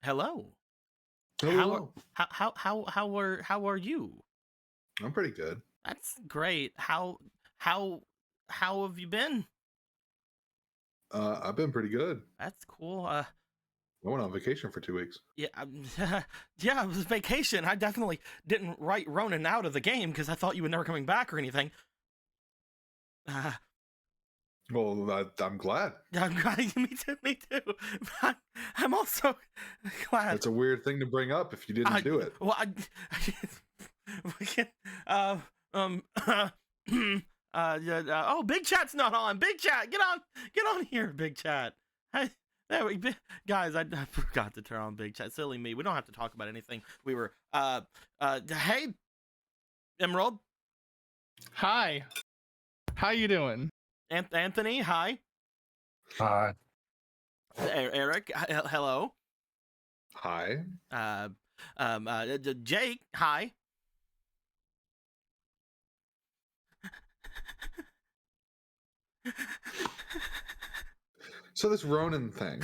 Hello. How are Hello. how are you? I'm pretty good. That's great. How how have you been? I've been pretty good. That's cool. I went on vacation for 2 weeks. Yeah, yeah, it was vacation. I definitely didn't write Ronan out of the game because I thought you were never coming back or anything. Uh, Well, I'm glad. I'm glad. Me too. Me too. I'm, I'm also glad. That's a weird thing to bring up if you didn't I do it. well, we can, uh, um, yeah, oh, Big Chat's not on. Big Chat, get on here, Big Chat. Hey, there we, guys. I forgot to turn on Big Chat. Silly me. We don't have to talk about anything. We were, hey, Emerald, Hi. How you doing? Anthony, hi, Hi. Eric, hello, Hi. uh, Jake, hi. So this Ronin thing.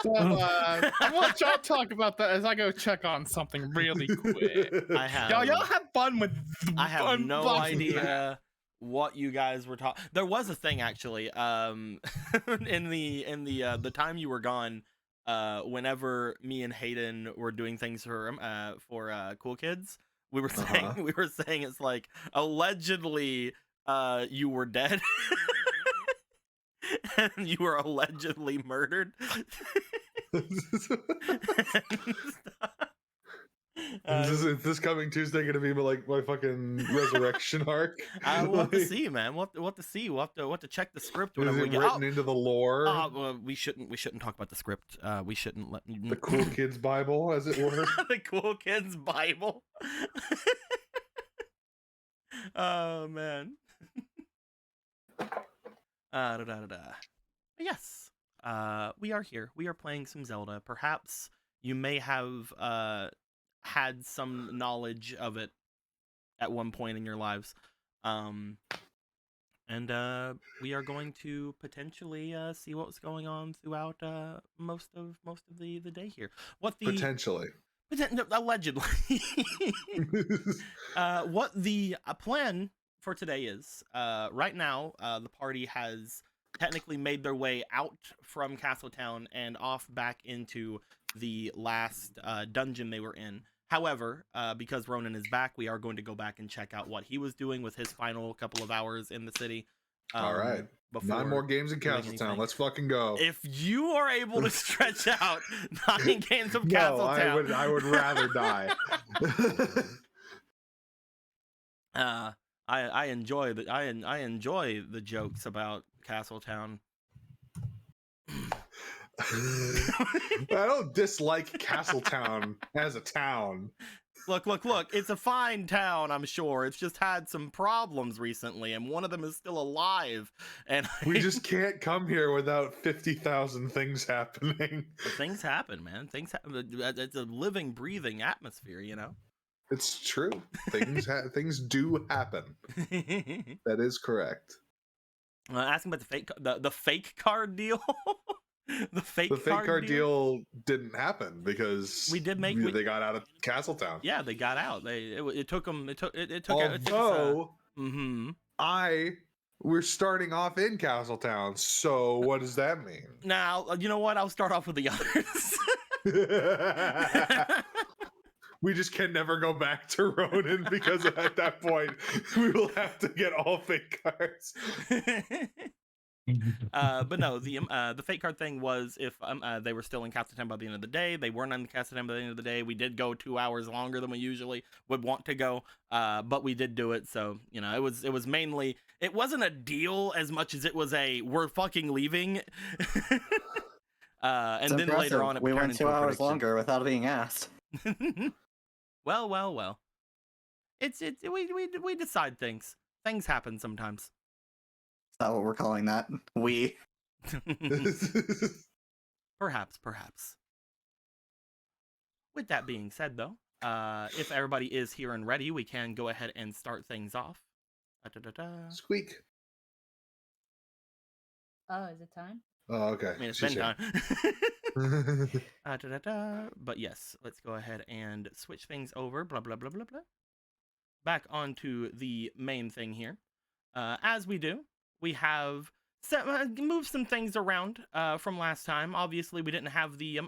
So, I want y'all to talk about that as I go check on something really quick. I have. Y'all have fun with. I have no unboxing that. idea what you guys were talking. There was a thing actually. In the time you were gone, whenever me and Hayden were doing things for Cool Kids, we were saying it's like allegedly you were dead. And you were allegedly murdered. Is this coming Tuesday going to be like my fucking resurrection arc? We'll have to see, man. We'll have to see. We'll have to check the script Is whenever we it get. written into the lore? Well, we shouldn't talk about the script. We shouldn't let The Cool Kids Bible, as it were. the Cool Kids Bible. Oh man. Yes. We are here. We are playing some Zelda. Perhaps you may have had some knowledge of it at one point in your lives. And we are going to potentially see what's going on throughout most of the day here. Potentially. Allegedly. What the plan for today is, right now, the party has technically made their way out from Castletown and off back into the last dungeon they were in. However, because Ronan is back, we are going to go back and check out what he was doing with his final couple of hours in the city. All right. 9 more games in Castletown. Let's fucking go. If you are able to stretch out 9 games of Castletown, I would rather die. I enjoy the jokes about Castletown. I don't dislike Castletown as a town. Look, it's a fine town, I'm sure. It's just had some problems recently, and one of them is still alive. And we just can't come here without 50,000 things happening. Things happen, man. Things happen. It's a living, breathing atmosphere, you know? It's true. Things do happen. That is correct. Asking about the fake card deal. The fake card deal didn't happen because they got out of Castletown. Yeah, they got out. It took them. We're starting off in Castletown. So what does that mean? Now, you know what? I'll start off with the others. We just can never go back to Ronin because at that point we will have to get all fake cards. But no, the fake card thing was if they were still in Castletown by the end of the day. They weren't in Castletown by the end of the day. We did go 2 hours longer than we usually would want to go, but we did do it. So you know, it was mainly, it wasn't a deal as much as it was a we're fucking leaving. And then impressive. Later on, we went 2 hours longer without being asked. Well. We decide things. Things happen sometimes. Is that what we're calling that? Perhaps. With that being said, though, if everybody is here and ready, we can go ahead and start things off. Squeak. Oh, is it time? Oh, okay. I mean, it's She's been here. time. But yes, let's go ahead and switch things over. Blah, blah, blah, blah, blah. Back onto the main thing here. As we do, we have moved some things around from last time. Obviously, we didn't have the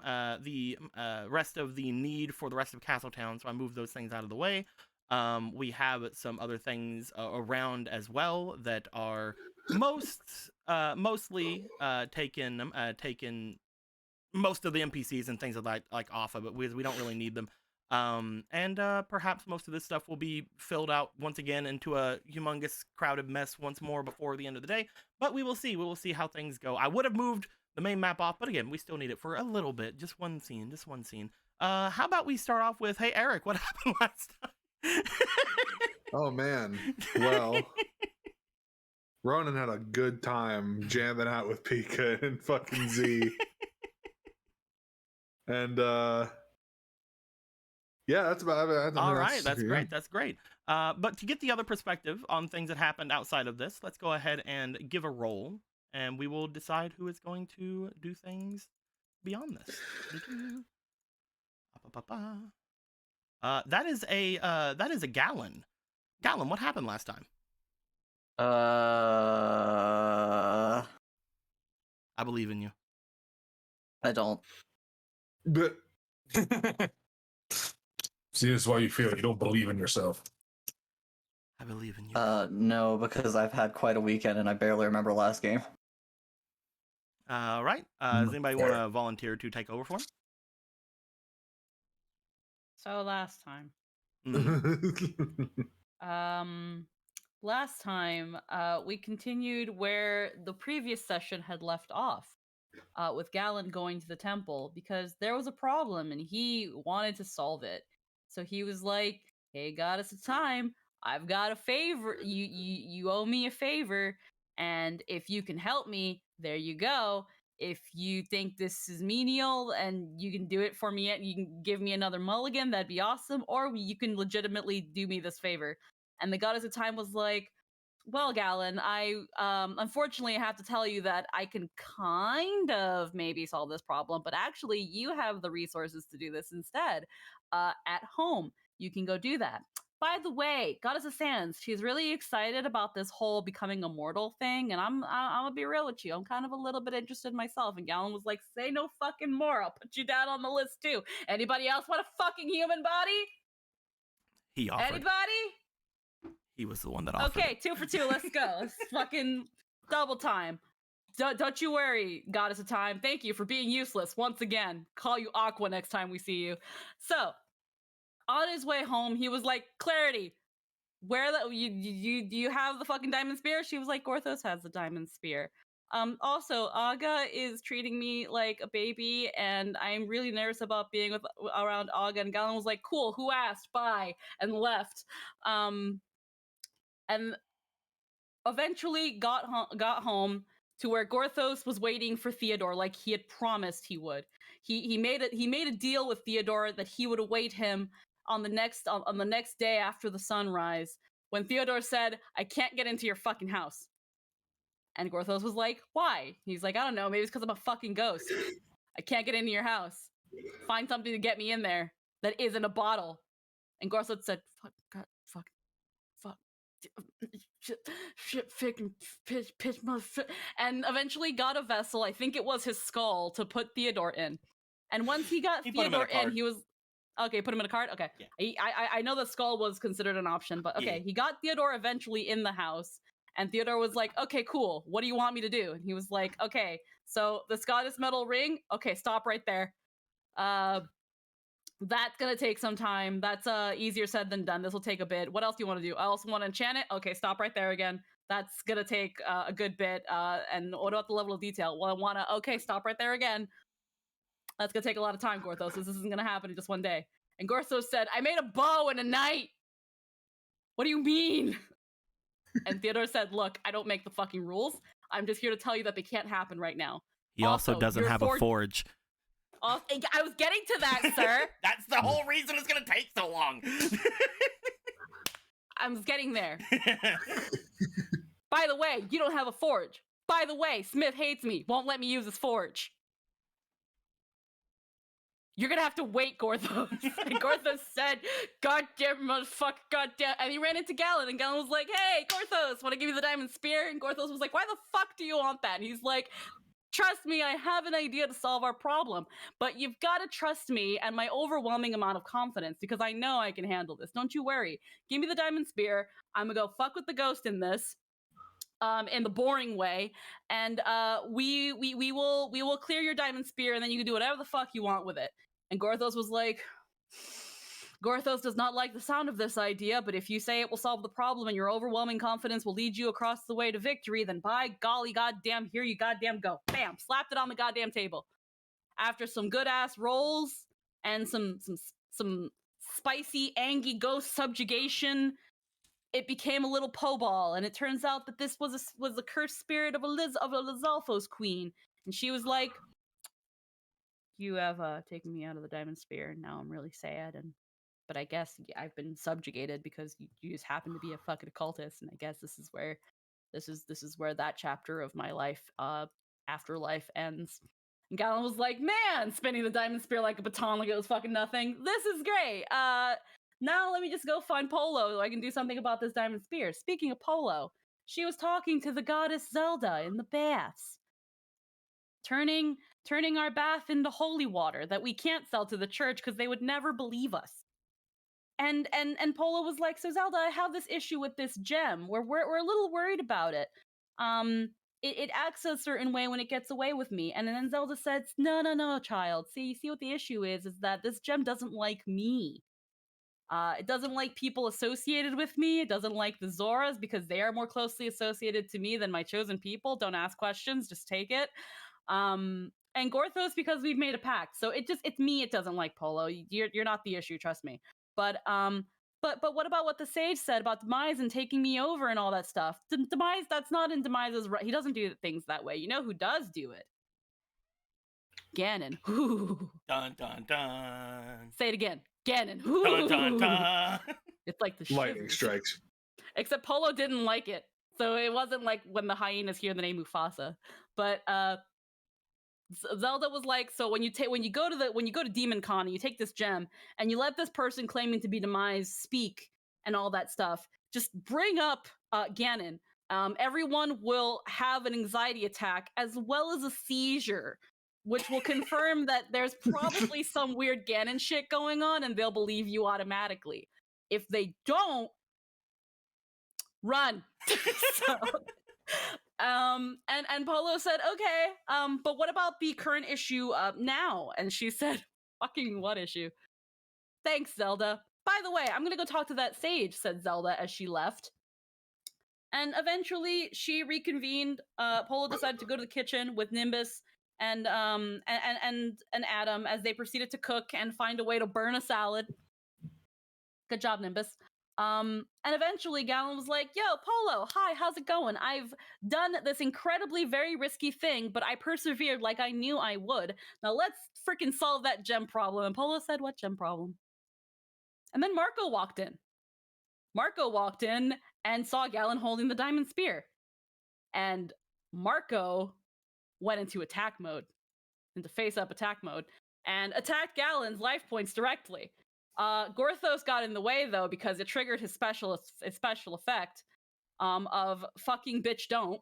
rest of the need for the rest of Castletown, so I moved those things out of the way. We have some other things around as well that are mostly taken most of the NPCs and things like off of it because we don't really need them. And perhaps most of this stuff will be filled out once again into a humongous crowded mess once more before the end of the day. But we will see. We will see how things go. I would have moved the main map off, but again, we still need it for a little bit. Just one scene. How about we start off with, hey, Eric, what happened last time? Oh, man. Well, Ronan had a good time jamming out with Pika and fucking Z. And, yeah, that's about it. All right, that's great. That's great. But to get the other perspective on things that happened outside of this, let's go ahead and give a roll, and we will decide who is going to do things beyond this. That is a Gallon. Gallon, what happened last time? I believe in you. I don't. But See, this is why you feel you don't believe in yourself. I believe in you. No, because I've had quite a weekend and I barely remember last game. All right. Does anybody want to volunteer to take over for him? So last time. Mhm. Last time, we continued where the previous session had left off, with Galen going to the temple because there was a problem and he wanted to solve it. So he was like, "Hey, goddess of time, I've got a favor. You owe me a favor, and if you can help me, there you go. If you think this is menial and you can do it for me, you can give me another mulligan, that'd be awesome, or you can legitimately do me this favor." And the goddess of time was like, "Well, Galen, I unfortunately have to tell you that I can kind of maybe solve this problem, but actually you have the resources to do this instead. At home, you can go do that. By the way, Goddess of Sands, she's really excited about this whole becoming immortal thing, and I'm gonna be real with you. I'm kind of a little bit interested myself." And Galen was like, "Say no fucking more. I'll put you down on the list too. Anybody else want a fucking human body? He offered. Anybody? He was the one that offered. Okay, 2 for 2. Let's go. It's fucking double time. Don't you worry, Goddess of Time. Thank you for being useless once again. Call you Aqua next time we see you." So, on his way home, he was like, "Clarity, where do you have the fucking diamond spear?" She was like, "Gorthos has the diamond spear. Also, Aga is treating me like a baby, and I'm really nervous about being around Aga." And Galen was like, "Cool, who asked? Bye," and left. And eventually got home to where Gorthos was waiting for Theodore like he had promised he would. He made a deal with Theodore that he would await him on the next day after the sunrise, when Theodore said, "I can't get into your fucking house." And Gorthos was like, "Why?" He's like, "I don't know, maybe it's because I'm a fucking ghost. I can't get into your house. Find something to get me in there that isn't a bottle." And Gorthos said, "Fuck, God, fuck. Shit, fucking pitch, motherfucker," and eventually got a vessel. I think it was his skull to put Theodore in. And once he got Theodore in, he was okay. Put him in a cart. Okay, yeah. I know the skull was considered an option, but okay, yeah. He got Theodore eventually in the house, and Theodore was like, "Okay, cool. What do you want me to do?" And he was like, "Okay, so the goddess metal ring. Okay, stop right there. That's gonna take some time. That's easier said than done. This will take a bit. What else do you want to do? I also want to enchant it. Okay, stop right there again. That's gonna take a good bit. And what about the level of detail? Well, I want to. Okay, stop right there again. That's gonna take a lot of time, Gorthos. This isn't gonna happen in just one day." And Gorthos said, "I made a bow in a night. What do you mean?" And Theodore said, "Look, I don't make the fucking rules. I'm just here to tell you that they can't happen right now." He also doesn't have a forge. I was getting to that, sir. That's the whole reason it's gonna take so long. I was getting there. By the way, you don't have a forge. By the way, Smith hates me, won't let me use his forge. You're gonna have to wait, Gorthos. And Gorthos said, goddamn motherfucker, goddamn. And he ran into Galen, and Galen was like, hey, Gorthos, want to give you the diamond spear? And Gorthos was like, why the fuck do you want that? And he's like, trust me, I have an idea to solve our problem, but you've got to trust me and my overwhelming amount of confidence because I know I can handle this. Don't you worry. Give me the diamond spear. I'm gonna go fuck with the ghost in this. In the boring way, and we will clear your diamond spear, and then you can do whatever the fuck you want with it. And Gorthos was like, Gorthos does not like the sound of this idea, but if you say it will solve the problem and your overwhelming confidence will lead you across the way to victory, then by golly goddamn, here you goddamn go. Bam, slapped it on the goddamn table. After some good ass rolls and some spicy, angry ghost subjugation, it became a little po-ball, and it turns out that this was a cursed spirit of a Lizalfo's queen, and she was like, "You have taken me out of the diamond spear, and now I'm really sad, but I guess I've been subjugated because you just happen to be a fucking occultist, and I guess this is where that chapter of my life, afterlife ends." And Galen was like, "Man," spinning the diamond spear like a baton, like it was fucking nothing. This is great. Now let me just go find Polo so I can do something about this diamond spear. Speaking of Polo, she was talking to the goddess Zelda in the baths, turning our bath into holy water that we can't sell to the church because they would never believe us. And Polo was like, so Zelda, I have this issue with this gem. We're a little worried about it. It acts a certain way when it gets away with me. And then Zelda said, no, child. See what the issue is that this gem doesn't like me. It doesn't like people associated with me. It doesn't like the Zoras because they are more closely associated to me than my chosen people. Don't ask questions, just take it. And Gorthos because we've made a pact. So it's me it doesn't like, Polo. You're not the issue, trust me. But what about what the sage said about Demise and taking me over and all that stuff? Demise, that's not in Demise's right. He doesn't do things that way. You know who does do it? Ganon. Ooh. Dun dun dun. Say it again. Ganon. Dun dun dun. It's like the Lightning shivers. strikes. Except Polo didn't like it. So it wasn't like when the hyenas hear the name Mufasa. But Zelda was like, so when you go to Demon Con and you take this gem and you let this person claiming to be Demise speak and all that stuff, just bring up Ganon. Everyone will have an anxiety attack as well as a seizure, which will confirm that there's probably some weird Ganon shit going on, and they'll believe you automatically. If they don't, run. So, and Polo said, okay, but what about the current issue now? And she said, fucking what issue? Thanks, Zelda. By the way, I'm gonna go talk to that sage, said Zelda as she left. And eventually she reconvened. Polo decided to go to the kitchen with Nimbus and Adam as they proceeded to cook and find a way to burn a salad. Good job, Nimbus. And eventually Galen was like, yo, Polo, hi, how's it going? I've done this incredibly very risky thing, but I persevered like I knew I would. Now let's freaking solve that gem problem. And Polo said, what gem problem? And then Marco walked in. Marco walked in and saw Galen holding the diamond spear. And Marco went into attack mode, into face-up attack mode, and attacked Galen's life points directly. Gorthos got in the way, though, because it triggered his special effect of fucking bitch don't.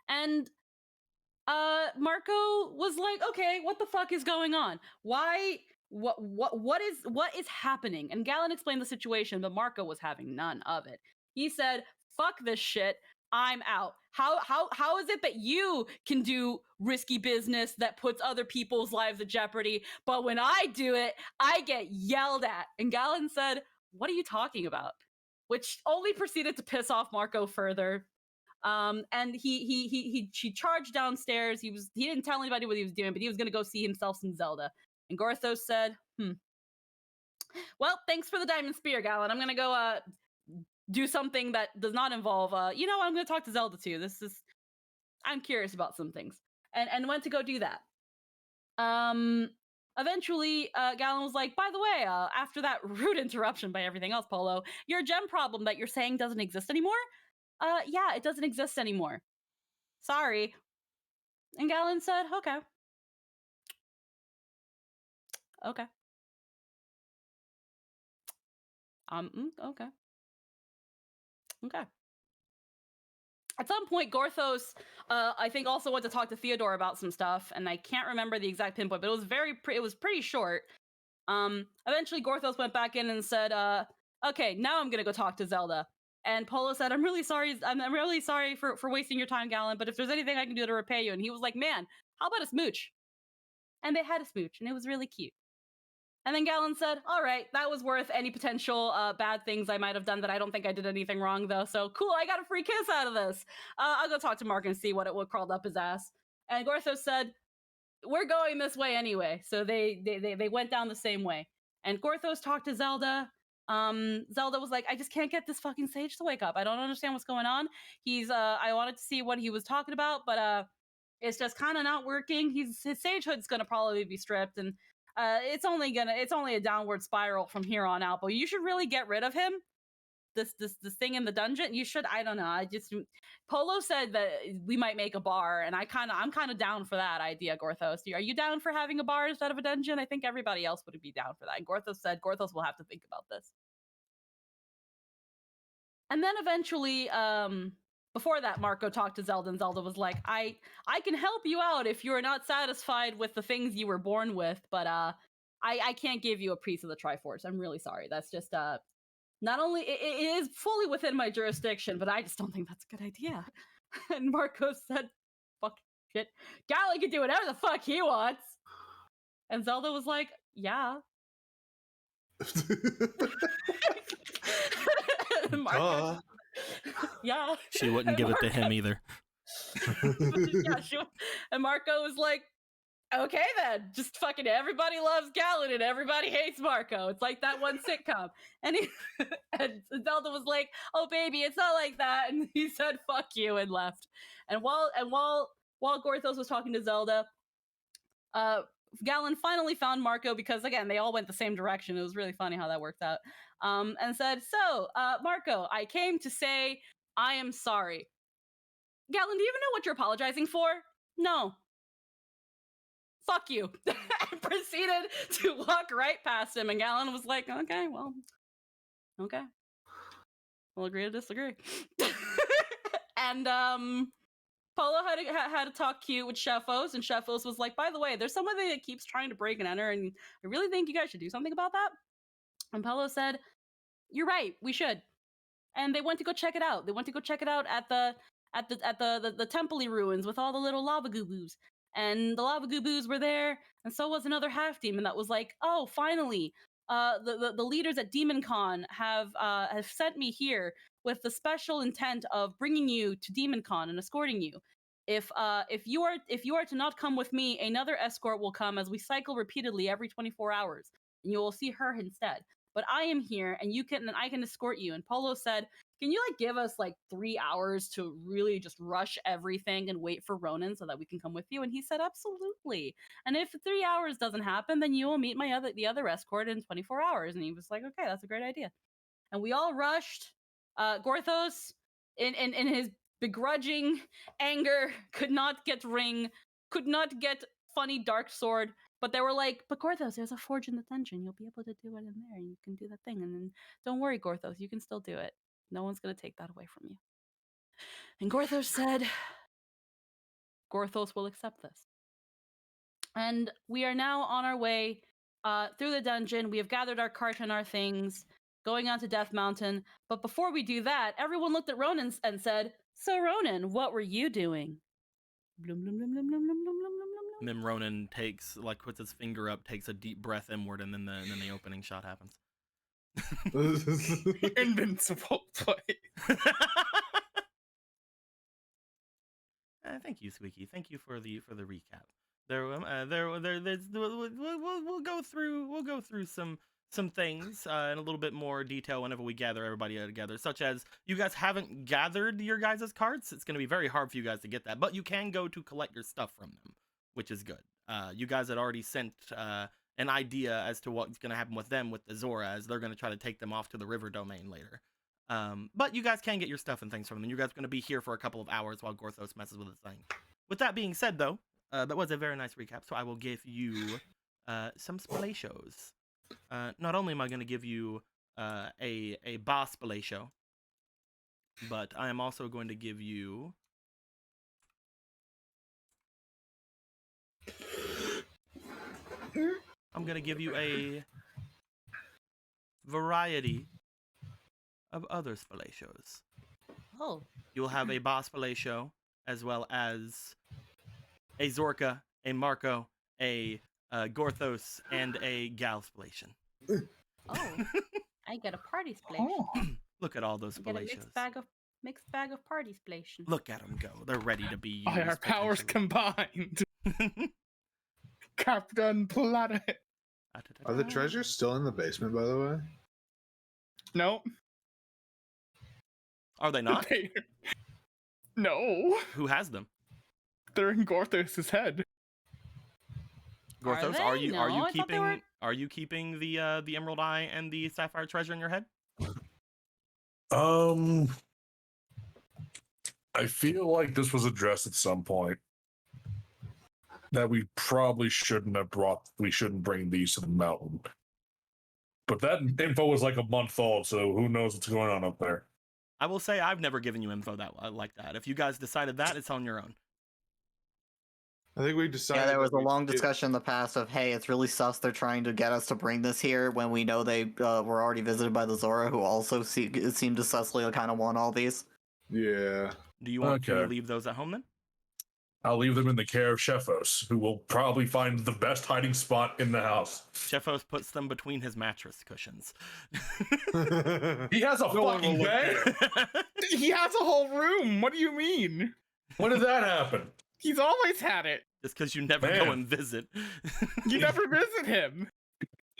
And Marco was like, okay, what the fuck is going on? Why? What is happening? And Galen explained the situation, but Marco was having none of it. He said, fuck this shit. I'm out. How is it that you can do risky business that puts other people's lives at jeopardy, but when I do it, I get yelled at? And Galen said, what are you talking about? Which only proceeded to piss off Marco further. And he charged downstairs. He didn't tell anybody what he was doing, but he was gonna go see himself some Zelda. And Gorthos said, well, thanks for the diamond spear, Galen. I'm gonna go do something that does not involve, I'm going to talk to Zelda too. I'm curious about some things. And went to go do that. Eventually, Galen was like, by the way, after that rude interruption by everything else, Polo, your gem problem that you're saying doesn't exist anymore? Yeah, it doesn't exist anymore. Sorry. And Galen said, okay. Okay. Okay. Okay. At some point, Gorthos, I think, also went to talk to Theodore about some stuff, and I can't remember the exact pinpoint, but it was it was pretty short. Eventually, Gorthos went back in and said, "Okay, now I'm gonna go talk to Zelda." And Polo said, "I'm really sorry. I'm really sorry for wasting your time, Galen. But if there's anything I can do to repay you," and he was like, "Man, how about a smooch?" And they had a smooch, and it was really cute. And then Galen said, "All right, that was worth any potential bad things I might have done that I don't think I did anything wrong, though. So cool, I got a free kiss out of this. I'll go talk to Mark and see what crawled up his ass." And Gorthos said, "We're going this way anyway." So they went down the same way. And Gorthos talked to Zelda. Zelda was like, "I just can't get this fucking sage to wake up. I don't understand what's going on. I wanted to see what he was talking about, but it's just kind of not working. His sagehood's gonna probably be stripped, and it's only a downward spiral from here on out. But you should really get rid of him. This thing in the dungeon. You should. I don't know. Polo said that we might make a bar, and I'm kind of down for that idea. Gorthos, are you down for having a bar instead of a dungeon? I think everybody else would be down for that. And Gorthos said Gorthos will have to think about this. And then eventually, before that, Marco talked to Zelda, and Zelda was like, I can help you out if you are not satisfied with the things you were born with, but I can't give you a piece of the Triforce. I'm really sorry. That's just not only it is fully within my jurisdiction, but I just don't think that's a good idea." And Marco said, "Fuck shit. Galen can do whatever the fuck he wants." And Zelda was like, "Yeah." Marco, yeah. She wouldn't give it to him either. Yeah, and Marco was like, "Okay then, just fucking everybody loves Galen and everybody hates Marco. It's like that one sitcom." And and Zelda was like, "Oh baby, it's not like that." And he said, "Fuck you," and left. And while Gorthos was talking to Zelda, Galen finally found Marco, because again they all went the same direction. It was really funny how that worked out. And said, "So, Marco, I came to say I am sorry." "Galen, do you even know what you're apologizing for?" "No." "Fuck you." And proceeded to walk right past him. And Galen was like, "Okay, well, okay. We'll agree to disagree." And Polo had to talk cute with Sheffos, and Sheffos was like, "By the way, there's somebody that keeps trying to break and enter, and I really think you guys should do something about that." And Polo said, "You're right, we should." And they went to go check it out. They went to go check it out at the temple ruins with all the little lava goo-boos. And the lava goo-boos were there, and so was another half demon that was like, "Oh, finally, the leaders at Demon Con have sent me here with the special intent of bringing you to Demon Con and escorting you. If you are to not come with me, another escort will come, as we cycle repeatedly every 24 hours, and you will see her instead. But I am here, and I can escort you." And Polo said, "Can you give us 3 hours to really just rush everything and wait for Ronan so that we can come with you?" And he said, "Absolutely. And if 3 hours doesn't happen, then you will meet the other escort in 24 hours." And he was like, "Okay, that's a great idea." And we all rushed. Gorthos, in his begrudging anger, could not get Ring, could not get Funny Dark Sword. But they were like, "But Gorthos, there's a forge in the dungeon. You'll be able to do it in there, and you can do that thing. And then don't worry, Gorthos, you can still do it. No one's going to take that away from you." And Gorthos said, Gorthos will accept this. And we are now on our way through the dungeon. We have gathered our cart and our things, going on to Death Mountain. But before we do that, everyone looked at Ronan and said, "So Ronan, what were you doing?" Blum, blum, blum, blum, blum, blum, blum, blum, blum. And then Ronan puts his finger up, takes a deep breath inward, and then the opening shot happens. Invincible play. Thank you, Squeaky. Thank you for the recap. We'll go through some things in a little bit more detail whenever we gather everybody together, such as you guys haven't gathered your guys' carts. It's going to be very hard for you guys to get that, but you can go to collect your stuff from them, which is good. You guys had already sent an idea as to what's going to happen with them with the Zora, as they're going to try to take them off to the river domain later. But you guys can get your stuff and things from them. You guys are going to be here for a couple of hours while Gorthos messes with his thing. With that being said, though, that was a very nice recap, so I will give you some spalatios. Not only am I going to give you a boss spalatio, but I am also going to give you... I'm going to give you a variety of other spalatios. Oh. You'll have a boss spalatio, as well as a Zorka, a Marco, a Gorthos, and a Gal spalation. Oh. I get a party splation. Oh. Look at all those I get a spalations. mixed bag of party splation. Look at them go. They're ready to be used. By our powers potentially. combined. Captain Planet. Are the treasures still in the basement, by the way? Nope. Are they not? No. Who has them? They're in Gorthos' head. Gorthos, they? are you No, I thought they keeping were- are you keeping the Emerald Eye and the Sapphire treasure in your head? I feel like this was addressed at some point. That we probably shouldn't have we shouldn't bring these to the mountain. But that info was like a month old, so who knows what's going on up there. I will say I've never given you info that like that. If you guys decided that, it's on your own. I think we decided. Yeah, there was a that we- long discussion in the past of, hey, it's really sus they're trying to get us to bring this here when we know they were already visited by the Zora, who also seemed to susly kind of want all these. Yeah. Do you want to Okay. leave those at home then? I'll leave them in the care of Shefos, who will probably find the best hiding spot in the house. Shefos puts them between his mattress cushions. He has a No one fucking will look bed? He has a whole room. What do you mean? When did that happen? He's always had it. Just because you never go Man. and visit. You never visit him.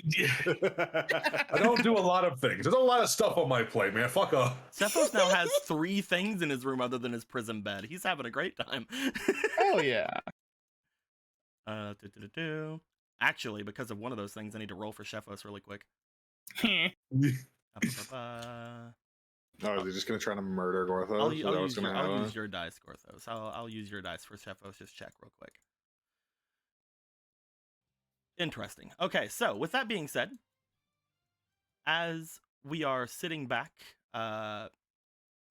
I don't do a lot of things. There's a lot of stuff on my plate, man. Fuck off. Cephos now has 3 things in his room other than his prison bed. He's having a great time. Hell yeah. Actually, because of one of those things, I need to roll for Shefos really quick. Oh, is he just gonna try to murder Gorthos? I'll, Is that I'll, what's use, gonna your, I'll happen? use your dice, Gorthos. I'll use your dice for Shefos. Just check real quick. Interesting. Okay, so with that being said, as we are sitting back,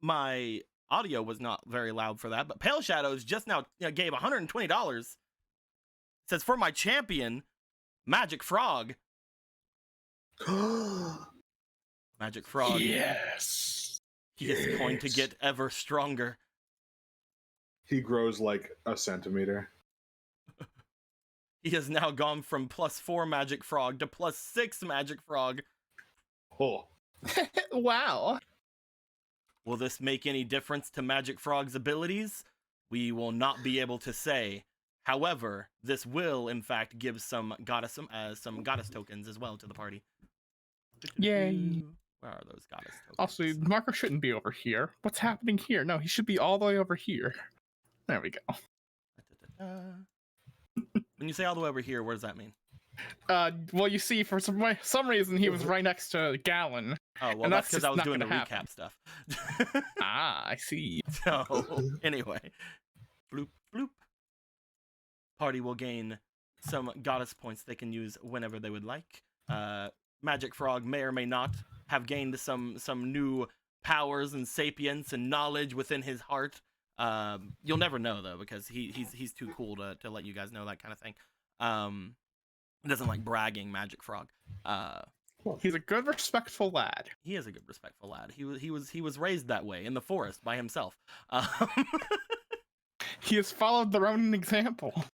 my audio was not very loud for that, but Pale Shadows just now gave $120. Says, for my champion, Magic Frog. Magic Frog. Yes. He is going to get ever stronger. He grows like a centimeter. He has now gone from +4 Magic Frog to +6 Magic Frog. Oh. Wow. Will this make any difference to Magic Frog's abilities? We will not be able to say. However, this will, in fact, give some goddess tokens as well to the party. Yay. Where are those goddess tokens? Also, Marco shouldn't be over here. What's happening here? No, he should be all the way over here. There we go. When you say all the way over here, what does that mean? Well, you see, for some reason, he was right next to Gallon. Oh, well, And that's that's because I just was not doing the gonna recap happen. stuff. Ah, I see. So, anyway. Bloop, bloop. Party will gain some goddess points they can use whenever they would like. Magic Frog may or may not have gained some new powers and sapience and knowledge within his heart. You'll never know, though, because he's too cool to let you guys know that kind of thing. He doesn't like bragging, Magic Frog. He's a good, respectful lad. He is a good, respectful lad. He was raised that way in the forest by himself. He has followed the Ronin example.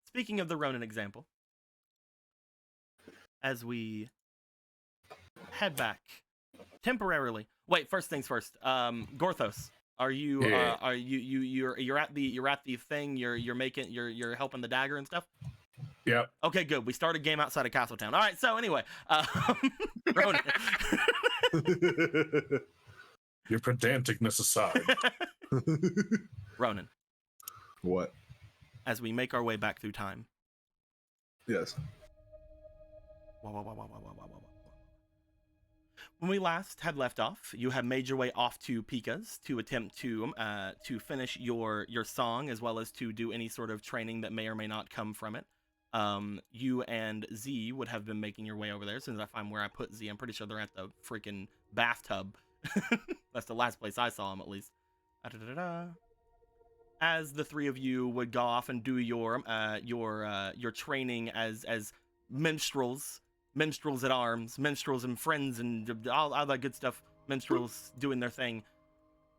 Speaking of the Ronin example, as we head back temporarily. Wait, first things first. Gorthos, are you Yeah. you're at the thing? You're helping the dagger and stuff. Yep. Okay, good. We started game outside of Castletown. All right. So anyway, Ronin. Your pedanticness aside. Ronin, What? as we make our way back through time. Yes. When we last had left off, you had made your way off to Pika's to attempt to finish your song, as well as to do any sort of training that may or may not come from it. You and Z would have been making your way over there. As soon as I find where I put Z, I'm pretty sure they're at the freaking bathtub. That's the last place I saw them, at least. As the three of you would go off and do your training as minstrels at arms, minstrels and friends, and all that good stuff. Minstrels doing their thing.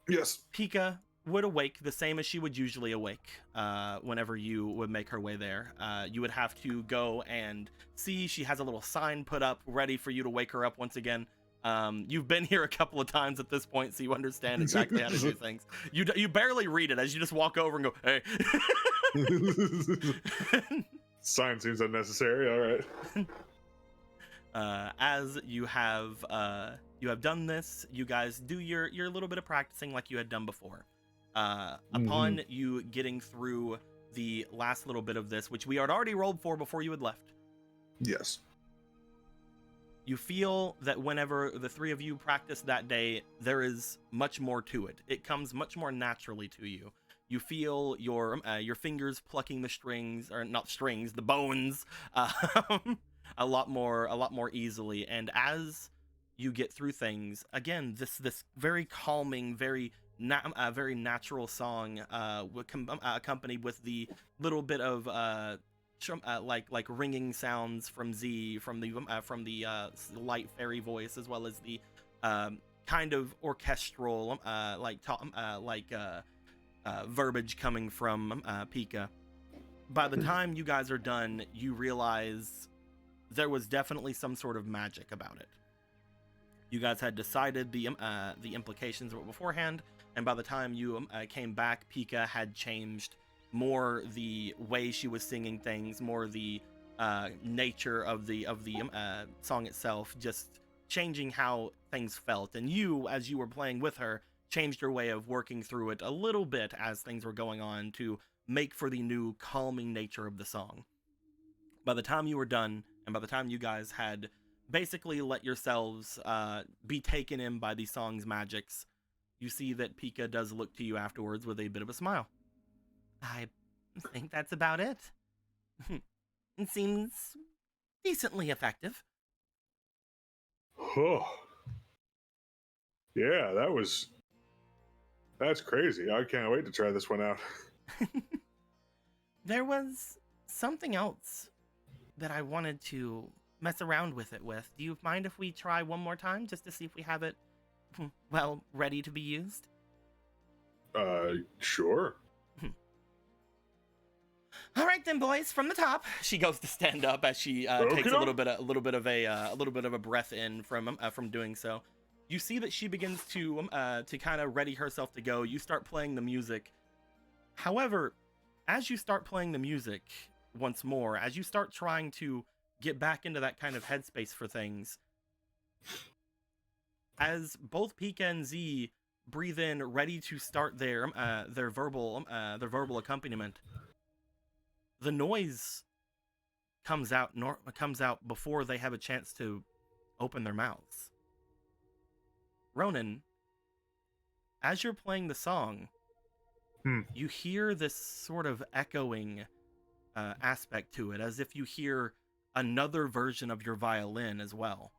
Yes. Pika would awake the same as she would usually awake whenever you would make her way there. You would have to go and see. She has a little sign put up ready for you to wake her up once again. You've been here a couple of times at this point, so you understand exactly how to do things. You barely read it as you just walk over and go, hey. Sign seems unnecessary. All right. As you have done this, you guys do your little bit of practicing like you had done before. Upon you getting through the last little bit of this, which we had already rolled for before you had left, Yes. you feel that whenever the three of you practice that day, there is much more to it. It comes much more naturally to you. You feel your fingers plucking the strings, or not strings, the bones, a lot more easily. And as you get through things, again, this very calming, very natural song, accompanied with the little bit of like ringing sounds from Z, from the light fairy voice, as well as the kind of orchestral verbiage coming from Pika. By the time you guys are done, you realize there was definitely some sort of magic about it. You guys had decided the implications beforehand, and by the time you came back, Pika had changed more the way she was singing things, more the nature of the song itself, just changing how things felt. And you, as you were playing with her, changed your way of working through it a little bit as things were going on to make for the new calming nature of the song. By the time you were done, and by the time you guys had basically let yourselves be taken in by the song's magics, you see that Pika does look to you afterwards with a bit of a smile. I think that's about it. It seems decently effective. Oh. Yeah, that's crazy. I can't wait to try this one out. There was something else that I wanted to mess around with it with. Do you mind if we try one more time just to see if we have it, well, ready to be used? Sure. All right then, boys, from the top. She goes to stand up as she takes a little bit of a breath in from doing so. You see that she begins to kind of ready herself to go. You start playing the music. However, as you start playing the music once more, as you start trying to get back into that kind of headspace for things, as both Pika and Z breathe in, ready to start their verbal accompaniment, the noise comes out before they have a chance to open their mouths. Ronan, as you're playing the song, you hear this sort of echoing aspect to it, as if you hear another version of your violin as well.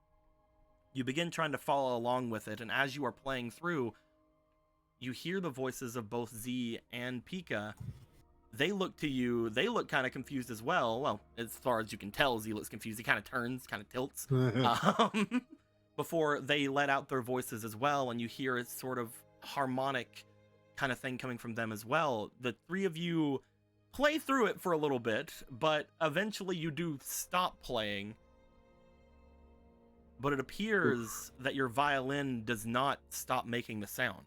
You begin trying to follow along with it, and as you are playing through, you hear the voices of both Z and Pika. They look to you, they look kind of confused as well. Well, as far as you can tell, Z looks confused. He kind of turns, kind of tilts. Before they let out their voices as well, and you hear a sort of harmonic kind of thing coming from them as well. The three of you play through it for a little bit, but eventually you do stop playing. But it appears that your violin does not stop making the sound.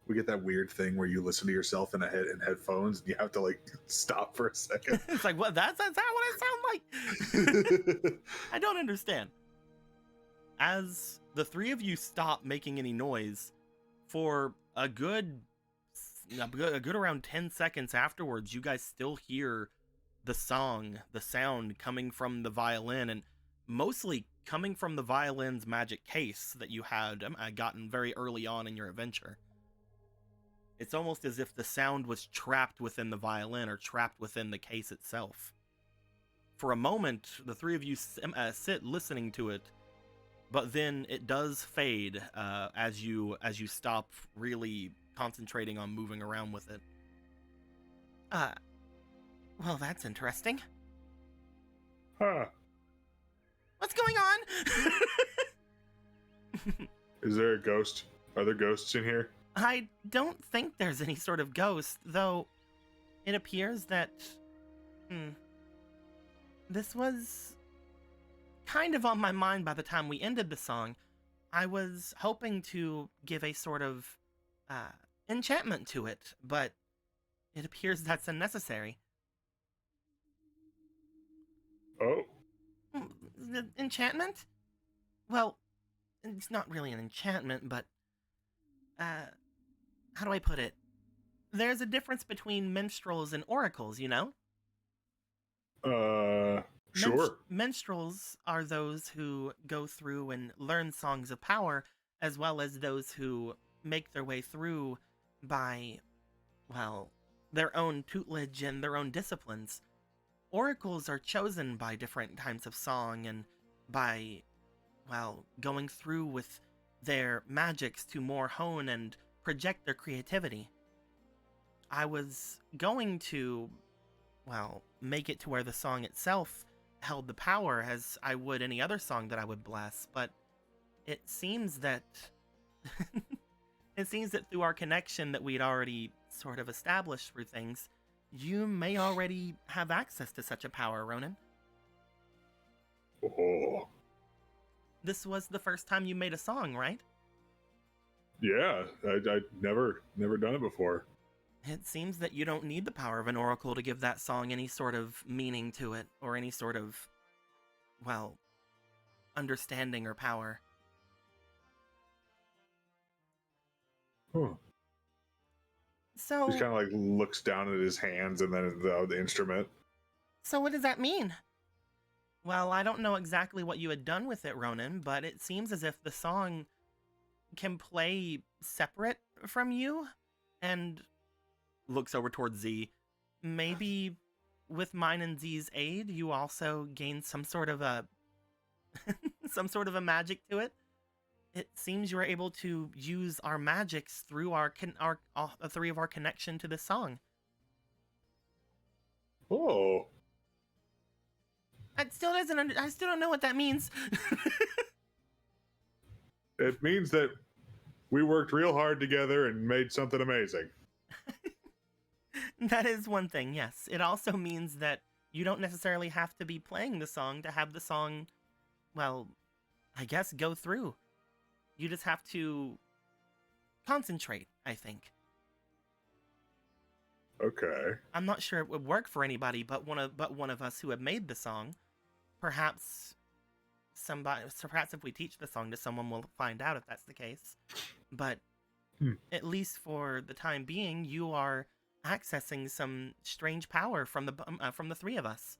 We get that weird thing where you listen to yourself in headphones and you have to like stop for a second. It's like, what? That's not what I sound like. I don't understand. As the three of you stop making any noise, for a good around 10 seconds afterwards, you guys still hear the sound coming from the violin, and mostly coming from the violin's magic case that you had gotten very early on in your adventure. It's almost as if the sound was trapped within the violin or trapped within the case itself. For a moment, the three of you sit listening to it, but then it does fade as you stop really concentrating on moving around with it. Well, that's interesting. Huh. What's going on? Is there a ghost? Are there ghosts in here? I don't think there's any sort of ghost, though it appears that this was kind of on my mind by the time we ended the song. I was hoping to give a sort of enchantment to it, but it appears that's unnecessary. Oh. The enchantment? Well, it's not really an enchantment, but how do I put it? There's a difference between minstrels and oracles, you know? Sure. Minstrels are those who go through and learn songs of power, as well as those who make their way through by, well, their own tutelage and their own disciplines. Oracles are chosen by different kinds of song and by, well, going through with their magics to more hone and project their creativity. I was going to, well, make it to where the song itself held the power as I would any other song that I would bless, but it seems that through our connection that we'd already sort of established through things, you may already have access to such a power, Ronan. Oh. This was the first time you made a song, right? Yeah, I never done it before. It seems that you don't need the power of an oracle to give that song any sort of meaning to it, or any sort of, well, understanding or power. Huh. So, He kind of like looks down at his hands and then the instrument. so what does that mean? Well, I don't know exactly what you had done with it, Ronan, but it seems as if the song can play separate from you, and looks over towards Z. Maybe with mine and Z's aid, you also gain some sort of a some sort of a magic to it. It seems you were able to use our magics through the three of our connection to this song. Oh. I still don't know what that means. It means that we worked real hard together and made something amazing. That is one thing, yes. It also means that you don't necessarily have to be playing the song to have the song, well, I guess go through. You just have to concentrate, I think. Okay. I'm not sure it would work for anybody but one of us who have made the song. Perhaps if we teach the song to someone, we'll find out if that's the case. But at least for the time being, you are accessing some strange power from the three of us.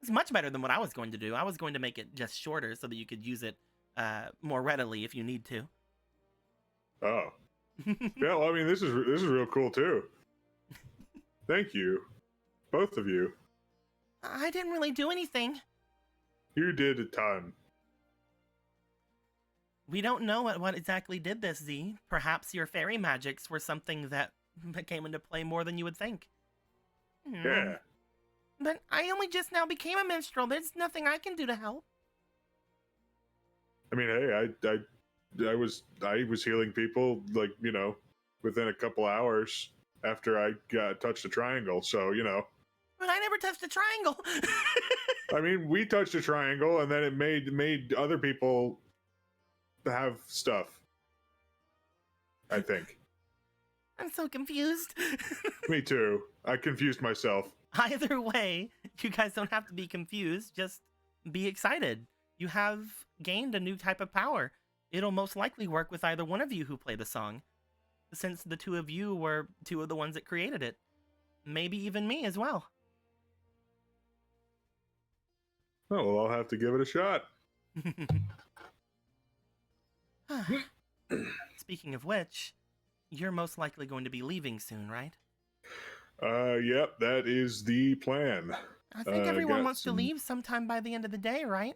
It's much better than what I was going to do. I was going to make it just shorter so that you could use it more readily if you need to. Oh. Yeah, well, I mean, this is real cool too. Thank you, both of you. I didn't really do anything. You did a ton. We don't know what exactly did this, Z. Perhaps your fairy magics were something that came into play more than you would think. Yeah. But I only just now became a minstrel. There's nothing I can do to help. I mean, hey, I was healing people, like, you know, within a couple hours after I touched a triangle. So, you know. But I never touched a triangle. I mean, we touched a triangle, and then it made other people have stuff. I think. I'm so confused. Me too. I confused myself. Either way, you guys don't have to be confused. Just be excited. You have gained a new type of power. It'll most likely work with either one of you who play the song, since the two of you were two of the ones that created it. Maybe even me as well. Oh, well, I'll have to give it a shot. Speaking of which, you're most likely going to be leaving soon, right? Yep, that is the plan. I think everyone got wants to some- leave sometime by the end of the day, right?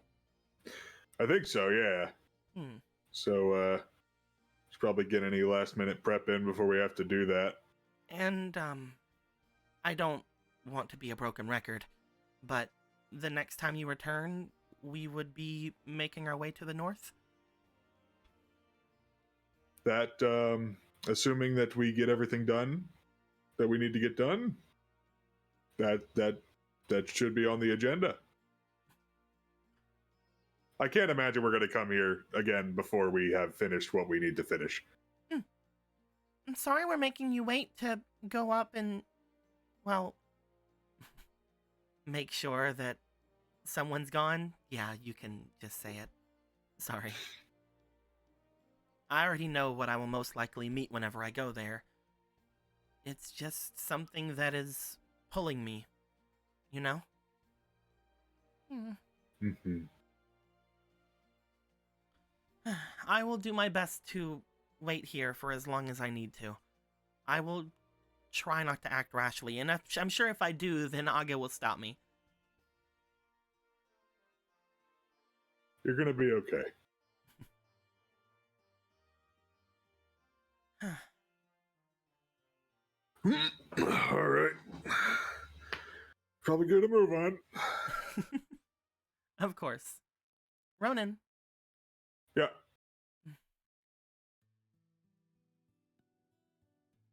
I think so, yeah. Hmm. So, should probably get any last minute prep in before we have to do that. And, I don't want to be a broken record, but the next time you return, we would be making our way to the north? That, assuming that we get everything done that we need to get done, that should be on the agenda. I can't imagine we're going to come here again before we have finished what we need to finish. I'm sorry we're making you wait to go up and, well, make sure that someone's gone. Yeah, you can just say it. Sorry. I already know what I will most likely meet whenever I go there. It's just something that is pulling me, you know? Mm-hmm. I will do my best to wait here for as long as I need to. I will try not to act rashly, and I'm sure if I do, then Aga will stop me. You're going to be okay. All right. Probably good to move on. Of course. Ronan, Yeah.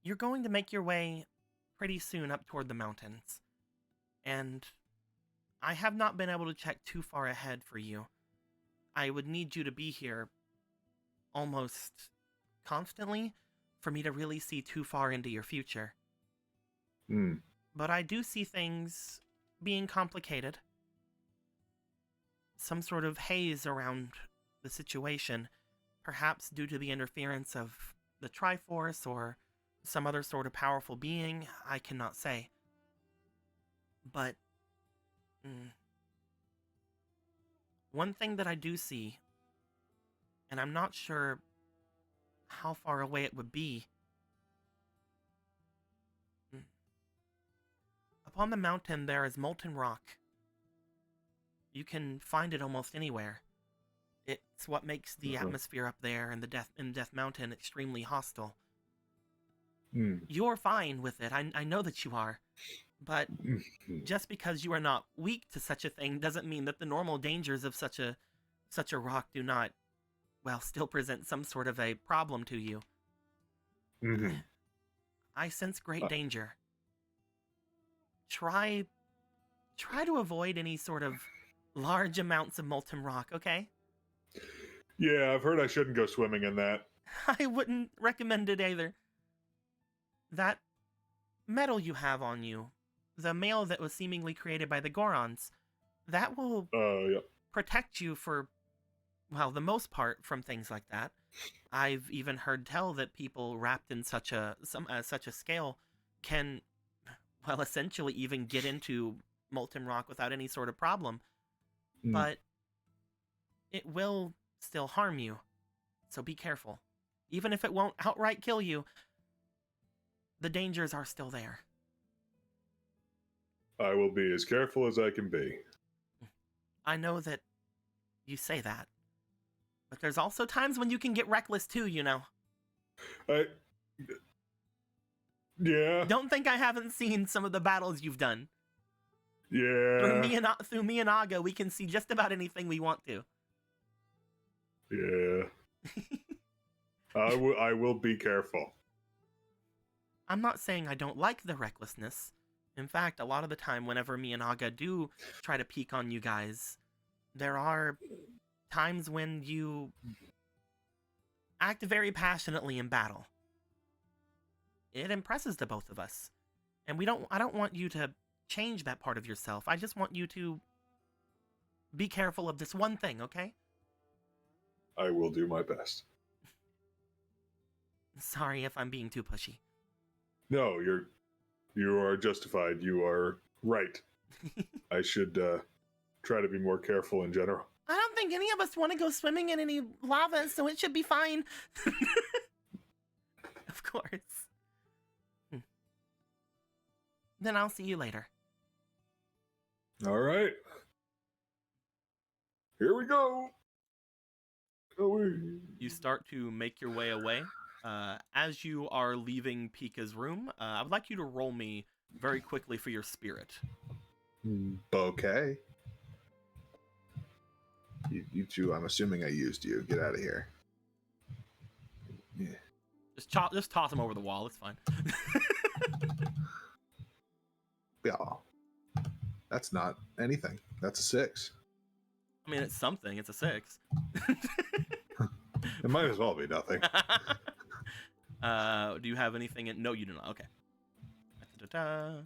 you're going to make your way pretty soon up toward the mountains. And I have not been able to check too far ahead for you. I would need you to be here almost constantly for me to really see too far into your future. Hmm. But I do see things being complicated. Some sort of haze around the situation, perhaps due to the interference of the Triforce or some other sort of powerful being, I cannot say. But one thing that I do see, and I'm not sure how far away it would be, upon the mountain there is molten rock. You can find it almost anywhere. It's what makes the atmosphere up there in Death Mountain extremely hostile. Hmm. You're fine with it. I know that you are. But just because you are not weak to such a thing doesn't mean that the normal dangers of such a rock do not, well, still present some sort of a problem to you. Mm-hmm. I sense great danger. Try to avoid any sort of large amounts of molten rock, okay? Yeah, I've heard I shouldn't go swimming in that. I wouldn't recommend it either. That metal you have on you, the mail that was seemingly created by the Gorons, that will Yep. protect you for, well, the most part from things like that. I've even heard tell that people wrapped in such a scale can, well, essentially even get into molten rock without any sort of problem. Mm. But it will still harm you, so be careful. Even if it won't outright kill you, the dangers are still there. I will be as careful as I can be. I know that you say that, but there's also times when you can get reckless too, you know. Yeah. Don't think I haven't seen some of the battles you've done. Yeah. Through me and Aga, we can see just about anything we want to. Yeah. I will be careful. I'm not saying I don't like the recklessness. In fact, a lot of the time, whenever me and Aga do try to peek on you guys, there are times when you act very passionately in battle. It impresses the both of us. And I don't want you to change that part of yourself. I just want you to be careful of this one thing, okay? I will do my best. Sorry if I'm being too pushy. No, you are justified. You are right. I should try to be more careful in general. I don't think any of us want to go swimming in any lava, so it should be fine. Of course. Then I'll see you later. All right. Here we go. You start to make your way away. As you are leaving Pika's room, I would like you to roll me very quickly for your spirit. Okay. You two, I'm assuming I used you. Get out of here. Yeah. Just toss him over the wall. It's fine. Yeah. That's not anything. That's a 6. I mean, it's something. It's a 6. It might as well be nothing. Do you have anything in... No, you do not. Okay. Da-da-da.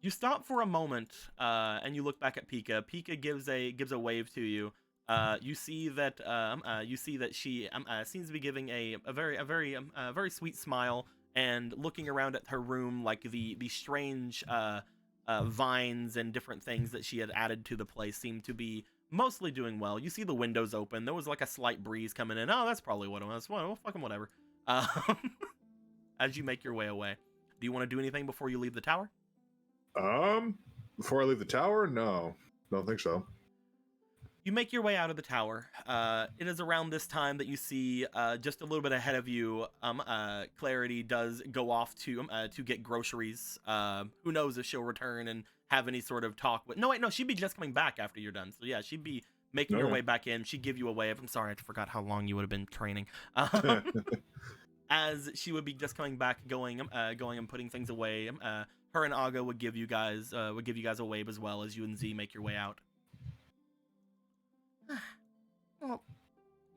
You stop for a moment, and you look back at Pika. Pika gives a wave to you. You see that she seems to be giving a very sweet smile and looking around at her room, like the strange vines and different things that she had added to the place seem to be mostly doing well. You see the windows open. There was like a slight breeze coming in. Oh, that's probably what it was. Well, fucking whatever. As you make your way away, do you want to do anything before you leave the tower? Before I leave the tower, no, don't think so. You make your way out of the tower. It is around this time that you see, just a little bit ahead of you, Clarity does go off to get groceries. Who knows if she'll return and have any sort of talk with... No, wait, no, she'd be just coming back after you're done. So yeah, she'd be making her way back in. She'd give you a wave. I'm sorry, I forgot how long you would have been training. As she would be just coming back, going and putting things away. Her and Aga would give you guys a wave as well as you and Z make your way out. Well,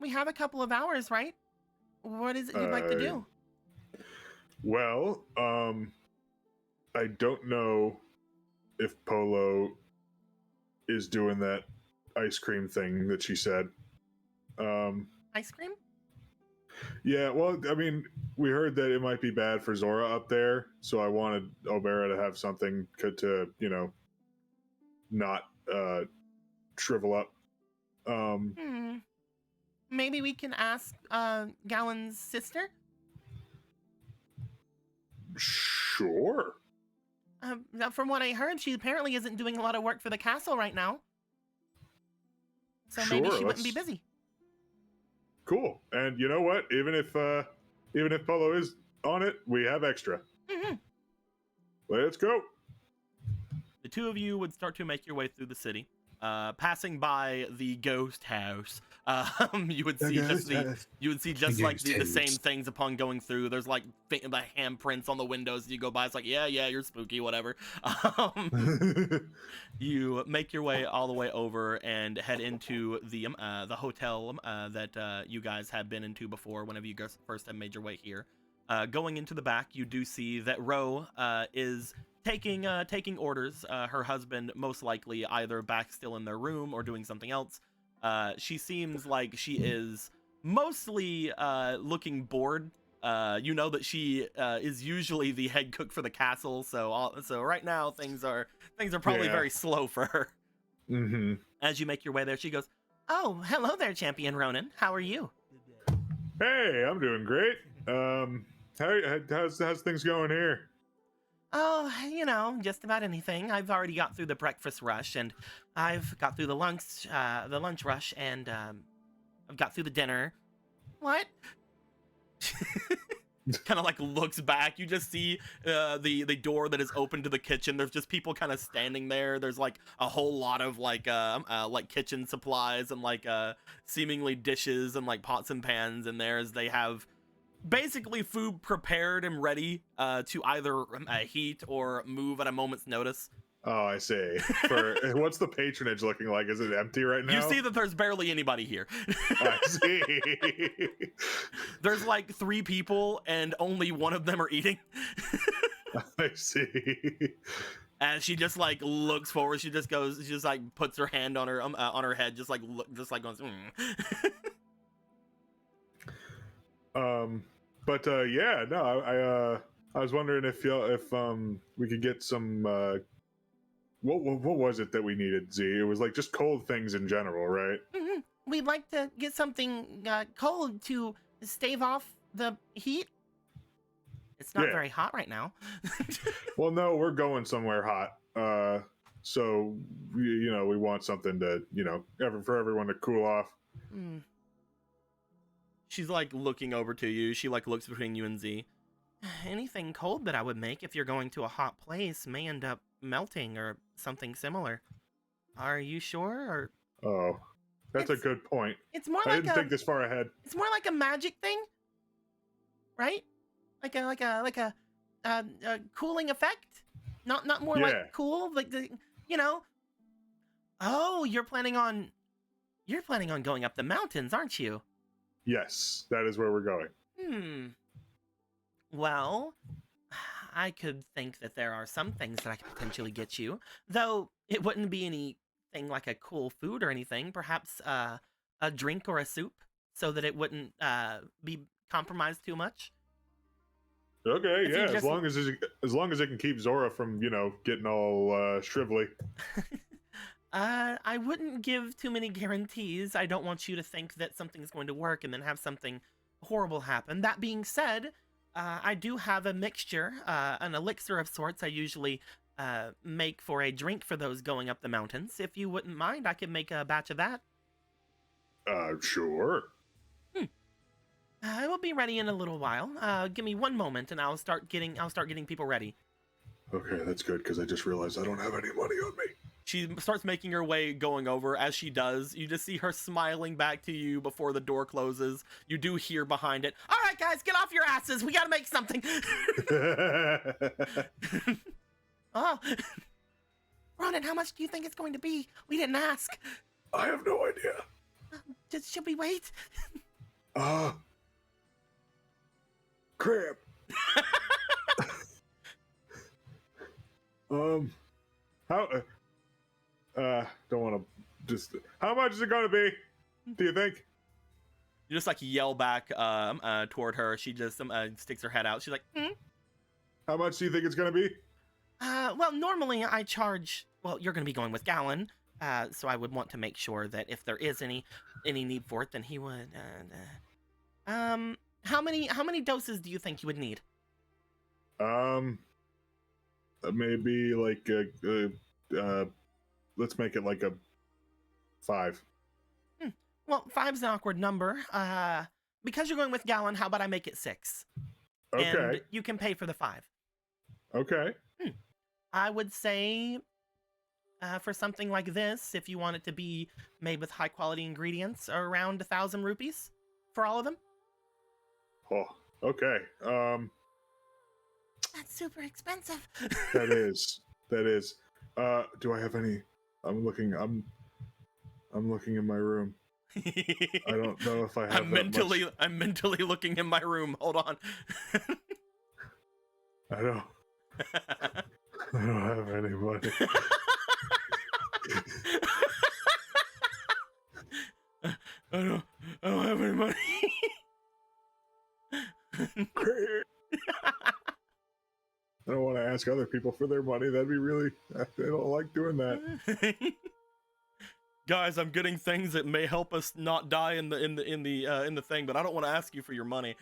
we have a couple of hours, right? What is it you'd like to do? Well, I don't know if Polo is doing that ice cream thing that she said. Ice cream? Yeah, well, I mean, we heard that it might be bad for Zora up there, so I wanted Obera to have something to not shrivel up. Maybe we can ask Galen's sister? Sure. From what I heard, she apparently isn't doing a lot of work for the castle right now. So maybe she wouldn't be busy. Cool. And you know what? Even if Polo is on it, we have extra. Mm-hmm. Let's go. The two of you would start to make your way through the city. Passing by the ghost house, you would see just like the same things upon going through. There's like the handprints on the windows. You go by, it's like yeah, you're spooky, whatever. You make your way all the way over and head into the hotel that you guys have been into before. Whenever you guys first have made your way here, going into the back, you do see that Ro is taking orders. Her husband most likely either back still in their room or doing something else. She seems like she is mostly looking bored. You know that she is usually the head cook for the castle, so right now things are probably very slow for her. Mm-hmm. As you make your way there, she goes, "Oh, hello there, Champion Ronan. How are you?" Hey, I'm doing great. How's things going here? Oh, just about anything. I've already got through the breakfast rush, and I've got through the lunch rush, and I've got through the dinner. What? Kind of like looks back. You just see the door that is open to the kitchen. There's just people kind of standing there. There's like a whole lot of like kitchen supplies and like seemingly dishes and like pots and pans in there, as they have basically food prepared and ready to either heat or move at a moment's notice. Oh, I see. What's the patronage looking like? Is it empty right now? You see that there's barely anybody here. I see. There's like 3 people and only one of them are eating. I see. And she just like looks forward. She just like puts her hand on her head, just like goes. But yeah, no, I was wondering if we could get some what was it that we needed, Z? It was like just cold things in general, right? We'd like to get something cold to stave off the heat. It's not Yeah. very hot right now. Well, no, we're going somewhere hot. So we want something to, for everyone to cool off. She's like looking over to you. She like looks between you and Z. Anything cold that I would make if you're going to a hot place may end up melting or something similar. Are you sure? Or Oh, that's a good point. it's more I like didn't think this far ahead. it's more like a magic thing, right? Like a cooling effect. Not more Yeah. like cool, like the Oh, you're planning on going up the mountains, aren't you? Yes, that is where we're going. Well, I could think that there are some things that I could potentially get you, though it wouldn't be anything like a cool food or anything. Perhaps a drink or a soup, so that it wouldn't be compromised too much. Okay, If you yeah, just- as long as it can keep Zora from, getting all shrivelly. I wouldn't give too many guarantees. I don't want you to think that something's going to work and then have something horrible happen. That being said, I do have a mixture, an elixir of sorts I usually make for a drink for those going up the mountains. If you wouldn't mind, I could make a batch of that. Sure. I will be ready in a little while. Give me one moment and I'll start getting people ready. Okay, that's good, because I just realized I don't have any money on me. She starts making her way going over. As she does, you just see her smiling back to you before the door closes. You do hear behind it, "All right, guys, get off your asses. We got to make something." Oh, Ronan, how much do you think it's going to be? We didn't ask. I have no idea. Should we wait? Crap. How? Don't want to just. How much is it gonna be? Do you think? You just like yell back toward her. She just sticks her head out. She's like, How much do you think it's gonna be? well, normally I charge. Well, you're going to be going with Gallon, so I would want to make sure that if there is any need for it, then he would. How many doses do you think you would need? Maybe like let's make it like a 5. Well, 5's an awkward number. Because you're going with Gallon, how about I make it 6? Okay. And you can pay for the 5. Okay. I would say, for something like this, if you want it to be made with high quality ingredients, around 1,000 rupees for all of them. Oh, okay. That's super expensive. That is. Do I have any? I'm looking in my room. I don't know if I have. I'm mentally looking in my room. Hold on. I don't have any money. I don't have any money. I don't want to ask other people for their money. That'd be really. I don't like doing that. Guys, I'm getting things that may help us not die in the thing, but I don't want to ask you for your money.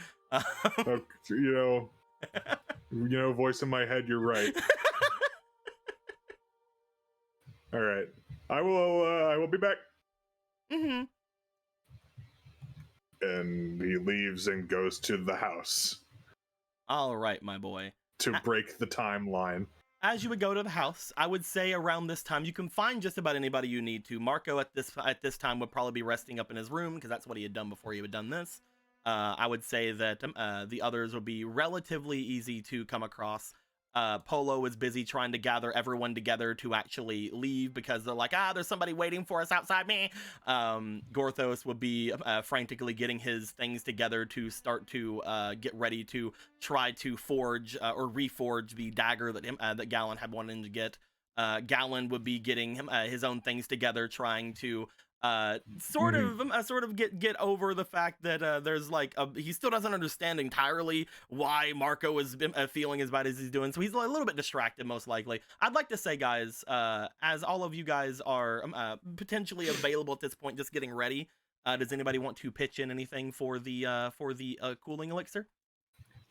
Okay, voice in my head, you're right. All right, I will be back. Mm-hmm. And he leaves and goes to the house All right, my boy. to break the timeline. As you would go to the house, I would say around this time you can find just about anybody you need to. Marco at this time would probably be resting up in his room because that's what he had done before he had done this. I would say that the others would be relatively easy to come across. Polo is busy trying to gather everyone together to actually leave because they're like, there's somebody waiting for us outside me. Gorthos would be frantically getting his things together to start to get ready to try to forge or reforge the dagger that Gallon had wanted to get. Gallon would be getting his own things together, trying to sort of get over the fact that there's like he still doesn't understand entirely why Marco is feeling as bad as he's doing, so he's a little bit distracted, most likely. I'd like to say, guys, as all of you guys are potentially available at this point, just getting ready, does anybody want to pitch in anything for the cooling elixir?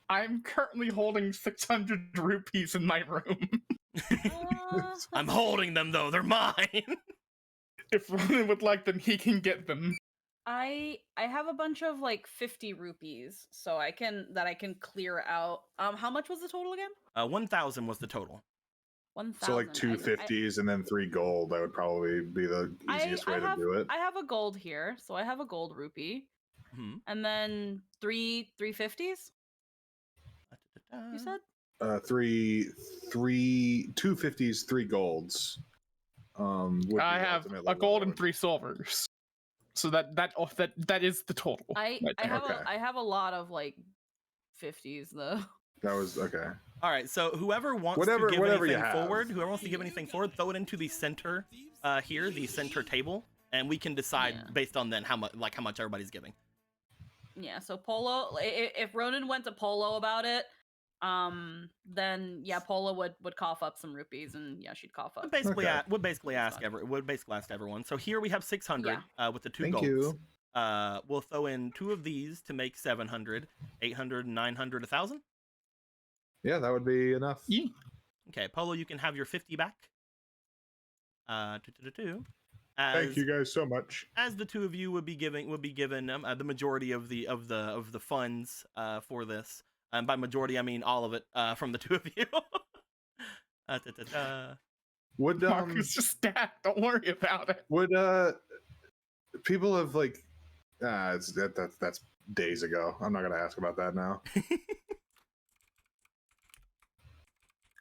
I'm currently holding 600 rupees in my room. I'm holding them though, they're mine. If Ronan would like them, he can get them. I have a bunch of like 50 rupees, so I can clear out. How much was the total again? 1,000 was the total. 1,000. So like 250s and then 3 gold. That would probably be the easiest way to do it. I have a gold here, so I have a gold rupee, and then three 350s. You said 250s, 3 golds. I have a gold and 3 silvers, so that is the total. I have a lot of like 50s though. That was okay. All right, so whoever wants to give anything forward, throw it into the center here, the center table, and we can decide based on then how much everybody's giving. Yeah. So Polo, if Ronan went to Polo about it, then Polo would cough up some rupees, and she'd cough up. Would basically ask everyone. So here we have 600 with the 2 golds. You. We'll throw in 2 of these to make 700, 800, 900, 1,000. Yeah, that would be enough. Yeah. Okay, Polo, you can have your 50 back. Thank you guys so much. As the 2 of you would be given the majority of the funds for this. And by majority, I mean all of it from the 2 of you. Would Marcus just stacked? Don't worry about it. Would people have like? That's days ago. I'm not gonna ask about that now.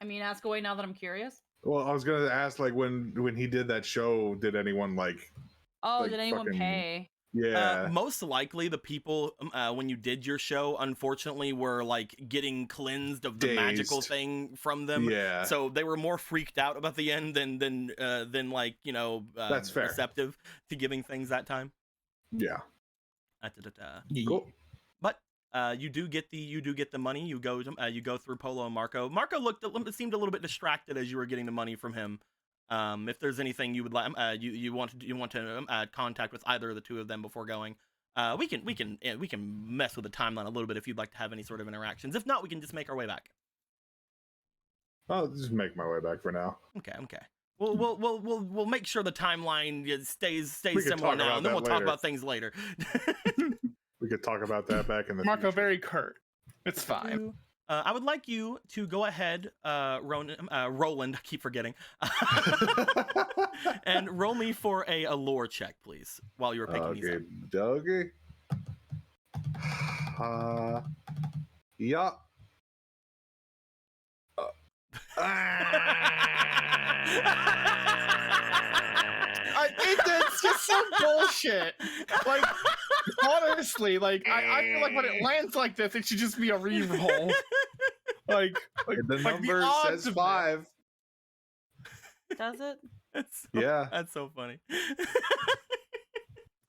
I mean, ask away now that I'm curious. Well, I was gonna ask like when he did that show, did anyone like? Oh, like, did anyone pay? Yeah. Most likely the people when you did your show, unfortunately, were like getting cleansed of the magical thing from them. Yeah. So they were more freaked out about the end than like, that's fair. Receptive to giving things that time. Yeah. Cool. But you do get the money. You go through Polo and Marco. Marco seemed a little bit distracted as you were getting the money from him. If there's anything you would like, you want to contact with either of the 2 of them before going, we can mess with the timeline a little bit if you'd like to have any sort of interactions. If not, we can just make our way back. I'll just make my way back for now. Okay. We'll make sure the timeline stays similar now, and then we'll talk about things later. We could talk about that back in the Marco, future. very curt. It's fine. I would like you to go ahead, Roland, I keep forgetting, and roll me for a lore check, please, while you were picking these up. Okay. Yeah. It's just some bullshit. Like, honestly, like I feel like when it lands like this, it should just be a reroll. Like the number says 5. Does it? That's so funny.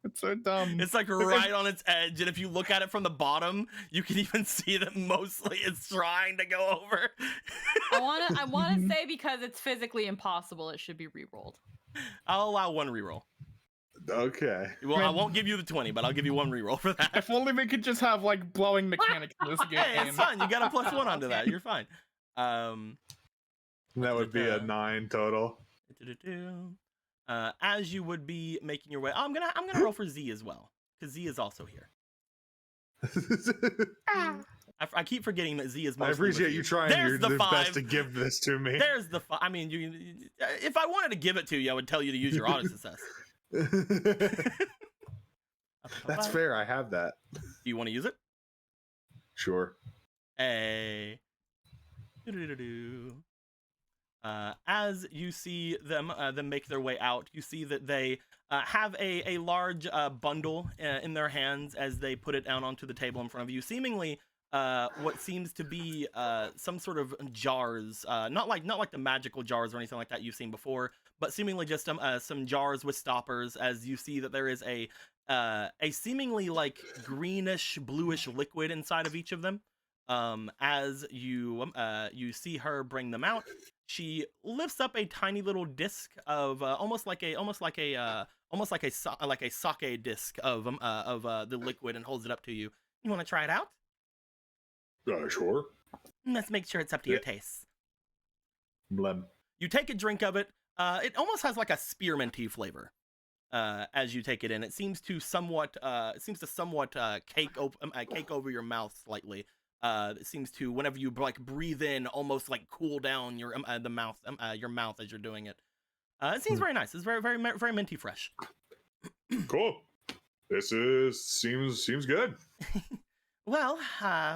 It's so dumb. It's like right on its edge, and if you look at it from the bottom, you can even see that mostly it's trying to go over. I wanna say because it's physically impossible, it should be rerolled. I'll allow 1 reroll. Okay. Well, I won't give you the 20, but I'll give you 1 reroll for that. If only we could just have like blowing mechanics in this game. Hey, it's fine. You got a +1 onto that. You're fine. That would be a 9 total. As you would be making your way, I'm gonna roll for Z as well, because Z is also here. I keep forgetting that Z is. I appreciate you trying your best to give this to me. There's the 5. I mean, if I wanted to give it to you, I would tell you to use your auto success. That's fair. I have that. Do you want to use it? Sure. Hey. As you see them make their way out, you see that they have a large bundle in their hands as they put it down onto the table in front of you. Seemingly what seems to be some sort of jars, not like the magical jars or anything like that you've seen before, but seemingly just some jars with stoppers. As you see that there is a seemingly like greenish bluish liquid inside of each of them. As you see her bring them out, she lifts up a tiny little disc of almost like a sake disc of the liquid and holds it up to you. You want to try it out? Sure. Let's make sure it's up to your tastes. Blem. You take a drink of it. It almost has like a spearminty flavor. As you take it in, it seems to somewhat cake over your mouth slightly. It seems to, whenever you like breathe in, almost like cool down your your mouth as you're doing it. It seems very nice. It's very minty fresh. Cool. This seems good. Well,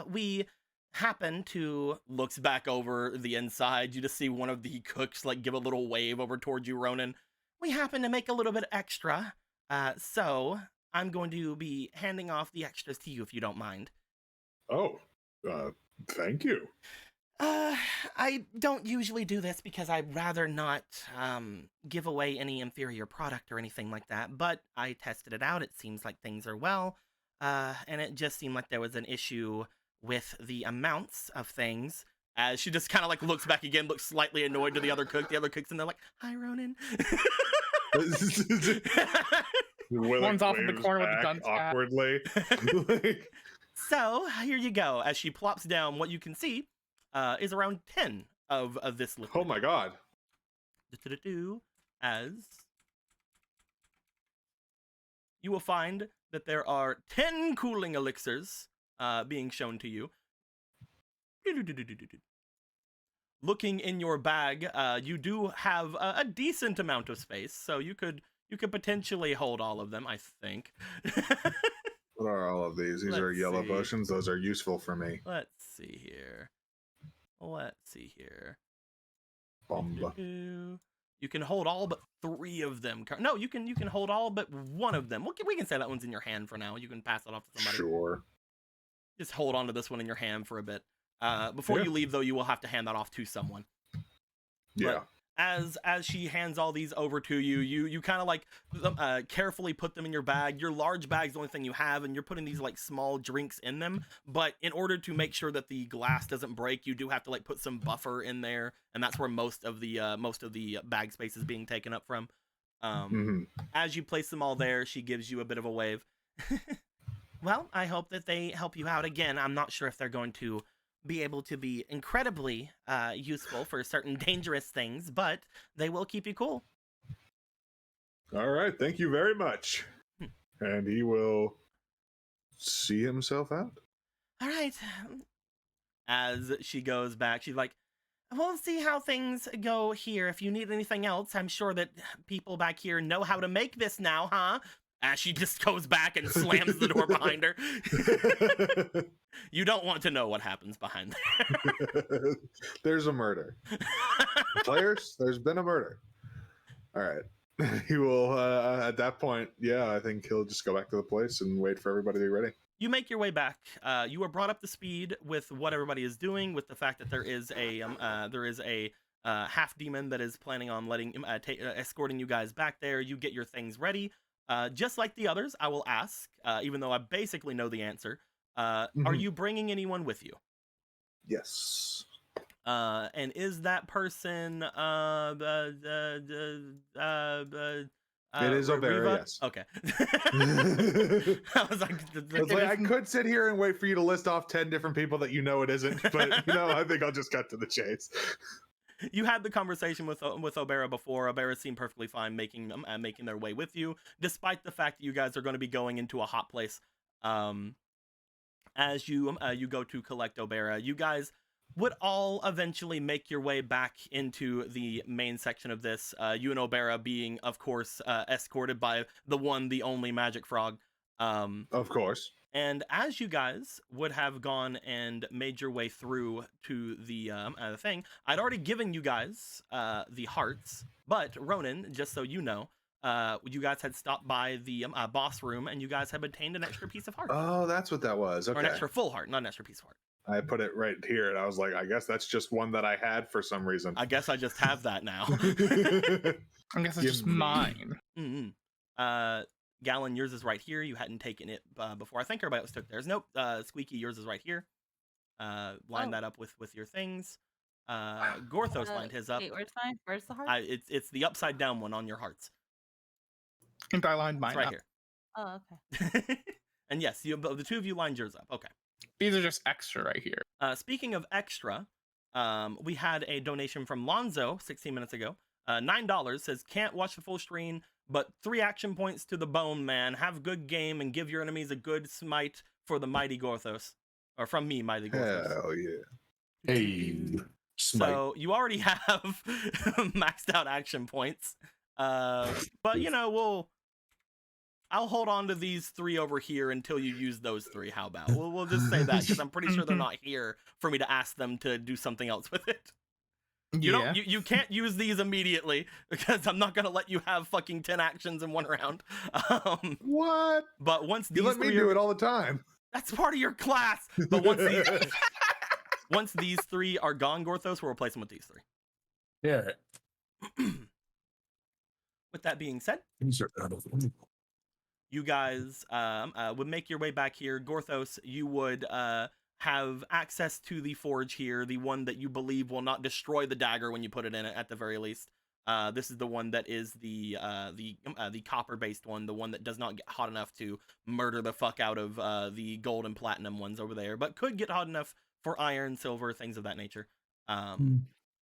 we happen to looks back over the inside. You just see one of the cooks like give a little wave over towards you, Ronan. We happen to make a little bit extra, so I'm going to be handing off the extras to you if you don't mind. Oh, thank you. I don't usually do this because I'd rather not give away any inferior product or anything like that, but I tested it out. It seems like things are well, and it just seemed like there was an issue with the amounts of things. As she just kind of like looks back again, looks slightly annoyed to the other cook. The other cook's in there like, "Hi, Ronan." One's off in the corner with the gun awkwardly. So here you go. As she plops down, what you can see is around 10 of this liquid. Oh my god. As you will find that there are 10 cooling elixirs being shown to you. Looking in your bag, you do have a decent amount of space, so you could potentially hold all of them, I think. What are all of these? These are yellow potions. Those are useful for me. Let's see here. Bomba. You can hold all but 3 of them. No, you can hold all but 1 of them. We can say that one's in your hand for now. You can pass it off to somebody. Sure. Just hold on to this one in your hand for a bit. Before you leave, though, you will have to hand that off to someone. Yeah. But as she hands all these over to you, you kind of like carefully put them in your bag. Your large bag's the only thing you have, and you're putting these like small drinks in them. But in order to make sure that the glass doesn't break, you do have to like put some buffer in there, and that's where most of the bag space is being taken up from. As you place them all there, she gives you a bit of a wave. Well, I hope that they help you out. Again, I'm not sure if they're going to be able to be incredibly useful for certain dangerous things, but they will keep you cool. All right, thank you very much. And he will see himself out. All right. As she goes back, she's like, we'll see how things go here. If you need anything else, I'm sure that people back here know how to make this now, huh? As she just goes back and slams the door behind her. You don't want to know what happens behind there. There's a murder. Players, there's been a murder. All right. He will, at that point, I think he'll just go back to the place and wait for everybody to be ready. You make your way back. You are brought up to speed with what everybody is doing, with the fact that there is a half demon that is planning on escorting you guys back there. You get your things ready. Just like the others, I will ask, even though I basically know the answer, are you bringing anyone with you? Yes. And is that person it is Obera, yes. Okay. I could sit here and wait for you to list off 10 different people that you know it isn't, but I think I'll just cut to the chase. You had the conversation with Obera before. Obera seemed perfectly fine making their way with you, despite the fact that you guys are going to be going into a hot place. As you go to collect Obera, you guys would all eventually make your way back into the main section of this. You and Obera being, of course, escorted by the only Magic Frog. Of course. And as you guys would have gone and made your way through to the thing, I'd already given you guys the hearts. But Ronan, just so you know, you guys had stopped by the boss room, and you guys have obtained an extra piece of heart, Oh, that's what that was. or an Okay. extra full heart, not an extra piece of heart. I put it right here, and I was like, I guess that's just one that I had for some reason. I guess I just have that now. I guess it's Give just me- mine. Gallon, yours is right here. You hadn't taken it before. I think everybody else took theirs. Nope. Squeaky, yours is right here. Line that up with your things. Gorthos lined his up. Wait, where's the heart? It's the upside down one on your hearts. And I lined It's mine right up. here. Oh, okay. And yes, the two of you lined yours up. Okay. These are just extra right here. Speaking of extra, we had a donation from Lonzo 16 minutes ago. $9 says, can't watch the full screen, but 3 action points to the bone, man. Have good game and give your enemies a good smite for the mighty Gorthos. Or from me, mighty Gorthos. Hell yeah. Hey, smite. So you already have maxed out action points. But you know, I'll hold on to these 3 over here until you use those 3. How about? We'll just say that, because I'm pretty sure they're not here for me to ask them to do something else with it. You can't use these immediately, because I'm not gonna let you have fucking 10 actions in one round. What? But once You these let me 3 do are, it all the time. that's part of your class. But once these 3 are gone, Gorthos, we'll replace them with these 3. Yeah. With that being said, These are out of you guys would make your way back here. Gorthos, you would have access to the forge here, the one that you believe will not destroy the dagger when you put it in it, at the very least. This is the one that is the copper-based one, the one that does not get hot enough to murder the fuck out of the gold and platinum ones over there, but could get hot enough for iron, silver, things of that nature.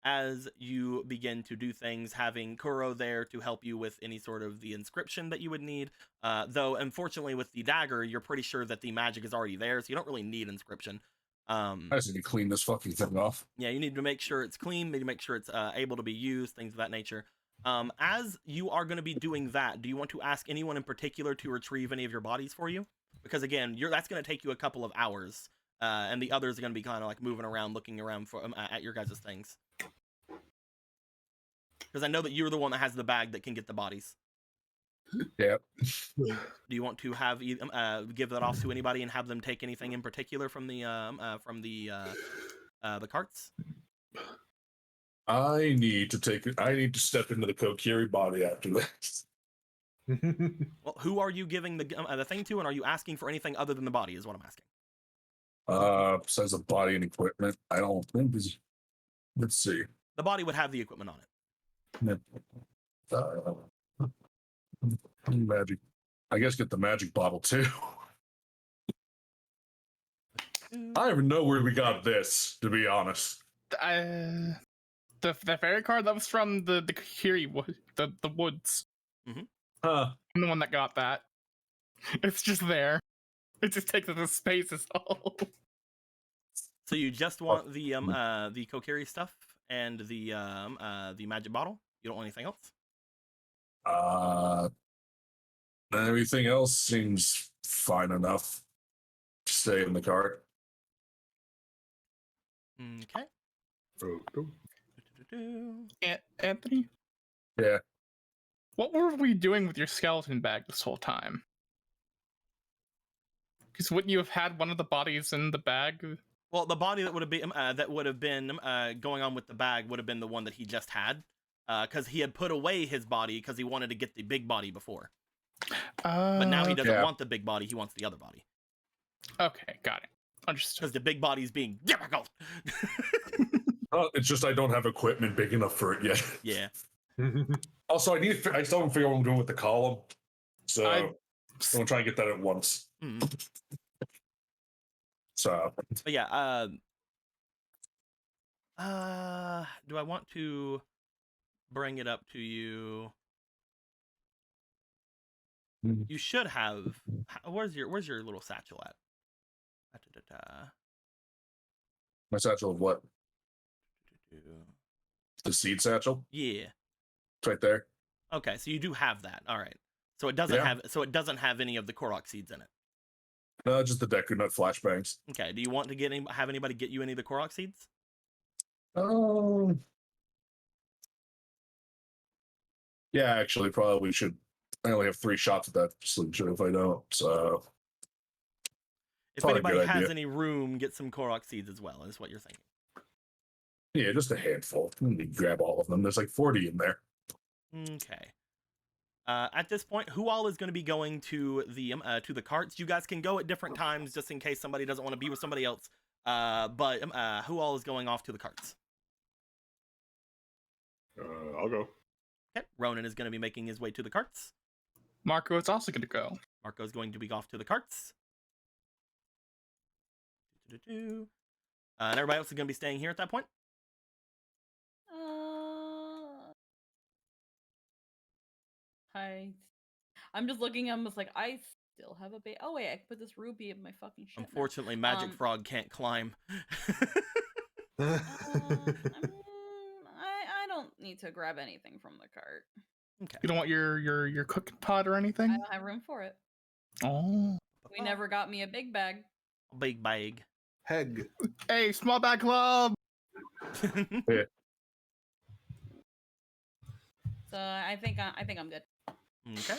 As you begin to do things, having Kuro there to help you with any sort of the inscription that you would need. Though, unfortunately, with the dagger, you're pretty sure that the magic is already there, so you don't really need inscription. I just need to clean this fucking thing off. Yeah, you need to make sure it's clean, need to make sure it's able to be used, things of that nature. As you are going to be doing that, do you want to ask anyone in particular to retrieve any of your bodies for you? Because again, that's going to take you a couple of hours, and the others are going to be kind of like moving around, looking around for at your guys' things. Because I know that you're the one that has the bag that can get the bodies. Yep. Do you want to have give that off to anybody and have them take anything in particular from the carts? I need to step into the Kokiri body after this. Well, who are you giving the thing to, and are you asking for anything other than the body? Is what I'm asking. Besides the body and equipment, I don't think this. Let's see. The body would have the equipment on it. Magic. I guess get the magic bottle too. I don't even know where we got this, to be honest. The fairy card that was from the Kiri wood, the woods. Huh. I'm the one that got that. It's just there. It just takes up the space is all. So you just want the Kokiri stuff and the magic bottle? You don't want anything else? Everything else seems fine enough to stay in the cart. Okay. Anthony? Yeah. What were we doing with your skeleton bag this whole time? Because wouldn't you have had one of the bodies in the bag? Well, the body that would have been going on with the bag would have been the one that he just had, because he had put away his body because he wanted to get the big body before. But now he doesn't want the big body; he wants the other body. Okay, got it. Understood. Because the big body is being difficult. It's just I don't have equipment big enough for it yet. Yeah. Also, I still haven't figured out what I'm doing with the column, so I'm gonna try and get that at once. So. But yeah. Do I want to bring it up to you? You should have. Where's your little satchel at? My satchel of what? The seed satchel? Yeah. It's right there. Okay, so you do have that. All right. So it doesn't have any of the Korok seeds in it. No, just the Deku Nut flashbangs. Okay. Do you want to have anybody get you any of the Korok seeds? Yeah, actually, probably should I only have 3 shots at that solution if I don't. So If Probably a anybody good has idea. any room, get some Korok seeds as well, is what you're thinking. yeah, just a handful. Let me grab all of them. There's like 40 in there. Okay. At this point, who all is going to be going to the carts? You guys can go at different times just in case somebody doesn't want to be with somebody else. But who all is going off to the carts? I'll go. Okay. Ronan is going to be making his way to the carts. Marco is also going to go. Marco's going to be off to the carts. And everybody else is going to be staying here at that point. I'm just looking. I'm just like, I still have a bait. Oh wait, I can put this ruby in my fucking shit. Unfortunately, Magic Frog can't climb. I don't need to grab anything from the cart. Okay. You don't want your cooking pot or anything? I don't have room for it. Oh. We never got me a big bag. Big bag. Heg. Hey, small bag club. So I think I'm good. Okay.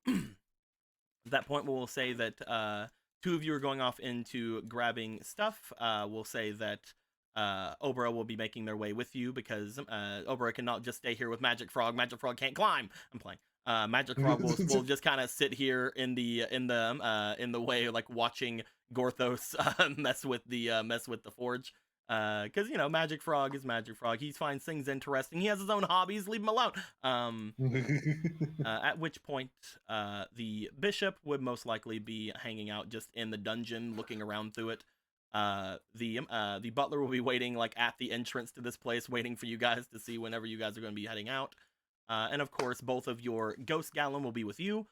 At that point, we'll say that 2 of you are going off into grabbing stuff. We'll say that Obra will be making their way with you because Obra cannot just stay here with Magic Frog. Magic Frog can't climb. I'm playing. Magic Frog will just kind of sit here in the way, like watching Gorthos mess with the forge. Because Magic Frog is Magic Frog. He finds things interesting. He has his own hobbies. Leave him alone. At which point, the bishop would most likely be hanging out just in the dungeon, looking around through it. The butler will be waiting like at the entrance to this place, waiting for you guys to see whenever you guys are going to be heading out. And of course, both of your Ghost Gallon will be with you.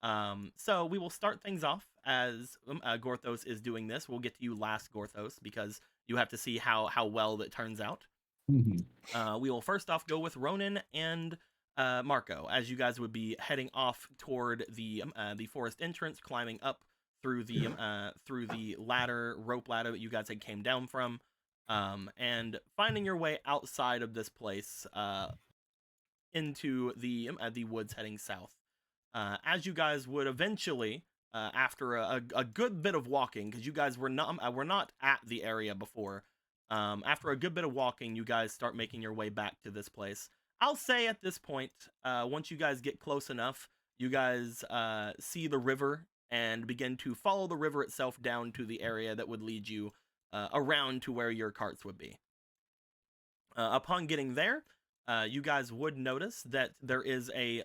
So we will start things off as Gorthos is doing this. We'll get to you last, Gorthos, because you have to see how well that turns out. We will first off go with Ronan and Marco, as you guys would be heading off toward the forest entrance, climbing up through the rope ladder that you guys had came down from, and finding your way outside of this place into the woods heading south. As you guys would eventually, after a good bit of walking, because you guys were not at the area before. After a good bit of walking, you guys start making your way back to this place. I'll say at this point, once you guys get close enough, you guys see the river and begin to follow the river itself down to the area that would lead you around to where your carts would be. Upon getting there, you guys would notice that there is a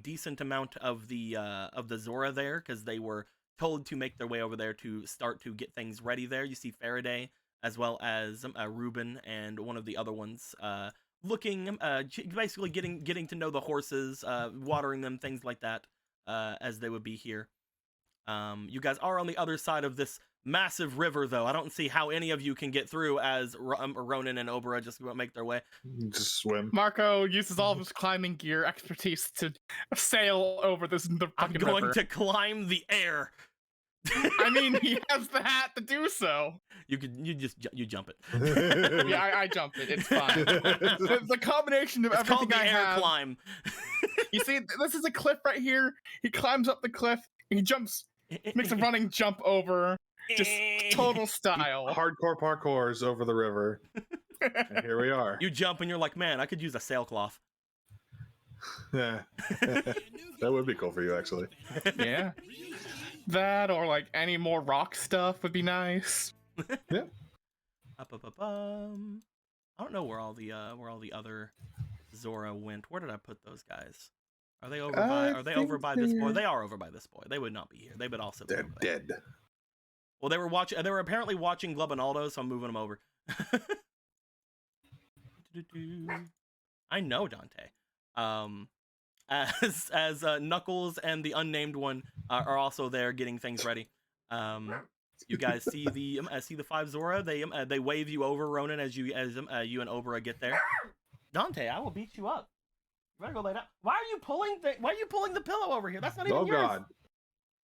decent amount of the Zora there, because they were told to make their way over there to start to get things ready there. You see Faraday as well as Ruben and one of the other ones looking, basically getting to know the horses, watering them, things like that, as they would be here. You guys are on the other side of this massive river, though. I don't see how any of you can get through as Ronan and Obra just make their way. Just swim. Marco uses all of his climbing gear expertise to sail over the I'm fucking going river. to climb the air. I mean, he has the hat to do so. You jump it. Yeah, I jumped it. It's fine. The combination of It's everything called the I air have. climb. You see, this is a cliff right here. He climbs up the cliff. He jumps, makes a running jump over. Just total style. Hardcore parkours over the river. And here we are. You jump and you're like, man, I could use a sailcloth. Yeah. That would be cool for you, actually. Yeah. That or like any more rock stuff would be nice. Yeah. I don't know where all the other Zora went. Where did I put those guys? Are they over by? Are they over by this boy? They are over by this boy. They would not be here. They would also. They're dead. Well, they were watching. They were apparently watching Glubinaldo, so I'm moving them over. I know Dante. As Knuckles and the unnamed one are also there getting things ready. You guys see the 5 Zora. They wave you over, Ronan, as you and Obra get there. Dante, I will beat you up. You better go lay down. Why are you pulling the pillow over here? That's not even yours. Oh God.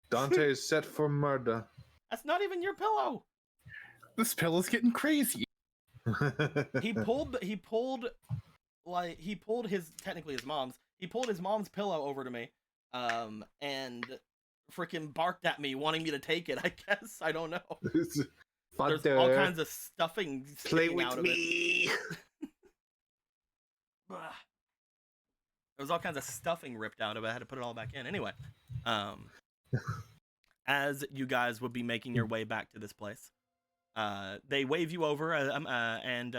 Dante is set for murder. That's not even your pillow. This pillow's getting crazy. He pulled like he pulled technically his mom's. He pulled his mom's pillow over to me, and freaking barked at me, wanting me to take it. I guess I don't know. There's all kinds of stuffing Play sticking out with of it. me. There was all kinds of stuffing ripped out of it. I had to put it all back in. Anyway, as you guys would be making your way back to this place, they wave you over and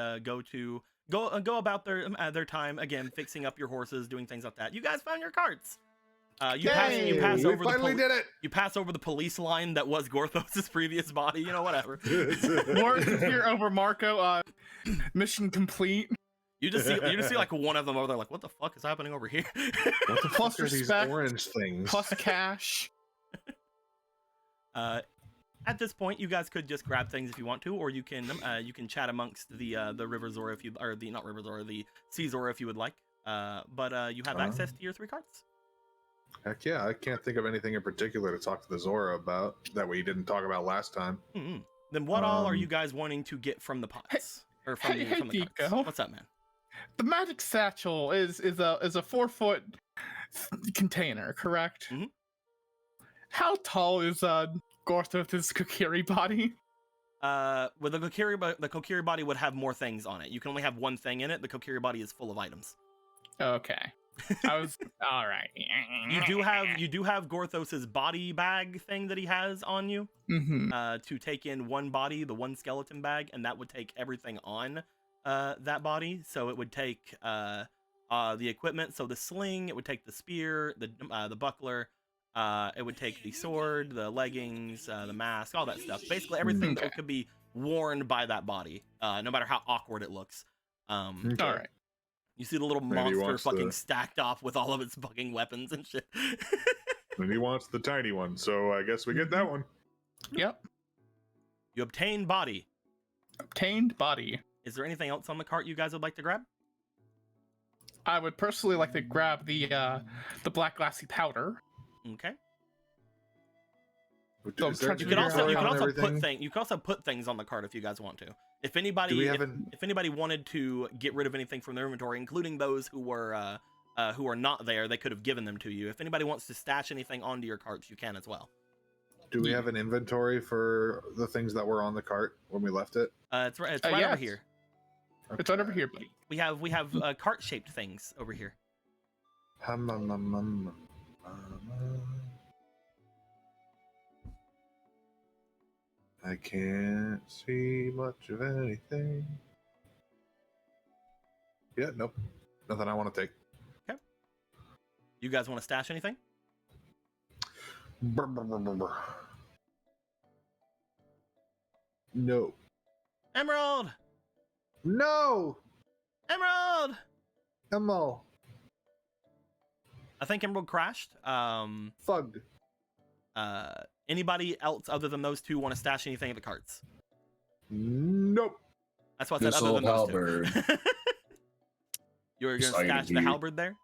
go about their time again, fixing up your horses, doing things like that. You guys found your carts. You pass over did it. You pass over the police line that was Gorthos's previous body. You know, whatever. More here over Marco. Mission complete. You just see like one of them over there, like, what the fuck is happening over here? What the Plus fuck are these respect, orange things? plus cash. At this point, you guys could just grab things if you want to, or you can chat amongst the River Zora if you, or the not River Zora, the Sea Zora if you would like. But you have access to your 3 carts. Heck yeah, I can't think of anything in particular to talk to the Zora about that we didn't talk about last time. Mm-hmm. Then what all are you guys wanting to get from the pots? Or from the Deco. carts? What's up, man? The magic satchel is a 4-foot container, correct? Mhm. How tall is Gorthos's Kokiri body? With the Kokiri body would have more things on it. You can only have one thing in it. The Kokiri body is full of items. Okay. I was all right. You do have Gorthos's body bag thing that he has on you. Mm-hmm. To take in one body, the one skeleton bag, and that would take everything on that body. So it would take the equipment, so the sling, it would take the spear, the buckler, it would take the sword, the leggings, the mask, all that stuff. Basically everything that could be worn by that body, no matter how awkward it looks. All right. You see the little monster fucking stacked off with all of its fucking weapons and shit. And he wants the tiny one, so I guess we get that one. Yep. You obtain body. Obtained body. Is there anything else on the cart you guys would like to grab? I would personally like to grab the black glassy powder. Okay. So Is there You could also everything? put things on the cart if you guys want to. If anybody if anybody wanted to get rid of anything from their inventory, including those who were not there, they could have given them to you. If anybody wants to stash anything onto your carts, you can as well. Do we have an inventory for the things that were on the cart when we left it? It's right over yes. here. It's right over here, buddy. We have cart shaped things over here. I can't see much of anything. Yeah, nope. Nothing I want to take. Okay. You guys want to stash anything? Brr, brr, brr, brr, brr. No. Emerald! No! Emerald! Emerald. I think Emerald crashed. Fugged. Anybody else other than those two want to stash anything at the carts? Nope. That's what I said. This Other than old those two. You're gonna Excited stash the here. halberd there.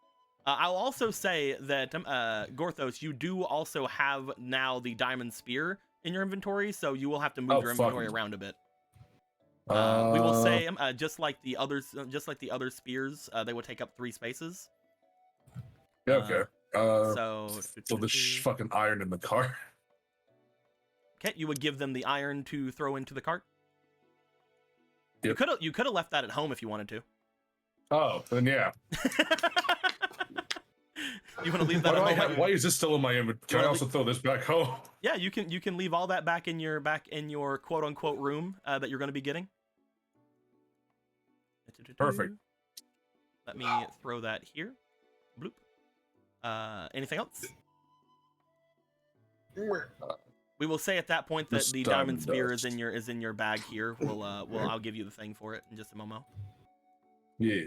I'll also say that Gorthos, you do also have now the diamond spear in your inventory, so you will have to move your inventory around a bit. We will say just like the other spears, they will take up 3 spaces. Yeah, okay. So there's fucking iron in the car. Okay, you would give them the iron to throw into the cart. Yep. You could have left that at home if you wanted to. Oh, then yeah. You want to leave that at home? Why is this still in my inventory? Can I also throw this back home? Yeah, you can leave all that back in your quote unquote room that you're going to be getting. Perfect. Let me throw that here. Bloop. Anything else? We will say at that point that the diamond spear is in your bag here. I'll give you the thing for it in just a moment. Yeah.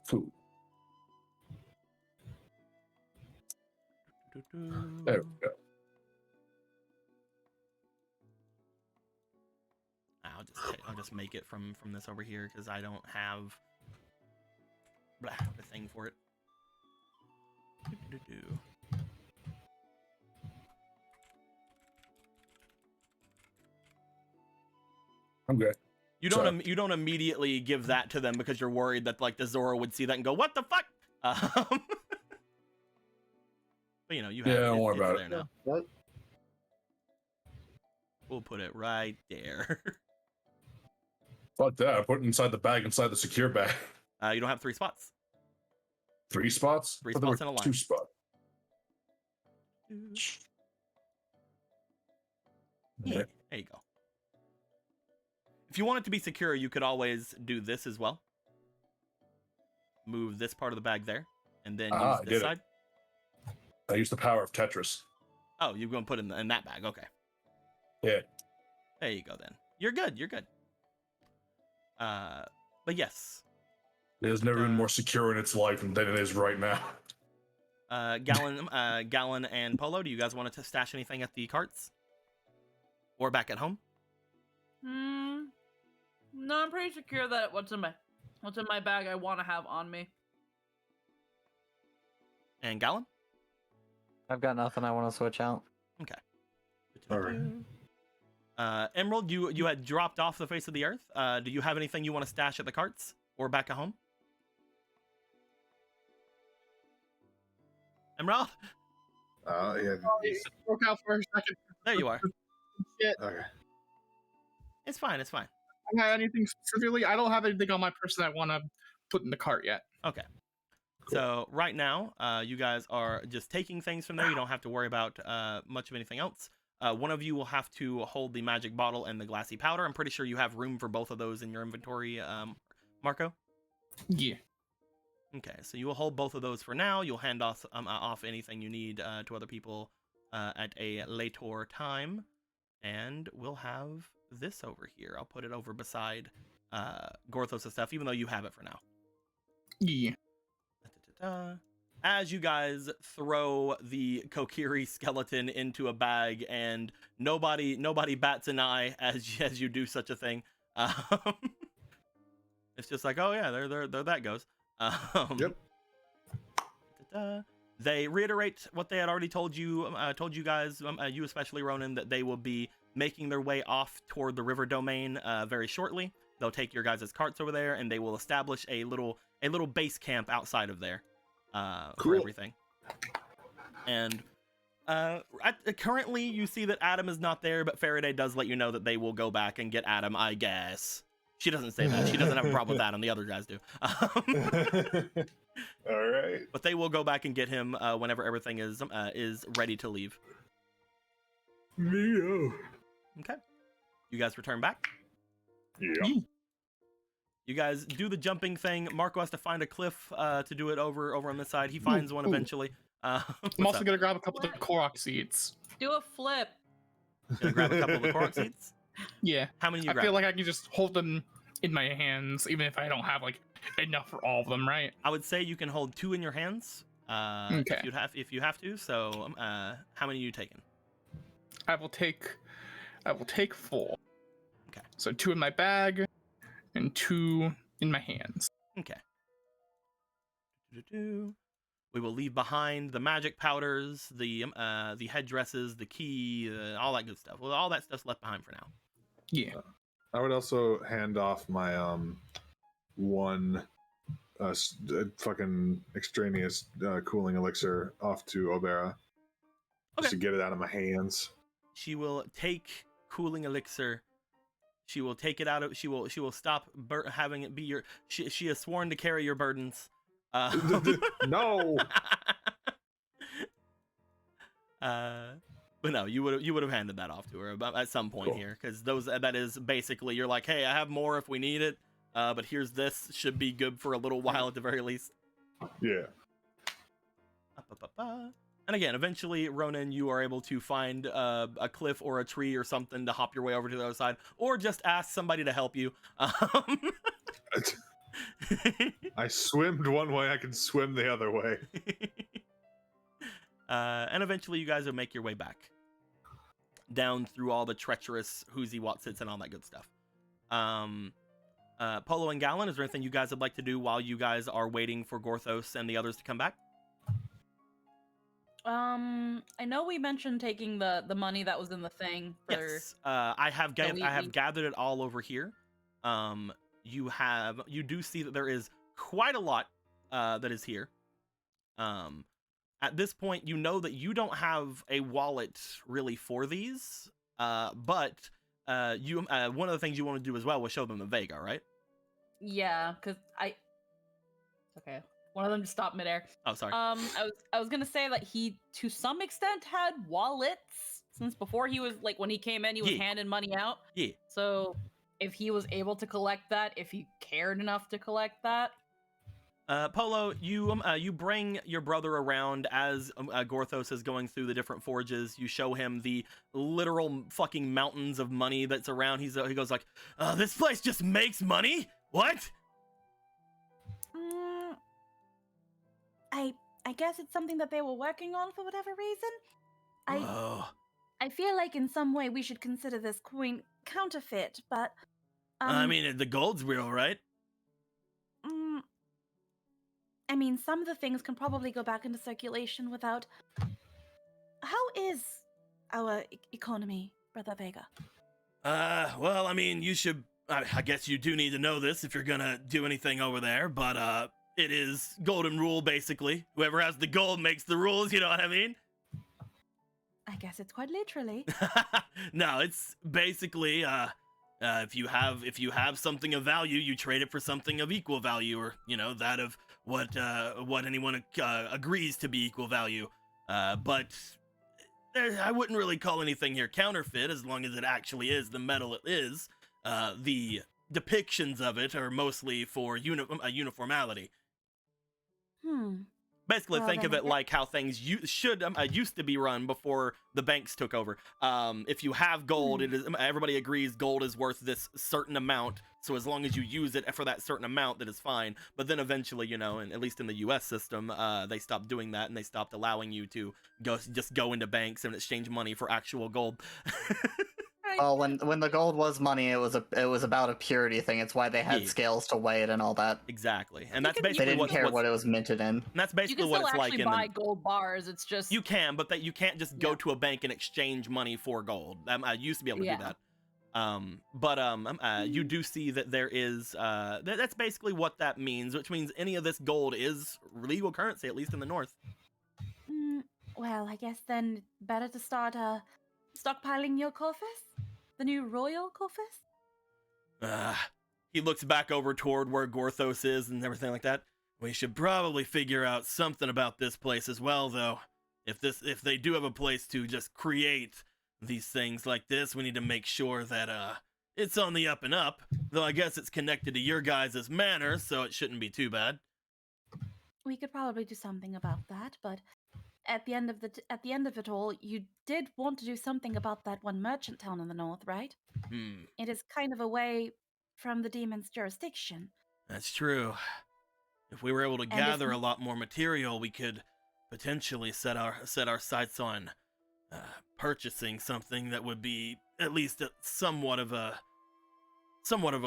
Cool. There we go. I'll just make it from this over here because I don't have the thing for it. I'm good. You don't immediately give that to them because you're worried that like the Zora would see that and go, "What the fuck?" But you know, you have don't worry it's about there it. now. What? We'll put it right there. Fuck that. I put it inside the bag, inside the secure bag. You don't have 3 spots. 3 spots? 3 I thought there spots in a were line. 2 spots. Yeah, there you go. If you want it to be secure, you could always do this as well. Move this part of the bag there, and then use this side. I used the power of Tetris. Oh, you're going to put it in that bag. Okay. Yeah. There you go then. You're good. You're good. But yes. It has never been more secure in its life than it is right now. Gallon and Polo, do you guys want to stash anything at the carts? Or back at home? No, I'm pretty secure that what's in my bag I want to have on me. And Gallon? I've got nothing I want to switch out. Okay. All right. Emerald, you had dropped off the face of the earth. Do you have anything you want to stash at the carts or back at home? Emerald? Yeah. Broke out for a second. There you are. Shit. Okay. It's fine. It's fine. I don't have anything specifically. I don't have anything on my person I want to put in the cart yet. Okay. So right now, you guys are just taking things from there. You don't have to worry about much of anything else. One of you will have to hold the magic bottle and the glassy powder. I'm pretty sure you have room for both of those in your inventory, Marco. Yeah. Okay, so you will hold both of those for now. You'll hand off anything you need to other people at a later time. And we'll have this over here. I'll put it over beside Gorthos' stuff, even though you have it for now. Yeah. As you guys throw the Kokiri skeleton into a bag, and nobody bats an eye as you do such a thing. It's just like, oh yeah, there that goes. Yep. They reiterate what they had already told you guys, you especially Ronan, that they will be making their way off toward the river domain very shortly. They'll take your guys' carts over there, and they will establish a little base camp outside of there for everything. And currently, you see that Adam is not there, but Faraday does let you know that they will go back and get Adam, I guess. She doesn't say that. She doesn't have a problem with Adam. The other guys do. All right. But they will go back and get him whenever everything is ready to leave. Neo. Okay. You guys return back. Yeah. You guys do the jumping thing. Marco has to find a cliff to do it over on this side. He finds one eventually. I'm also going to grab a couple of the Korok seeds. Do a flip. Gonna grab a couple of the Korok seeds. Yeah. How many you I grab? feel like I can just hold them in my hands, even if I don't have like enough for all of them, right? I would say you can hold 2 in your hands. Okay. If you have to. So, how many are you taking? I will take 4. Okay. So 2 in my bag and 2 in my hands. Okay. We will leave behind the magic powders, the headdresses, the key, all that good stuff. Well, all that stuff's left behind for now. Yeah. I would also hand off my one fucking extraneous cooling elixir off to Obera. Just to get it out of my hands. She will take cooling elixir. She will take it out of. She will stop having it be your. She has sworn to carry your burdens. No. But no, you would have handed that off to her at some point here, because that is basically, you're like, hey, I have more if we need it, but here's this, should be good for a little while at the very least. Yeah. And again, eventually, Ronan, you are able to find a cliff or a tree or something to hop your way over to the other side, or just ask somebody to help you. I swimmed one way, I can swim the other way. And eventually you guys will make your way back down through all the treacherous Whoozy Watsits and all that good stuff. Polo and Gallon, is there anything you guys would like to do while you guys are waiting for Gorthos and the others to come back? I know we mentioned taking the money that was in the thing for... Yes, I have gathered it all over here. you do see that there is quite a lot that is here. At this point, you know that you don't have a wallet really for these, but you one of the things you want to do as well was show them the Vega, right? Yeah, because okay. One of them just stopped midair. Oh, sorry. I was gonna say that he, to some extent, had wallets since before he was like when he came in, he was handing money out. Yeah. So if he was able to collect that, if he cared enough to collect that. Polo, you bring your brother around as Gorthos is going through the different forges. You show him the literal fucking mountains of money that's around. He goes like, "This place just makes money? What?" I guess it's something that they were working on for whatever reason. Whoa. I feel like in some way we should consider this coin counterfeit, but I mean, the gold's real, right? I mean, some of the things can probably go back into circulation without. How is our economy, Brother Vega? Well, I mean, you should. I guess you do need to know this if you're gonna do anything over there, but it is golden rule basically. Whoever has the gold makes the rules. You know what I mean? I guess it's quite literally. No, it's basically if you have something of value, you trade it for something of equal value, or that of what anyone agrees to be equal value. But I wouldn't really call anything here counterfeit as long as it actually is the metal it is. The depictions of it are mostly for uniformity. Basically, Well, think of then it like how things used to be run before the banks took over. If you have gold, it is everybody agrees gold is worth this certain amount. So as long as you use it for that certain amount, that is fine. But then eventually, and at least in the U.S. system, they stopped doing that and they stopped allowing you to go into banks and exchange money for actual gold. Well, when the gold was money, it was about a purity thing. It's why they had Yeah. scales to weigh it and all that. Exactly, and that's They They basically didn't care what it was minted in. And that's You basically can what still it's like actually in buy the. gold bars. It's just You can, but that you can't just go Yeah. to a bank and exchange money for gold. I used to be able to Yeah. do that. You do see that there is that's basically what that means, which means any of this gold is legal currency, at least in the north. Well, I guess then better to start stockpiling your coffers? The new royal coffers? He looks back over toward where Gorthos is and everything like that. We should probably figure out something about this place as well, though. If they do have a place to just create these things like this, we need to make sure that it's on the up and up. Though I guess it's connected to your guys' manor, so it shouldn't be too bad. We could probably do something about that, but at the end of it all, you did want to do something about that one merchant town in the north, right? It is kind of away from the demon's jurisdiction. That's true. If we were able to if gather we- a lot more material, we could potentially set our sights on purchasing something that would be at least somewhat of a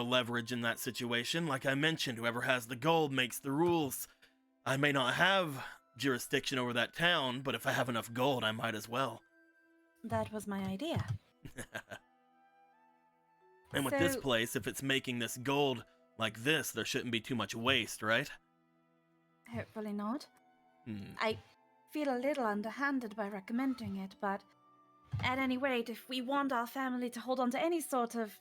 leverage in that situation. Like I mentioned, whoever has the gold makes the rules. I may not have jurisdiction over that town, but if I have enough gold, I might as well. That was my idea. And with this So- place, if it's making this gold like this, there shouldn't be too much waste, right? Hopefully not. Hmm. I feel a little underhanded by recommending it, but at any rate, if we want our family to hold on to any sort of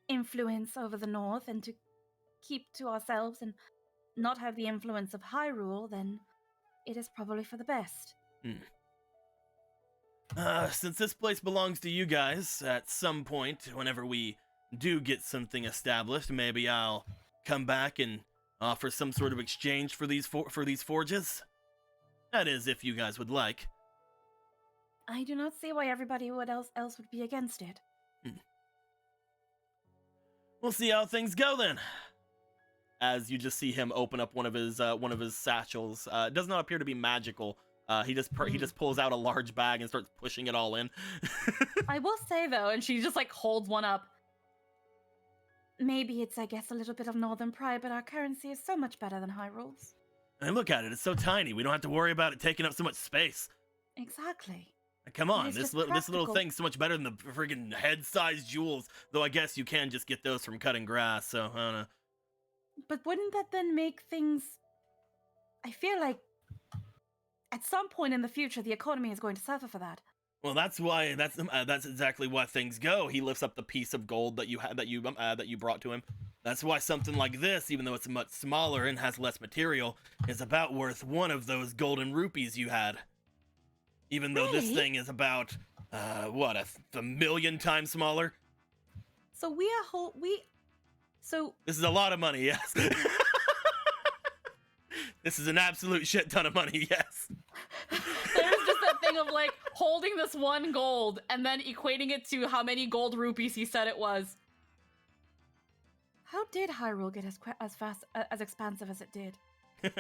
influence over the north and to keep to ourselves and not have the influence of Hyrule, then it is probably for the best. Since this place belongs to you guys, at some point, whenever we do get something established, maybe I'll come back and offer some sort of exchange for these forges. That is, if you guys would like. I do not see why everybody else would be against it. We'll see how things go then. As you just see him open up one of his satchels. It does not appear to be magical. He just pulls out a large bag and starts pushing it all in. I will say though, and she just like holds one up. Maybe it's, I guess, a little bit of northern pride, but our currency is so much better than Hyrule's. And look at it, it's so tiny. We don't have to worry about it taking up so much space. Exactly. Come on, is this just this little practical. thing's so much better than the friggin' head-sized jewels. Though I guess you can just get those from cutting grass. So I don't know. But wouldn't that then make things? I feel like at some point in the future, the economy is going to suffer for that. Well, that's why that's exactly why things go. He lifts up the piece of gold that you had that you brought to him. That's why something like this, even though it's much smaller and has less material, is about worth one of those golden rupees you had. Even though this Really? thing is about what a million times smaller. So we are So This is a lot of money, yes. This is an absolute shit ton of money, yes. There's just that thing of like holding this one gold and then equating it to how many gold rupees he said it was. how did Hyrule get as expansive as it did? It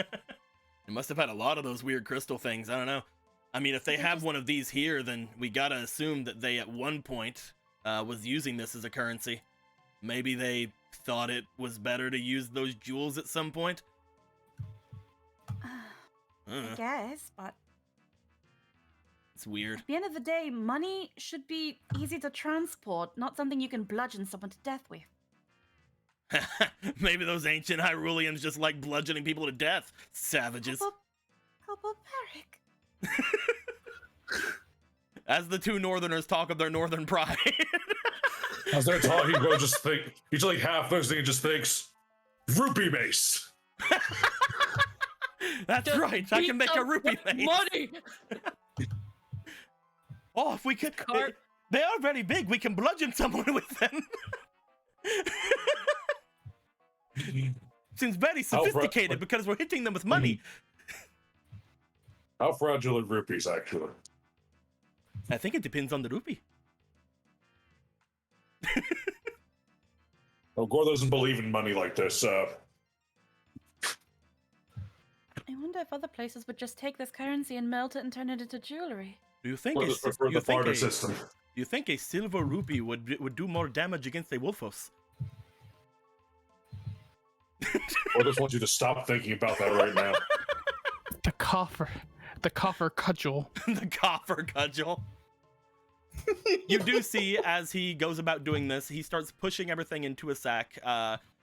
must have had a lot of those weird crystal things. I don't know. I mean, if they have one of these here, then we gotta assume that they at one point was using this as a currency. Maybe they thought it was better to use those jewels at some point. I guess, but It's weird. at the end of the day, money should be easy to transport, not something you can bludgeon someone to death with. Maybe those ancient Hyruleans just like bludgeoning people to death. Savages. How barbaric. As the two northerners talk of their northern pride. As they're talking, bro, just think. He's like half listening and just thinks, rupee mace. That's Just right. I can beat make a them rupee with mace. Money. Oh, if we could. They are very big. We can bludgeon someone with them. Seems very sophisticated because we're hitting them with money. How fragile are rupees, actually? I think it depends on the rupee. Well, Gore doesn't believe in money like this. I wonder if other places would just take this currency and melt it and turn it into jewelry. Do you think We'll just prefer the barter system. do you think a silver rupee would do more damage against a Wolfos? I just want you to stop thinking about that right now. The coffer cudgel. The coffer cudgel. You do see as he goes about doing this, he starts pushing everything into a sack.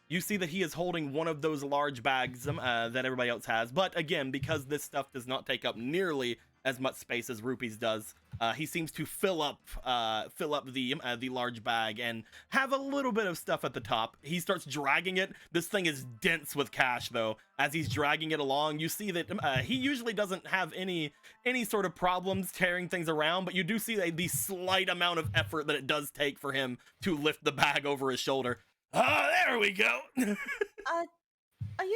You see that he is holding one of those large bags that everybody else has. But again, because this stuff does not take up nearly as much space as rupees does, he seems to fill up the large bag and have a little bit of stuff at the top. He starts dragging it. This thing is dense with cash, though. As he's dragging it along, you see that he usually doesn't have any sort of problems carrying things around, but you do see the slight amount of effort that it does take for him to lift the bag over his shoulder. Ah, there we go. Are you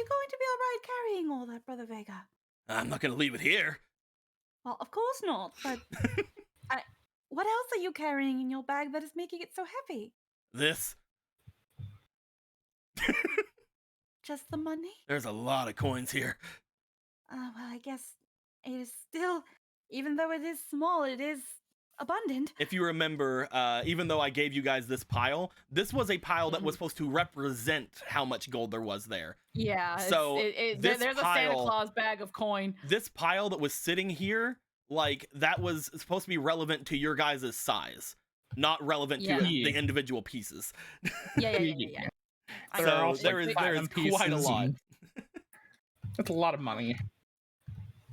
going to be alright carrying all that, Brother Vega? I'm not gonna leave it here. Well, of course not, but what else are you carrying in your bag that is making it so heavy? This. Just the money? There's a lot of coins here. Well, I guess it is still, even though it is small, it is abundant. If you remember, even though I gave you guys this pile, this was a pile that was supposed to represent how much gold there was there. Yeah. So this there's a Santa pile- Claus bag of coin. This pile that was sitting here, like, that was supposed to be relevant to your guys' size, not relevant to the individual pieces. Yeah. So there is quite a lot. That's a lot of money.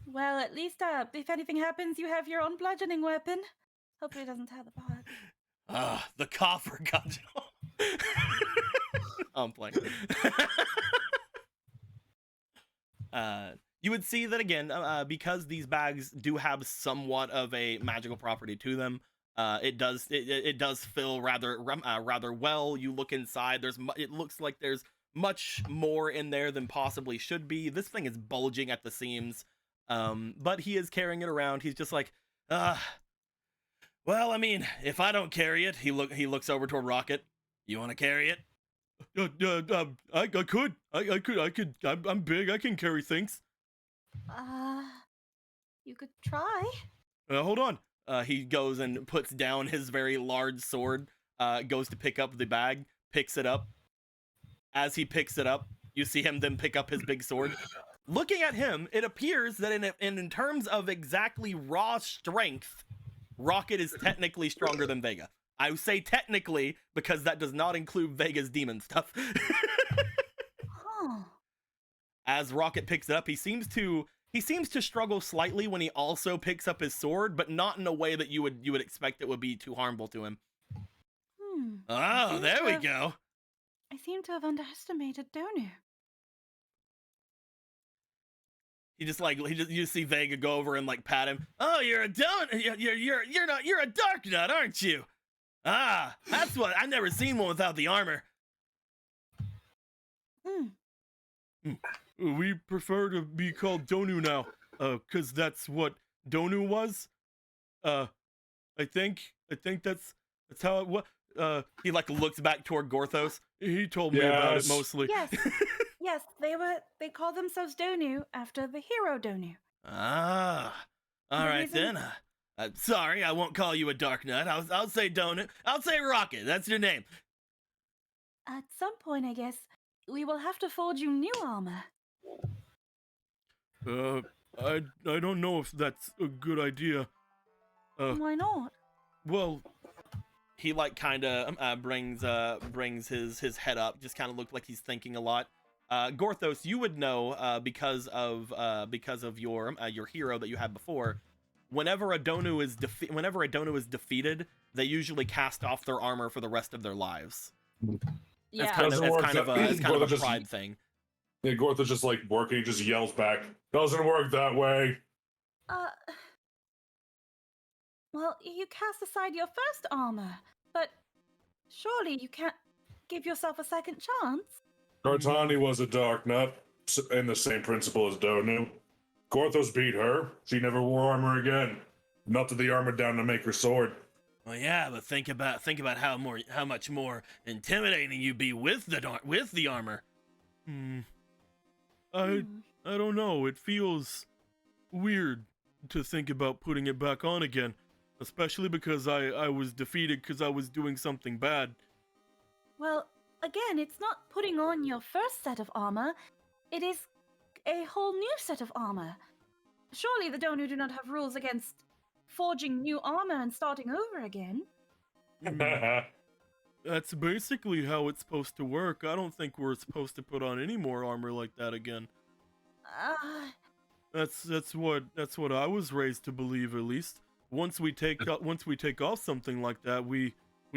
Well, at least if anything happens, you have your own bludgeoning weapon. Hopefully it doesn't tear the apart. The coffer cudgel. I'm playing. You would see that again, because these bags do have somewhat of a magical property to them. It does fill rather well. You look inside. It looks like there's much more in there than possibly should be. This thing is bulging at the seams. But he is carrying it around. He's just like, well, I mean, if I don't carry it, he looks over toward Rocket. You want to carry it? I could. I'm big. I can carry things. You could try. Hold on. He goes and puts down his very large sword, goes to pick up the bag, picks it up. As he picks it up, you see him then pick up his big sword. Looking at him, it appears that in terms of exactly raw strength, Rocket is technically stronger than Vega. I say technically because that does not include Vega's demon stuff. Huh. As Rocket picks it up, he seems to struggle slightly when he also picks up his sword, but not in a way that you would expect it would be too harmful to him. Oh, there we go. I seem to have underestimated Donu. You see Vega go over and like pat him. Oh, you're a you're a dark nut, aren't you? Ah, that's what I've never seen one without the armor. We prefer to be called Donu now, cause that's what Donu was. I think that's how it was. He like looks back toward Gorthos. He told me about it mostly. Yes, yes, they call themselves Donu after the hero Donu. Ah, all right then. Sorry, I won't call you a dark nut. I'll say Donut. I'll say Rocket. That's your name. At some point, I guess we will have to forge you new armor. I don't know if that's a good idea. Why not? Well, he like kind of brings his head up, just kind of looked like he's thinking a lot. Gorthos, you would know because of your hero that you had before. Whenever a Donu is defeated, they usually cast off their armor for the rest of their lives. Yeah. It's kind of a pride thing. Yeah, Gorthos just like working, he just yells back, "Doesn't work that way." Well, you cast aside your first armor, but surely you can't give yourself a second chance. Cartani was a dark nut, and the same principle as Donu. Gorthos beat her. She never wore armor again. Melted the armor down to make her sword. Well, yeah, but think about how much more intimidating you'd be with the armor. I don't know. It feels weird to think about putting it back on again, especially because I was defeated because I was doing something bad. Well, again, it's not putting on your first set of armor. It is a whole new set of armor. Surely the Donu do not have rules against forging new armor and starting over again. That's basically how it's supposed to work. I don't think we're supposed to put on any more armor like that again. That's what I was raised to believe, at least. Once we take off something like that, we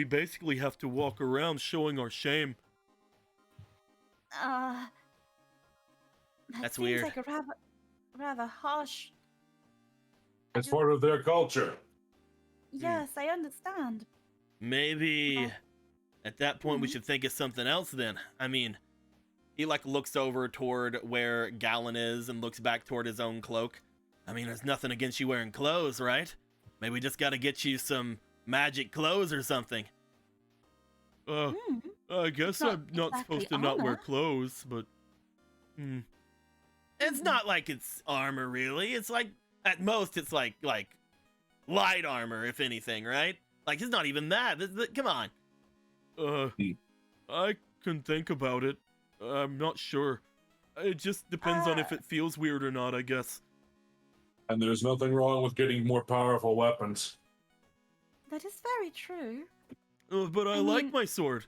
basically have to walk around showing our shame. That's weird. Like a rather harsh. It's part of their culture. Yes, I understand. Maybe at that point we should think of something else then. I mean, he like looks over toward where Gallon is and looks back toward his own cloak. I mean, there's nothing against you wearing clothes, right? Maybe we just gotta get you some magic clothes or something. I guess I'm not supposed to not wear clothes, but it's not like it's armor really. It's like at most it's like light armor, if anything, right? Like it's not even that. Come on. I can think about it. I'm not sure. It just depends on if it feels weird or not, I guess. And there's nothing wrong with getting more powerful weapons. That is very true. But I like my sword.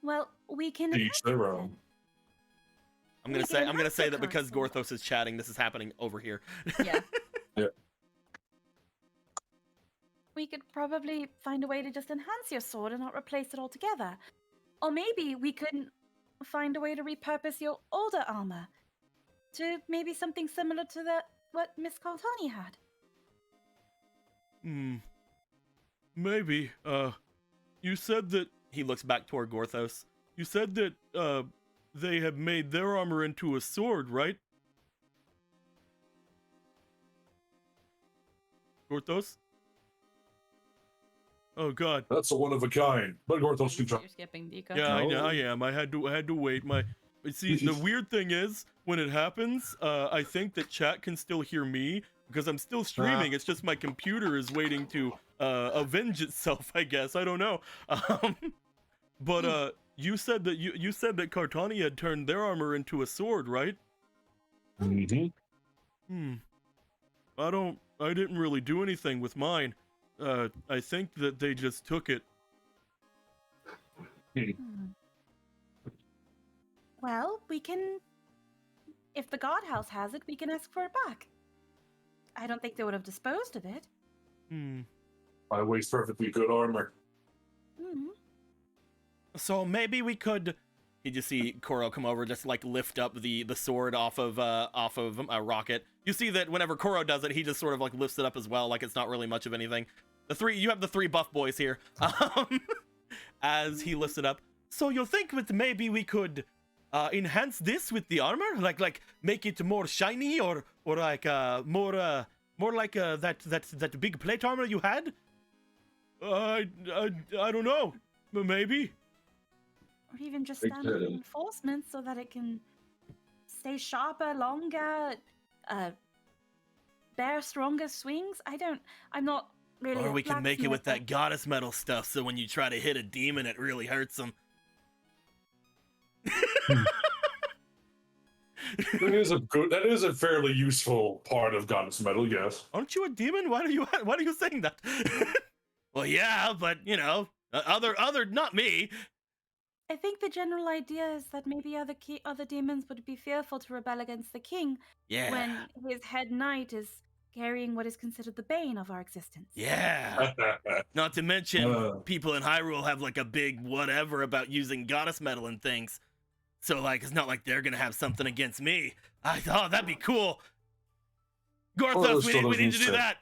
Well, we can Each their own. I'm gonna say that because Gorthos is chatting, this is happening over here. Yeah. Yeah. We could probably find a way to just enhance your sword and not replace it altogether. Or maybe we could find a way to repurpose your older armor to maybe something similar to what Miss Cartani had. Maybe. You said that he looks back toward Gorthos. You said that they have made their armor into a sword, right? Gorthos? Oh God. That's a one of a kind. But Gorthos can try. You're skipping Deco. Yeah, I am. I had to wait. See, the weird thing is when it happens, I think that chat can still hear me because I'm still streaming. It's just my computer is waiting to avenge itself, I guess. I don't know. But you said that you said that Cartani had turned their armor into a sword, right? Mm-hmm. I didn't really do anything with mine. I think that they just took it. Hmm. Well, we can. If the guardhouse has it, we can ask for it back. I don't think they would have disposed of it. My way's perfectly good armor. Hmm. So maybe we could. You just see Koro come over, just like lift up the sword off of Rocket. You see that whenever Koro does it, he just sort of like lifts it up as well, like it's not really much of anything. You have the three buff boys here, as he lifts it up. So you think that maybe we could enhance this with the armor, like make it more shiny, or like more like that big plate armor you had? I don't know, maybe. Or even just standard reinforcements so that it can stay sharper, longer, bear stronger swings. I'm not really. Or we can make it with that goddess metal stuff, so when you try to hit a demon, it really hurts them. That is a fairly useful part of goddess metal, yes. Aren't you a demon? Why are you saying that? Well, yeah, but you know, other not me. I think the general idea is that maybe other demons would be fearful to rebel against the king when his head knight is carrying what is considered the bane of our existence. Yeah. Not to mention, people in Hyrule have like a big whatever about using goddess metal and things. So like, it's not like they're gonna have something against me. I thought that'd be cool. Gorthos, we need to do that.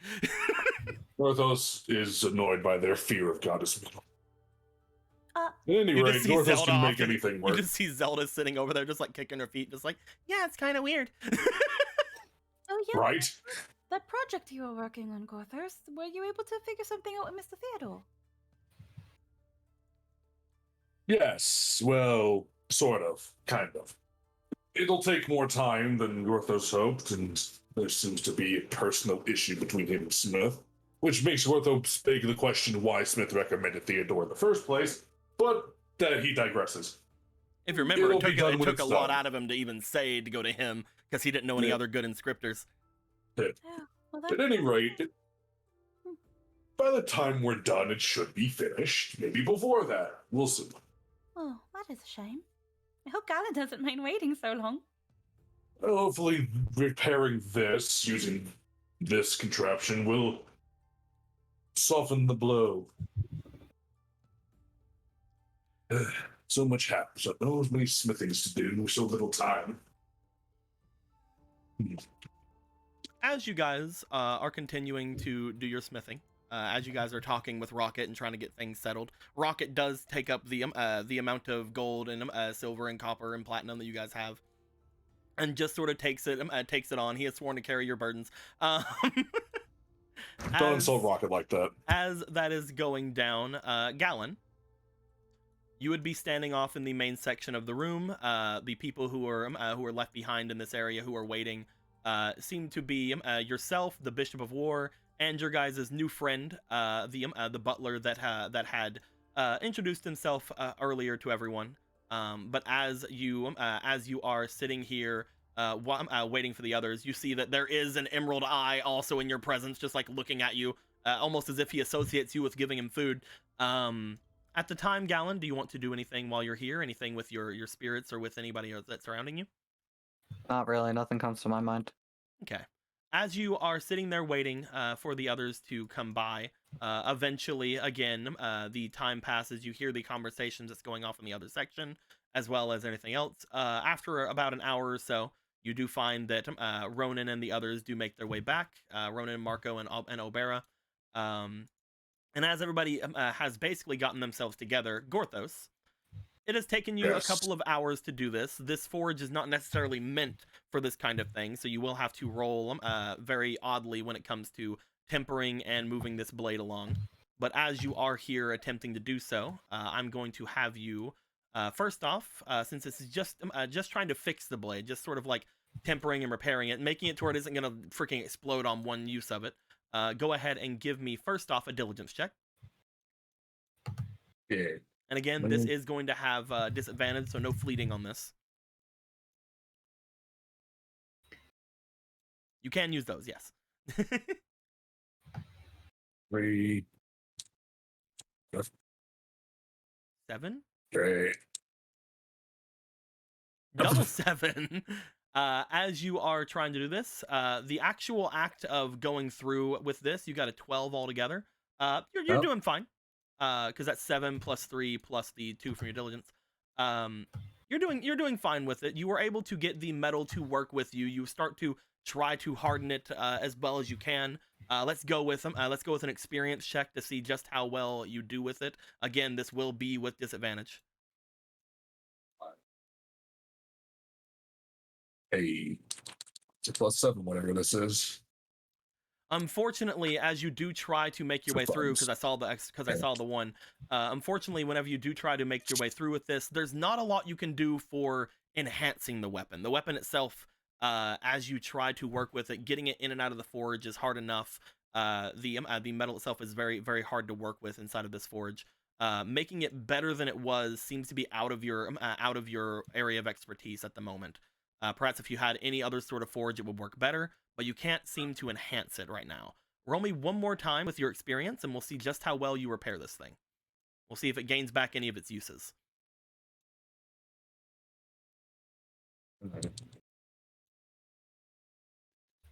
Gorthos is annoyed by their fear of goddess metal. At any You rate, just see Gorthos Zelda can make off and- anything work. You just see Zelda sitting over there, just like kicking her feet, just like, yeah, it's kind of weird. Oh yeah. Right? That project you were working on, Gorthos, were you able to figure something out with Mr. Theodore? Yes, well, sort of, kind of. It'll take more time than Gorthos hoped, and there seems to be a personal issue between him and Smith, which makes Gorthos beg the question why Smith recommended Theodore in the first place, but that he digresses. If you remember, It'll be done it when took a it's lot done. out of him to even say to go to him, because he didn't know any Yeah. other good inscriptors. Yeah. Well, At any rate, by the time we're done, it should be finished. Maybe before that. We'll see. Oh, that is a shame. I hope Galen doesn't mind waiting so long. Hopefully, repairing this, using this contraption, will soften the blow. So much happens. So many smithings to do, so little time. As you guys are continuing to do your smithing, as you guys are talking with Rocket and trying to get things settled, Rocket does take up the amount of gold and silver and copper and platinum that you guys have, and just sort of takes it on. He has sworn to carry your burdens. Don't insult Rocket like that. As that is going down, Galen, you would be standing off in the main section of the room. The people who are left behind in this area who are waiting seem to be yourself, the Bishop of War, and your guys' new friend, the butler that had introduced himself earlier to everyone. But as you are sitting here waiting for the others, you see that there is an emerald eye also in your presence, just like looking at you, almost as if he associates you with giving him food. At the time, Galen, do you want to do anything while you're here? Anything with your spirits or with anybody that's surrounding you? Not really. Nothing comes to my mind. Okay. As you are sitting there waiting for the others to come by, eventually, again, the time passes. You hear the conversations that's going off in the other section, as well as anything else. After about an hour or so, you do find that Ronan and the others do make their way back. Ronan, Marco, and Obera. And as everybody has basically gotten themselves together, Gorthos, it has taken you a couple of hours to do this. This forge is not necessarily meant for this kind of thing, so you will have to roll very oddly when it comes to tempering and moving this blade along. But as you are here attempting to do so, I'm going to have you, first off, since this is just trying to fix the blade, just sort of like tempering and repairing it, making it to where it isn't going to freaking explode on one use of it, go ahead and give me, first off, a diligence check. Yeah. And again, this is going to have disadvantage, so no fleeting on this. You can use those, yes. 3, 7? great. Double 7. As you are trying to do this, the actual act of going through with this, you got a 12 altogether. You're doing fine. Because that's 7 plus 3 plus the 2 from your diligence. You're doing fine with it. You were able to get the metal to work with you. You start to try to harden it as well as you can. Let's go with them. Let's go with an experience check to see just how well you do with it. Again, this will be with disadvantage. Hey, it's a +7, whatever this is. Unfortunately, as you do try to make your way through, because I saw the one. Unfortunately, whenever you do try to make your way through with this, there's not a lot you can do for enhancing the weapon. The weapon itself, as you try to work with it, getting it in and out of the forge is hard enough. The metal itself is very, very hard to work with inside of this forge. Making it better than it was seems to be out of your area of expertise at the moment. Perhaps if you had any other sort of forge, it would work better, but you can't seem to enhance it right now. Roll me one more time with your experience, and we'll see just how well you repair this thing. We'll see if it gains back any of its uses.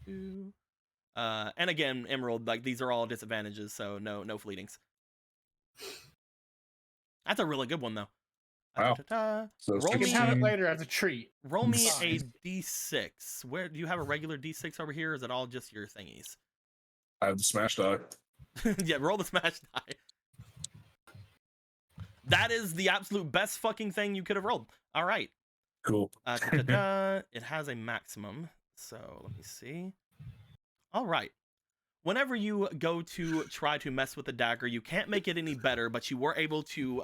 And again, Emerald, like these are all disadvantages, so no fleetings. That's a really good one, though. Wow. So You can have it later as a treat. Roll me a d6. Where do you have a regular d6 over here? Or is it all just your thingies? I have the smash die. Yeah, roll the smash die. That is the absolute best fucking thing you could have rolled. All right. Cool. It has a maximum. So let me see. All right. Whenever you go to try to mess with the dagger, you can't make it any better, but you were able to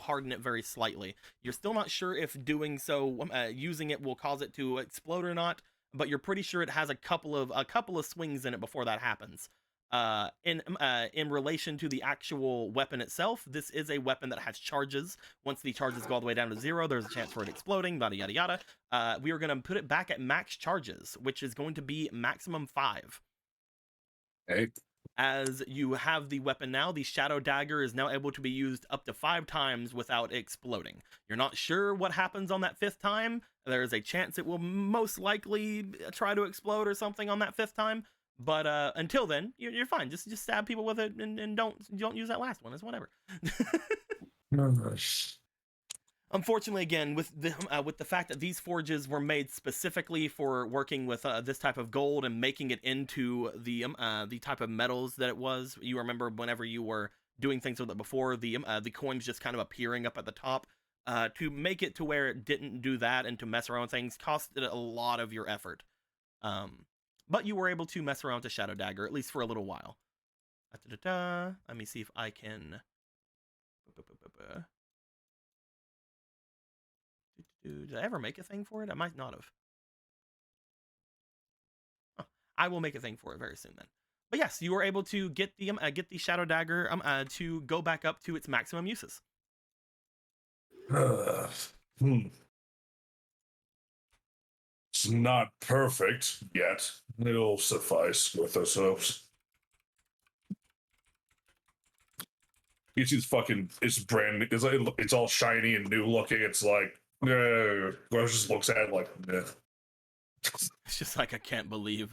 harden it very slightly. You're still not sure if doing so, using it will cause it to explode or not, but you're pretty sure it has a couple of swings in it before that happens. In relation to the actual weapon itself, this is a weapon that has charges. Once the charges go all the way down to 0, there's a chance for it exploding, yada yada yada. We are going to put it back at max charges, which is going to be maximum 5. Hey. As you have the weapon now, the Shadow Dagger is now able to be used up to 5 times without exploding. You're not sure what happens on that 5th time. There is a chance it will most likely try to explode or something on that 5th time. But until then, you're fine. Just stab people with it and don't use that last one. It's whatever. Unfortunately, again, with the fact that these forges were made specifically for working with this type of gold and making it into the type of metals that it was, you remember whenever you were doing things with it before, the coins just kind of appearing up at the top. To make it to where it didn't do that and to mess around with things costed a lot of your effort. But you were able to mess around with the Shadow Dagger, at least for a little while. Let me see if I can... Did I ever make a thing for it? I might not have. Oh, I will make a thing for it very soon then. But yes, you were able to get the Shadow Dagger to go back up to its maximum uses. It's not perfect yet. It'll suffice with ourselves. You see, it's brand new. It's all shiny and new looking. It's like, Rose just looks at it like, nah. It's just like, I can't believe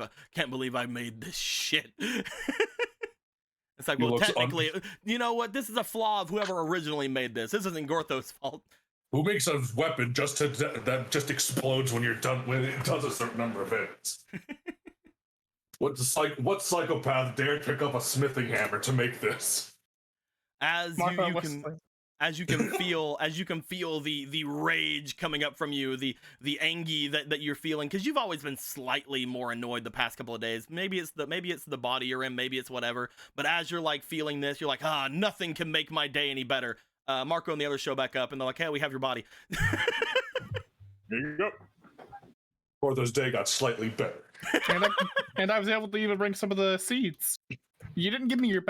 I made this shit. It's like, well, technically, you know what? This is a flaw of whoever originally made this. This isn't Gortho's fault. Who makes a weapon that just explodes when you're done, when it does a certain number of hits? What psychopath dared pick up a smithing hammer to make this? As you can feel the rage coming up from you, the angy that you're feeling, because you've always been slightly more annoyed the past couple of days. Maybe it's the body you're in, maybe it's whatever. But as you're like feeling this, you're like, nothing can make my day any better. Marco and the others show back up, and they're like, hey, we have your body. There you go. Gortho's day got slightly better. and I was able to even bring some of the seeds. You didn't give me your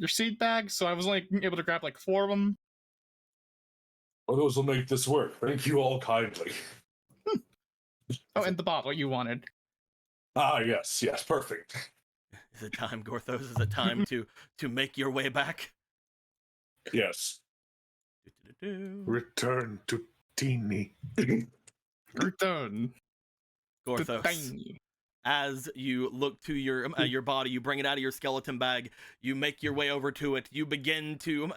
seed bag, so I was only able to grab like 4 of them. Well, those will make this work. Thank you all kindly. Oh, and the bottle you wanted. Ah, yes, perfect. Is it time, Gorthos? Is it time to make your way back? Yes. Return to Teeny. Return. to Gorthos, tiny. as you look to your body, you bring it out of your skeleton bag. You make your way over to it. You begin to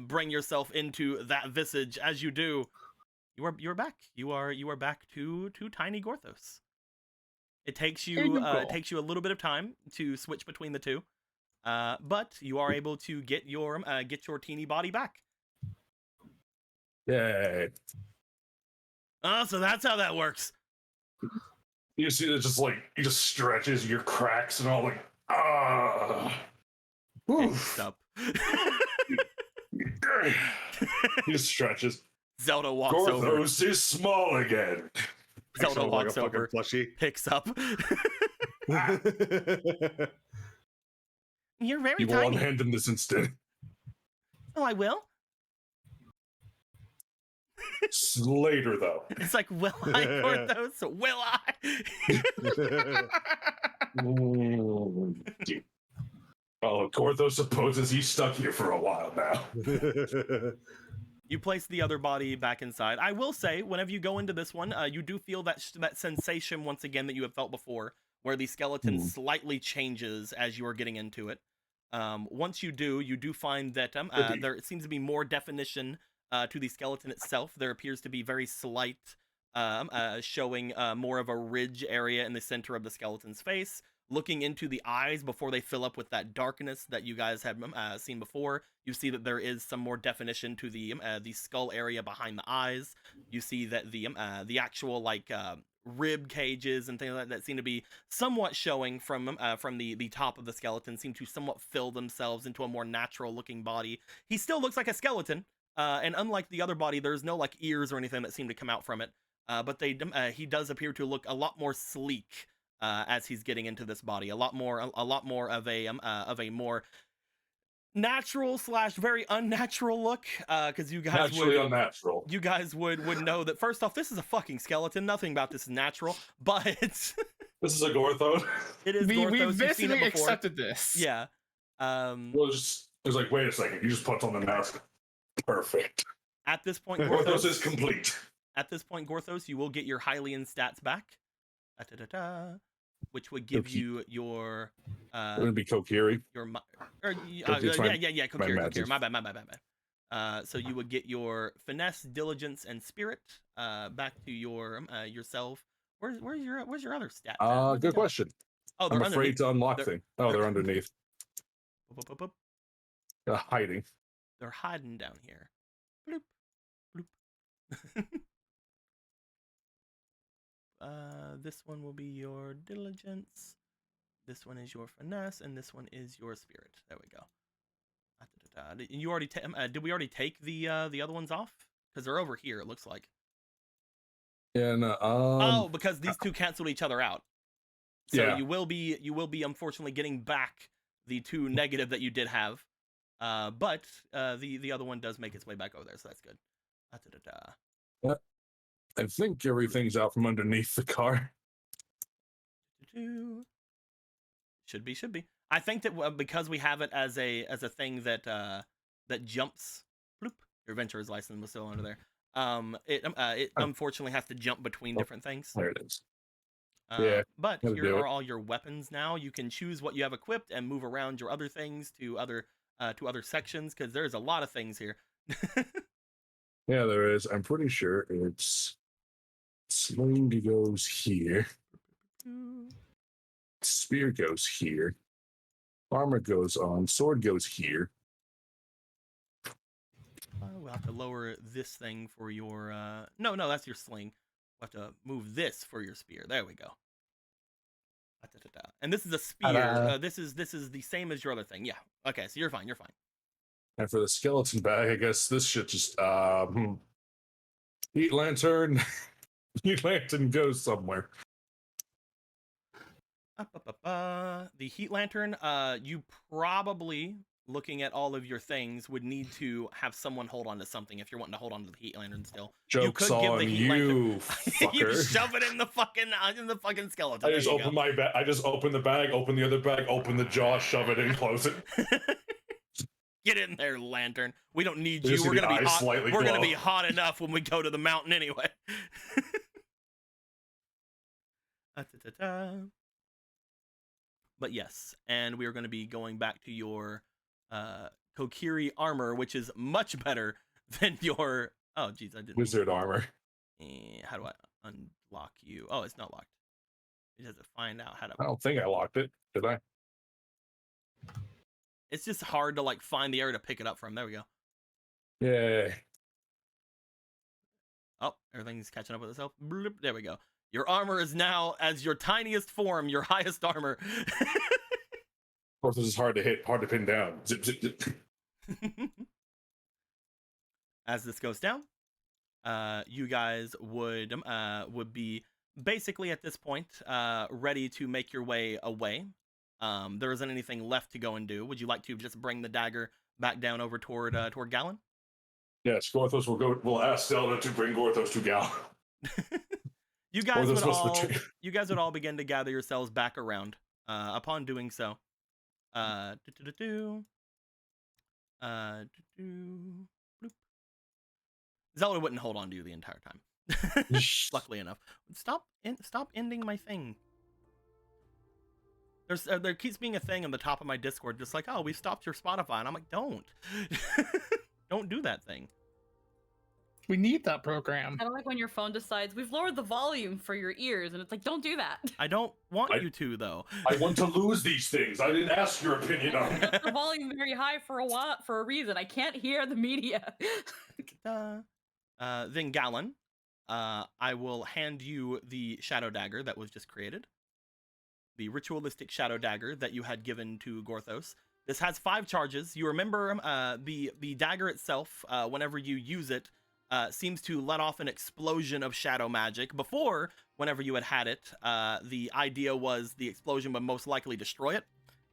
bring yourself into that visage. As you do, you're back. You are back to tiny Gorthos. It takes you a little bit of time to switch between the two, but you are able to get your teeny body back. Yay. Oh, so that's how that works. You see, it's just like, he just stretches your cracks and all like, ah. Picks up. He just stretches. Zelda walks over. Gorthos is small again. Zelda Sounds walks like a fucking over, plushie. picks up. You're very You will tiny. unhand him this instant. Oh, I will. Later, though. It's like, will I, Gorthos? Will I? Oh, Gorthos supposes he's stuck here for a while now. You place the other body back inside. I will say, whenever you go into this one, you do feel that sensation once again that you have felt before, where the skeleton slightly changes as you are getting into it. Once you do find that there seems to be more definition to the skeleton itself. There appears to be very slight, showing more of a ridge area in the center of the skeleton's face. Looking into the eyes before they fill up with that darkness that you guys have seen before, you see that there is some more definition to the skull area behind the eyes. You see that the actual rib cages and things like that seem to be somewhat showing from the top of the skeleton, seem to somewhat fill themselves into a more natural looking body. He still looks like a skeleton, and unlike the other body, there's no like ears or anything that seem to come out from it. But he does appear to look a lot more sleek as he's getting into this body. A lot more of a more natural / very unnatural look, because you guys unnatural. You guys would know that first off, this is a fucking skeleton. Nothing about this is natural, but this is a Gorthos. It is. We Gorthos. basically accepted this. Yeah. Well, it was like, wait a second, you just put on the mask. Perfect. At this point, Gorthos is complete. At this point, Gorthos, you will get your Hylian stats back. Which would give you your It'd be Kokiri. Your Kokiri. Kokiri. My bad. So you would get your finesse, diligence, and spirit back to your yourself. Where's your other stats? Good question. Oh, I'm afraid to unlock things. Oh, they're underneath. Hiding. They're hiding down here. Bloop, bloop. This one will be your diligence. This one is your finesse, and this one is your spirit. There we go. You already did we already take the other ones off? Because they're over here. It looks like. Yeah. No, oh, because these two canceled each other out. So yeah. you will be unfortunately getting back the 2 negative that you did have. But the other one does make its way back over there, so that's good. I think everything's out from underneath the car. Should be. I think that because we have it as a thing that that jumps. Bloop, your adventurer's license was still under there. It unfortunately has to jump between different things. There it is. Yeah. But here are all your weapons now. You can choose what you have equipped and move around your other things to other sections, because there's a lot of things here. Yeah, there is. I'm pretty sure it's sling goes here. Spear goes here. Armor goes on. Sword goes here. We'll have to lower this thing for your no, that's your sling. We'll have to move this for your spear. There we go. And this is a spear. This is the same as your other thing. Yeah. Okay, so you're fine. And for the skeleton bag, I guess this shit just heat lantern. Heat lantern goes somewhere. The heat lantern, you probably looking at all of your things, would need to have someone hold on to something if you're wanting to hold on to the heat lantern still. Joke's on you, you fucker. shove it in the fucking skeleton. I There just you open go. my bag. I just open the bag, open the other bag, open the jaw, shove it in, close it. Get in there, lantern. We don't need You you. just We're see gonna the be eyes hot. slightly We're gonna glow. be hot enough when we go to the mountain anyway. But yes, and we are going to be going back to your Kokiri armor, which is much better than your. Oh, geez, I didn't. Wizard armor. How do I unlock you? Oh, it's not locked. It has to find out how to. I don't think I locked it. Did I? It's just hard to like find the area to pick it up from. There we go. Yay. Oh, everything's catching up with itself. Bloop, there we go. Your armor is now as your tiniest form, your highest armor. Of course, this is hard to hit, hard to pin down. Zip, zip, zip. As this goes down, you guys would be basically at this point ready to make your way away. There isn't anything left to go and do. Would you like to just bring the dagger back down over toward Gallon? Yes, Gorthos will ask Zelda to bring Gorthos to Gal. You guys would all begin to gather yourselves back around. Upon doing so, bloop. Zelda wouldn't hold on to you the entire time. Luckily enough. Stop ending my thing. There keeps being a thing on the top of my Discord, just like, oh, we stopped your Spotify, and I'm like, don't, don't do that thing. We need that program. I don't like when your phone decides we've lowered the volume for your ears, and it's like, don't do that. I don't want you to, though. I want to lose these things. I didn't ask your opinion on it. Set the volume very high for a reason. I can't hear the media. Then Gallon, I will hand you the shadow dagger that was just created. The ritualistic shadow dagger that you had given to Gorthos. This has 5 charges. You remember the dagger itself, whenever you use it, seems to let off an explosion of shadow magic. Before, whenever you had it, the idea was the explosion would most likely destroy it.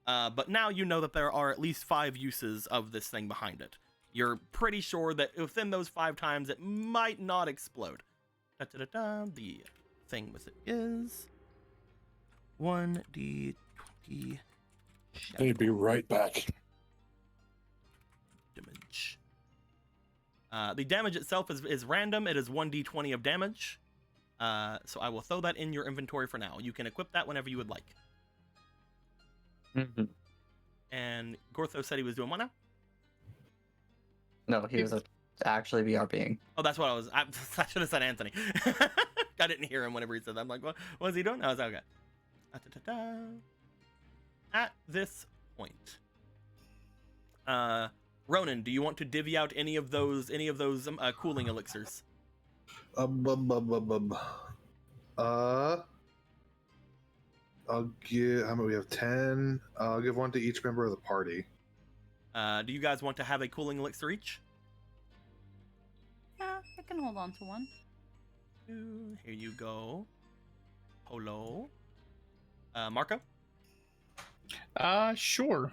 But now you know that there are at least 5 uses of this thing behind it. You're pretty sure that within those 5 times, it might not explode. The thing with it is 1d20. They'd be right back. Damage. The damage itself is random. It is 1d20 of damage. So I will throw that in your inventory for now. You can equip that whenever you would like. Mm-hmm. And Gorthos said he was doing what now? No, he was actually BRBing. Oh, that's what I should have said Anthony. I didn't hear him whenever he said that. I'm like, what was he doing? I was okay. At this point, Ronan, do you want to divvy out any of those cooling elixirs? I'll give. How many? We have 10. I'll give one to each member of the party. Do you guys want to have a cooling elixir each? Yeah, I can hold on to one. Here you go. Polo. Marco? Sure.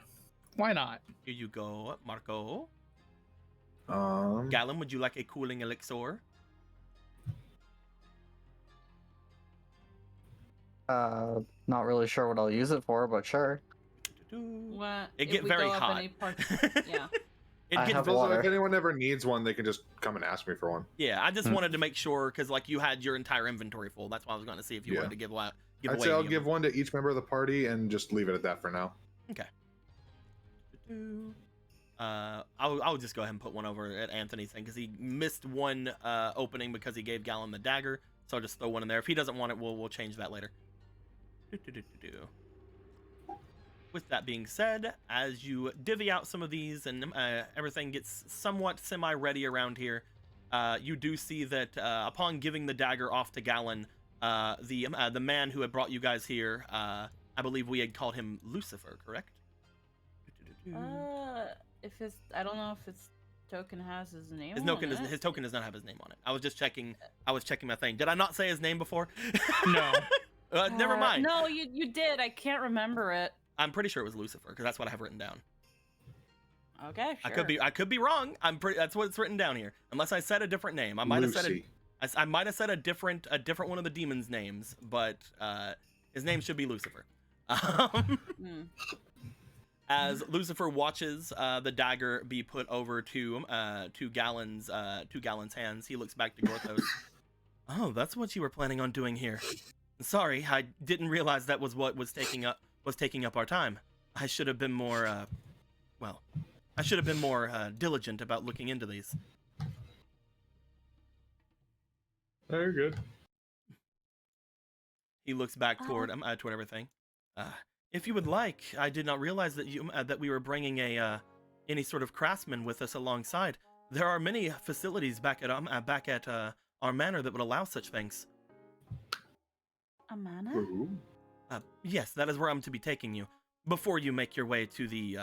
Why not? Here you go, Marco. Um, Gallon, would you like a cooling elixir? Not really sure what I'll use it for, but sure. What? It if get we very go up hot. any part- Yeah. I have water. if anyone ever needs one, they can just come and ask me for one. Yeah, I just wanted to make sure because like you had your entire inventory full. That's why I was going to see if you Yeah. wanted to give away. I'd say I'll give one to each member of the party and just leave it at that for now. Okay. I'll just go ahead and put one over at Anthony's thing because he missed one opening because he gave Gallon the dagger. So I'll just throw one in there. If he doesn't want it, we'll change that later. With that being said, as you divvy out some of these and everything gets somewhat semi-ready around here, you do see that upon giving the dagger off to Gallon, the man who had brought you guys here, I believe we had called him Lucifer, correct? I don't know if his token has his name. His token does not have his name on it. I was just checking. I was checking my thing. Did I not say his name before? No. Never mind. No, you did. I can't remember it. I'm pretty sure it was Lucifer because that's what I have written down. Okay, sure. I could be wrong. That's what it's written down here. Unless I said a different name. I might have said Lucy. I might have said a different one of the demons' names, but his name should be Lucifer. Mm. As Lucifer watches the dagger be put over to Gallon's hands, he looks back to Gorthos. Oh, that's what you were planning on doing here. Sorry, I didn't realize that was what was taking up our time. I should have been more diligent about looking into these. Very good. He looks back toward everything. If you would like, I did not realize that we were bringing any sort of craftsman with us alongside. There are many facilities back at our manor that would allow such things. A manor? Ooh. Yes, that is where I'm to be taking you before you make your way to the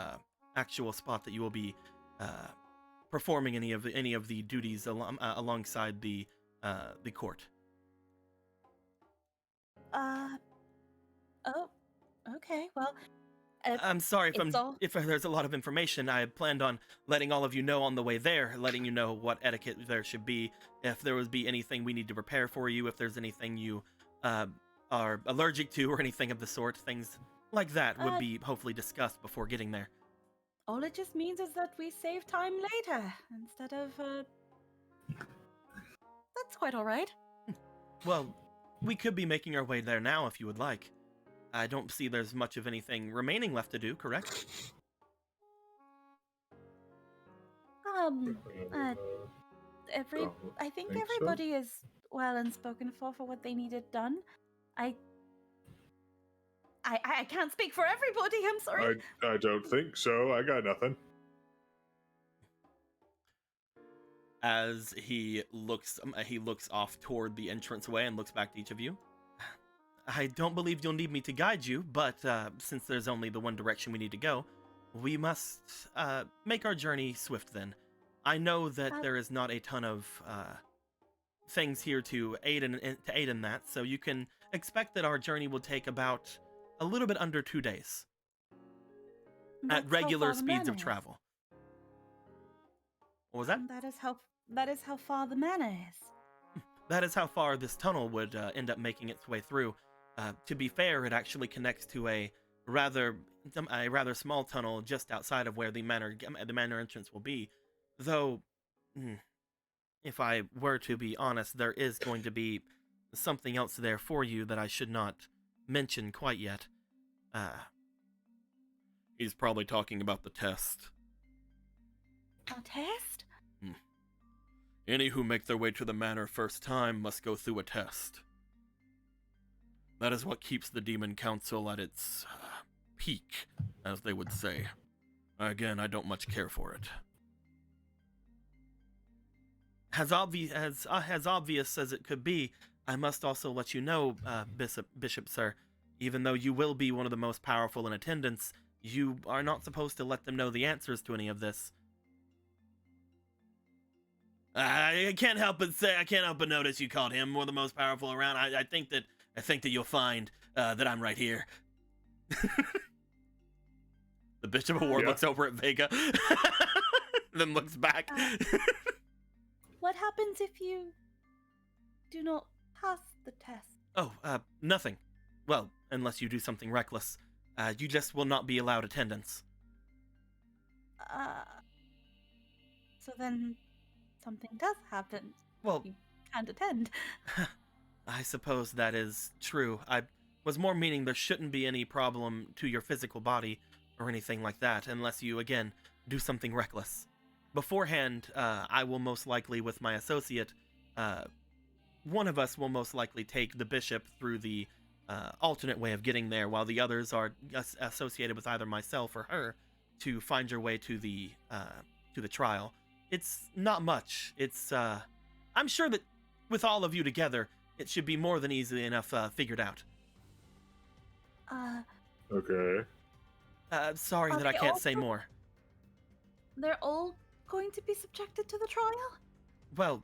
actual spot that you will be performing any of the duties alongside the court. Oh, okay. Well, I'm sorry if there's a lot of information. I had planned on letting all of you know on the way there, letting you know what etiquette there should be, if there would be anything we need to prepare for you, if there's anything you are allergic to or anything of the sort. Things like that would be hopefully discussed before getting there. all it just means is that we save time later instead of. That's quite all right. Well, we could be making our way there now if you would like. I don't see there's much of anything remaining left to do, correct? I think think so. everybody is well and spoken for what they needed done. I can't speak for everybody. I'm sorry. I don't think so. I got nothing. As he looks off toward the entranceway and looks back to each of you. I don't believe you'll need me to guide you, but since there's only the one direction we need to go, we must make our journey swift then. I know that there is not a ton of things here to aid in that, so you can expect that our journey will take about a little bit under 2 days at regular speeds of travel. What was that? That is how far the manor is. That is how far this tunnel would end up making its way through. To be fair, it actually connects to a rather small tunnel just outside of where the manor entrance will be. Though, if I were to be honest, there is going to be something else there for you that I should not mention quite yet. He's probably talking about the test. A test? Any who make their way to the manor first time must go through a test. That is what keeps the Demon Council at its peak, as they would say. Again, I don't much care for it. As obvious as it could be, I must also let you know, Bishop Sir, even though you will be one of the most powerful in attendance, you are not supposed to let them know the answers to any of this. I can't help but notice you called him one of the most powerful around. I think that you'll find that I'm right here. The Bishop of War looks over at Vega, then looks back. What happens if you do not pass the test? Oh, nothing. Well, unless you do something reckless. You just will not be allowed attendance. So then something does happen. Well, you can't attend. I suppose that is true. I was more meaning there shouldn't be any problem to your physical body or anything like that, unless you, again, do something reckless. Beforehand, I will most likely, with my associate, one of us will most likely take the bishop through the alternate way of getting there, while the others are associated with either myself or her to find your way to the trial. It's not much. It's, I'm sure that with all of you together, it should be more than easily enough figured out. Okay. Sorry that I can't say more. They're all going to be subjected to the trial? Well,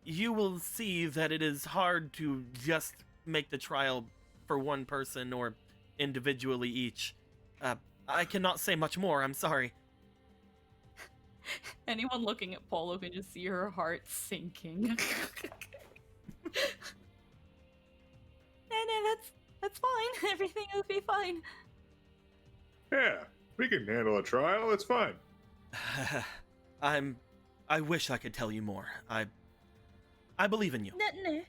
you will see that it is hard to just make the trial for one person or individually each. I cannot say much more, I'm sorry. Anyone looking at Polo can just see her heart sinking. No, that's fine. Everything will be fine. Yeah, we can handle a trial. It's fine. I wish I could tell you more. I believe in you. No.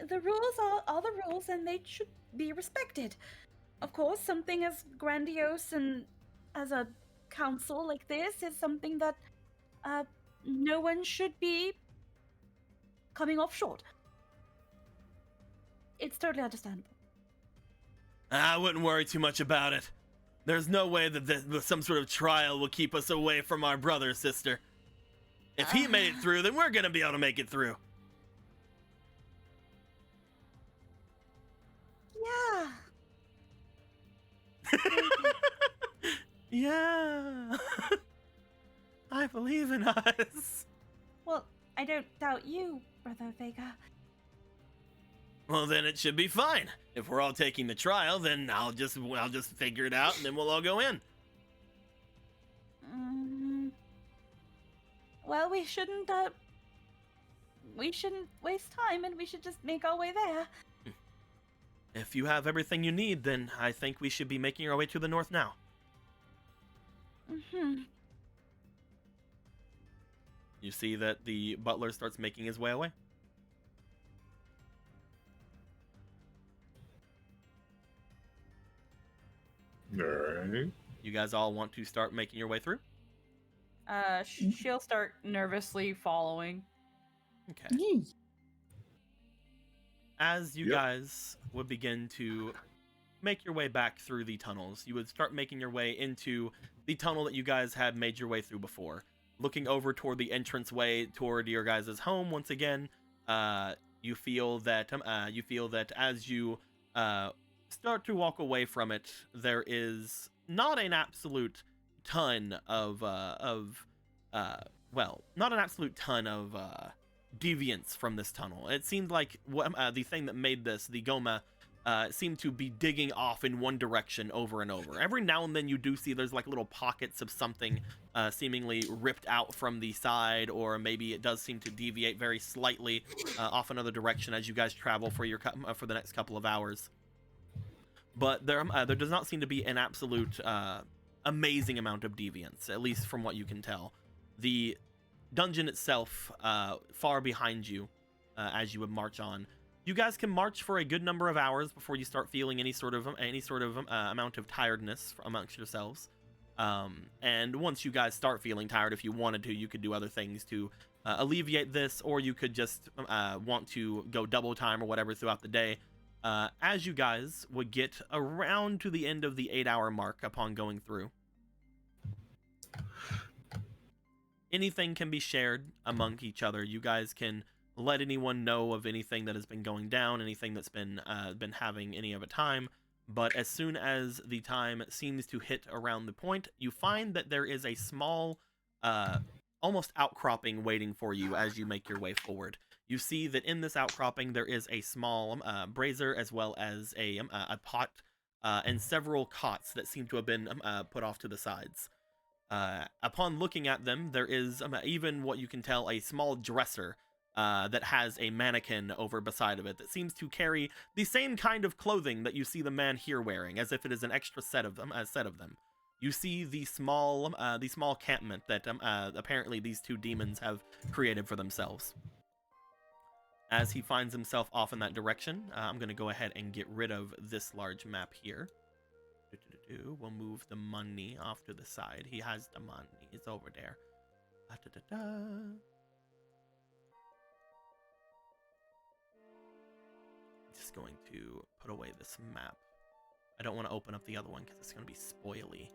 The rules are the rules, and they should be respected. Of course, something as grandiose and as a council like this is something that no one should be coming off short. It's totally understandable. I wouldn't worry too much about it. There's no way that some sort of trial will keep us away from our brother, sister. If he made it through, then we're gonna be able to make it through. Yeah. Yeah. I believe in us. Well, I don't doubt you, Brother Vega. Well, then it should be fine. If we're all taking the trial, then I'll just figure it out, and then we'll all go in. Well, we shouldn't waste time, and we should just make our way there. If you have everything you need, then I think we should be making our way to the north now. You see that the butler starts making his way away. All right. You guys all want to start making your way through? She'll start nervously following. Okay. As you Yep. guys would begin to make your way back through the tunnels, you would start making your way into the tunnel that you guys had made your way through before. Looking over toward the entranceway toward your guys' home once again, you feel that as you start to walk away from it, there is not an absolute ton of deviance from this tunnel. It seemed like the thing that made this, the Goma, seemed to be digging off in one direction over and over. Every now and then you do see there's like little pockets of something seemingly ripped out from the side, or maybe it does seem to deviate very slightly off another direction as you guys travel for the next couple of hours. But there does not seem to be an absolute amazing amount of deviance, at least from what you can tell. The dungeon itself, far behind you, as you would march on. You guys can march for a good number of hours before you start feeling any sort of amount of tiredness amongst yourselves. And once you guys start feeling tired, if you wanted to, you could do other things to alleviate this, or you could just want to go double time or whatever throughout the day. As you guys would get around to the end of the 8-hour mark upon going through, anything can be shared among each other. You guys can let anyone know of anything that has been going down, anything that's been having any of a time. But as soon as the time seems to hit around the point, you find that there is a small, almost outcropping waiting for you as you make your way forward. You see that in this outcropping there is a small brazier, as well as a pot and several cots that seem to have been put off to the sides. Upon looking at them, there is even what you can tell a small dresser that has a mannequin over beside of it that seems to carry the same kind of clothing that you see the man here wearing, as if it is an extra set of them. You see the small campment that apparently these two demons have created for themselves. As he finds himself off in that direction, I'm going to go ahead and get rid of this large map here. We'll move the money off to the side. He has the money. It's over there. Just going to put away this map. I don't want to open up the other one because it's going to be spoily.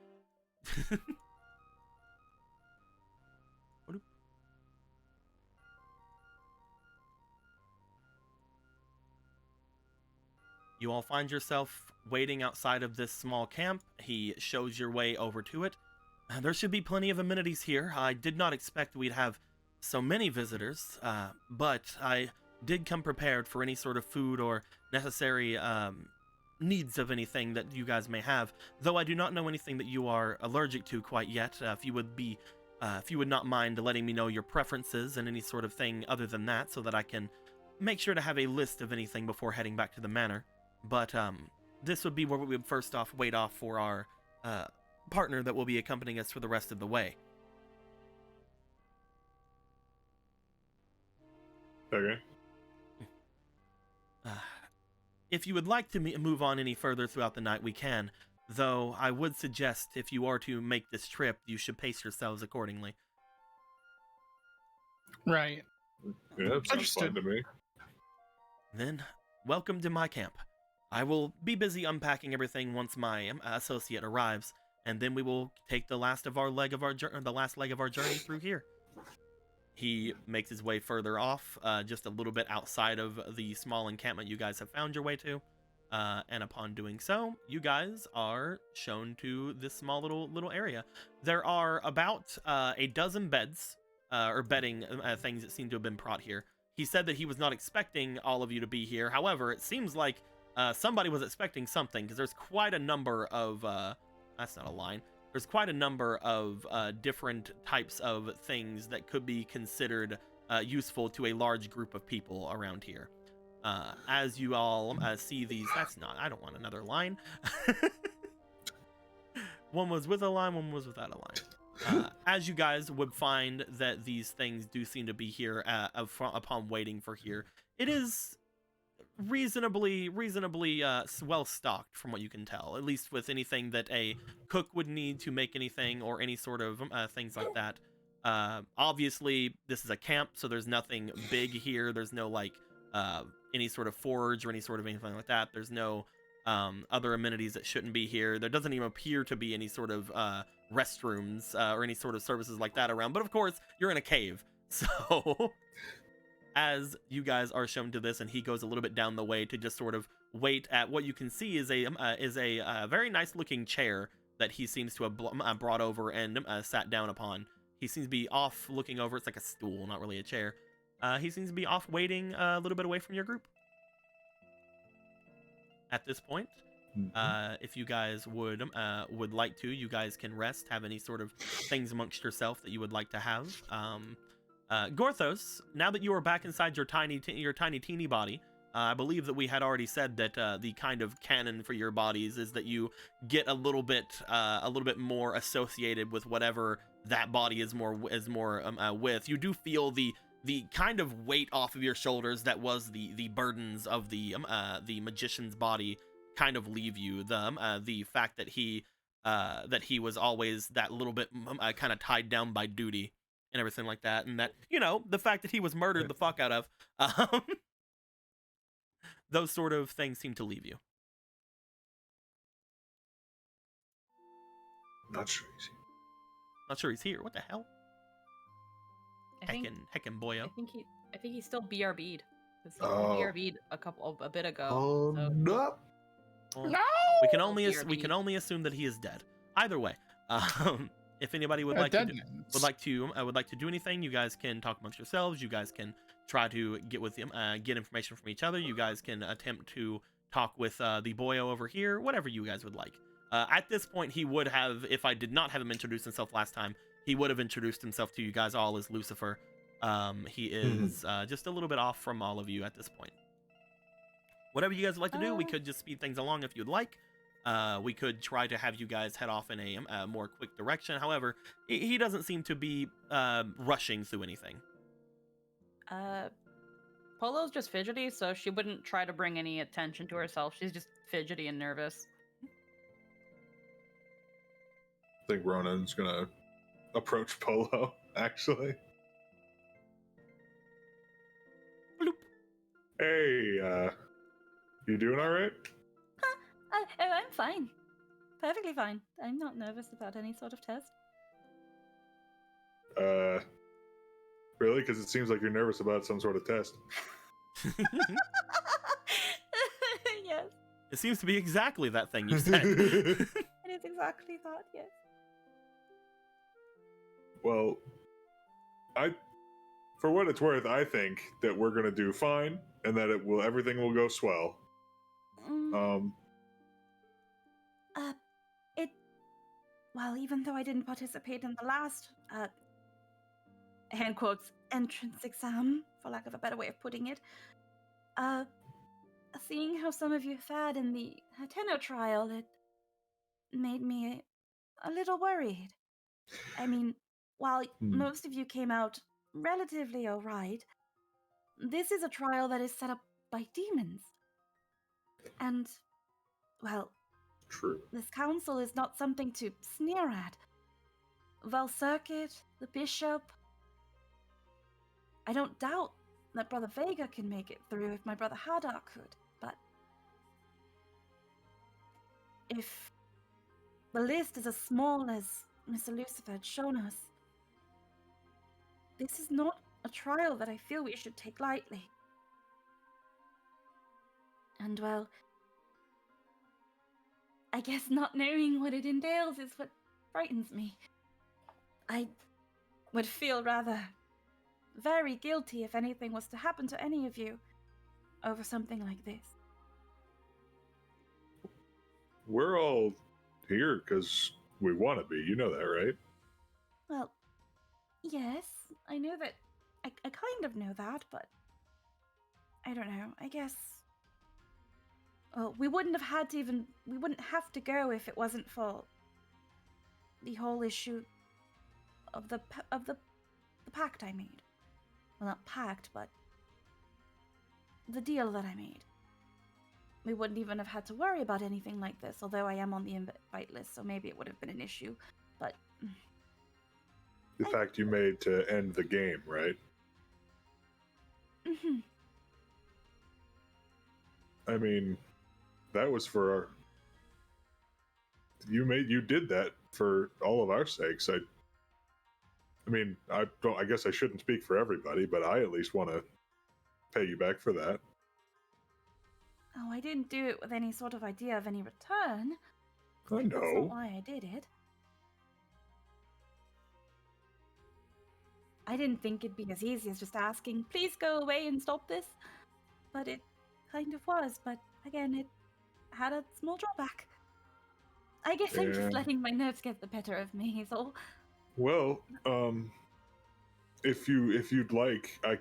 You all find yourself waiting outside of this small camp. He shows your way over to it. There should be plenty of amenities here. I did not expect we'd have so many visitors, but I did come prepared for any sort of food or necessary needs of anything that you guys may have, though I do not know anything that you are allergic to quite yet. If you would not mind letting me know your preferences and any sort of thing other than that, so that I can make sure to have a list of anything before heading back to the manor. But this would be where we would first off wait off for our partner that will be accompanying us for the rest of the way. Okay. If you would like to move on any further throughout the night, we can. Though I would suggest if you are to make this trip, you should pace yourselves accordingly. Right. Yeah, that sounds fun to me. Then, welcome to my camp. I will be busy unpacking everything once my associate arrives, and then we will take the last leg of our journey through here. He makes his way further off, just a little bit outside of the small encampment you guys have found your way to. And upon doing so, you guys are shown to this small little area. There are about a dozen beds or bedding things that seem to have been brought here. He said that he was not expecting all of you to be here. However, it seems like somebody was expecting something, because there's quite a number of that's not a line. There's quite a number of different types of things that could be considered useful to a large group of people around here. As you all see these, I don't want another line. One was with a line, one was without a line. As you guys would find that these things do seem to be here upon waiting for here, it is reasonably well stocked from what you can tell, at least with anything that a cook would need to make anything or any sort of things like that. Obviously this is a camp, so there's nothing big here. There's no like any sort of forge or any sort of anything like that. There's no other amenities that shouldn't be here. There doesn't even appear to be any sort of restrooms or any sort of services like that around, but of course you're in a cave, so as you guys are shown to this, and he goes a little bit down the way to just sort of wait at what you can see is a very nice looking chair that he seems to have brought over and sat down upon. He seems to be off looking over. It's like a stool, not really a chair. He seems to be off waiting a little bit away from your group. At this point, if you guys would like to, you guys can rest, have any sort of things amongst yourself that you would like to have. Gorthos, now that you are back inside your tiny teeny body, I believe that we had already said that the kind of canon for your bodies is that you get a little bit more associated with whatever that body is more with. You do feel the kind of weight off of your shoulders that was the burdens of the magician's body kind of leave you. The fact that he was always that little bit kind of tied down by duty and everything like that, and that, you know, the fact that he was murdered the fuck out of, those sort of things seem to leave you. Not sure he's here. What the hell? Heckin' boyo. I think he's still BRB'd. Oh. He BRB'd a bit ago. Oh so. no! Well, No! We can only assume that he is dead. Either way, if anybody would like to do anything, you guys can talk amongst yourselves. You guys can try to get information from each other. You guys can attempt to talk with the boyo over here. Whatever you guys would like. At this point, he would have, if I did not have him introduce himself last time, he would have introduced himself to you guys all as Lucifer. He is just a little bit off from all of you at this point. Whatever you guys would like to do, we could just speed things along if you'd like. We could try to have you guys head off in a more quick direction. However, he doesn't seem to be rushing through anything. Polo's just fidgety, so she wouldn't try to bring any attention to herself. She's just fidgety and nervous. I think Ronan's gonna approach Polo, actually. Bloop. Hey, you doing all right? I'm fine. Perfectly fine. I'm not nervous about any sort of test. Really? Because it seems like you're nervous about some sort of test. Yes. It seems to be exactly that thing you said. It is exactly that, yes. Well, for what it's worth, I think that we're gonna do fine, and that everything will go swell. It. Well, even though I didn't participate in the last, hand quotes, entrance exam, for lack of a better way of putting it, seeing how some of you fared in the Hateno trial, it made me a little worried. I mean, while most of you came out relatively alright, this is a trial that is set up by demons. And, well, True. this council is not something to sneer at. Val Circuit, the bishop. I don't doubt that Brother Vega can make it through if my brother Hadar could, but if the list is as small as Mr. Lucifer had shown us, this is not a trial that I feel we should take lightly. And, well, I guess not knowing what it entails is what frightens me. I would feel rather very guilty if anything was to happen to any of you over something like this. We're all here because we want to be. You know that, right? Well, yes, I know that. I kind of know that, but I don't know. I guess. Well, we wouldn't have to go if it wasn't for the whole issue of the pact I made. Well, not pact, but the deal that I made. We wouldn't even have had to worry about anything like this, although I am on the invite list, so maybe it would have been an issue. But The fact you made to end the game, right? Mhm. I mean, that was for our. You did that for all of our sakes. I mean, I guess I shouldn't speak for everybody, but I at least want to pay you back for that. Oh, I didn't do it with any sort of idea of any return. I That's not know. why I did it. I didn't think it'd be as easy as just asking, please go away and stop this. But it kind of was, but again, it had a small drawback. I guess I'm Yeah. just letting my nerves get the better of me, is all. Well, if you'd like, I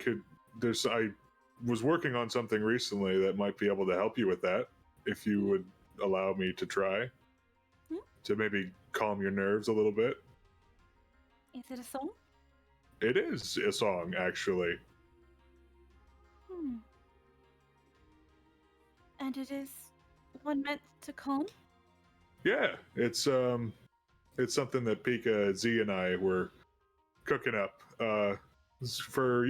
was working on something recently that might be able to help you with that. If you would allow me to try to maybe calm your nerves a little bit. Is it a song? It is a song, actually. And it is one meant to calm? Yeah, it's something that Pika, Z, and I were cooking up for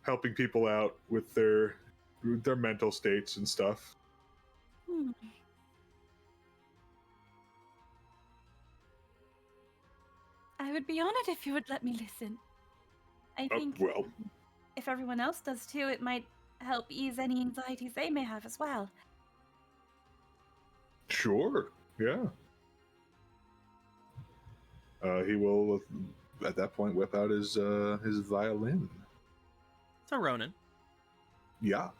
helping people out with their mental states and stuff. I would be honored if you would let me listen. I think Well, if everyone else does too, it might help ease any anxieties they may have as well. sure, yeah. He will, at that point, whip out his violin. So Ronan, Yeah.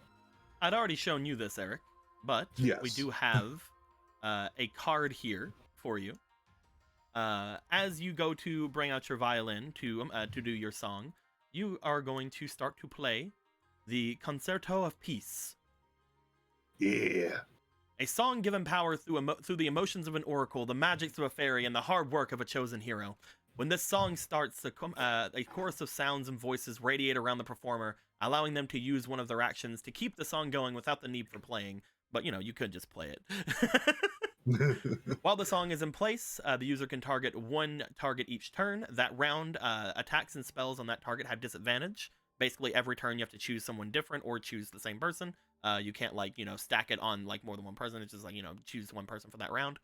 I'd already shown you this, Eric, but Yes. we do have a card here for you. As you go to bring out your violin to do your song, you are going to start to play the Concerto of Peace. Yeah. A song given power through the emotions of an oracle, the magics of a fairy, and the hard work of a chosen hero. When this song starts, a chorus of sounds and voices radiate around the performer, allowing them to use one of their actions to keep the song going without the need for playing. But, you could just play it. While the song is in place, the user can target one target each turn. That round, attacks and spells on that target have disadvantage. Basically, every turn you have to choose someone different or choose the same person. You can't, stack it on, more than one person. It's just, choose one person for that round.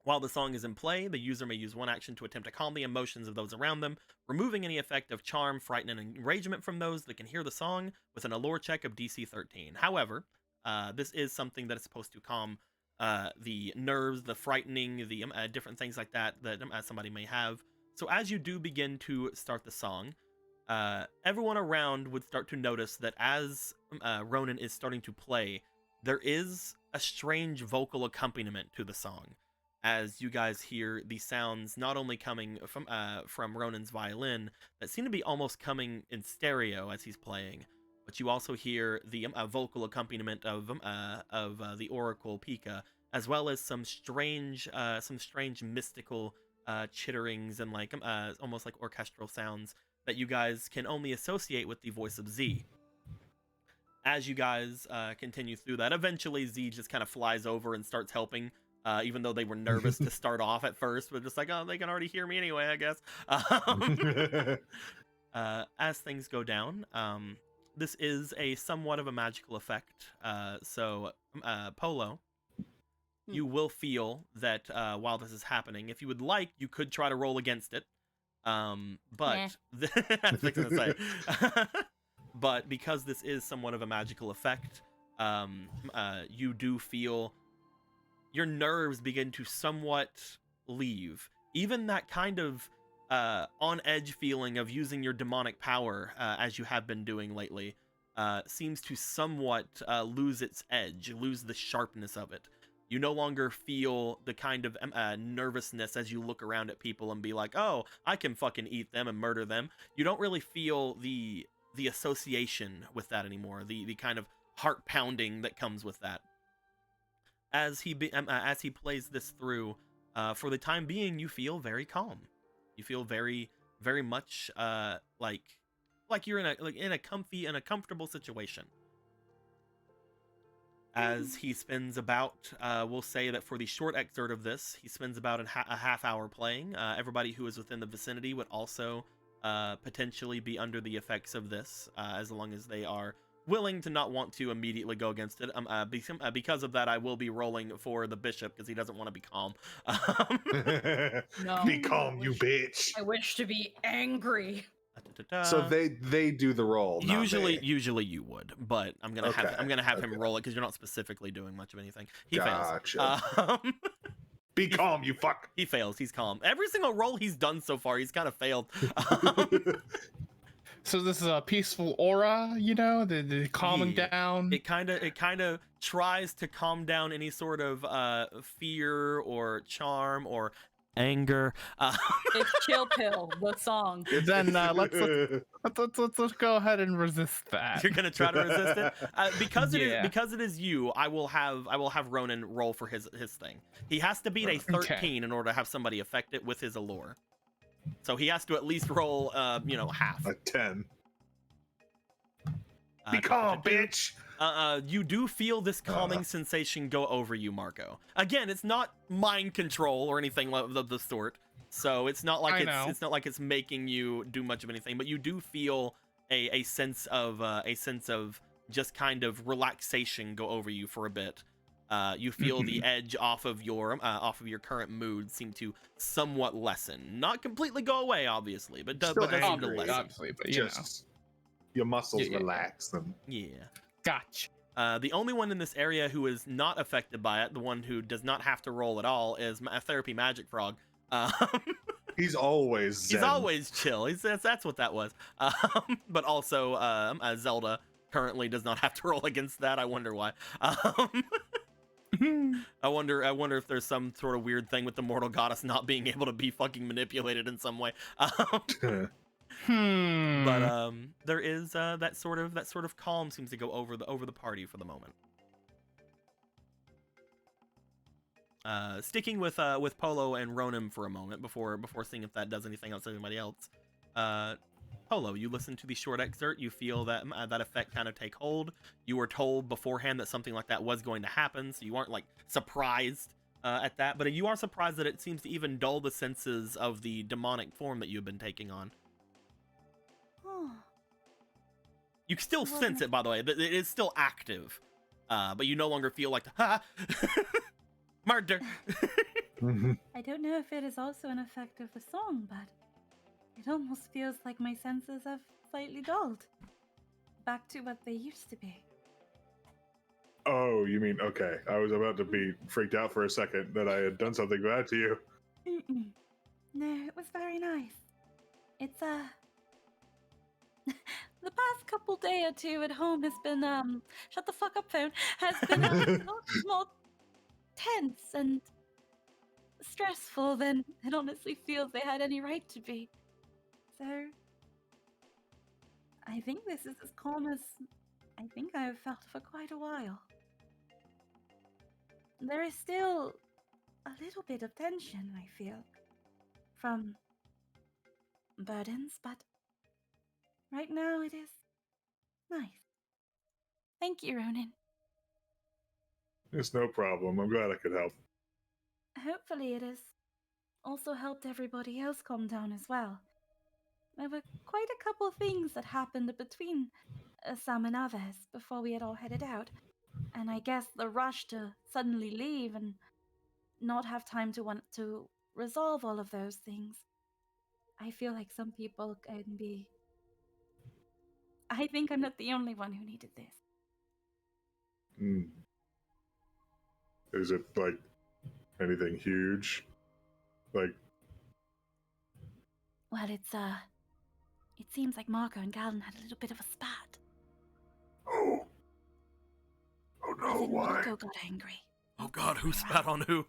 While the song is in play, the user may use one action to attempt to calm the emotions of those around them, removing any effect of charm, frighten, and enragement from those that can hear the song with an allure check of DC 13. However, this is something that is supposed to calm the nerves, the frightening, the different things like that somebody may have. So as you do begin to start the song, everyone around would start to notice that as Ronan is starting to play, there is a strange vocal accompaniment to the song, as you guys hear the sounds not only coming from Ronan's violin that seem to be almost coming in stereo as he's playing, but you also hear the vocal accompaniment of the Oracle Pika, as well as some strange mystical chitterings and like almost like orchestral sounds that you guys can only associate with the voice of Z. As you guys continue through that, eventually Z just kind of flies over and starts helping, even though they were nervous to start off at first, but just like, oh, they can already hear me anyway, I guess. As things go down, this is a somewhat of a magical effect. So, Polo, you will feel that while this is happening, if you would like, you could try to roll against it. But that's what I was gonna say. But because this is somewhat of a magical effect, you do feel your nerves begin to somewhat leave. Even that kind of on edge feeling of using your demonic power, as you have been doing lately, seems to somewhat lose its edge, lose the sharpness of it. You no longer feel the kind of nervousness as you look around at people and be like, oh, I can fucking eat them and murder them. You don't really feel the association with that anymore, the kind of heart pounding that comes with that. As he plays this through, for the time being, you feel very calm. You feel very, very much like you're in a comfortable situation. As he spends about, we'll say that for the short excerpt of this, he spends about a half hour playing. Everybody who is within the vicinity would also potentially be under the effects of this, as long as they are willing to not want to immediately go against it. Because of that, I will be rolling for the bishop because he doesn't want to be calm. No. Be calm, you bitch. I wish to be angry. So they do the roll. not Usually me. you would, but I'm gonna have him roll it because you're not specifically doing much of anything. He Gotcha. fails. Be calm, you fuck. He fails. He's calm. Every single roll he's done so far, he's kind of failed. So this is a peaceful aura, you know, the calming Yeah. down. It kind of tries to calm down any sort of fear or charm or anger. It's Chill Pill, the song. Then let's go ahead and resist that. You're gonna try to resist it because Yeah. it is you. I will have Ronan roll for his thing. He has to beat a 13 Okay. in order to have somebody affect it with his allure. So he has to at least roll half. A 10. Uh, Be calm, bitch. You do feel this calming sensation go over you, Marco. Again, it's not mind control or anything of the sort, so it's not like it's not like it's making you do much of anything. But you do feel a sense of just kind of relaxation go over you for a bit. You feel the edge off of your current mood seem to somewhat lessen, not completely go away, obviously, but does Still seem to angry, lessen. Obviously, but you know. Just your muscles Yeah. relax and Yeah. Gotcha. The only one in this area who is not affected by it, the one who does not have to roll at all, is Therapy Magic Frog. he's always zen. He's always chill. That's what that was. But also, Zelda currently does not have to roll against that. I wonder why. I wonder if there's some sort of weird thing with the mortal goddess not being able to be fucking manipulated in some way. But there is that sort of calm seems to go over the party for the moment. Sticking with Polo and Ronan for a moment before seeing if that does anything else to anybody else. Polo, you listen to the short excerpt. You feel that that effect kind of take hold. You were told beforehand that something like that was going to happen, so you aren't like surprised at that. But you are surprised that it seems to even dull the senses of the demonic form that you've been taking on. Oh, You can still Well, sense it, by the way. It is still active, but you no longer feel like murder. I don't know if it is also an effect of the song, but it almost feels like my senses have slightly dulled. Back to what they used to be. Oh, you mean okay? I was about to be freaked out for a second that I had done something bad to you. Mm-mm. No, it was very nice. It's The past couple day or two at home has been shut the fuck up, phone, has been a lot more tense and stressful than it honestly feels they had any right to be. So I think this is as calm as I think I have felt for quite a while. There is still a little bit of tension, I feel, from burdens, but right now it is nice. Thank you, Ronan. It's no problem. I'm glad I could help. Hopefully it has also helped everybody else calm down as well. There were quite a couple things that happened between some and others before we had all headed out, and I guess the rush to suddenly leave and not have time to want to resolve all of those things. I feel like some people can be. I think I'm not the only one who needed this. Mm. Is it like anything huge? Like, Well, it seems like Marco and Galen had a little bit of a spat. oh no, Even why? Marco got angry. Oh God, who spat on who?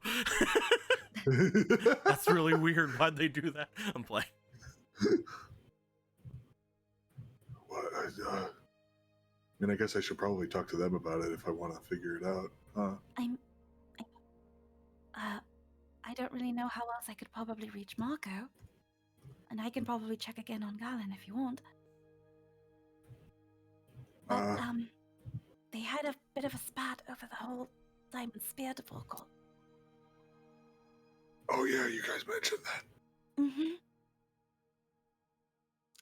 That's really weird. Why'd they do that? I'm playing. What? I mean, I guess I should probably talk to them about it if I want to figure it out. I don't really know how else I could probably reach Marco. And I can probably check again on Galen if you want. But, they had a bit of a spat over the whole Diamond Spear debacle. Oh yeah, you guys mentioned that. Mm-hmm.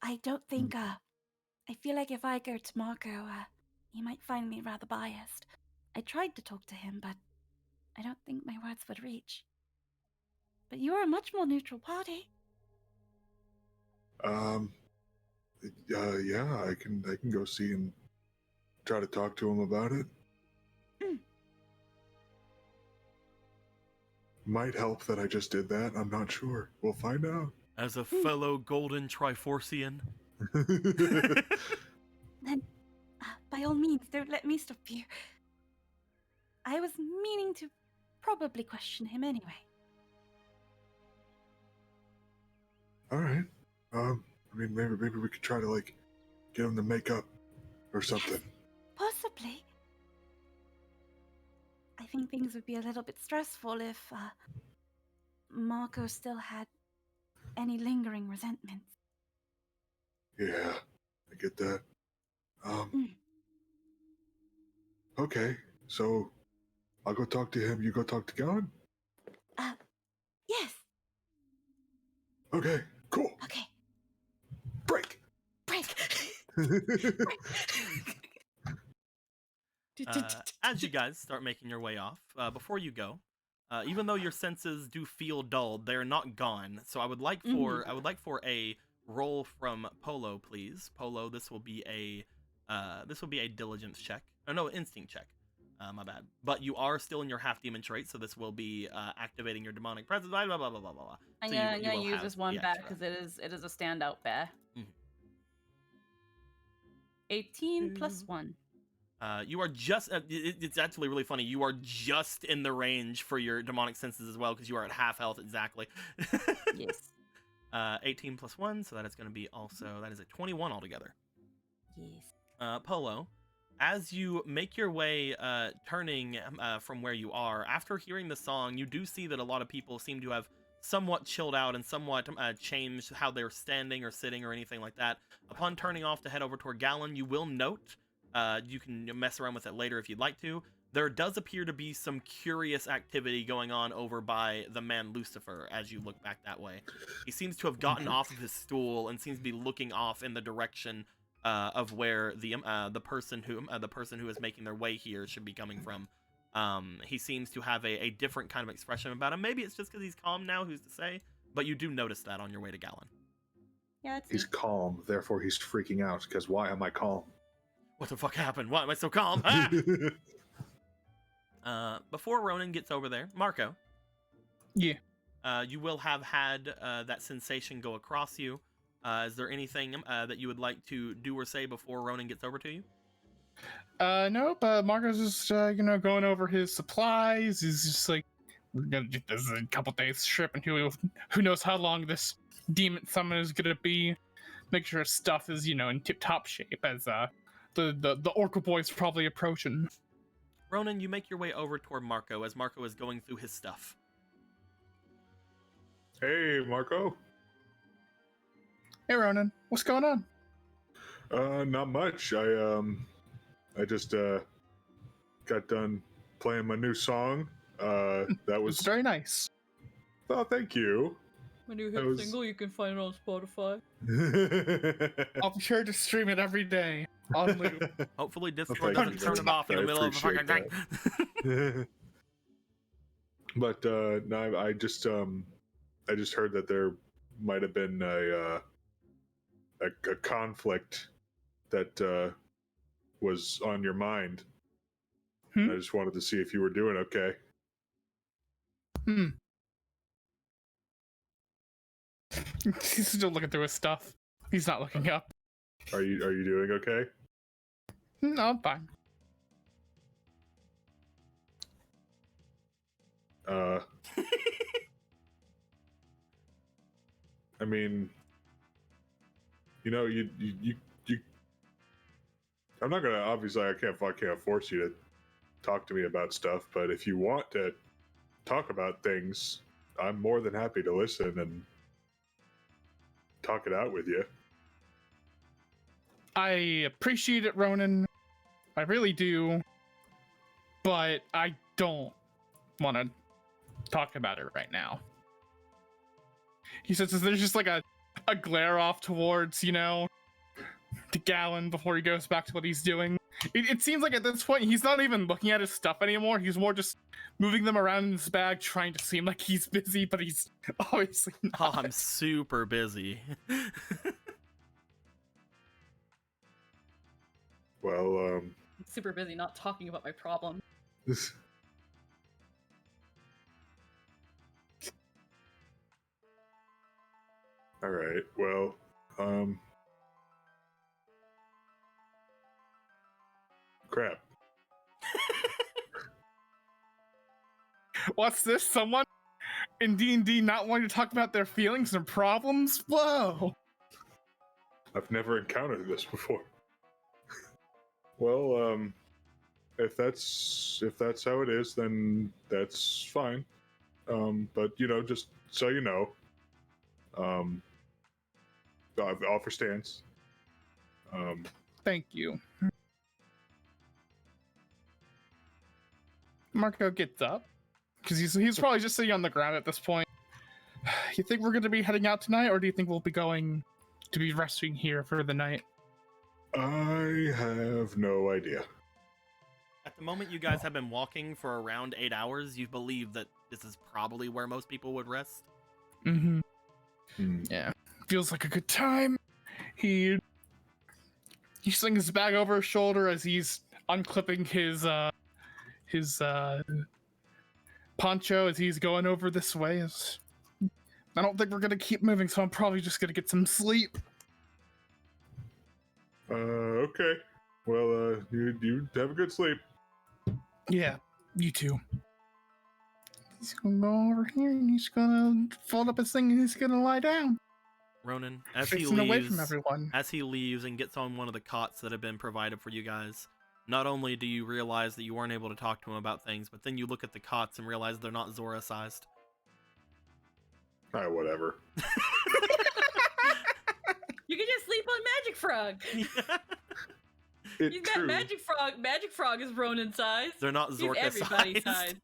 I don't think, I feel like if I go to Marco, he might find me rather biased. I tried to talk to him, but I don't think my words would reach. But you're a much more neutral party. Yeah, I can go see and try to talk to him about it. Might help that I just did that. I'm not sure. We'll find out. As a fellow Golden Triforcian. Then, by all means, don't let me stop you. I was meaning to probably question him anyway. All right. I mean, maybe we could try to like get him to make up or something. Yes, possibly. I think things would be a little bit stressful if Marco still had any lingering resentments. Yeah, I get that. Okay, so I'll go talk to him. You go talk to Galen? Yes. Okay, cool. Okay. Break. As you guys start making your way off, before you go, even though your senses do feel dulled, they're not gone. So I would like for a roll from Polo, please. Polo, this will be a diligence check. Oh no, instinct check. My bad. But you are still in your half demon trait, so this will be activating your demonic presence. Blah blah blah blah blah blah. I'm So gonna will use have this one the back extra. because it is a standout bear. Mhm. 18 plus 1. You are just. It's actually really funny. You are just in the range for your demonic senses as well, because you are at half health exactly. Yes. 18 plus 1, so that is going to be also. That is a 21 altogether. Yes. Polo, as you make your way turning from where you are, after hearing the song, you do see that a lot of people seem to have somewhat chilled out and somewhat changed how they're standing or sitting or anything like that. Upon turning off to head over toward Galen, you will note, you can mess around with it later if you'd like to, there does appear to be some curious activity going on over by the man Lucifer as you look back that way. He seems to have gotten off of his stool and seems to be looking off in the direction of where the person who is making their way here should be coming from. He seems to have a different kind of expression about him. Maybe it's just because he's calm now, who's to say? But you do notice that on your way to Galen. Yeah, it's He's calm, therefore he's freaking out, because why am I calm? What the fuck happened? Why am I so calm? Before Ronan gets over there, Marco. Yeah. You will have had that sensation go across you. Is there anything that you would like to do or say before Ronan gets over to you? Nope. Marco's just going over his supplies. He's just like, this is a couple days trip, and who knows how long this demon summon is gonna be. Make sure his stuff is in tip top shape as the Orca boy's probably approaching. Ronan, you make your way over toward Marco as Marco is going through his stuff. Hey, Marco. Hey Ronan, what's going on? Not much. I just got done playing my new song. That was It's very nice. Oh, thank you. My new hit single, you can find it on Spotify. I'll be sure to stream it every day on loop. Hopefully Discord thank doesn't you turn very it off in the much. middle I of a fucking appreciate thing. But no, I just heard that there might have been a conflict that was on your mind. I just wanted to see if you were doing okay. He's still looking through his stuff. He's not looking up. Are you doing okay? No, I'm fine. I mean, you I'm not gonna, obviously I can't force you to talk to me about stuff, but if you want to talk about things, I'm more than happy to listen and talk it out with you. I appreciate it, Ronan. I really do. But I don't want to talk about it right now. He says there's just like a glare off towards, the Gallon before he goes back to what he's doing. It seems like at this point he's not even looking at his stuff anymore. He's more just moving them around in his bag, trying to seem like he's busy, but he's obviously not. Oh, I'm super busy. Well, I'm super busy not talking about my problem. all right. Well, crap. What's this? Someone in D&D not wanting to talk about their feelings and problems? Whoa! I've never encountered this before. Well, if that's how it is, then that's fine. But just so you know, I've offer stance. Thank you. Marco gets up because he's probably just sitting on the ground at this point. You think we're going to be heading out tonight, or do you think we'll be going to be resting here for the night? I have no idea. At the moment, you guys have been walking for around 8 hours. You believe that this is probably where most people would rest. Mm-hmm. Yeah, feels like a good time. He slings his bag over his shoulder as he's unclipping his poncho as he's going over this way. I don't think we're gonna keep moving, so I'm probably just gonna get some sleep. Okay. Well, you have a good sleep. Yeah, you too. He's gonna go over here and he's gonna fold up his thing and he's gonna lie down. Ronan, as he Facing away leaves, from everyone. as he leaves and gets on one of the cots that have been provided for you guys, not only do you realize that you weren't able to talk to him about things, but then you look at the cots and realize they're not Zora-sized. Whatever. You can just sleep on Magic Frog. He's got True. Magic Frog. Magic Frog is Ronan size. They're not He's Zorka-sized. everybody's size.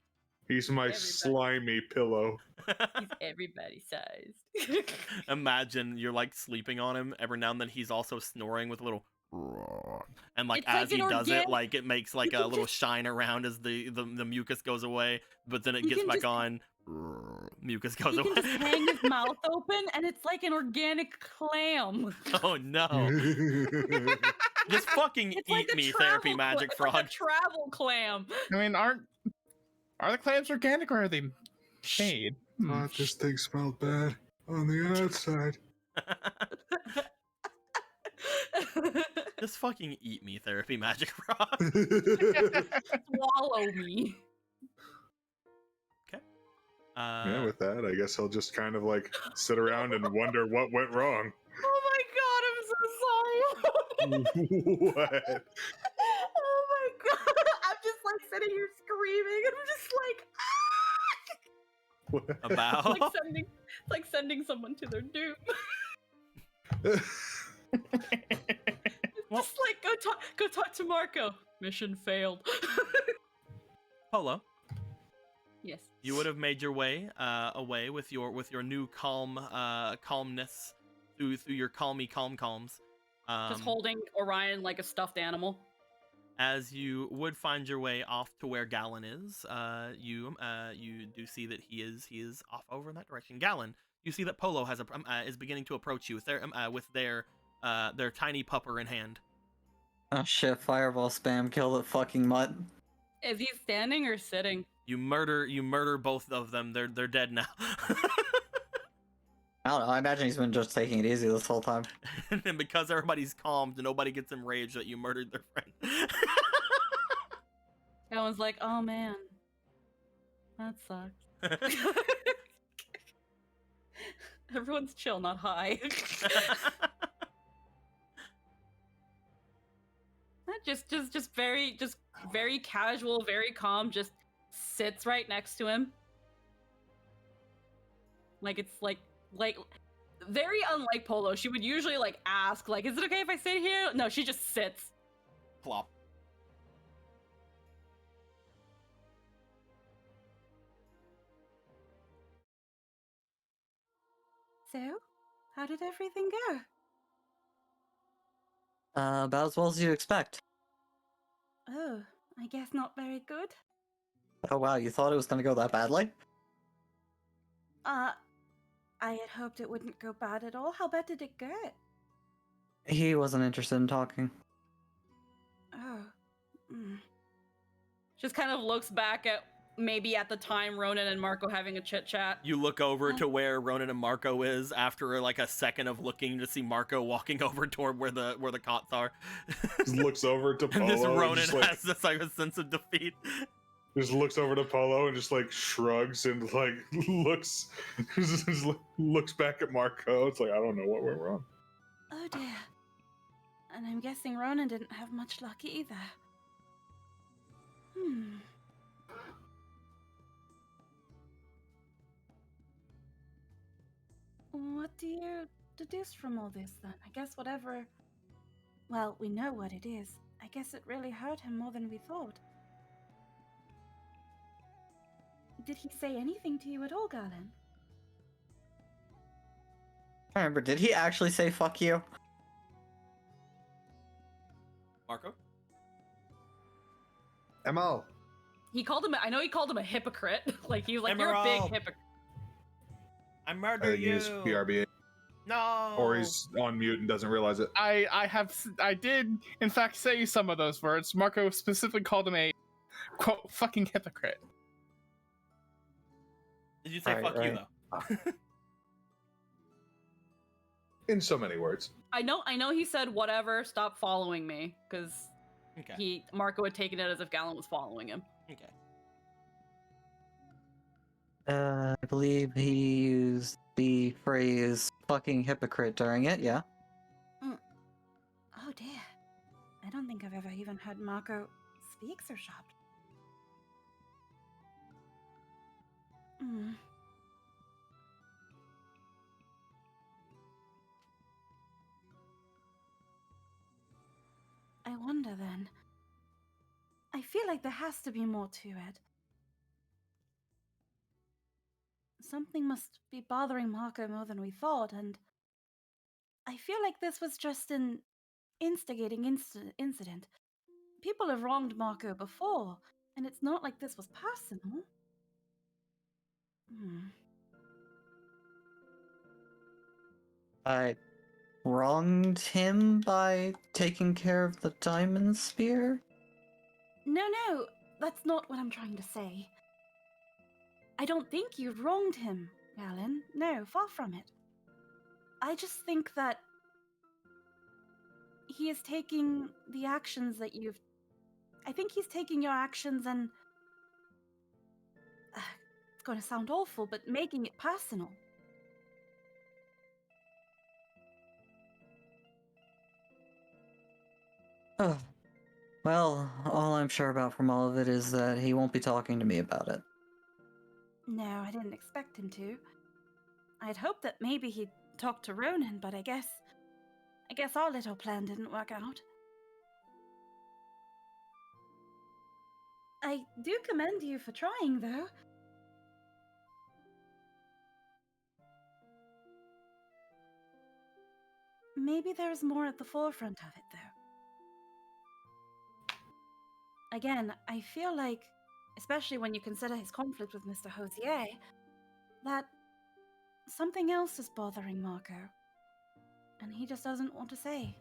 He's my Everybody. slimy pillow. He's everybody's size. Imagine you're like sleeping on him. Every now and then he's also snoring with a little, and like It's as like he an does it, organic- like it makes like You a can little just- shine around as the mucus goes away. But then it You gets can back just- on. Mucus goes He away. can just hang his mouth open, and it's like an organic clam. Oh no! Just fucking It's eat like a me, travel therapy cla- magic it's frog. Like a travel clam. I mean, are the clams organic or are they made? Thought this thing smelled bad on the outside. Just fucking eat me, therapy magic rock. Swallow me. Okay. Yeah, with that, I guess he'll just kind of like sit around and wonder what went wrong. Oh my god, I'm so sorry. What? Oh my god. I'm just like sitting here screaming and I'm just like, What? About it's like sending someone to their doom. Well- Just like go talk to Marco. Mission failed. Polo. Yes. You would have made your way away with your new calmness through your calmy calms. Just holding Orion like a stuffed animal. As you would find your way off to where Gallon is, you do see that he is off over in that direction. Gallon, you see that Polo is beginning to approach you with their tiny pupper in hand. Oh shit, fireball spam, kill the fucking mutt. Is he standing or sitting? You murder both of them. They're dead now. I don't know, I imagine he's been just taking it easy this whole time. And then because everybody's calmed, nobody gets enraged that you murdered their friend. Gallon's like, oh man, that sucks. Everyone's chill, not high. just very casual, very calm, just sits right next to him. Like it's like very unlike Polo. She would usually like ask, like, is it okay if I sit here? No, she just sits. Plop. So, how did everything go? About as well as you'd expect. Oh, I guess not very good. Oh wow, you thought it was gonna go that badly? I had hoped it wouldn't go bad at all. How bad did it get? He wasn't interested in talking. Oh. Mm. Just kind of looks back at maybe at the time Ronan and Marco having a chit chat. You look over to where Ronan and Marco is after like a second of looking to see Marco walking over toward where the cots are. Just looks over to Polo. And this Ronan just, like, has this like a sense of defeat. just looks over to Polo and just like shrugs and like looks back at Marco. It's like, I don't know what went wrong. Oh dear. And I'm guessing Ronan didn't have much luck either. What do you deduce from all this then? I guess whatever. Well, we know what it is. I guess it really hurt him more than we thought. Did he say anything to you at all, Galen? I remember, did he actually say fuck you? Marco? Emal. I know he called him a hypocrite. Like he was like, you're a big Emerald. hypocrite. I I murder think you. he's BRB. No. Or he's on mute and doesn't realize it. I did in fact say some of those words. Marco specifically called him a quote fucking hypocrite. Did you say Right, fuck you right. though? In so many words. I know he said whatever, stop following me, because Okay. Marco had taken it as if Galen was following him. Okay. I believe he used the phrase fucking hypocrite during it, yeah? Oh dear. I don't think I've ever even heard Marco speak so sharp. I wonder then. I feel like there has to be more to it. Something must be bothering Marco more than we thought, and I feel like this was just an instigating incident. People have wronged Marco before, and it's not like this was personal. I wronged him by taking care of the diamond spear? No, that's not what I'm trying to say. I don't think you've wronged him, Alan. No, far from it. I just think that he is taking the actions that you've. I think he's taking your actions and. It's going to sound awful, but making it personal. Oh, well, all I'm sure about from all of it is that he won't be talking to me about it. No, I didn't expect him to. I'd hoped that maybe he'd talk to Ronan, but I guess our little plan didn't work out. I do commend you for trying, though. Maybe there's more at the forefront of it, though. Again, I feel like, especially when you consider his conflict with Mr. Hosier, that something else is bothering Marco. And he just doesn't want to say.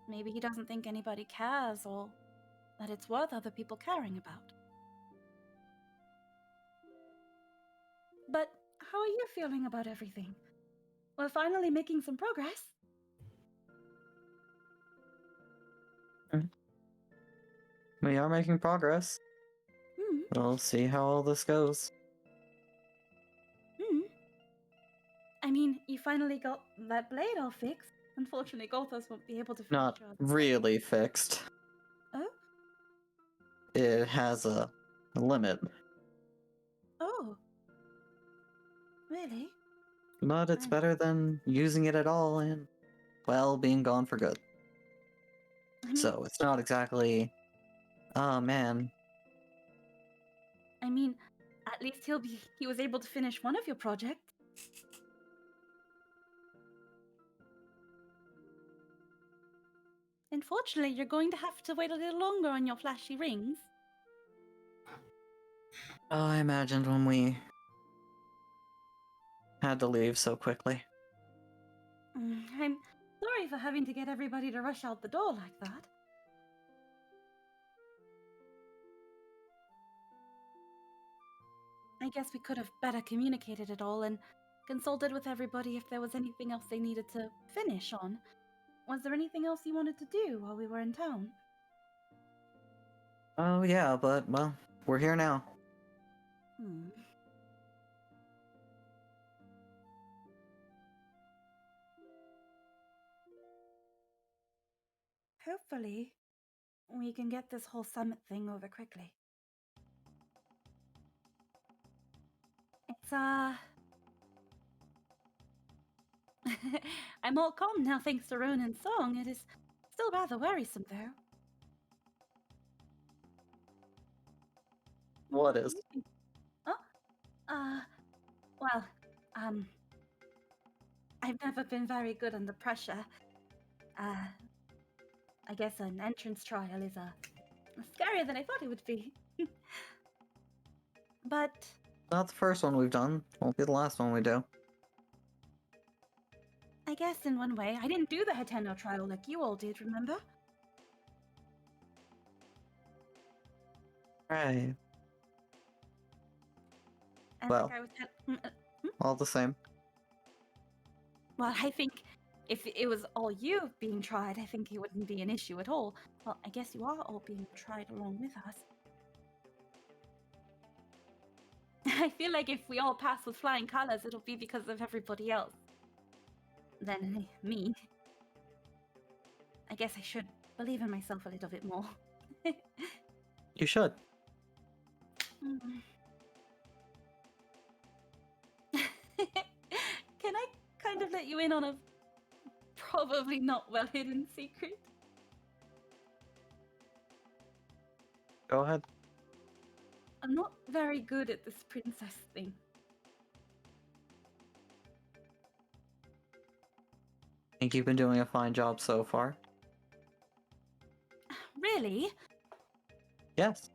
Maybe he doesn't think anybody cares, or that it's worth other people caring about. But how are you feeling about everything? We're finally making some progress. We are making progress. Hmm. We'll see how all this goes. Hmm. I mean, you finally got that blade all fixed. Unfortunately, Gothos won't be able to finish Not your- really fixed. Oh? It has a limit. Oh. Really? But it's I- better than using it at all and, well, being gone for good. I mean, So it's not exactly. Oh man. I mean, at least he was able to finish one of your projects. Unfortunately, you're going to have to wait a little longer on your flashy rings. Oh, I imagined when we had to leave so quickly. I'm sorry for having to get everybody to rush out the door like that. I guess we could have better communicated it all and consulted with everybody if there was anything else they needed to finish on. Was there anything else you wanted to do while we were in town? Oh yeah, but well, we're here now. Hmm. Hopefully, we can get this whole summit thing over quickly. It's, I'm all calm now thanks to Ronan's song. It is still rather worrisome, though. What is? Oh, well, I've never been very good under pressure. I guess an entrance trial is, scarier than I thought it would be. But Not the first one we've done. Won't be the last one we do. I guess in one way, I didn't do the Hateno trial like you all did, remember? Right. And Well. like I was All the same. well, I think if it was all you being tried, I think it wouldn't be an issue at all. Well, I guess you are all being tried along with us. I feel like if we all pass with flying colors, it'll be because of everybody else. Than me. I guess I should believe in myself a little bit more. You should. Mm. Can I kind of let you in on a probably not well hidden secret? Go ahead. I'm not very good at this princess thing. Think you've been doing a fine job so far. Really? Yes.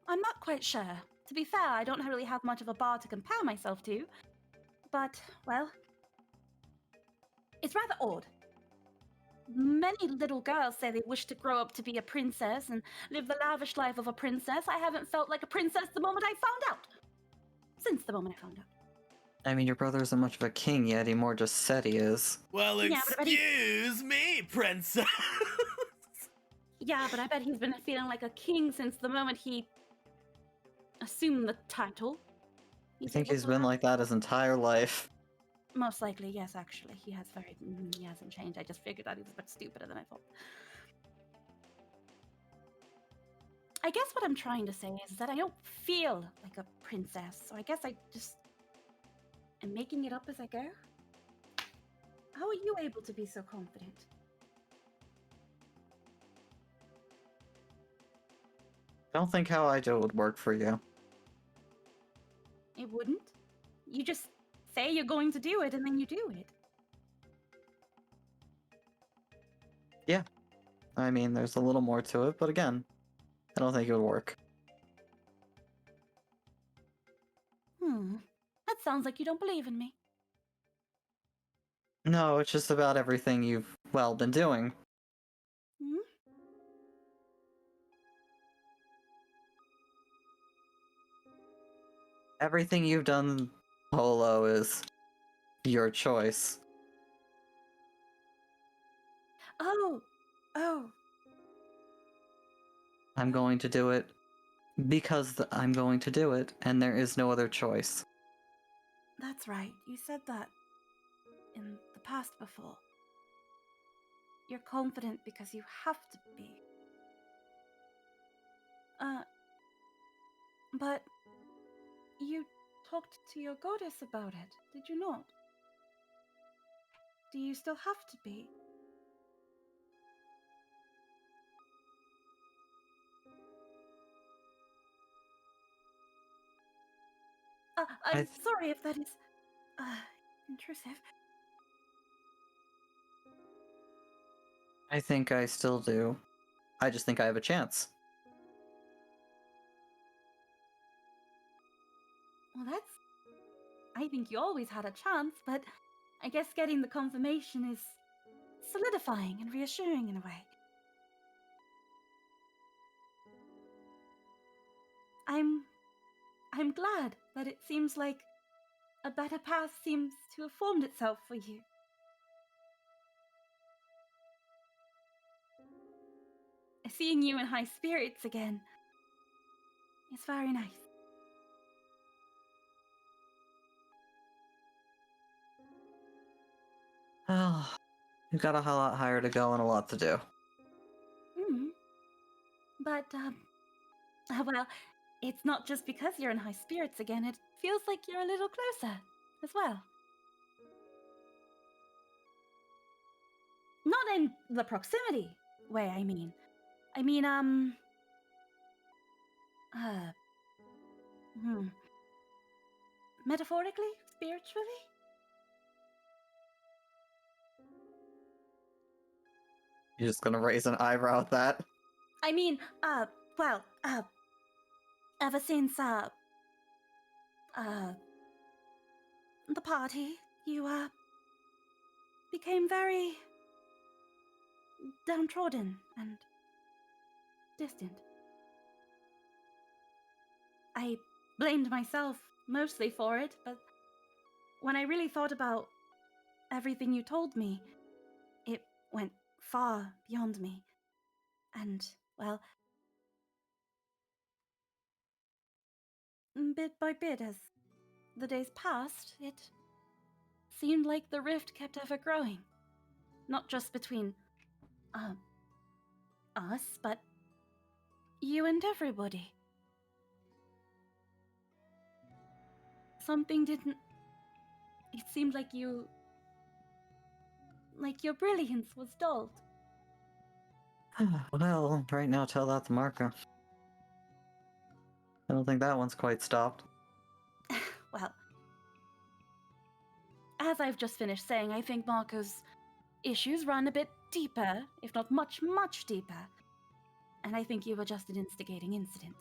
I'm not quite sure. To be fair, I don't really have much of a bar to compare myself to. But, well, it's rather odd. Many little girls say they wish to grow up to be a princess and live the lavish life of a princess. I haven't felt like a princess the moment I found out. Since the moment I found out. I mean, your brother isn't much of a king yet. He more just said he is. Well, Yeah, but I bet excuse me, princess. Yeah, but I bet he's been feeling like a king since the moment he assumed the title. I think he's been like that his entire life. Most likely, yes, actually. He hasn't changed. I just figured that he was a bit stupider than I thought. I guess what I'm trying to say is that I don't feel like a princess, so I guess I just am making it up as I go. How are you able to be so confident? I don't think how I do it would work for you. It wouldn't. You just say you're going to do it and then you do it. Yeah. I mean, there's a little more to it, but again, I don't think it would work. That sounds like you don't believe in me. No, it's just about everything you've, well, been doing. Hmm? Everything you've done, Polo, is your choice. Oh. I'm going to do it because I'm going to do it, and there is no other choice. That's right. You said that in the past before. You're confident because you have to be. But you talked to your goddess about it, did you not? Do you still have to be? I'm sorry if that is, intrusive. I think I still do. I just think I have a chance. Well, I think you always had a chance, but I guess getting the confirmation is solidifying and reassuring in a way. I'm glad that it seems like a better path seems to have formed itself for you. Seeing you in high spirits again is very nice. Oh, we've got a lot higher to go and a lot to do. But, well, it's not just because you're in high spirits again, it feels like you're a little closer as well. Not in the proximity way, I mean. Metaphorically? Spiritually? You're just gonna raise an eyebrow at that? I mean, ever since, the party, you, became very downtrodden and distant. I blamed myself mostly for it, but when I really thought about everything you told me, it went far beyond me. And, well, bit by bit, as the days passed, it seemed like the rift kept ever growing. Not just between, us, but you and everybody. Something didn't... It seemed like your brilliance was dulled. Well, right now tell that to Marco. I don't think that one's quite stopped. Well, as I've just finished saying, I think Marco's issues run a bit deeper, if not much, much deeper. And I think you were just an instigating incident.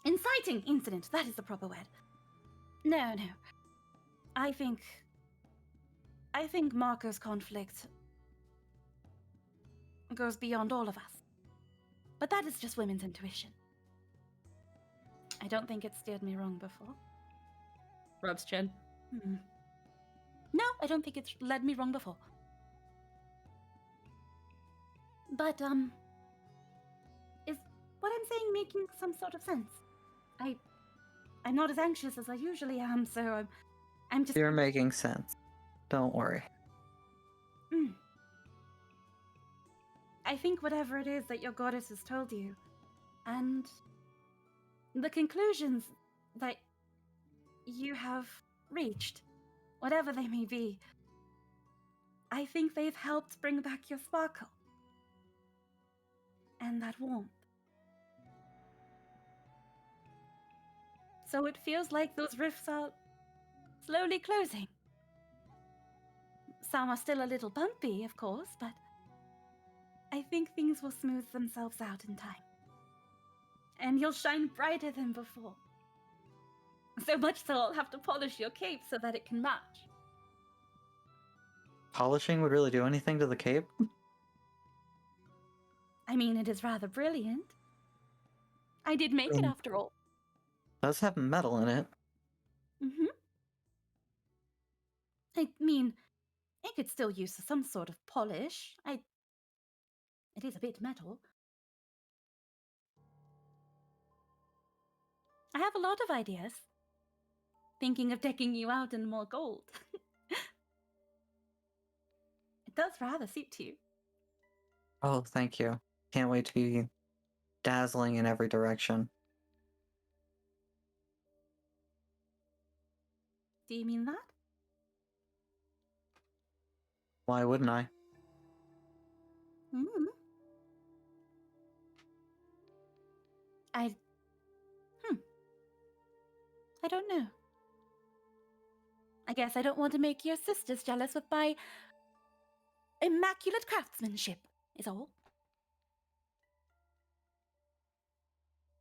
Inciting incident, that is the proper word. No. I think Marco's conflict goes beyond all of us. But that is just women's intuition. I don't think it steered me wrong before. Rubs chin. No, I don't think it's led me wrong before. But, is what I'm saying making some sort of sense? I'm not as anxious as I usually am, so I'm just... You're making sense. Don't worry. I think whatever it is that your goddess has told you, and the conclusions that you have reached, whatever they may be, I think they've helped bring back your sparkle. And that warmth. So it feels like those rifts are slowly closing. Some are still a little bumpy, of course, but I think things will smooth themselves out in time. And you'll shine brighter than before. So much so I'll have to polish your cape so that it can match. Polishing would really do anything to the cape? I mean, it is rather brilliant. I did make it after all. Does have metal in it. I mean, it could still use some sort of polish. It is a bit metal. I have a lot of ideas. Thinking of decking you out in more gold. It does rather suit you. Oh, thank you. Can't wait to be dazzling in every direction. Do you mean that? Why wouldn't I? I don't know. I guess I don't want to make your sisters jealous with my immaculate craftsmanship, is all.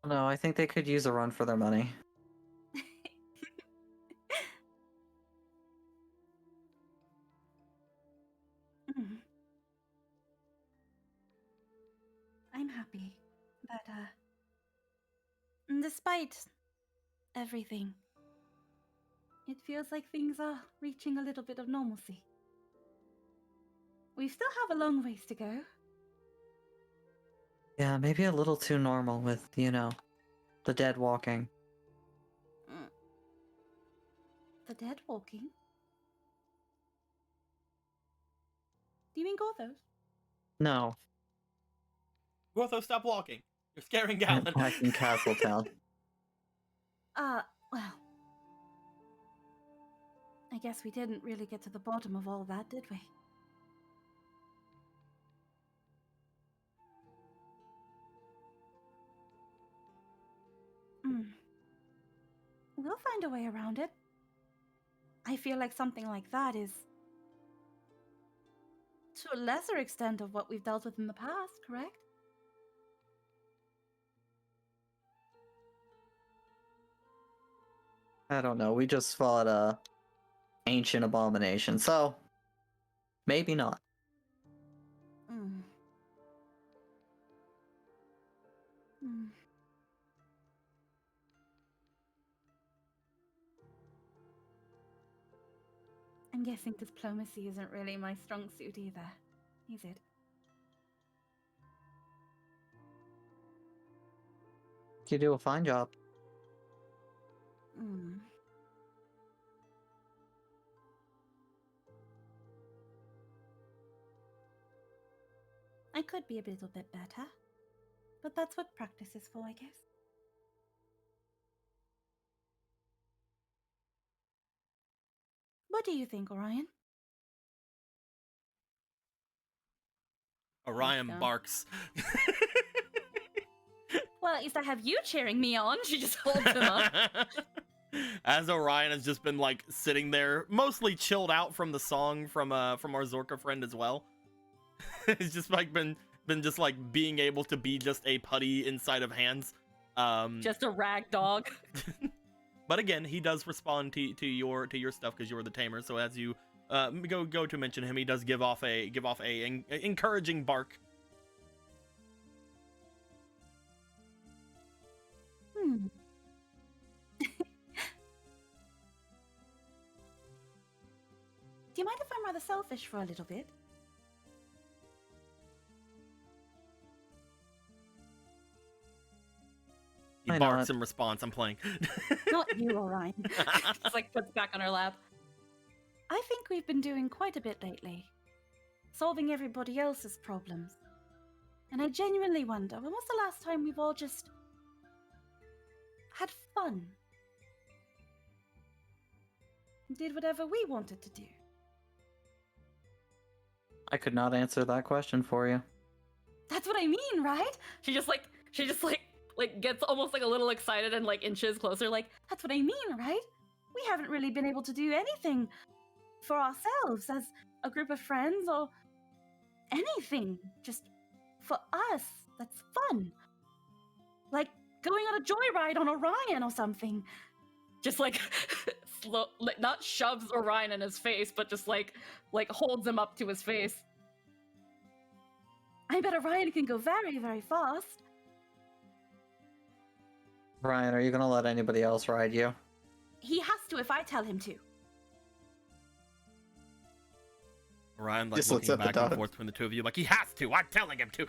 No, I think they could use a run for their money. I'm happy that, despite everything, it feels like things are reaching a little bit of normalcy. We still have a long ways to go. Yeah, maybe a little too normal with, the dead walking. The dead walking? Do you mean Gothos? No. Gortho, stop walking. You're scaring Galen. Back in Castletown. Well. I guess we didn't really get to the bottom of all that, did we? We'll find a way around it. I feel like something like that is to a lesser extent of what we've dealt with in the past, correct? I don't know, we just fought a ancient abomination, so maybe not. I'm guessing diplomacy isn't really my strong suit either, is it? You do a fine job. I could be a little bit better, but that's what practice is for, I guess. What do you think, Orion? Orion barks. Well, at least I have you cheering me on. She just holds him up. As Orion has just been like sitting there, mostly chilled out from the song from our Zorka friend as well. It's just like been just like being able to be just a putty inside of hands. Just a rag dog. But again, he does respond to your stuff because you're the tamer. So as you go to mention him, he does give off a encouraging bark. you mind if I'm rather selfish for a little bit? He Why barks not? in response. I'm playing. Not you, Orion. Just like puts back on her lap. I think we've been doing quite a bit lately, solving everybody else's problems. And I genuinely wonder, when was the last time we've all just had fun? Did whatever we wanted to do? I could not answer that question for you. That's what I mean, right? She just gets almost like a little excited and like inches closer, like, That's what I mean, right? We haven't really been able to do anything for ourselves as a group of friends or anything. Just for us. That's fun. Like going on a joyride on Orion or something. just like slow, like, not shoves Orion in his face, but just like holds him up to his face. I bet Orion can go very, very fast. Ryan, are you gonna let anybody else ride you? He has to if I tell him to. Ryan, like, Just looks looking at the back and dog. forth between the two of you, like, he has to. I'm telling him to.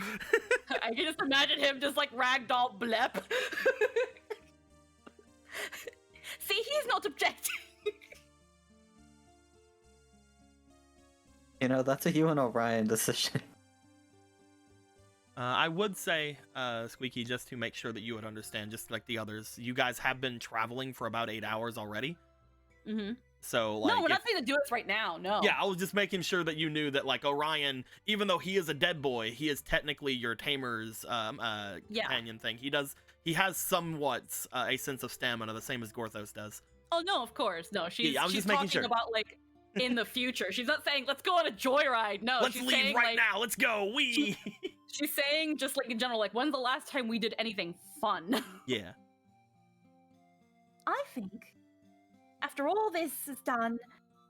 I can just imagine him just like ragdoll blep. See, he's not objecting. You know, that's a you and Orion decision. I would say, Squeaky, just to make sure that you would understand, just like the others, you guys have been traveling for about 8 hours already. Mm-hmm. So, like, No, we're not saying to do this right now. No. yeah, I was just making sure that you knew that, like, Orion, even though he is a dead boy, he is technically your tamer's companion thing. He has somewhat a sense of stamina, the same as Gorthos does. Oh no, of course. No, she's Yeah, I was she's just making talking sure. about like in the future. She's not saying let's go on a joyride. No, Let's she's leave saying, right like, now. Let's go. She's saying just like in general, like when's the last time we did anything fun? Yeah. I think after all this is done,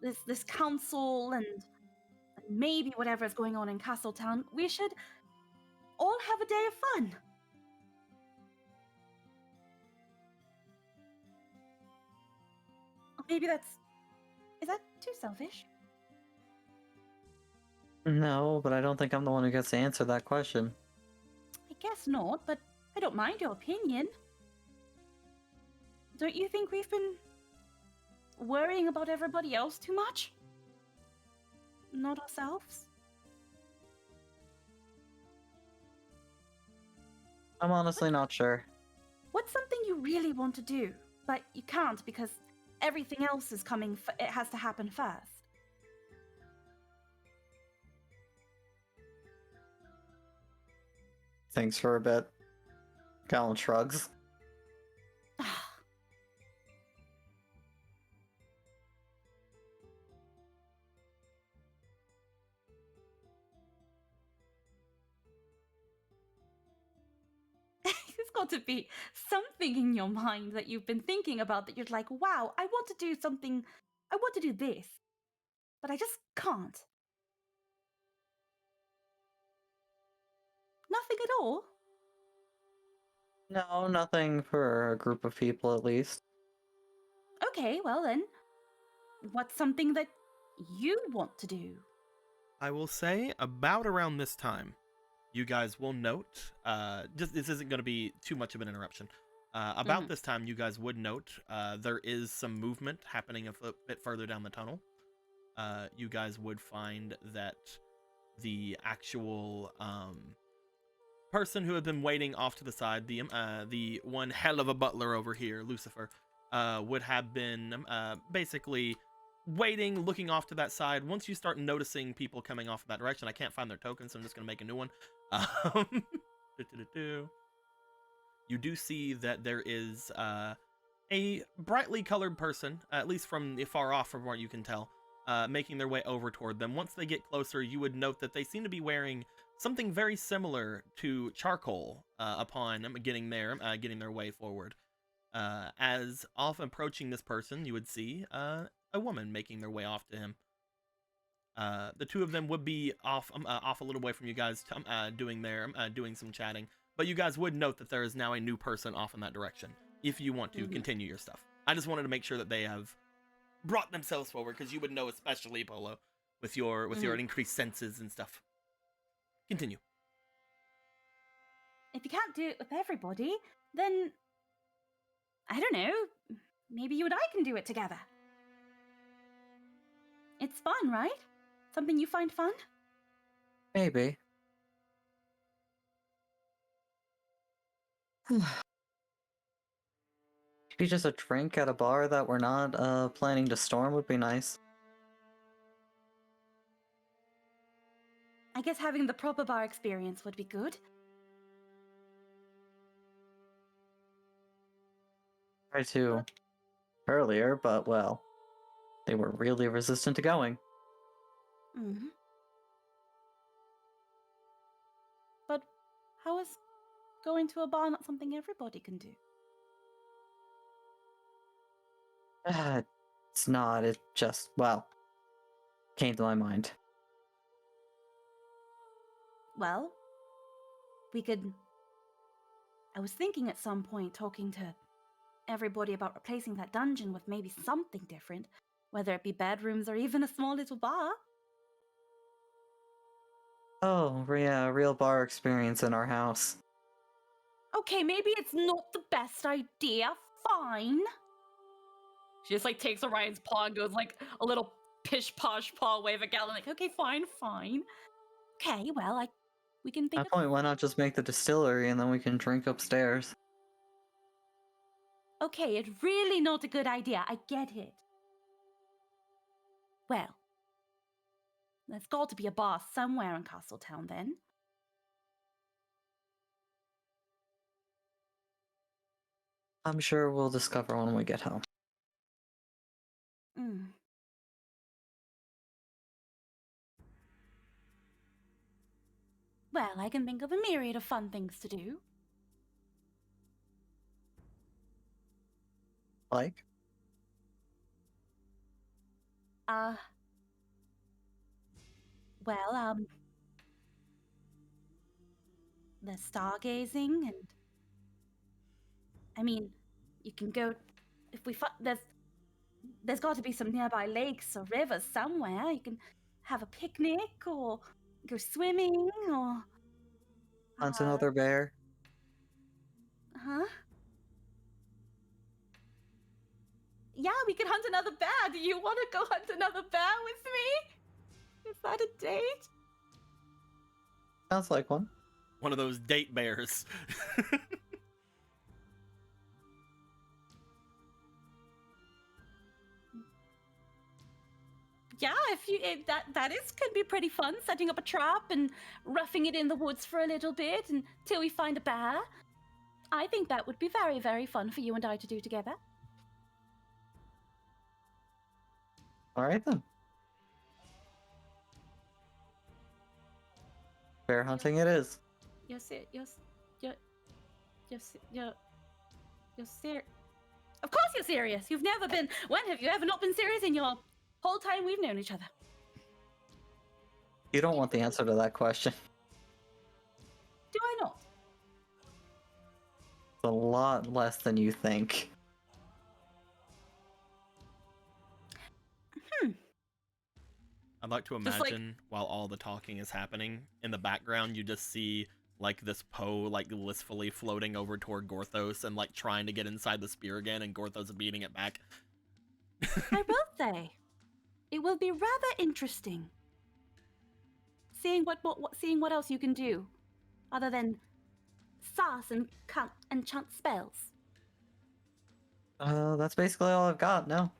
this council and maybe whatever is going on in Castletown, we should all have a day of fun. Or maybe is that too selfish? No, but I don't think I'm the one who gets to answer that question. I guess not, but I don't mind your opinion. Don't you think we've been worrying about everybody else too much? Not ourselves? I'm honestly not sure. What's something you really want to do, but you can't because everything else is coming, it has to happen first? Thanks for a bit. Gallon shrugs. There's got to be something in your mind that you've been thinking about that you're like, wow, I want to do something, I want to do this, but I just can't. Nothing at all? No, nothing for a group of people at least. Okay, well then, what's something that you want to do? I will say about around this time, you guys will note, just this isn't going to be too much of an interruption. About this time, you guys would note there is some movement happening a bit further down the tunnel. You guys would find that the actual person who had been waiting off to the side, the one hell of a butler over here, Lucifer, would have been basically waiting, looking off to that side. Once you start noticing people coming off that direction, I can't find their tokens, so I'm just going to make a new one. You do see that there is a brightly colored person, at least from far off from what you can tell, making their way over toward them. Once they get closer, you would note that they seem to be wearing something very similar to charcoal upon getting their way forward. As off approaching this person, you would see a woman making their way off to him. The two of them would be off a little way from you guys, doing some chatting. But you guys would note that there is now a new person off in that direction, if you want to continue your stuff. I just wanted to make sure that they have brought themselves forward, because you would know, especially Polo. with your increased senses and stuff. Continue. If you can't do it with everybody, then I don't know. Maybe you and I can do it together. It's fun, right? Something you find fun? Maybe. Maybe just a drink at a bar that we're not planning to storm would be nice. I guess having the proper bar experience would be good. Tried to earlier, but well, they were really resistant to going. Mm-hmm. But how is going to a bar not something everybody can do? It's not. It just, well, came to my mind. Well, we could... I was thinking at some point talking to everybody about replacing that dungeon with maybe something different, whether it be bedrooms or even a small little bar. Oh, yeah, a real bar experience in our house. Okay, maybe it's not the best idea. Fine. She just like takes Orion's paw and goes like a little pish posh paw wave at Galen, like, okay, fine. Okay, well, we can At think that point, why not just make the distillery and then we can drink upstairs? Okay, it's really not a good idea. I get it. Well, there's got to be a bar somewhere in Castletown then. I'm sure we'll discover when we get home. Mm. Well, I can think of a myriad of fun things to do. Like? Well, there's stargazing and... I mean, you can go... If we there's got to be some nearby lakes or rivers somewhere. You can have a picnic or go swimming or... Hunt another bear? Huh? Yeah, we could hunt another bear. Do you want to go hunt another bear with me? Is that a date? Sounds like one. One of those date bears. Yeah, that could be pretty fun. Setting up a trap and roughing it in the woods for a little bit until we find a bear. I think that would be very, very fun for you and I to do together. Alright then. Bear hunting it is. You're serious. Of course you're serious. You've never been. When have you ever not been serious in your whole time we've known each other? You don't want the answer to that question. Do I not? It's a lot less than you think. I'd like to Just, like- imagine while all the talking is happening, in the background you just see like this Poe like blissfully floating over toward Gorthos and like trying to get inside the spear again, and Gorthos beating it back. I will say, it will be rather interesting seeing seeing what else you can do, other than sauce and chant spells. That's basically all I've got, no.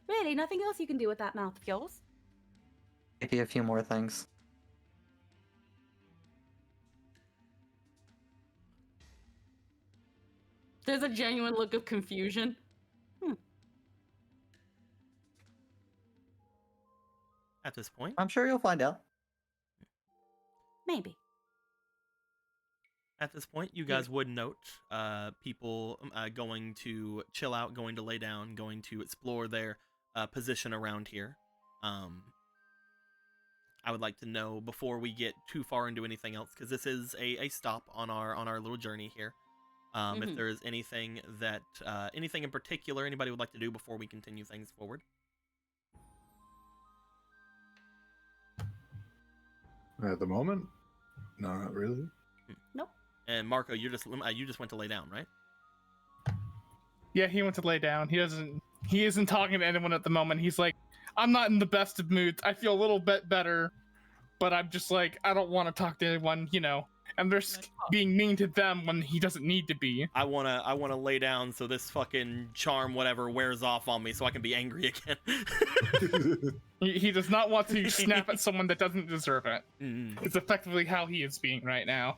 Really, nothing else you can do with that mouth of yours? Maybe a few more things. There's a genuine look of confusion. At this point, I'm sure you'll find out. Maybe. At this point, you guys would note people going to chill out, going to lay down, going to explore their position around here. I would like to know before we get too far into anything else, because this is a stop on our little journey here. If there is anything that anything in particular anybody would like to do before we continue things forward. At the moment, no, not really. And Marco, you just went to lay down, right? Yeah, he went to lay down. He isn't talking to anyone at the moment. He's like, I'm not in the best of moods. I feel a little bit better, but I'm just like, I don't want to talk to anyone, and they're being mean to them when he doesn't need to be. I wanna lay down so this fucking charm whatever wears off on me so I can be angry again. He does not want to snap at someone that doesn't deserve it. Mm-hmm. It's effectively how he is being right now.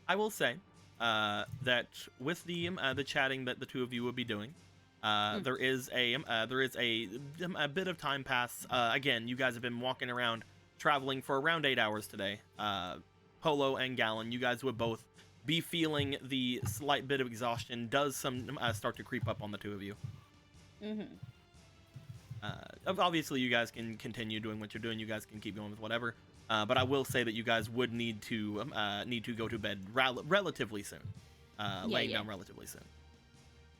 I will say that with the chatting that the two of you will be doing, there is a bit of time pass. Again, you guys have been walking around, traveling for around 8 hours today. Polo and Gallon, you guys would both be feeling the slight bit of exhaustion does start to creep up on the two of you. Obviously, you guys can continue doing what you're doing. You guys can keep going with whatever. But I will say that you guys would need to go to bed relatively soon, laying down relatively soon.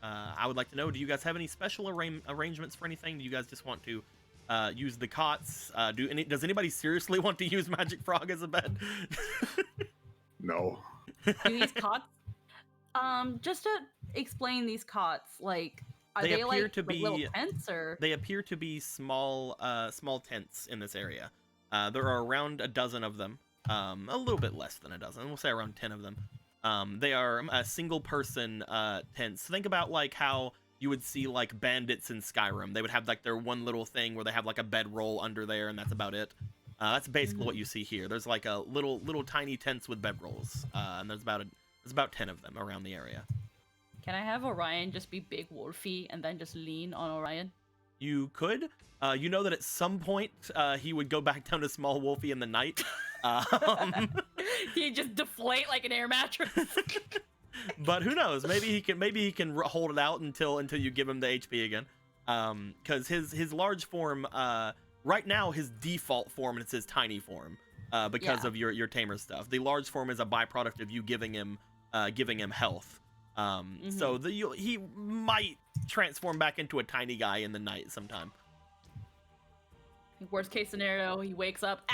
I would like to know: do you guys have any special arrangements for anything? Do you guys just want to use the cots? Does anybody seriously want to use Magic Frog as a bed? No. Do these cots? Just to explain these cots, like, are they appear like, to be little tents or? They appear to be small tents in this area. There are around a dozen of them, a little bit less than a dozen. We'll say around 10 of them. They are single-person tents. Think about like how you would see like bandits in Skyrim. They would have like their one little thing where they have like a bedroll under there, and that's about it. That's basically what you see here. There's like a little tiny tents with bedrolls, and there's about 10 of them around the area. Can I have Orion just be big wolfy and then just lean on Orion? You could. You know that at some point he would go back down to small wolfy in the night. He'd just deflate like an air mattress. But who knows? Maybe he can hold it out until you give him the HP again. Because his large form, right now his default form is his tiny form. Because of your tamer stuff. The large form is a byproduct of you giving him health. So he might transform back into a tiny guy in the night sometime. Worst case scenario, he wakes up,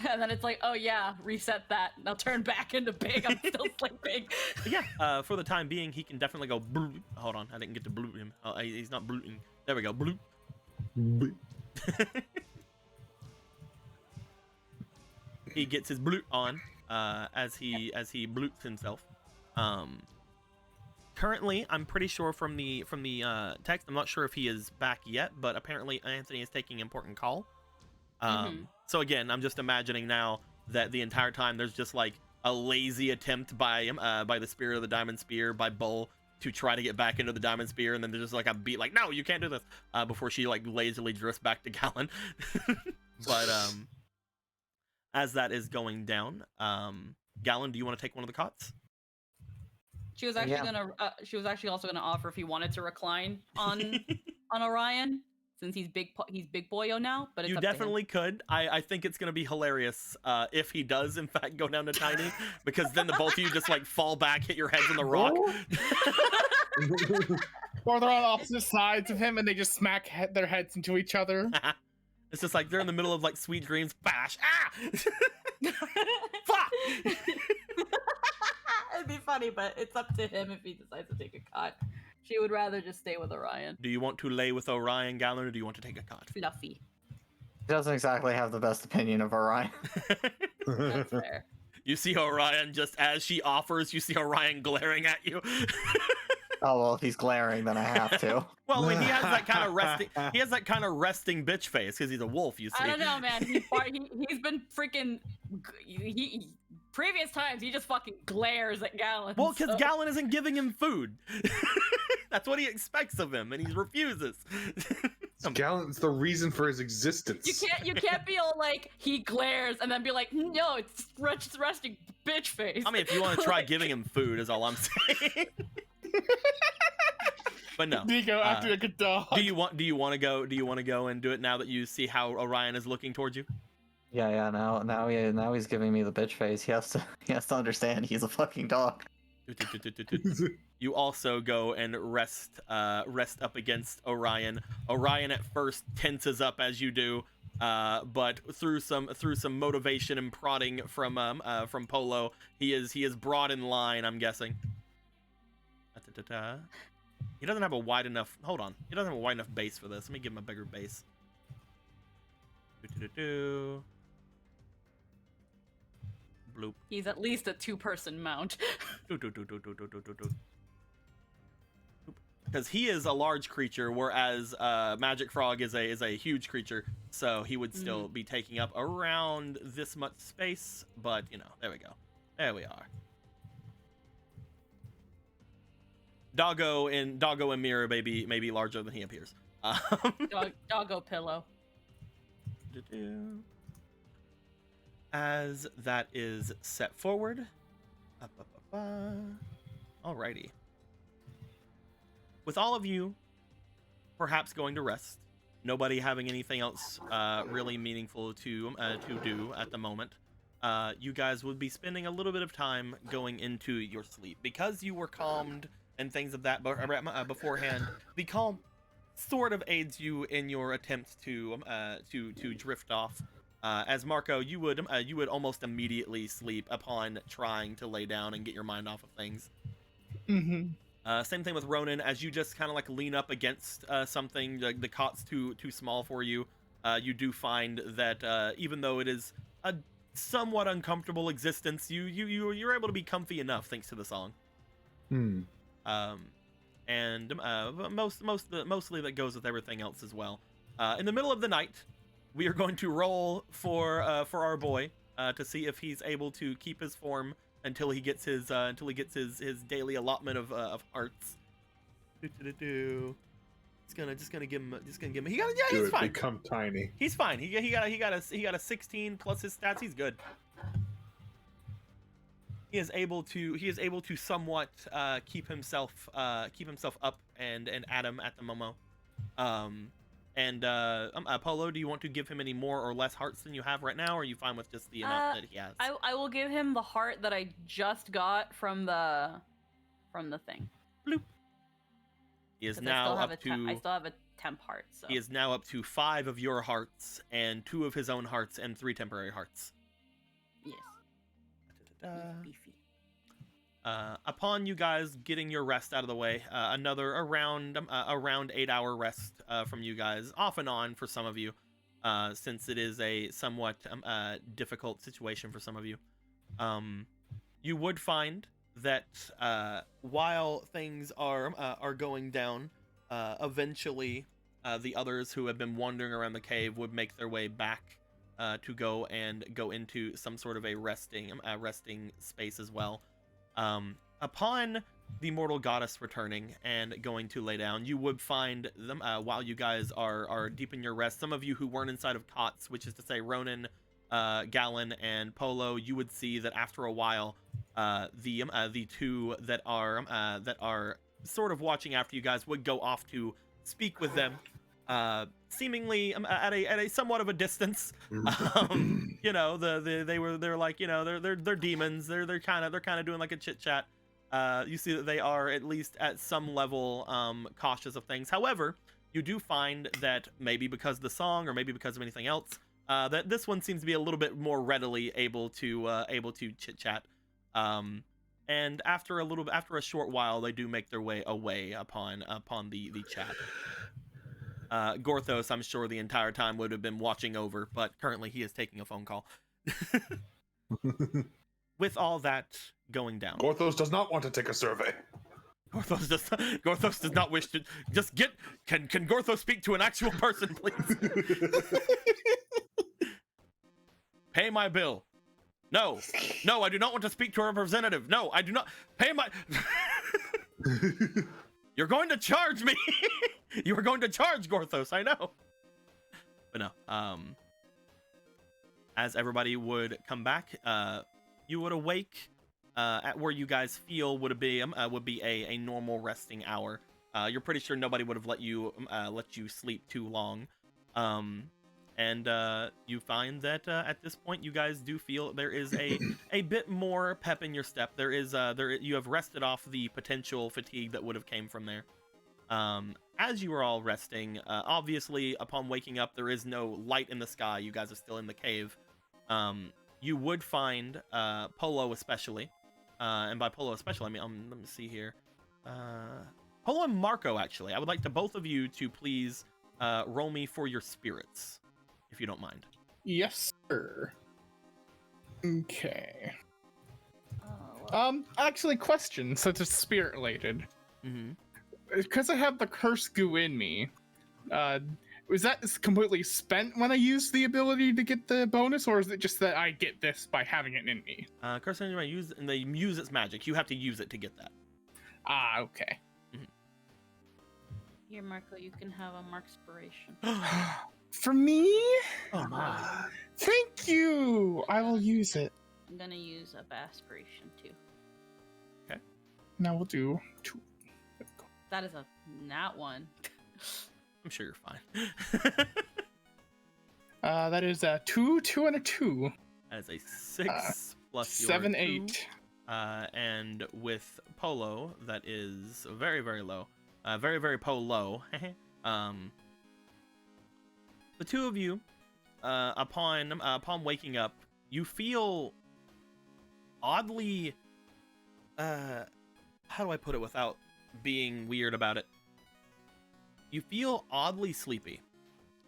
and then it's like, oh yeah, reset that. Now turn back into big. I'm still sleeping. Yeah, for the time being, he can definitely go. Bloop. Hold on, I didn't get to bloop him. He's not blooting. There we go. Bloop. He gets his bloop on as he bloops himself. Currently, I'm pretty sure from the text, I'm not sure if he is back yet, but apparently Anthony is taking an important call. So again, I'm just imagining now that the entire time there's just like a lazy attempt by the Spirit of the Diamond Spear, by Bull, to try to get back into the Diamond Spear, and then there's just like a beat like, no, you can't do this, before she like lazily drifts back to Gallon. But as that is going down, Gallon, do you want to take one of the cots? She was actually also gonna offer if he wanted to recline on Orion, since he's big boyo now. But it's you definitely could. I think it's gonna be hilarious if he does in fact go down to tiny, because then the both of you just like fall back, hit your heads on the rock. Or they're on opposite sides of him and they just smack their heads into each other. It's just like they're in the middle of like sweet dreams. Bash! Fuck! It'd be funny, but it's up to him if he decides to take a cot. She would rather just stay with Orion. Do you want to lay with Orion, Gallon, or do you want to take a cot? Fluffy. He doesn't exactly have the best opinion of Orion. That's fair. You see Orion, just as she offers, you see Orion glaring at you. Oh well, if he's glaring, then I have to. Well, I mean, he has that kind of resting bitch face because he's a wolf. You see. I don't know, man. He's been freaking. Previous times, he just fucking glares at Gallon. Well, because Gallon isn't giving him food. That's what he expects of him, and he refuses. Gallon's the reason for his existence. You can't be all like, he glares, and then be like, no, it's resting bitch face. I mean, if you want to try giving him food, is all I'm saying. But no. Nico acting like a dog. Do you want to go and do it now that you see how Orion is looking towards you? Yeah. Now he's giving me the bitch face. He has to understand he's a fucking dog. You also go and rest up against Orion. Orion at first tenses up as you do, But through some motivation and prodding from Polo, he is brought in line, I'm guessing. He doesn't have a wide enough. Hold on. He doesn't have a wide enough base for this. Let me give him a bigger base. Bloop. He's at least a 2-person mount. Because he is a large creature, whereas Magic Frog is a huge creature, so he would still be taking up around this much space. But you know, there we go. There we are. Doggo and Mirror may be larger than he appears. Doggo pillow. As that is set forward. Alrighty. With all of you perhaps going to rest, nobody having anything else really meaningful to do at the moment, you guys would be spending a little bit of time going into your sleep. Because you were calmed and things of that beforehand, the calm sort of aids you in your attempts to drift off. As Marco, you would almost immediately sleep upon trying to lay down and get your mind off of things. Same thing with Ronan. As you just kind of like lean up against something, the cot's too small for you. You do find that even though it is a somewhat uncomfortable existence, you're able to be comfy enough thanks to the song. And mostly that goes with everything else as well. In the middle of the night, we are going to roll for our boy to see if he's able to keep his form until he gets his daily allotment of hearts. Just gonna give him. He's fine. Become tiny. He's fine. He got a 16 plus his stats. He's good. He is able to somewhat keep himself up and at him at the moment. Polo, do you want to give him any more or less hearts than you have right now, or are you fine with just the amount that he has? I will give him the heart that I just got from the thing. Bloop. He is now up to. I still have a temp heart. So he is now up to 5 of your hearts and 2 of his own hearts and 3 temporary hearts. Yes. Beefy. Upon you guys getting your rest out of the way, another around 8-hour rest from you guys, off and on for some of you, since it is a somewhat difficult situation for some of you. You would find that while things are going down, eventually the others who have been wandering around the cave would make their way back to go into some sort of a resting space as well. Upon the mortal goddess returning and going to lay down, you would find them while you guys are deep in your rest. Some of you who weren't inside of cots, which is to say Ronan, Gallon, and Polo, you would see that after a while, the 2 that are sort of watching after you guys would go off to speak with them. Seemingly at a somewhat of a distance. You know, they're like, you know, they're demons. They're kind of doing like a chit chat. You see that they are at least at some level cautious of things. However, you do find that maybe because of the song or maybe because of anything else, that this one seems to be a little bit more readily able to chit chat. And after a short while, they do make their way away upon the chat. Gorthos, I'm sure the entire time would have been watching over, but currently he is taking a phone call. With all that going down, Gorthos does not want to take a survey. Gorthos does not wish to just get. Can Gorthos speak to an actual person, please? Pay my bill. No, I do not want to speak to a representative. No, I do not. Pay my. You're going to charge me. You were going to charge Gorthos, I know. But no, as everybody would come back, you would awake at where you guys feel would be a normal resting hour. You're pretty sure nobody would have let you sleep too long. And you find that at this point you guys do feel there is a bit more pep in your step. You have rested off the potential fatigue that would have came from there. As you are all resting, obviously, upon waking up, there is no light in the sky. You guys are still in the cave. You would find Polo especially, and by Polo especially, I mean let me see here. Polo and Marco, actually, I would like both of you to please roll me for your spirits, if you don't mind. Yes, sir. Okay. Oh, Actually, question, since it's spirit related. Mm-hmm. Because I have the curse goo in me, was that completely spent when I use the ability to get the bonus, or is it just that I get this by having it in me? Curse energy use, and they use its magic. You have to use it to get that. Ah, okay. here, Marco, you can have a Markspiration. For me? Oh my! Thank you! I will use it. I'm gonna use a Aspiration too. Now we'll do 2. That is a nat 1. I'm sure you're fine. That is a 2, 2, and a 2. That is a 6 plus your 7, 2. 8. And with Polo, that is very, very low. Very, very low. The two of you, upon waking up, you feel oddly, how do I put it without being weird about it? You feel oddly sleepy.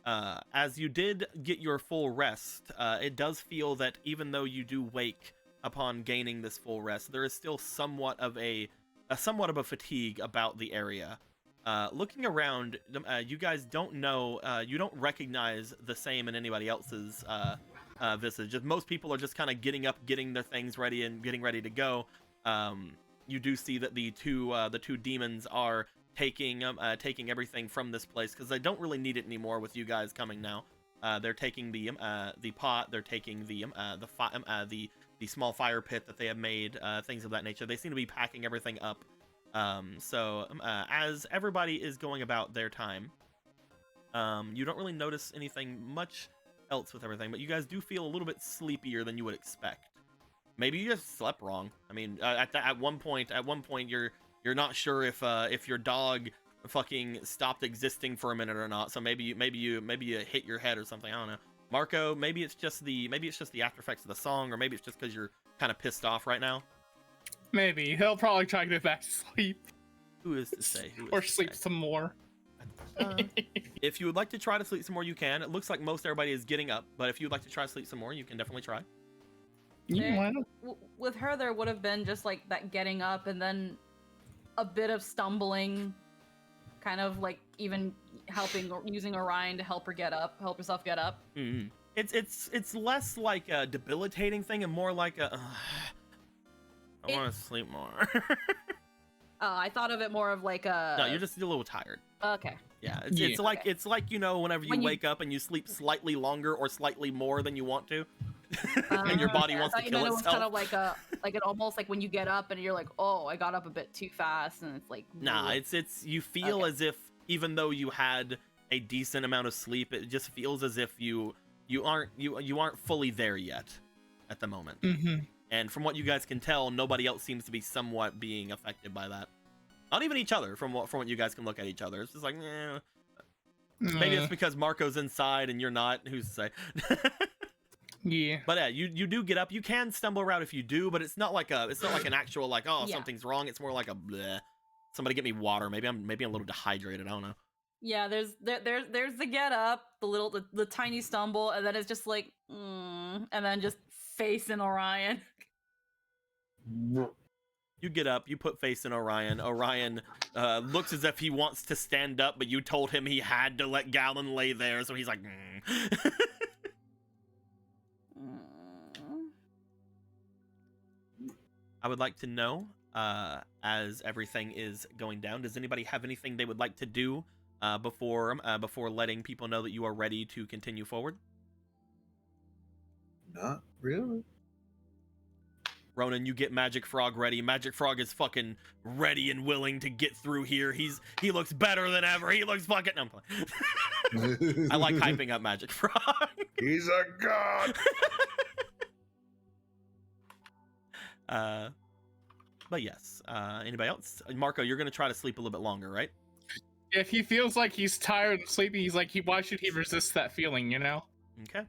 As you did get your full rest, it does feel that even though you do wake upon gaining this full rest, there is still somewhat of a fatigue about the area. Looking around, you guys don't know, you don't recognize the same in anybody else's visage. Just most people are just kind of getting up, getting their things ready, and getting ready to go. You do see that the two demons are taking everything from this place because they don't really need it anymore with you guys coming now. They're taking the pot, they're taking the small fire pit that they have made, things of that nature. They seem to be packing everything up. As everybody is going about their time, you don't really notice anything much else with everything, but you guys do feel a little bit sleepier than you would expect. Maybe you just slept wrong. I mean, at one point, you're not sure if your dog fucking stopped existing for a minute or not. So maybe you hit your head or something. I don't know. Marco, maybe it's just the after effects of the song, or maybe it's just because you're kind of pissed off right now. Maybe. He'll probably try to get back to sleep. Who is to say? Or sleep some more. If you would like to try to sleep some more, you can. It looks like most everybody is getting up, but if you'd like to try to sleep some more, you can definitely try. Yeah, why not? With her, there would have been just like that getting up and then a bit of stumbling, kind of like even using Orion to help herself get up. Mm-hmm. It's less like a debilitating thing and more like a I want to sleep more. I thought of it more of like a. No, you're just a little tired. Okay. Yeah, it's like you know, whenever you wake up and you sleep slightly longer or slightly more than you want to, and your body wants to kill itself. It was kind of like it almost like when you get up and you're like, oh, I got up a bit too fast, and it's like. Nah, it's you feel as if even though you had a decent amount of sleep, it just feels as if you aren't fully there yet, at the moment. Mm-hmm. And from what you guys can tell, nobody else seems to be somewhat being affected by that. Not even each other, from what you guys can look at each other. It's just like, maybe it's because Marco's inside and you're not. Who's to say? Yeah. But yeah, you do get up. You can stumble around if you do, but it's not like an actual like, oh, something's wrong. It's more like a bleh. Somebody get me water. Maybe I'm a little dehydrated. I don't know. Yeah, there's the get up, the tiny stumble, and then it's just like, and then just face in Orion. You get up, you put face in Orion. Orion looks as if he wants to stand up, but you told him he had to let Gallon lay there, so he's like, I would like to know, as everything is going down, does anybody have anything they would like to do before letting people know that you are ready to continue forward? Not really. Ronan, you get Magic Frog ready. Magic Frog is fucking ready and willing to get through here. He looks better than ever. He looks fucking. No, I'm playing. I like hyping up Magic Frog. He's a god. But yes. Anybody else? Marco, you're gonna try to sleep a little bit longer, right? If he feels like he's tired and sleepy, he's like, why should he resist that feeling, you know? Okay.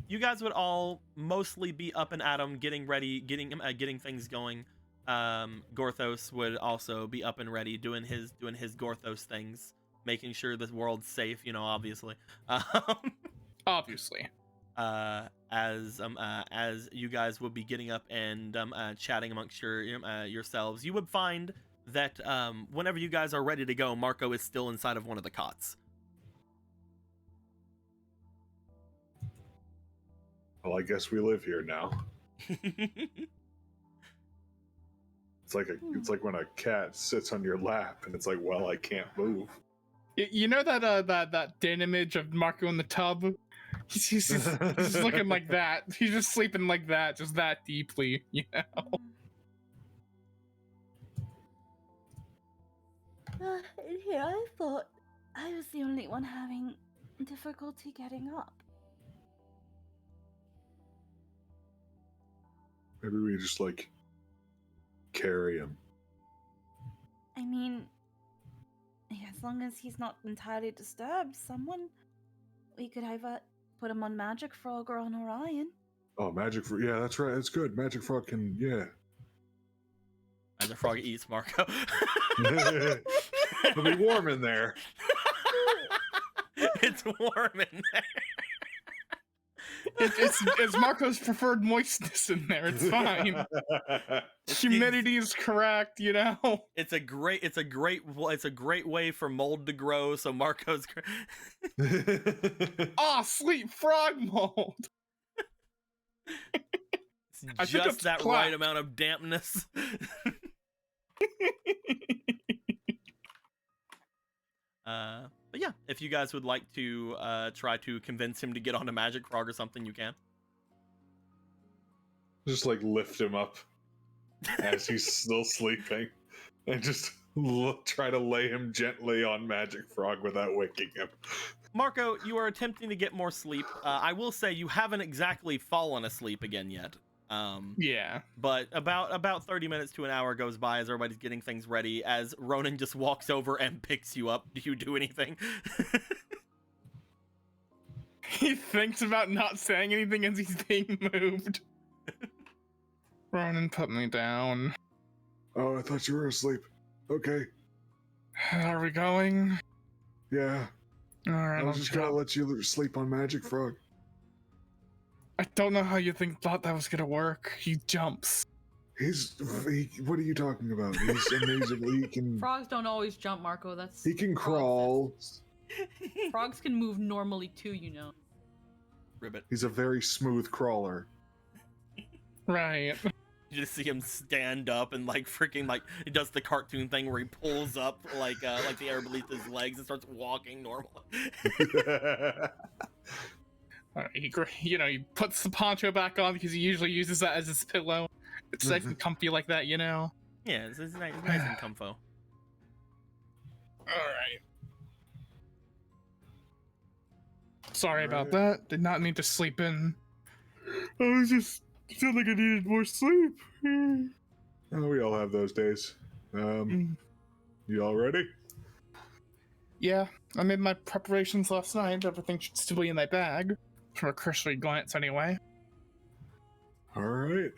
You guys would all mostly be up and at 'em, getting ready, getting things going. Gorthos would also be up and ready, doing his Gorthos things, making sure the world's safe. You know, obviously. Obviously. As you guys would be getting up and chatting amongst yourselves, you would find that whenever you guys are ready to go, Marco is still inside of one of the cots. Well, I guess we live here now. It's like when a cat sits on your lap and it's like, well, I can't move. You know that den image of Marco in the tub? He's just looking like that. He's just sleeping like that, just that deeply, you know? In here, I thought I was the only one having difficulty getting up. Maybe we just like carry him. I mean, as long as he's not entirely disturbed, we could either put him on Magic Frog or on Orion. Oh, Magic Frog. Yeah, that's right. That's good. Magic Frog can, yeah. Magic Frog eats Marco. It'll be warm in there. It's warm in there. It's Marco's preferred moistness in there. It's fine. Humidity is correct, you know. It's a great way for mold to grow. So Marco's. Sleep frog mold. It's just that right amount of dampness. But yeah, if you guys would like to try to convince him to get on a Magic Frog or something, you can. Just like lift him up as he's still sleeping and just try to lay him gently on Magic Frog without waking him. Marco, you are attempting to get more sleep. I will say you haven't exactly fallen asleep again yet. Yeah. But about 30 minutes to an hour goes by as everybody's getting things ready, as Ronan just walks over and picks you up. Do you do anything? He thinks about not saying anything as he's being moved. Ronan, put me down. Oh, I thought you were asleep. Okay. Are we going? Yeah. Alright, I was just gonna let you sleep on Magic Frog. I don't know how you thought that was gonna work. He jumps. What are you talking about? He's amazingly, he can... Frogs don't always jump, Marco. He can crawl. Frogs can move normally too, you know. Ribbit. He's a very smooth crawler. Right. You just see him stand up and like freaking like he does the cartoon thing where he pulls up like the air beneath his legs and starts walking normally. He puts the poncho back on because he usually uses that as his pillow. It's nice and comfy like that, you know? Yeah, it's nice and comfo. Alright. Sorry about that. Did not mean to sleep in. I was just felt like I needed more sleep. Oh, we all have those days. You all ready? Yeah, I made my preparations last night. Everything should still be in my bag. From a cursory glance, anyway. All right.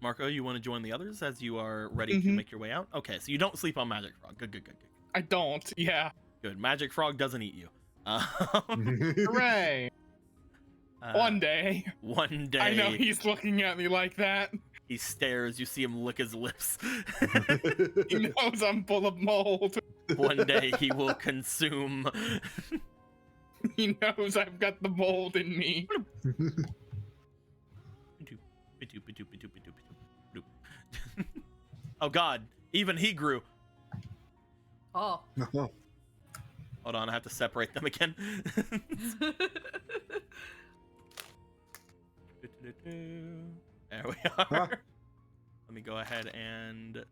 Marco, you want to join the others as you are ready to make your way out? Okay, so you don't sleep on Magic Frog. Good. I don't, yeah. Good. Magic Frog doesn't eat you. Hooray! One day. One day. I know he's looking at me like that. He stares. You see him lick his lips. He knows I'm full of mold. One day he will consume. He knows I've got the mold in me. Oh God! Even he grew. Oh. Hold on, I have to separate them again. There we are. Let me go ahead and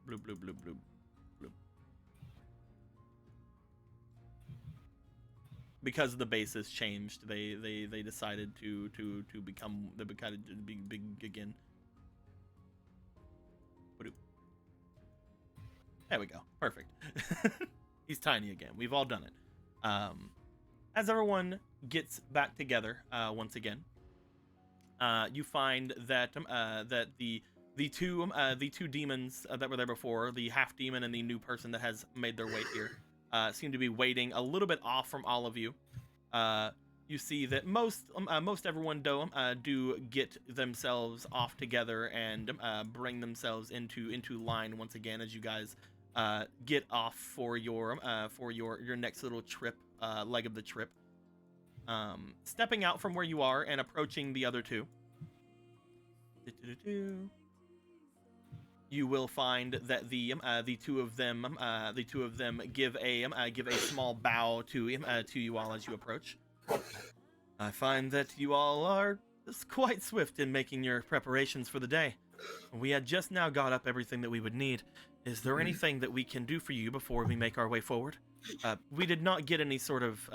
bloop. Because the base has changed, they decided to become big again. There we go. Perfect. He's tiny again. We've all done it. As everyone gets back together once again, you find that that the two demons that were there before, the half demon and the new person that has made their way here, seem to be waiting a little bit off from all of you. You see that most everyone do get themselves off together and bring themselves into line once again as you guys get off for your next little trip, leg of the trip. Stepping out from where you are and approaching the other two. You will find that the two of them give a small bow to you all as you approach. I find that you all are quite swift in making your preparations for the day. We had just now got up everything that we would need. Is there anything that we can do for you before we make our way forward? We did not get any sort of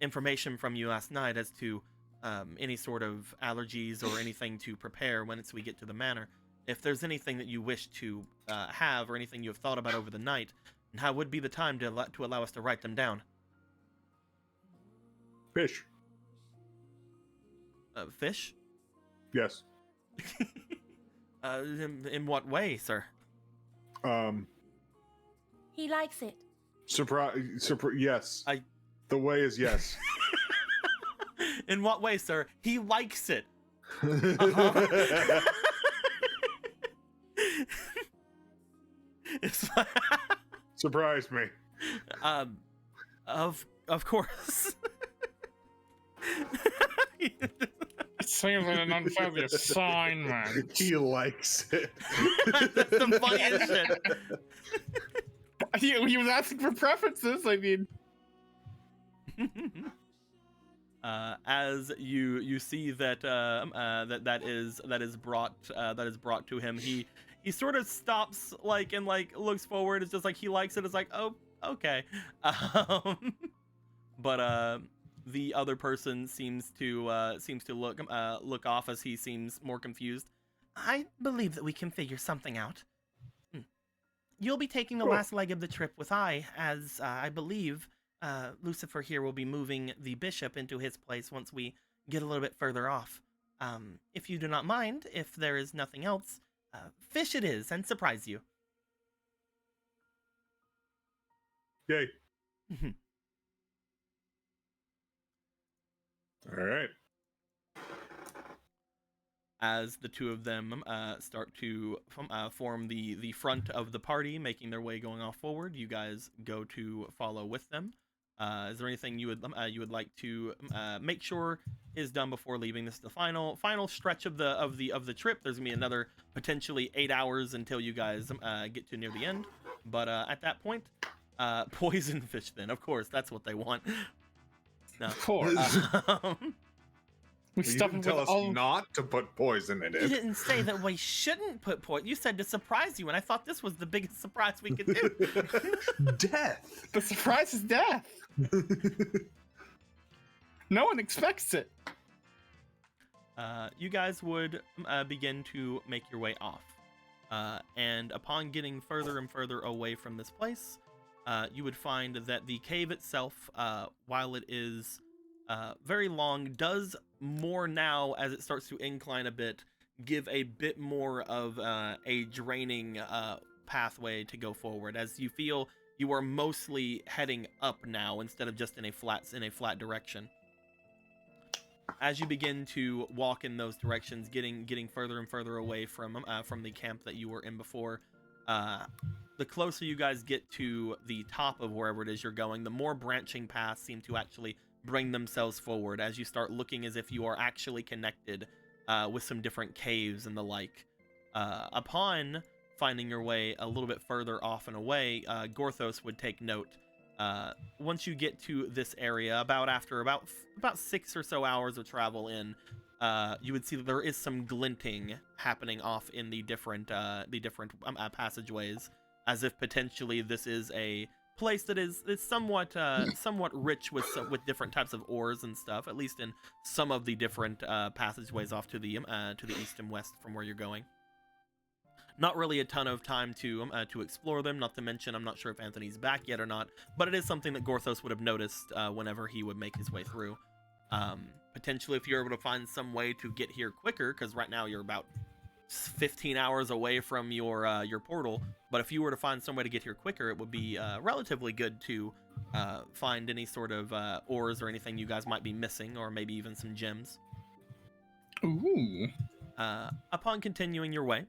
information from you last night as to any sort of allergies or anything to prepare once we get to the manor. If there's anything that you wish to have or anything you have thought about over the night, now would be the time to allow us to write them down. Fish. Fish? Yes. In what way, sir? He likes it. Surprise. Yes. The way is yes. In what way, sir? He likes it. It's like Surprise me. Of course. It seems like an unfair assignment. He likes it. That's the funniest shit. He was asking for preferences. I mean, as you see that that is brought to him, he sort of stops and looks forward. It's just like he likes it. It's like, oh, okay. But the other person seems to look off as he seems more confused. I believe that we can figure something out. You'll be taking the last leg of the trip with as I believe Lucifer here will be moving the bishop into his place once we get a little bit further off. If you do not mind, if there is nothing else, fish it is, and surprise you. Yay. All right. As the two of them start to form the front of the party, making their way going off forward, you guys go to follow with them. Is there anything you would like to make sure is done before leaving? This is the final stretch of the trip. There's gonna be another potentially 8 hours until you guys get to near the end. But at that point, poison fish. Then of course that's what they want. No. of course. We You stuff didn't it tell with us all. not to put poison in You it. didn't say that we shouldn't put poison. You said to surprise you, and I thought this was the biggest surprise we could do. Death. The surprise is death. No one expects it. You guys would begin to make your way off. And upon getting further and further away from this place, you would find that the cave itself, while it is very long, does more now as it starts to incline a bit, give a bit more of a draining pathway to go forward, as you feel you are mostly heading up now instead of just in a flat direction. As you begin to walk in those directions, getting further and further away from the camp that you were in before, the closer you guys get to the top of wherever it is you're going, the more branching paths seem to actually bring themselves forward as you start looking as if you are actually connected with some different caves and the like. Upon finding your way a little bit further off and away, Gorthos would take note. Once you get to this area, after about 6 or so hours of travel in, you would see that there is some glinting happening off in the different passageways, as if potentially this is a place that is somewhat rich with different types of ores and stuff, at least in some of the different passageways off to the east and west from where you're going. Not really a ton of time to explore them. Not to mention, I'm not sure if Anthony's back yet or not, but it is something that Gorthos would have noticed whenever he would make his way through. Potentially, if you're able to find some way to get here quicker, because right now you're about 15 hours away from your portal, but if you were to find some way to get here quicker, it would be relatively good to find any sort of ores or anything you guys might be missing, or maybe even some gems. Ooh. Upon continuing your way,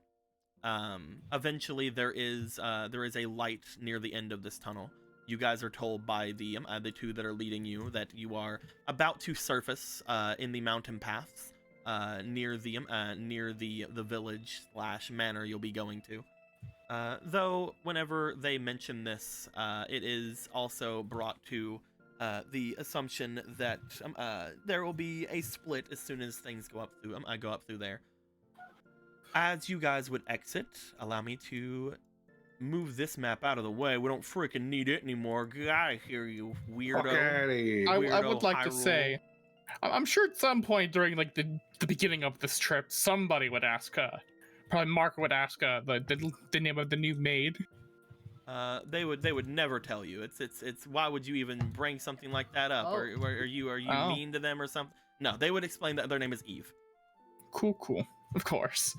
eventually there is a light near the end of this tunnel. You guys are told by the two that are leading you that you are about to surface in the mountain paths near the village / manor you'll be going to. Though whenever they mention this, it is also brought to the assumption that there will be a split as soon as things go up through there. As you guys would exit, allow me to move this map out of the way. We don't freaking need it anymore. Get out of here, you weirdo. Okay. I Weirdo would like to Hyrule. say, I'm sure at some point during like the beginning of this trip, somebody would ask, probably Mark would ask the name of the new maid. They would never tell you. It's why would you even bring something like that up? Oh. Or are you Oh. mean to them or something? No, they would explain that their name is Eve. Cool. Of course.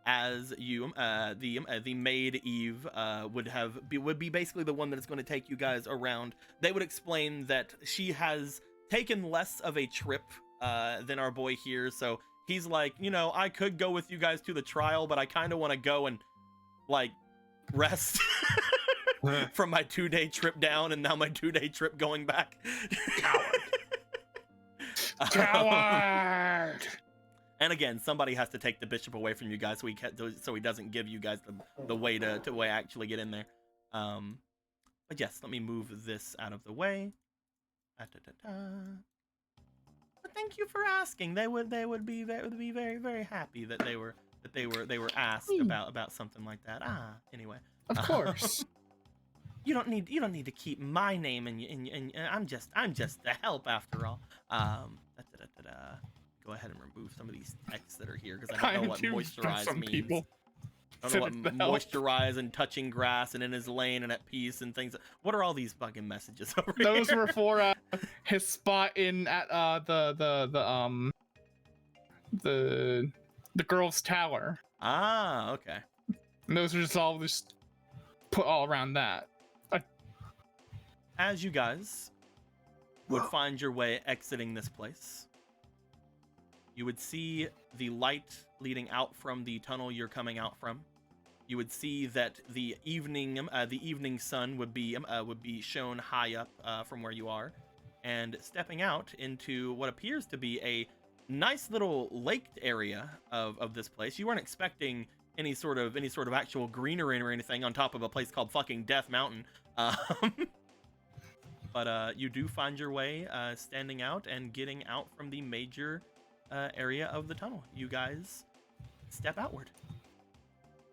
As you the maid Eve would be basically the one that is going to take you guys around. They would explain that she has taken less of a trip than our boy here, so he's like, I could go with you guys to the trial, but I kind of want to go and like rest from my 2-day trip down and now my 2-day trip going back. Coward. And again, somebody has to take the bishop away from you guys so he doesn't give you guys the way to actually get in there. But yes, let me move this out of the way. But thank you for asking. They would be very, very happy that they were asked about something like that. Anyway. Of course. You don't need to keep my name and I'm just the help after all. Go ahead and remove some of these texts that are here because I don't know what moisturize means. People. I don't know what moisturize and touching grass and in his lane and at peace and things. What are all these fucking messages over here? Those were for his spot at the girls' tower. Ah, okay. And those are just put all around that. As you guys would find your way exiting this place, you would see the light leading out from the tunnel you're coming out from. You would see that the evening sun would be shown high up from where you are, and stepping out into what appears to be a nice little lake area of this place. You weren't expecting any sort of actual greenery or anything on top of a place called fucking Death Mountain. But you do find your way standing out and getting out from the major area of the tunnel. You guys step outward.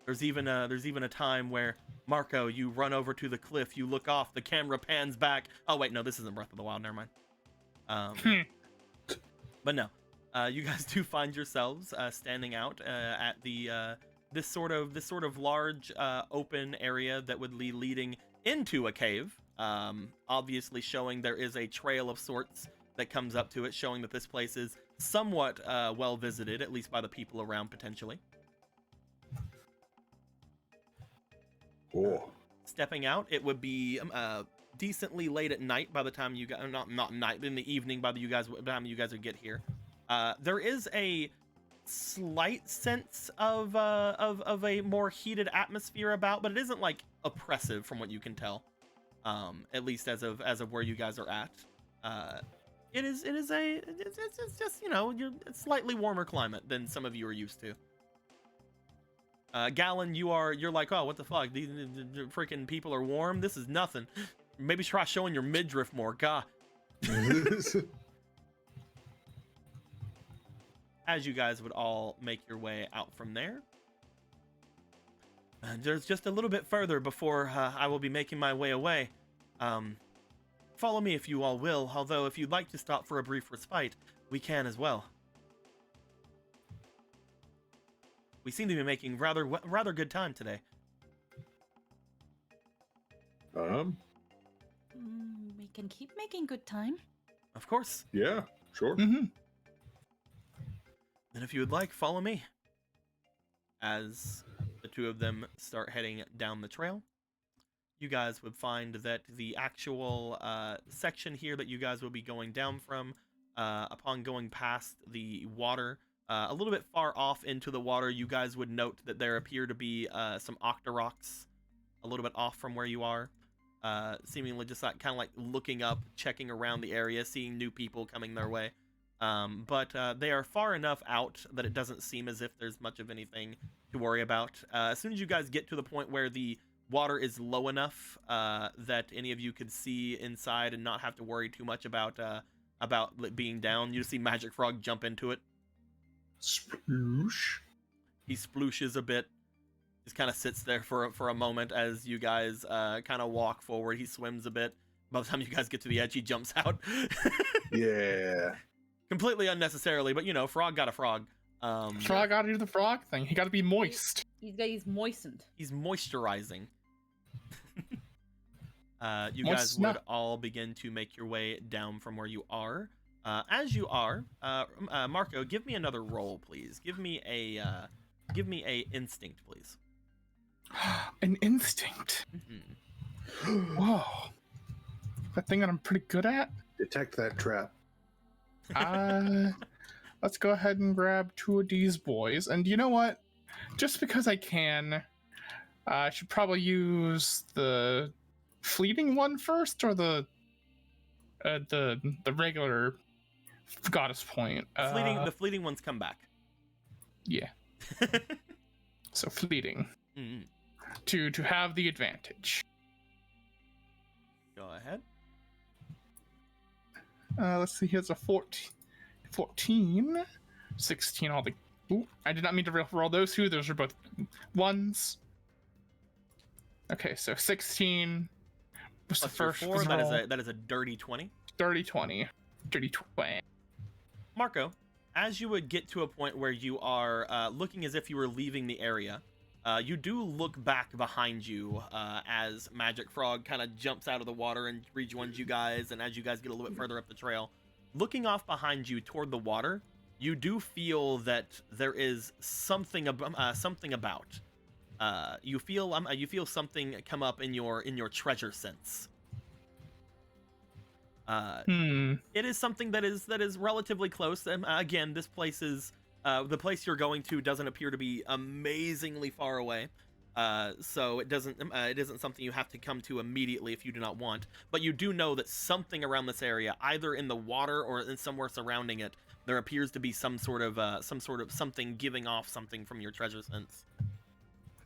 There's even a time where Marco, you run over to the cliff, you look off, the camera pans back. Oh wait, no, this isn't Breath of the Wild. Never mind. But no, you guys do find yourselves standing out at the this sort of large open area that would be leading into a cave. Obviously showing there is a trail of sorts that comes up to it, showing that this place is somewhat well visited, at least by the people around potentially. Oh. Stepping out, it would be decently late at night by the time you guys, not night, in the evening by the time you guys would get here. There is a slight sense of a more heated atmosphere about, but it isn't like oppressive from what you can tell. At least as of where you guys are at. It's just, you're a slightly warmer climate than some of you are used to. Gallon, you're like, oh, what the fuck? These freaking people are warm. This is nothing. Maybe try showing your midriff more. God. As you guys would all make your way out from there, there's just a little bit further before I will be making my way away. Follow me if you all will, although if you'd like to stop for a brief respite, we can as well. We seem to be making rather good time today. We can keep making good time. Of course. Yeah, sure. Mm-hmm. Then if you would like, follow me. As the two of them start heading down the trail, you guys would find that the actual section here that you guys will be going down from, upon going past the water, a little bit far off into the water, you guys would note that there appear to be some octoroks a little bit off from where you are, seemingly just like kind of like looking up, checking around the area, seeing new people coming their way. But they are far enough out that it doesn't seem as if there's much of anything to worry about. As soon as you guys get to the point where the water is low enough that any of you could see inside and not have to worry too much about it being down, you see Magic Frog jump into it. Sploosh. He splooshes a bit. Just kind of sits there for a moment as you guys kind of walk forward. He swims a bit. By the time you guys get to the edge, he jumps out. Yeah. Completely unnecessarily, but you know, frog got a frog. Frog got to do the frog thing. He got to be moist. He's moistened. He's moisturizing. You Moist guys would all begin to make your way down from where you are. As you are, Marco, give me another roll, please. Give me a instinct, please. An instinct. Mm-hmm. Whoa. That thing that I'm pretty good at? Detect that trap. Let's go ahead and grab two of these boys. And you know what? Just because I can, I should probably use the fleeting one first, or the regular goddess point. The fleeting ones come back. Yeah. So fleeting. Mm-hmm. To have the advantage. Go ahead. Let's see, here's a 14, 16, all the... Ooh, I did not mean to roll those two. Those are both ones. Okay, so 16 was Plus the first your 4, roll. that is a dirty 20. Dirty 20. Dirty 20. Marco, as you would get to a point where you are looking as if you were leaving the area, you do look back behind you as Magic Frog kind of jumps out of the water and rejoins you guys, and as you guys get a little bit further up the trail, looking off behind you toward the water, you do feel that there is something about. You feel something come up in your treasure sense. It is something that is relatively close. And again, this place is the place you're going to doesn't appear to be amazingly far away. So it isn't something you have to come to immediately if you do not want. But you do know that something around this area, either in the water or in somewhere surrounding it, there appears to be some sort of something giving off something from your treasure sense.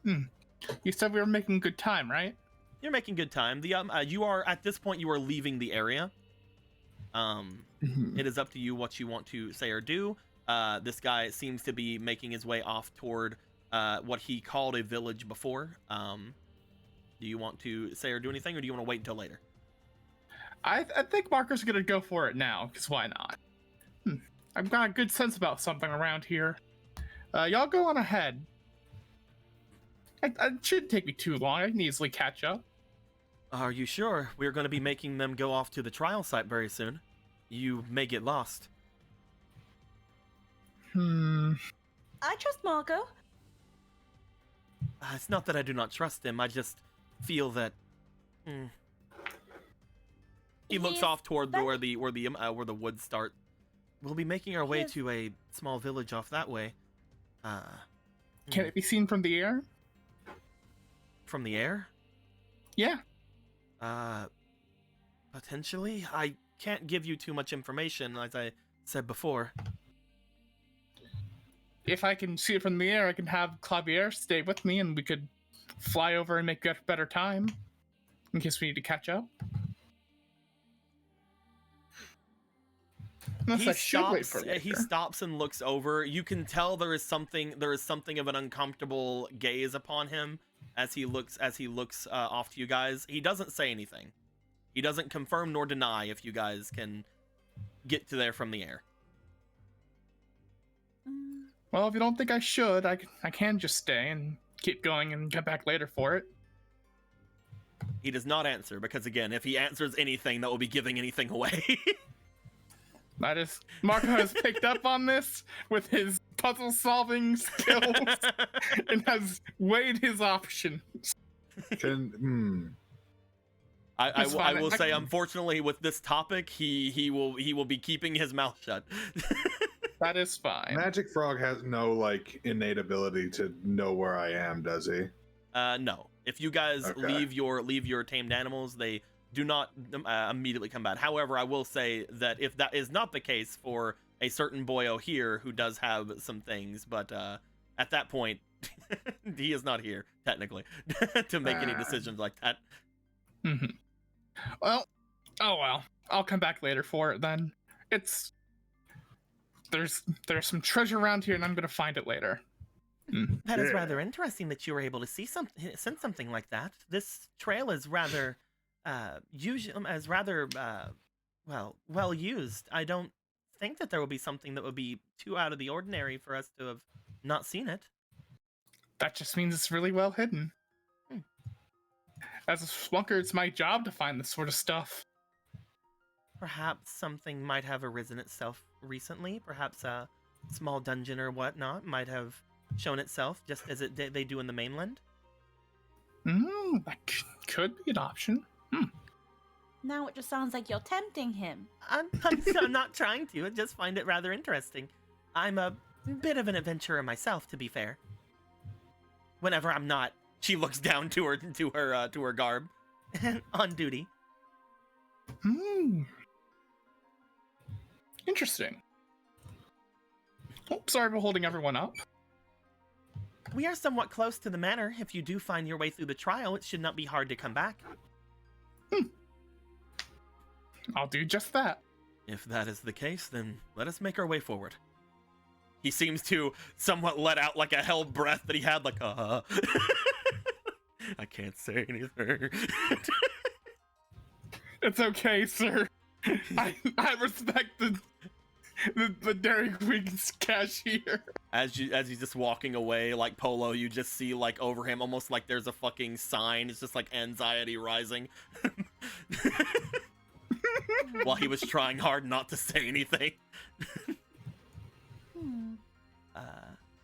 You said we were making good time, right? You're making good time. You are at this point. You are leaving the area. It is up to you what you want to say or do. This guy seems to be making his way off toward what he called a village before. Do you want to say or do anything, or do you want to wait until later? I think Marco's gonna go for it now, because why not? I've got a good sense about something around here. Y'all go on ahead. It shouldn't take me too long. I can easily catch up. Are you sure? We're going to be making them go off to the trial site very soon. You may get lost. I trust Marco. It's not that I do not trust him. I just feel that. He looks He's off toward where the woods start. We'll be making our way to a small village off that way. Can it be seen from the air? From the air? Yeah. Potentially. I can't give you too much information, as I said before. If I can see it from the air, I can have Clavier stay with me, and we could fly over and make better time, in case we need to catch up. He stops and looks over. You can tell there is something of an uncomfortable gaze upon him as he looks off to you guys. He doesn't say anything. He doesn't confirm nor deny if you guys can get to there from the air. Well, if you don't think I should, I can just stay and keep going and get back later for it. He does not answer because, again, if he answers anything, that will be giving anything away. That is, Marco has picked up on this with his puzzle-solving skills and has weighed his options. I fine. will say, unfortunately, with this topic, he will be keeping his mouth shut. That is fine. Magic Frog has no like innate ability to know where I am, does he? No. If you guys Okay. leave your tamed animals, they do not immediately come back. However, I will say that if that is not the case for a certain boyo here who does have some things, but at that point, he is not here technically to make any decisions like that. Mm-hmm. Well, oh well. I'll come back later for it then. There's some treasure around here, and I'm gonna find it later. That is Yeah. rather interesting that you were able to sense something like that. This trail is rather well used. I don't think that there will be something that would be too out of the ordinary for us to have not seen it. That just means it's really well hidden. As a swunker, it's my job to find this sort of stuff. Perhaps something might have arisen itself recently. Perhaps a small dungeon or whatnot might have shown itself, just as they do in the mainland. That could be an option. Now it just sounds like you're tempting him. I'm not trying to. I just find it rather interesting. I'm a bit of an adventurer myself, to be fair. Whenever I'm not, she looks down to her garb, on duty. Interesting. Oh, sorry for holding everyone up. We are somewhat close to the manor. If you do find your way through the trial, it should not be hard to come back. I'll do just that. If that is the case, then let us make our way forward. He seems to somewhat let out like a held breath that he had, like, I can't say anything. It's okay, sir. I respect the Dairy Queen's cashier. As he's just walking away, like Polo, you just see like over him, almost like there's a fucking sign. It's just like anxiety rising. While he was trying hard not to say anything.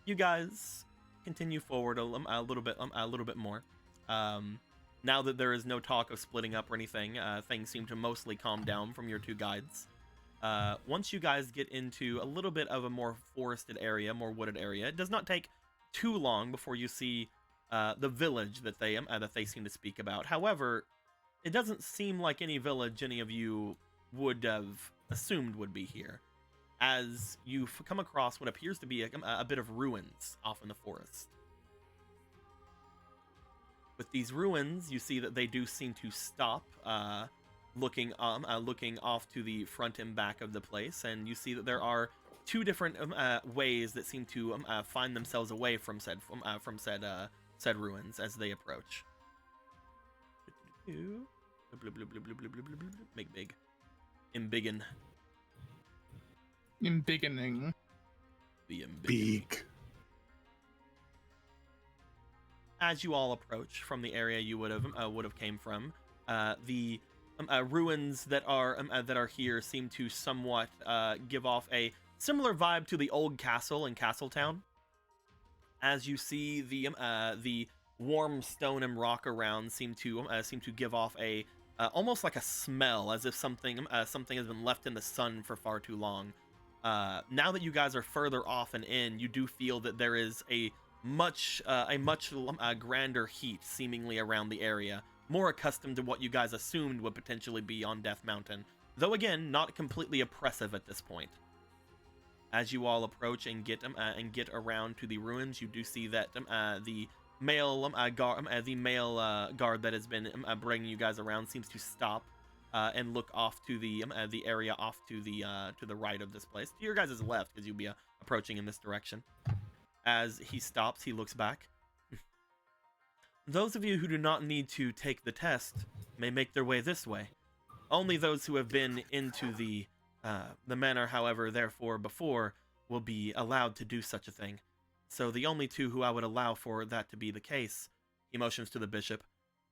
You guys continue forward a little bit more. Now that there is no talk of splitting up or anything, things seem to mostly calm down from your two guides. Once you guys get into a little bit of a more forested area, more wooded area, it does not take too long before you see the village that they seem to speak about. However, it doesn't seem like any village any of you would have assumed would be here, as you come across what appears to be a bit of ruins off in the forest. With these ruins, you see that they do seem to stop, looking off to the front and back of the place, and you see that there are two different ways that seem to find themselves away from said ruins as they approach. Make big. Embiggen. Embiggening. The embiggen. Big. As you all approach from the area you would have came from, the ruins that are here seem to somewhat give off a similar vibe to the old castle in Castletown. As you see the warm stone and rock around seem to give off a almost like a smell, as if something has been left in the sun for far too long. Now that you guys are further off and in, you do feel that there is a much grander heat seemingly around the area, more accustomed to what you guys assumed would potentially be on Death Mountain, though again not completely oppressive at this point. As you all approach and get around to the ruins, you do see that the male guard that has been bringing you guys around seems to stop and look off to the area off to the right of this place, to your guys' left, because you'll be approaching in this direction. As he stops, he looks back. Those of you who do not need to take the test may make their way this way. Only those who have been into the manor, however, therefore before, will be allowed to do such a thing. So the only two who I would allow for that to be the case, he motions to the bishop,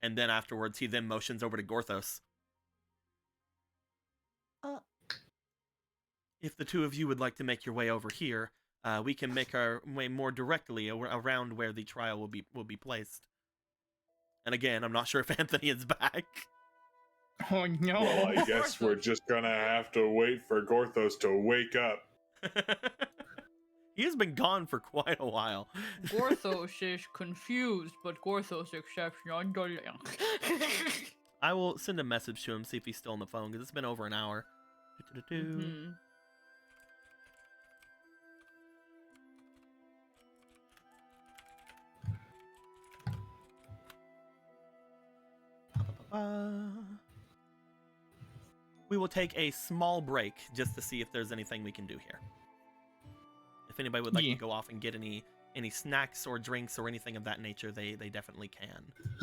and then afterwards he then motions over to Gorthos. If the two of you would like to make your way over here, we can make our way more directly around where the trial will be placed. And again, I'm not sure if Anthony is back. Oh no. Well, I guess we're just gonna have to wait for Gorthos to wake up. He has been gone for quite a while. Gorthos is confused, but Gorthos accepts non. I will send a message to him, see if he's still on the phone, because it's been over an hour. Mhm. We will take a small break just to see if there's anything we can do here. If anybody would like to go off and get any snacks or drinks or anything of that nature, they definitely can.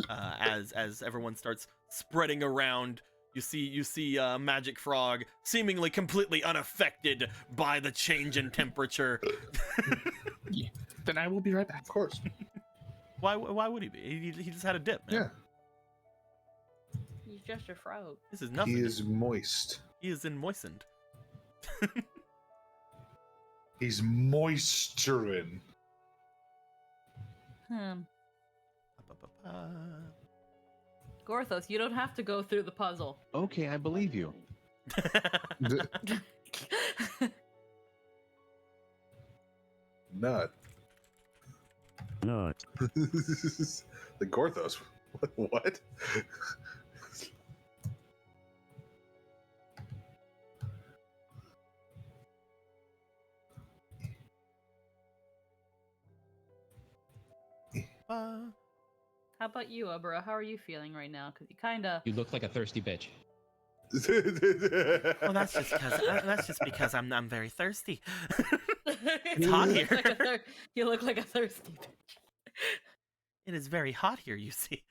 As everyone starts spreading around, you see Magic Frog seemingly completely unaffected by the change in temperature. Yeah. Then I will be right back. Of course. Why would he be? He just had a dip, man. Yeah. He's just a frog. This is nothing. He is moist. He is moistened. He's moisturing. Gorthos, you don't have to go through the puzzle. Okay, I believe you. Nut. Nut. The Gorthos. What? How about you, Abra? How are you feeling right now? Because you kind of... You look like a thirsty bitch. Well, that's just because I'm very thirsty. It's hot here. You look like a thirsty bitch. It is very hot here, you see.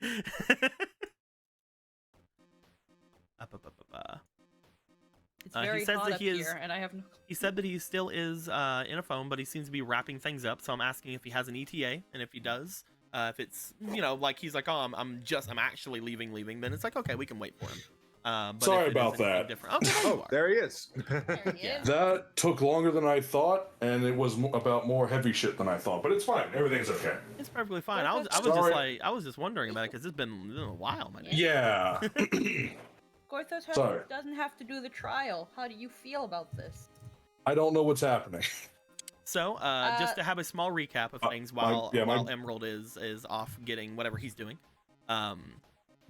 It's very he says hot that up he is, here, and I have no... He said that he still is in a phone, but he seems to be wrapping things up. So I'm asking if he has an ETA, and if he does, if it's like he's like, oh, I'm actually leaving, then it's like, okay, we can wait for him. But Sorry if it is about anything that. different- okay, there you are. There he is. There he is. That took longer than I thought, and it was about more heavy shit than I thought. But it's fine. Everything's okay. It's perfectly fine. I was just wondering about it because it's been a while, man. Yeah. Gorthos Sorry. doesn't have to do the trial. How do you feel about this? I don't know what's happening. So, just to have a small recap of things while Emerald is off getting whatever he's doing.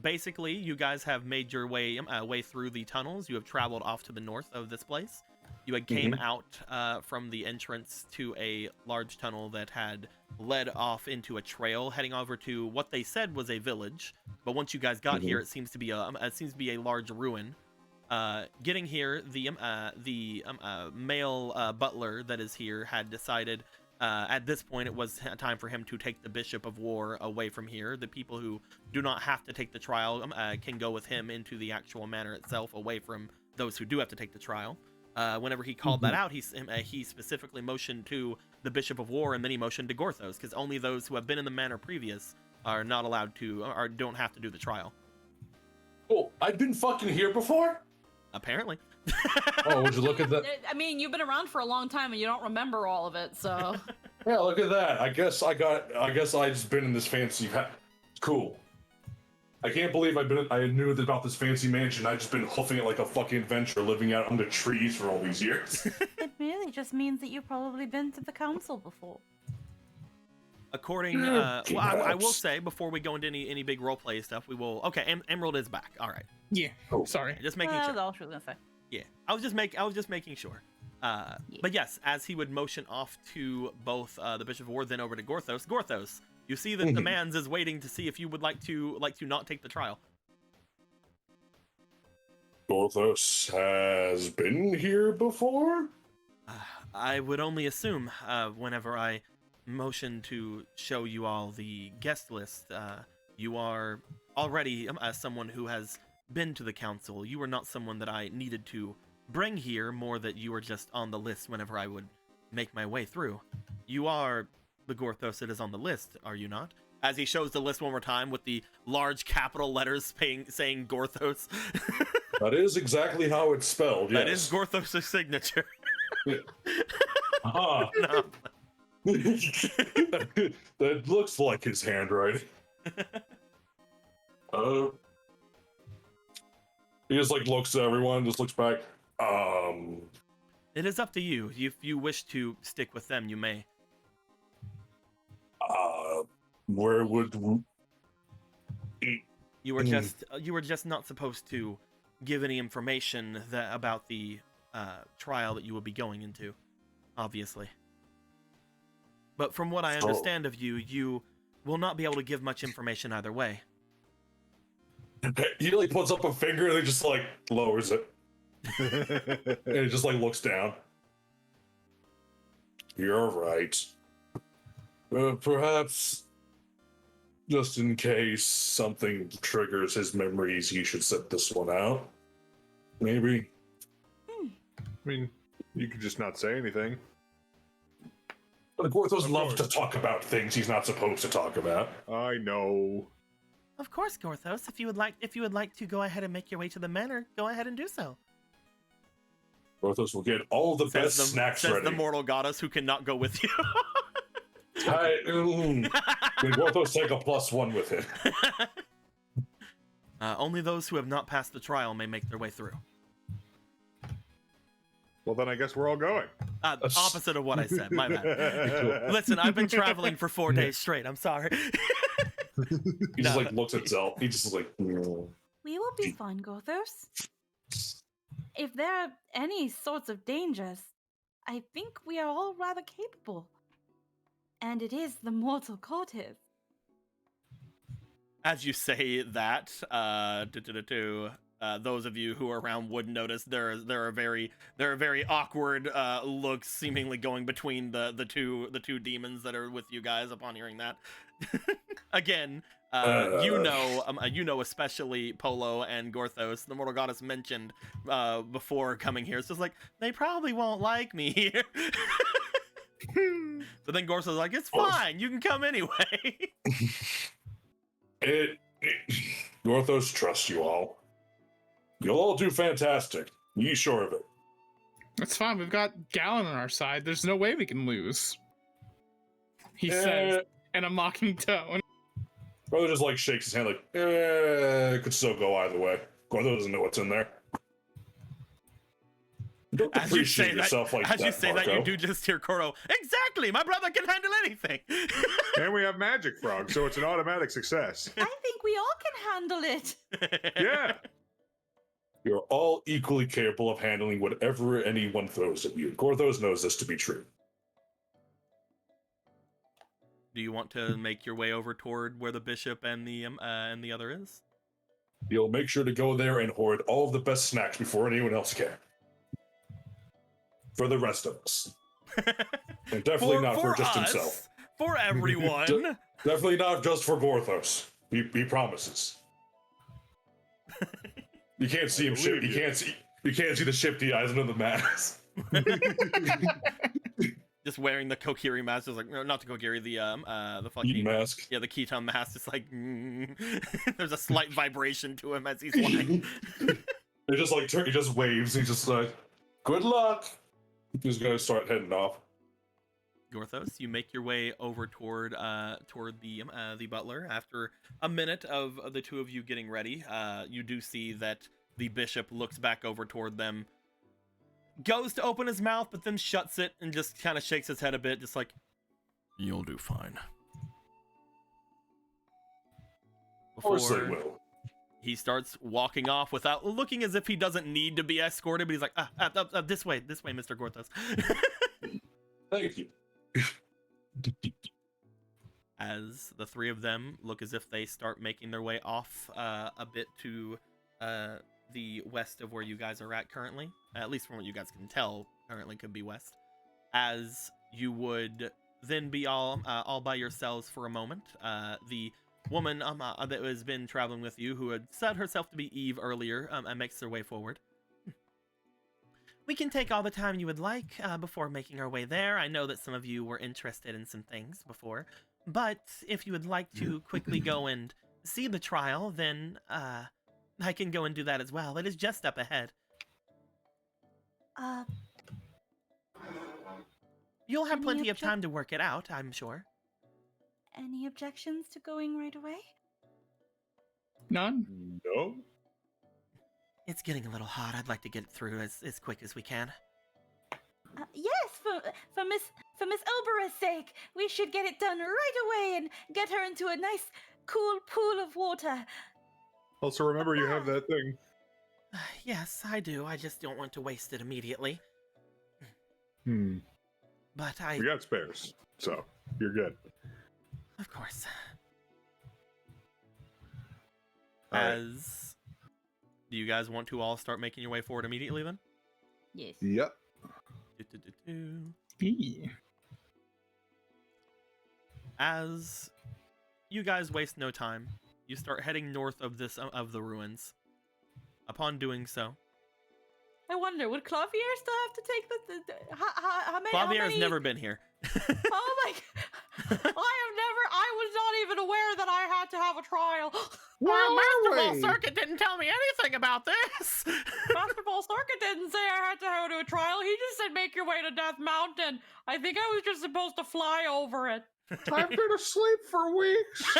Basically, you guys have made your way through the tunnels. You have traveled off to the north of this place. You had came out from the entrance to a large tunnel that had led off into a trail heading over to what they said was a village. But once you guys got here, it seems to be a large ruin. Getting here, the male butler that is here had decided at this point it was time for him to take the Bishop of War away from here. The people who do not have to take the trial can go with him into the actual manor itself, away from those who do have to take the trial. Whenever he called that out, he specifically motioned to the Bishop of War, and then he motioned to Gorthos, because only those who have been in the manor previous are not allowed to, or don't have to do the trial. Oh, I've been fucking here before? Apparently. Oh, would you look at that? I mean, you've been around for a long time and you don't remember all of it, so... Yeah, look at that. I guess I just been in this fancy... Cool. I can't believe I knew about this fancy mansion. I've just been hoofing it like a fucking adventure, living out under trees for all these years. It really just means that you've probably been to the council before. According, I will say, before we go into any big roleplay stuff, we will... Okay, Emerald is back. All right. Yeah. Oh. Sorry. Just making Well, sure. that's all she was gonna say. Yeah, I was just making sure. But yes, as he would motion off to both the Bishop of War, then over to Gorthos. Gorthos, you see that the man's is waiting to see if you would like to not take the trial. Gorthos has been here before? I would only assume whenever I motion to show you all the guest list, you are already someone who has been to the council. You were not someone that I needed to bring here, more that you were just on the list whenever I would make my way through. You are the Gorthos that is on the list, are you not? As he shows the list one more time with the large capital letters saying Gorthos. That is exactly how it's spelled, yes. That is Gorthos' signature. Ah. No. That looks like his handwriting. He just like looks at everyone, just looks back. It is up to you. If you wish to stick with them, you may. Where would You were just not supposed to give any information about the trial that you will be going into, obviously. But from what I understand of you, you will not be able to give much information either way. He like puts up a finger and he just like lowers it. And he just like looks down. You're right. Perhaps just in case something triggers his memories, you should set this one out. Maybe. I mean, you could just not say anything. But Gorthos loves to talk about things he's not supposed to talk about. I know. Of course, Gorthos. If you would like to go ahead and make your way to the manor, go ahead and do so. Gorthos will get all the best snacks ready. Says the mortal goddess who cannot go with you. Can Gorthos take a +1 with it? Only those who have not passed the trial may make their way through. Well, then I guess we're all going. Opposite of what I said. My bad. Listen, I've been traveling for 4 days straight. I'm sorry. He just like looks at Zell. He just like. We will be fine, Gorthos. If there are any sorts of dangers, I think we are all rather capable. And it is the mortal Cortez. As you say that, those of you who are around would notice there are very awkward looks seemingly going between the two demons that are with you guys upon hearing that. Again, you know especially Polo and Gorthos, the mortal goddess mentioned before coming here. So it's like they probably won't like me here. So then Gorthos is like, it's fine, you can come anyway. Gorthos trusts you all. You'll all do fantastic. You sure of it? That's fine. We've got Gallon on our side. There's no way we can lose. He says in a mocking tone. Brother just like shakes his hand like, it could still go either way. Gorthos doesn't know what's in there. Don't As you say yourself that, like as that, you say Marco. that, you do just hear Koro. Exactly, my brother can handle anything. And we have Magic Frog, so it's an automatic success. I think we all can handle it. Yeah. You're all equally capable of handling whatever anyone throws at you. Gorthos knows this to be true. Do you want to make your way over toward where the bishop and the other is? You'll make sure to go there and hoard all of the best snacks before anyone else can. For the rest of us. And definitely not for just us, himself. For everyone. Definitely not just for Gorthos. He promises. You can't see him ship. You can't see the shifty eyes under the mask. Just wearing the Kokiri mask, is like, no, not the Kokiri, the fucking Keaton mask. Yeah, the Keaton mask is like, there's a slight vibration to him as he's flying. He just like he just waves. He's just like, good luck. He's gonna start heading off. Gorthos, you make your way over toward the butler. After a minute of the two of you getting ready, you do see that the bishop looks back over toward them, goes to open his mouth, but then shuts it and just kind of shakes his head a bit, just like, you'll do fine. Of course they will. He starts walking off without looking as if he doesn't need to be escorted, but he's like, this way, Mr. Gorthos. Thank you. As the three of them look as if they start making their way off a bit to the west of where you guys are at currently, at least from what you guys can tell, currently could be west, as you would then be all by yourselves for a moment. The woman that has been traveling with you, who had said herself to be Eve earlier, makes her way forward. We can take all the time you would like before making our way there. I know that some of you were interested in some things before, but if you would like to quickly go and see the trial, then I can go and do that as well. It is just up ahead. You'll have Any plenty of time to work it out, I'm sure. Any objections to going right away? None? No. It's getting a little hot. I'd like to get it through as quick as we can. Yes, for Miss Elbera's sake, we should get it done right away and get her into a nice, cool pool of water. Also, remember you have that thing. Yes, I do. I just don't want to waste it immediately. But We got spares, so you're good. Of course. All right. Do you guys want to all start making your way forward immediately then? Yes. Yep. Eee. As you guys waste no time, you start heading north of the ruins. Upon doing so, I wonder, would Clavier still have to take how many? Clavier's never been here. Oh my! I was not even aware that I had to have a trial. Master Ball Circuit didn't tell me anything about this. Master Ball Circuit didn't say I had to go to a trial. He just said make your way to Death Mountain. I think I was just supposed to fly over it. I've been asleep for weeks.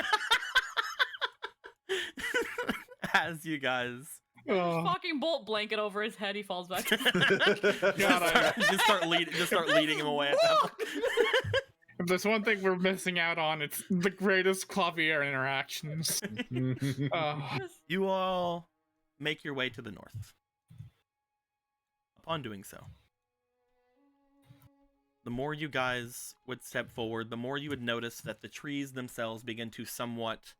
As you guys Fucking bolt blanket over his head, he falls back. just start leading him away. If there's one thing we're missing out on, it's the greatest Clavier interactions. You all make your way to the north. Upon doing so, the more you guys would step forward, the more you would notice that the trees themselves begin to somewhat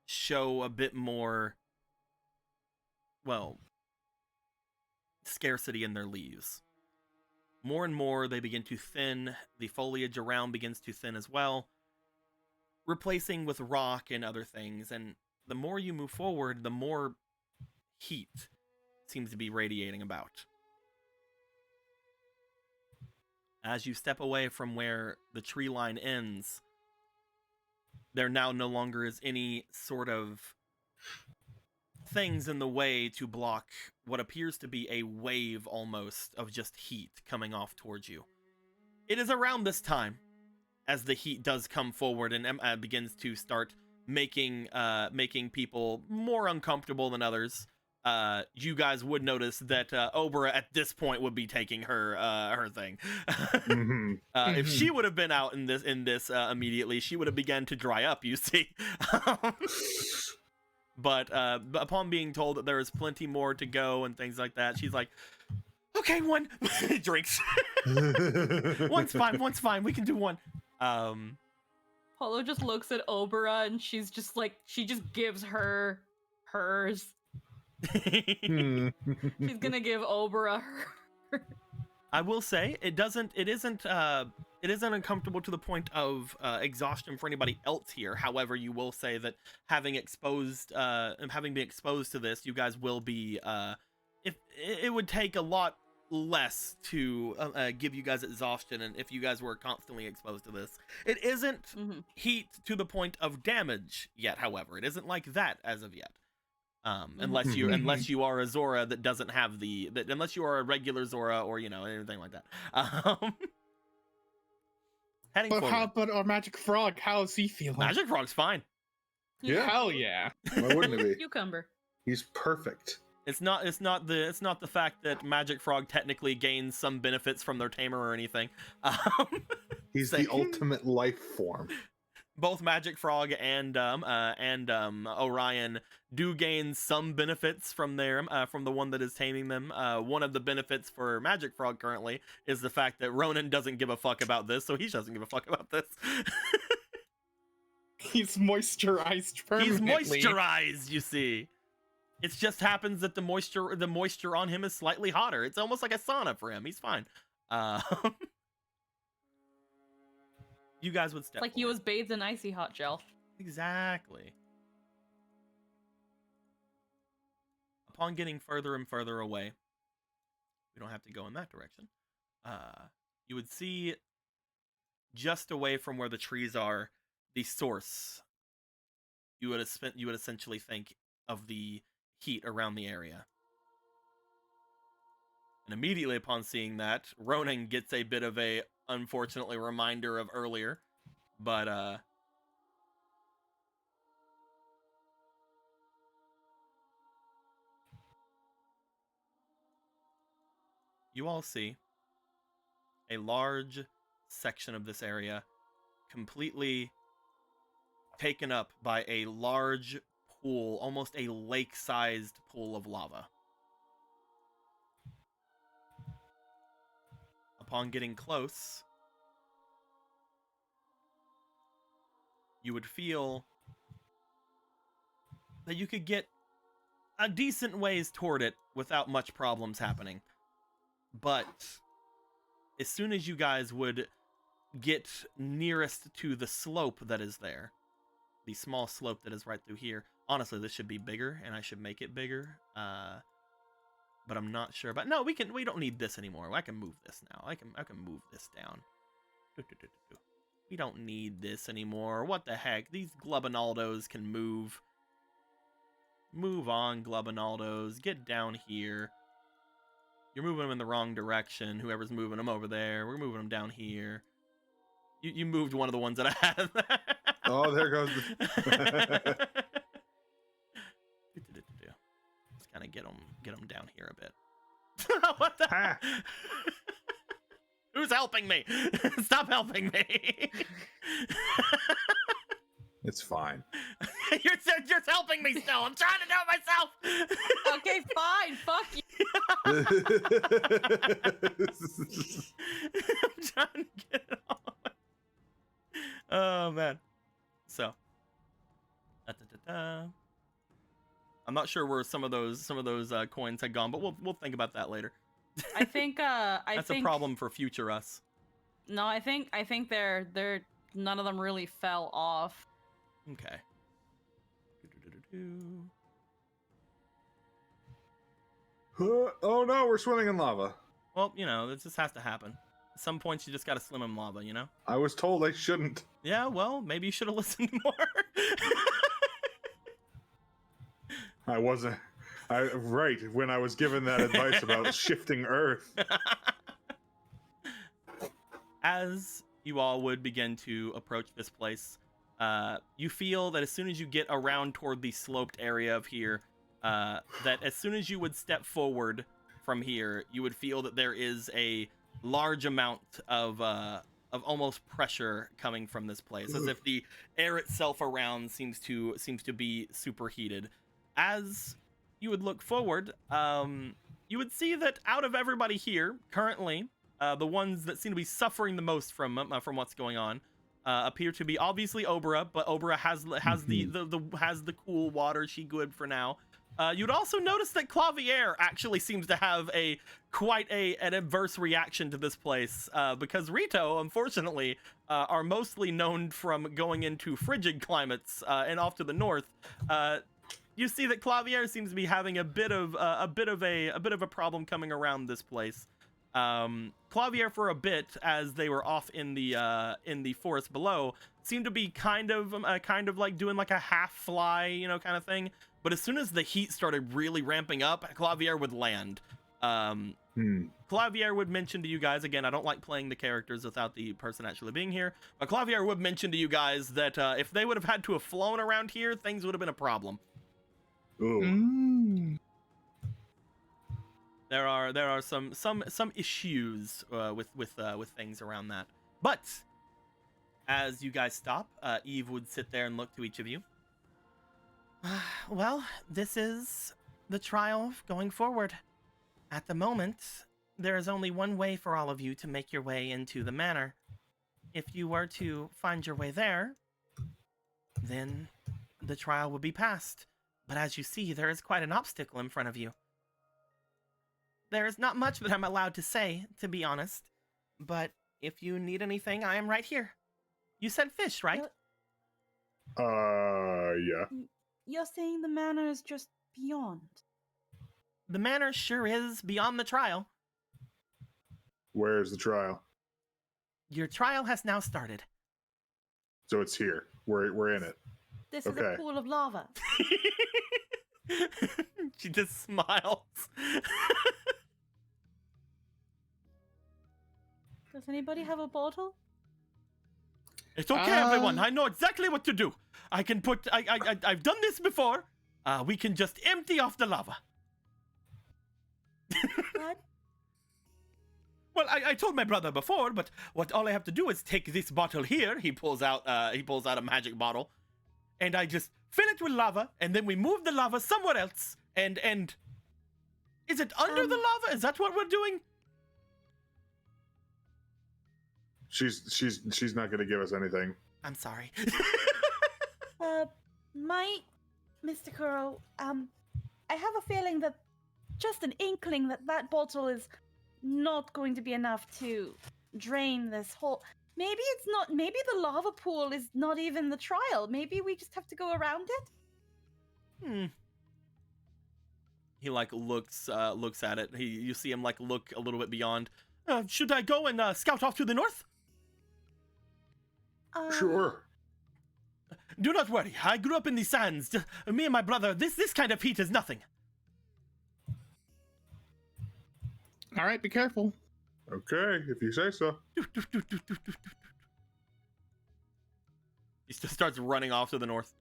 show a bit more, well, scarcity in their leaves. More and more, they begin to thin. The foliage around begins to thin as well, replacing with rock and other things. And the more you move forward, the more heat seems to be radiating about. As you step away from where the tree line ends, there now no longer is any sort of things in the way to block what appears to be a wave almost of just heat coming off towards you. It is around this time, as the heat does come forward and begins to start making people more uncomfortable than others. You guys would notice that Obera at this point would be taking her thing. If she would have been out in this immediately, she would have begun to dry up. You see. But upon being told that there is plenty more to go and things like that, she's like, "Okay, one." Drinks. One's fine. We can do one. Polo just looks at Obera and she's just like, she just gives her hers. She's gonna give Obera her. I will say it isn't uncomfortable to the point of exhaustion for anybody else here. However, you will say that having been exposed to this, you guys will be if it would take a lot less to give you guys exhaustion, and if you guys were constantly exposed to this, it isn't heat to the point of damage yet. However, it isn't like that as of yet. Unless you are a Zora that doesn't have unless you are a regular Zora or anything like that. Heading forward. But our Magic Frog, how is he feeling? Magic Frog's fine. Yeah. Hell yeah. Why wouldn't it be? Cucumber. He's perfect. It's not the fact that Magic Frog technically gains some benefits from their tamer or anything. He's the ultimate life form. Both Magic Frog and Orion do gain some benefits from from the one that is taming them. One of the benefits for Magic Frog currently is the fact that Ronan doesn't give a fuck about this, so he doesn't give a fuck about this. He's moisturized permanently. He's moisturized, you see. It just happens that the moisture on him is slightly hotter. It's almost like a sauna for him. He's fine. You guys would step Like he was bathed in icy hot gel. Exactly. Upon getting further and further away, we don't have to go in that direction. You would see just away from where the trees are, the source. You would essentially think of the heat around the area. And immediately upon seeing that, Ronan gets a bit of a, unfortunately, reminder of earlier. But, you all see a large section of this area completely taken up by a large pool, almost a lake-sized pool of lava. Upon getting close, you would feel that you could get a decent ways toward it without much problems happening. But as soon as you guys would get nearest to the slope that is there, the small slope that is right through here, honestly, this should be bigger, and I should make it bigger. But I'm not sure. But no, we don't need this anymore. I can move this now. I can move this down. We don't need this anymore. What the heck? These Glubinaldos can move. Move on, Glubinaldos. Get down here. You're moving them in the wrong direction. Whoever's moving them over there. We're moving them down here. You moved one of the ones that I had. Oh, there goes Just kind of get them down here a bit. What the? Ha! Who's helping me? Stop helping me. It's fine. You're helping me still. I'm trying to do it myself. Okay, fine. Fuck you. I'm trying to get it on. Oh man. So. I'm not sure where some of those coins had gone, but we'll think about that later. I think that's a problem for future us. No, I think they're none of them really fell off. Okay. Oh no, we're swimming in lava. Well, this just has to happen. At some points, you just gotta swim in lava, I was told I shouldn't. Yeah, well, maybe you should have listened more. I wasn't. Right, when I was given that advice about shifting Earth. As you all would begin to approach this place, you feel that as soon as you get around toward the sloped area of here, that as soon as you would step forward from here, you would feel that there is a large amount of almost pressure coming from this place, as if the air itself around seems to be superheated. As you would look forward, you would see that out of everybody here currently, the ones that seem to be suffering the most from what's going on appear to be obviously Obra, but Obra has the cool water. She good for now. You'd also notice that Clavier actually seems to have quite an adverse reaction to this place, because Rito, unfortunately, are mostly known from going into frigid climates and off to the north. You see that Clavier seems to be having a bit of a problem coming around this place. Clavier, for a bit, as they were off in the forest below, seemed to be kind of like doing like a half fly, kind of thing. But as soon as the heat started really ramping up, Clavier would land. Clavier would mention to you guys, again, I don't like playing the characters without the person actually being here, but Clavier would mention to you guys that if they would have had to have flown around here, things would have been a problem. Ooh. There are some issues with things around that. But as you guys stop, Eve would sit there and look to each of you. Well, this is the trial going forward. At the moment, there is only one way for all of you to make your way into the manor. If you were to find your way there, then the trial would be passed. But as you see, there is quite an obstacle in front of you. There is not much that I'm allowed to say, to be honest. But if you need anything, I am right here. You said fish, right? Yeah. You're saying the manor is just beyond? The manor sure is beyond the trial. Where's the trial? Your trial has now started. So it's here. We're in it. This is Okay. a pool of lava. She just smiles. Does anybody have a bottle? It's okay, everyone. I know exactly what to do. I can put. I've done this before. We can just empty off the lava. What? Well, I told my brother before, but all I have to do is take this bottle here. He pulls out a magic bottle, and I just fill it with lava, and then we move the lava somewhere else. And is it under the lava? Is that what we're doing? She's not going to give us anything. I'm sorry. Mr. Kuro, I have a feeling that just an inkling that bottle is not going to be enough to drain this whole. Maybe it's not. Maybe the lava pool is not even the trial. Maybe we just have to go around it. He looks at it. You see him look a little bit beyond. Should I go and scout off to the north? Sure. Do not worry. I grew up in the sands. Me and my brother. This kind of heat is nothing. All right, be careful. Okay, if you say so. He just starts running off to the north.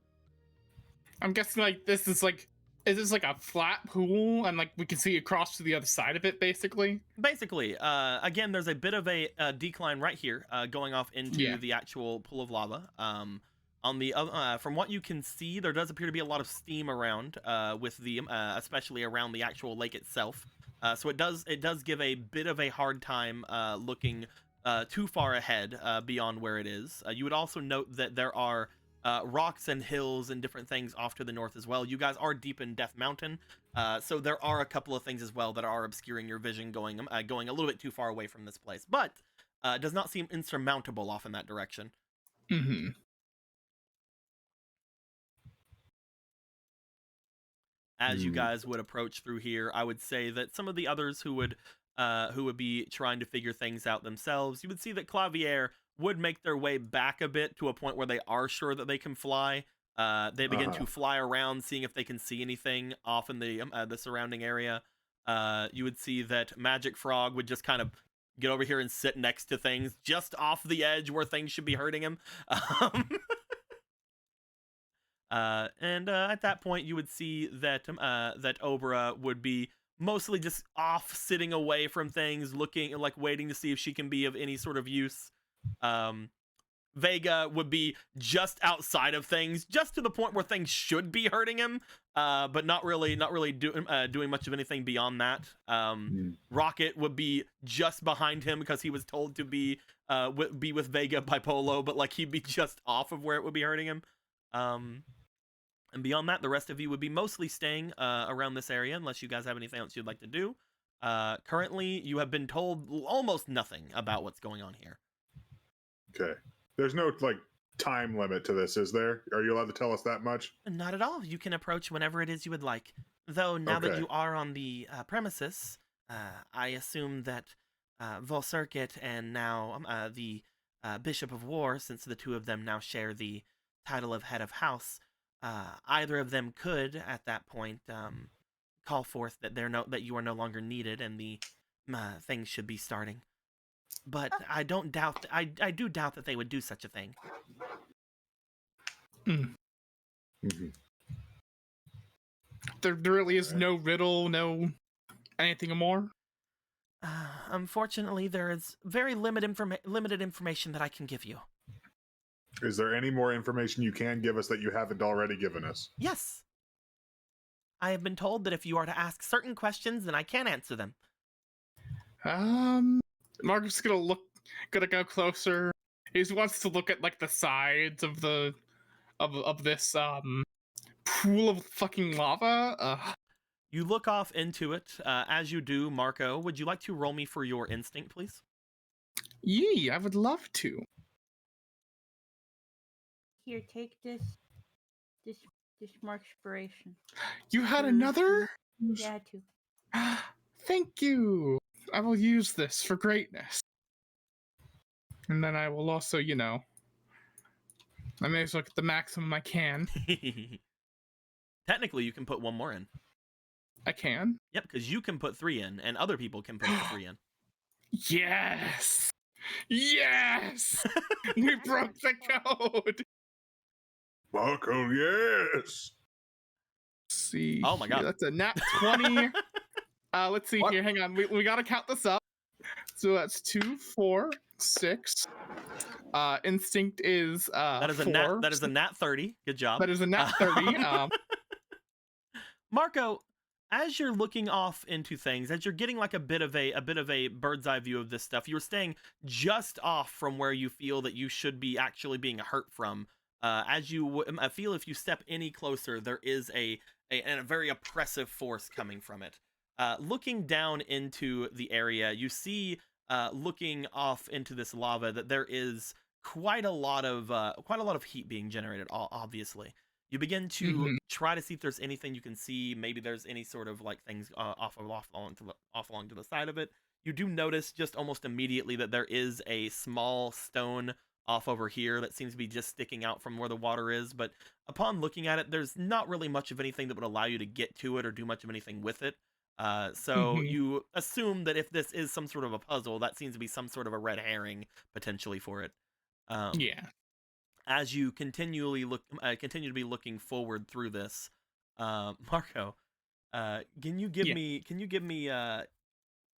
I'm guessing this is is this a flat pool and we can see across to the other side of it, basically? Basically, again, there's a bit of a decline right here, going off into the actual pool of lava. On the from what you can see, there does appear to be a lot of steam around, with the especially around the actual lake itself. So it does give a bit of a hard time looking too far ahead beyond where it is. You would also note that there are rocks and hills and different things off to the north as well. You guys are deep in Death Mountain, so there are a couple of things as well that are obscuring your vision going a little bit too far away from this place. But it does not seem insurmountable off in that direction. Mm-hmm. As you guys would approach through here, I would say that some of the others who would be trying to figure things out themselves, you would see that Clavier would make their way back a bit to a point where they are sure that they can fly. They begin to fly around, seeing if they can see anything off in the surrounding area. You would see that Magic Frog would just kind of get over here and sit next to things just off the edge where things should be hurting him. And at that point, you would see that that Obra would be mostly just off, sitting away from things, looking waiting to see if she can be of any sort of use. Vega would be just outside of things, just to the point where things should be hurting him, but not really doing much of anything beyond that. Rocket would be just behind him because he was told to be with Vega by Polo, but he'd be just off of where it would be hurting him. And beyond that, the rest of you would be mostly staying around this area, unless you guys have anything else you'd like to do. Currently, you have been told almost nothing about what's going on here. Okay. There's no, time limit to this, is there? Are you allowed to tell us that much? Not at all. You can approach whenever it is you would like. Though, now that you are on the premises, I assume that Volcircuit and now the Bishop of War, since the two of them now share the title of Head of House, either of them could, at that point, call forth that that you are no longer needed and the things should be starting. But I don't doubt. I do doubt that they would do such a thing. Mm-hmm. There really is no riddle, no anything more. Unfortunately, there is very limited information that I can give you. Is there any more information you can give us that you haven't already given us? Yes. I have been told that if you are to ask certain questions, then I can answer them. Mark's gonna go closer. He wants to look at the sides of this pool of fucking lava. You look off into it. As you do, Marco, would you like to roll me for your instinct, please? Yee, I would love to. Here, take this Markspiration. You had another? Yeah, I had two. Thank you. will use this for greatness. And then I will also, I may as well get the maximum I can. Technically, you can put one more in. I can? Yep, because you can put 3 in, and other people can put 3 in. Yes! Yes! We broke the code! Marco, yes. Let's see. Oh my God. That's a nat 20. Let's see here. Hang on. We gotta count this up. So that's 2, 4, 6. Instinct is that is 4. That is a nat 30. Good job. That is a nat 30. Marco, as you're looking off into things, as you're getting like a bit of a bird's eye view of this stuff, you're staying just off from where you feel that you should be actually being hurt from. As you feel if you step any closer, there is a very oppressive force coming from it. Looking down into the area, you see, looking off into this lava, that there is quite a lot of heat being generated. Obviously, you begin to try to see if there's anything you can see. Maybe there's any sort of like things off along to the side of it. You do notice just almost immediately that there is a small stone off over here that seems to be just sticking out from where the water is, but upon looking at it, there's not really much of anything that would allow you to get to it or do much of anything with it. So you assume that if this is some sort of a puzzle, that seems to be some sort of a red herring potentially for it. Yeah. As you continue to be looking forward through this, Marco, can you give me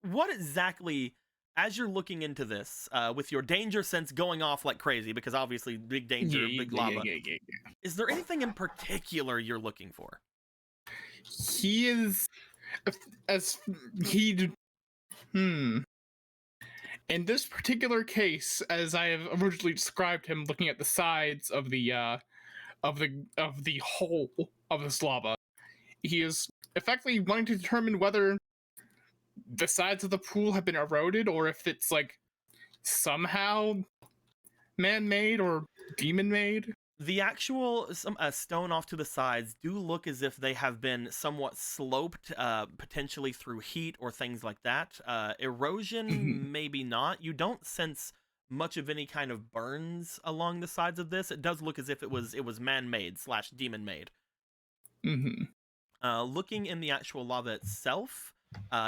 what exactly, as you're looking into this, with your danger sense going off like crazy, because obviously big danger, big lava, is there anything in particular you're looking for? He is, as he, in this particular case, as I have originally described him, looking at the sides of the hole of this lava, he is effectively wanting to determine whether the sides of the pool have been eroded, or if it's like somehow man-made or demon-made. The actual stone off to the sides do look as if they have been somewhat sloped, potentially through heat or things like that. Erosion, maybe not. You don't sense much of any kind of burns along the sides of this. It does look as if it was man-made / demon-made. Looking in the actual lava itself,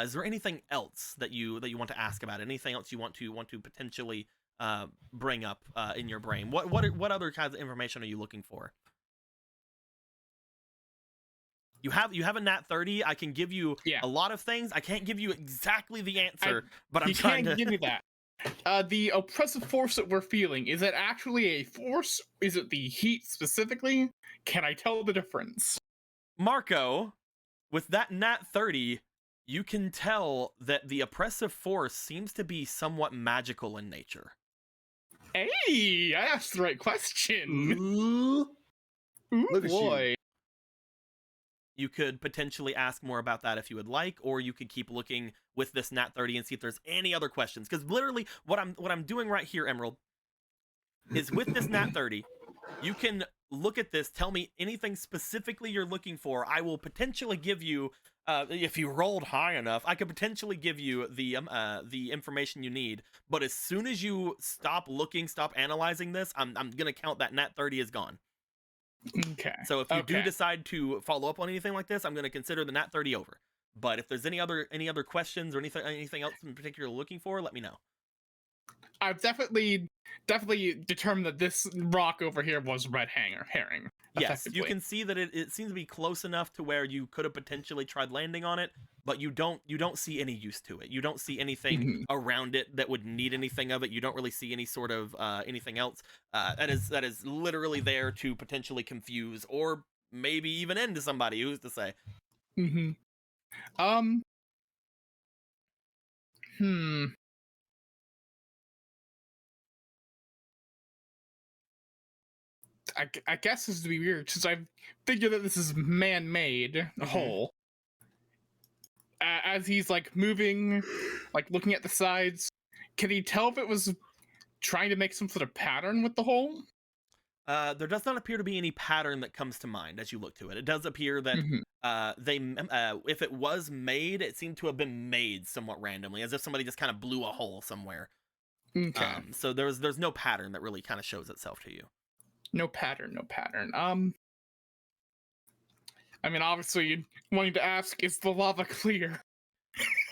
is there anything else that you want to ask about? Anything else you want to potentially bring up in your brain? What other kinds of information are you looking for? You have a nat 30. I can give you a lot of things. I can't give you exactly the answer, but I'm trying to give me that. The oppressive force that we're feeling, is it actually a force? Is it the heat specifically? Can I tell the difference? Marco, with that nat 30, you can tell that the oppressive force seems to be somewhat magical in nature. Hey, I asked the right question. Ooh, look at boy. You could potentially ask more about that if you would like, or you could keep looking with this nat 30 and see if there's any other questions. Because literally, what I'm doing right here, Emerald, is with this nat 30, you can look at this, tell me anything specifically you're looking for. I will potentially give you, if you rolled high enough, I could potentially give you the information you need. But as soon as you stop looking, stop analyzing this, I'm gonna count that nat 30 is gone. Okay. So if you do decide to follow up on anything like this, I'm gonna consider the nat 30 over. But if there's any other questions or anything else in particular you're looking for, let me know. I've definitely determined that this rock over here was red herring. Yes, you can see that it seems to be close enough to where you could have potentially tried landing on it, but you don't see any use to it. You don't see anything around it that would need anything of it. You don't really see any sort of anything else that is literally there to potentially confuse or maybe even end somebody. Who's to say? I guess this would be weird since I figured that this is man-made hole. As he's like moving, like looking at the sides, can he tell if it was trying to make some sort of pattern with the hole? There does not appear to be any pattern that comes to mind as you look to it. It does appear that if it was made, it seemed to have been made somewhat randomly, as if somebody just kind of blew a hole somewhere. Okay. So there's no pattern that really kind of shows itself to you. No pattern. I mean, obviously, wanting to ask, is the lava clear?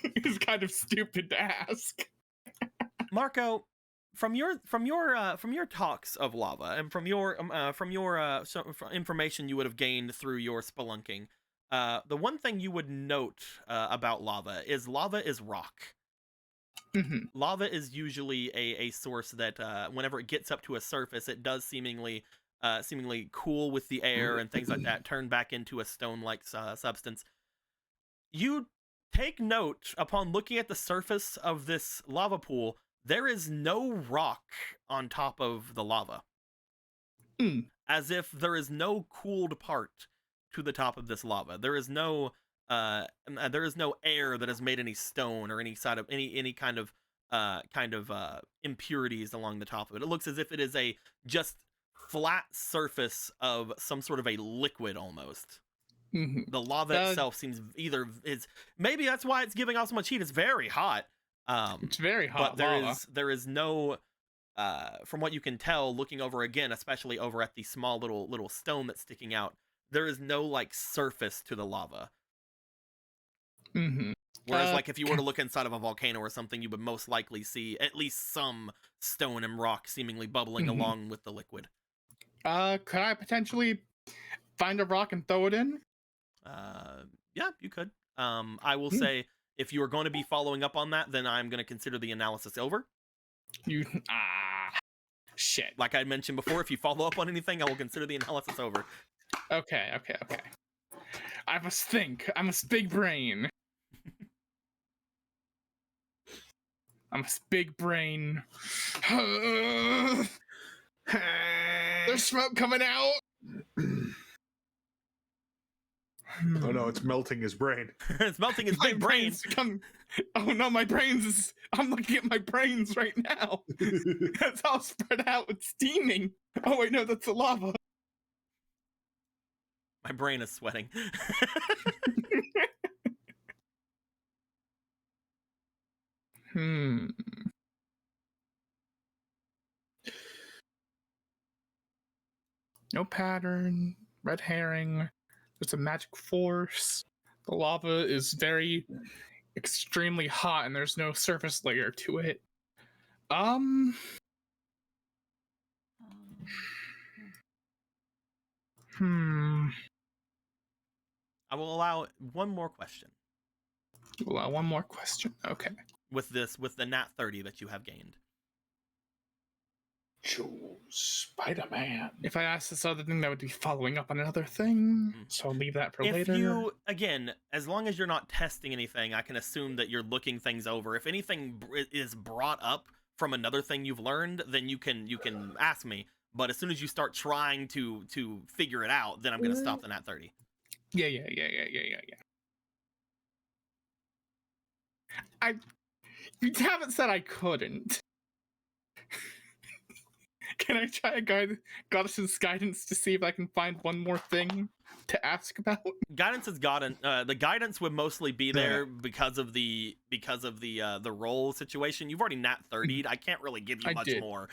It's kind of stupid to ask. Marco, from your talks of lava and from your information you would have gained through your spelunking, the one thing you would note about lava is rock. Mm-hmm. Lava is usually a source that whenever it gets up to a surface, it does seemingly cool with the air and things like that, turn back into a stone-like substance. You take note, upon looking at the surface of this lava pool, there is no rock on top of the lava. As if there is no cooled part to the top of this lava. There is no air that has made any stone or any side of any kind of impurities along the top of it. It looks as if it is a just flat surface of some sort of a liquid almost. Mm-hmm. The lava itself seems maybe that's why it's giving off so much heat. It's very hot. It's very hot. But there is no from what you can tell, looking over again, especially over at the small little stone that's sticking out, there is no like surface to the lava. Mm-hmm. Whereas, like, if you were to look inside of a volcano or something, you would most likely see at least some stone and rock seemingly bubbling along with the liquid. Could I potentially find a rock and throw it in? Yeah, you could. I will say, if you are going to be following up on that, then I'm going to consider the analysis over. Shit. Like I mentioned before, if you follow up on anything, I will consider the analysis over. Okay. I must think. I'm a big brain. Big brain. There's smoke coming out. Oh no, it's melting his brain. It's melting his big brain. Oh no, my brains I'm looking at my brains right now. It's all spread out with steaming. Oh wait, no, that's the lava. My brain is sweating. No pattern. Red herring. There's a magic force. The lava is extremely hot and there's no surface layer to it. I will allow one more question. Allow one more question. Okay. With the nat 30 that you have gained. Spider-Man. If I ask this other thing, that would be following up on another thing. So I'll leave that for later. If you, again, as long as you're not testing anything, I can assume that you're looking things over. If anything is brought up from another thing you've learned, then you can ask me. But as soon as you start trying to figure it out, then I'm going to stop the nat 30. Yeah. You haven't said I couldn't. Can I try a goddess's guidance to see if I can find one more thing to ask about? Guidance is the guidance would mostly be there because of the roll situation. You've already nat 30'd. I can't really give you much more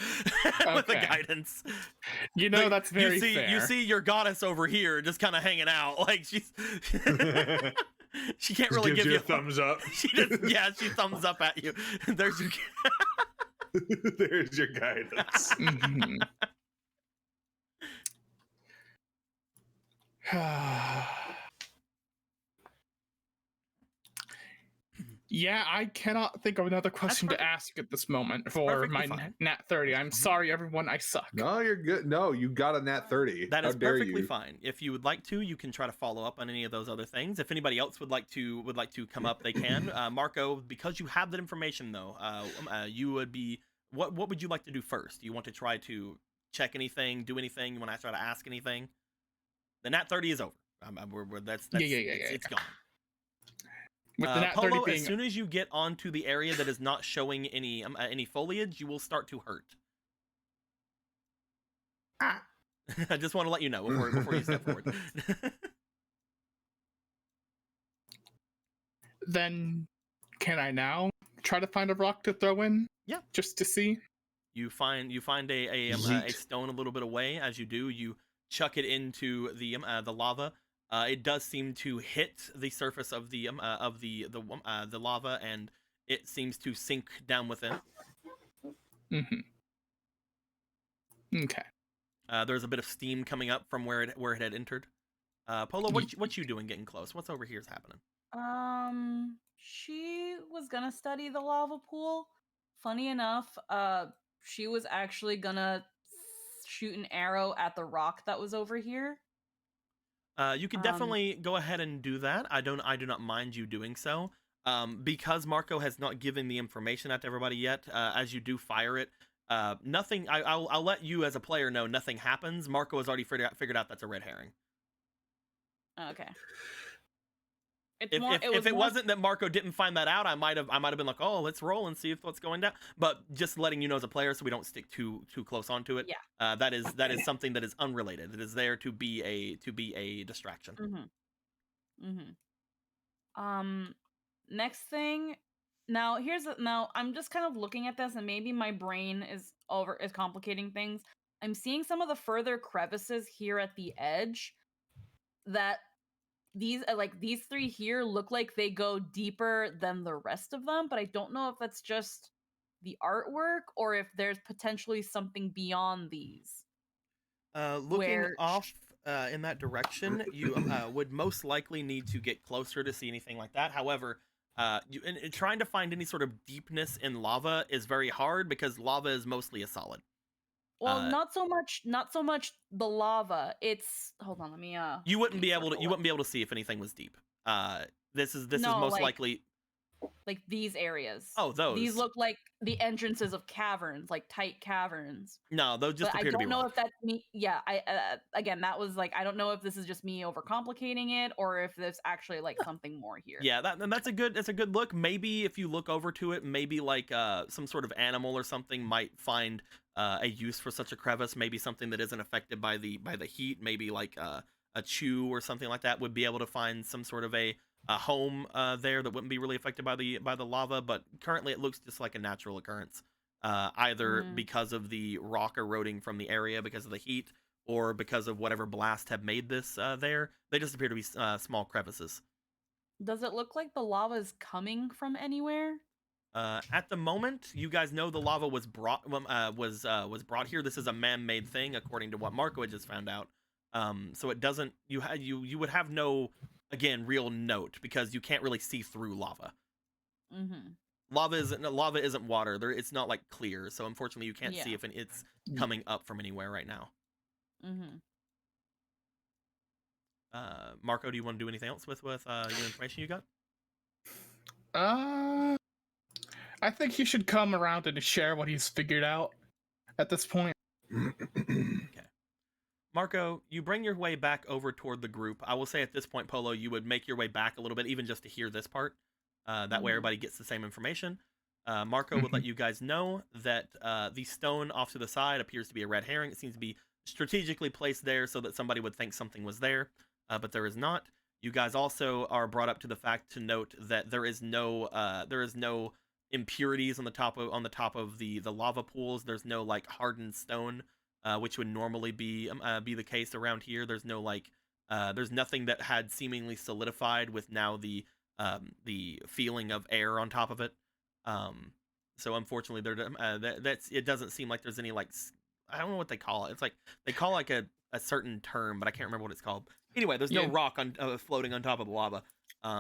with the guidance. You know, that's very fair. You see your goddess over here just kind of hanging out, like she's she can't really give you a thumbs up. She thumbs up at you. There's your there's your guidance. Yeah, I cannot think of another question to ask at this moment for my nat 30. I'm sorry, everyone. I suck. No, you're good. No, you got a nat 30. That is perfectly fine. If you would like to, you can try to follow up on any of those other things. If anybody else would like to come up, they can. Marco, because you have that information, though, you would be. What would you like to do first? Do you want to try to check anything, do anything? You want to try to ask anything? The nat 30 is over. It's gone. With the nat 30 Polo, being... as soon as you get onto the area that is not showing any foliage, you will start to hurt. I just want to let you know before you step forward. Then, can I now try to find a rock to throw in? Yeah. Just to see? You find a Yeet. stone a little bit away. As you do, you chuck it into the lava. It does seem to hit the surface of the lava, and it seems to sink down within. Mm-hmm. Okay. There's a bit of steam coming up from where it had entered. Polo, what you doing getting close? What's over here is happening? She was gonna study the lava pool. Funny enough, she was actually gonna shoot an arrow at the rock that was over here. You can definitely go ahead and do that. I do not mind you doing so. Because Marco has not given the information out to everybody yet. As you do fire it, nothing. I'll let you as a player know nothing happens. Marco has already figured out that's a red herring. Okay. If it wasn't that Marco didn't find that out, I might have been like, oh, let's roll and see what's going down. But just letting you know as a player, so we don't stick too close onto it. Yeah. That is something that is unrelated. It is there to be a distraction. Next thing. Now I'm just kind of looking at this, and maybe my brain is complicating things. I'm seeing some of the further crevices here at the edge that these three here look like they go deeper than the rest of them, but I don't know if that's just the artwork or if there's potentially something beyond these. Looking off in that direction, you would most likely need to get closer to see anything like that. However, trying to find any sort of deepness in lava is very hard because lava is mostly a solid. Well, not so much the lava. It's hold on, let me You wouldn't be able to see if anything was deep. This is most likely like these areas. Oh, those. These look like the entrances of caverns, like tight caverns. No, those just appear to be I don't know rock. if that's me. Yeah, again, that was like, I don't know if this is just me overcomplicating it or if there's actually like something more here. Yeah, that's a good look. Maybe if you look over to it, maybe like some sort of animal or something might find a use for such a crevice. Maybe something that isn't affected by the heat. Maybe like a chew or something like that would be able to find some sort of a home there that wouldn't be really affected by the lava. But currently, it looks just like a natural occurrence, either because of the rock eroding from the area because of the heat, or because of whatever blast have made this there. They just appear to be small crevices. Does it look like the lava is coming from anywhere? At the moment, you guys know the lava was brought here. This is a man-made thing, according to what Marco had just found out. So it doesn't. You would have no, again, real note because you can't really see through lava. Lava isn't water. It's not like clear. So unfortunately, you can't see if it's coming up from anywhere right now. Marco, do you want to do anything else with your information you got? I think he should come around and share what he's figured out at this point. Okay. Marco, you bring your way back over toward the group. I will say at this point, Polo, you would make your way back a little bit, even just to hear this part. That way everybody gets the same information. Marco would let you guys know that the stone off to the side appears to be a red herring. It seems to be strategically placed there so that somebody would think something was there, but there is not. You guys also are brought up to the fact to note that there is no impurities on the top of the lava pools. There's no like hardened stone, which would normally be the case around here. There's no there's nothing that had seemingly solidified with now the feeling of air on top of it. So unfortunately, it doesn't seem like there's any I don't know what they call it. It's like they call like a certain term, but I can't remember what it's called. Anyway, there's no rock floating on top of the lava.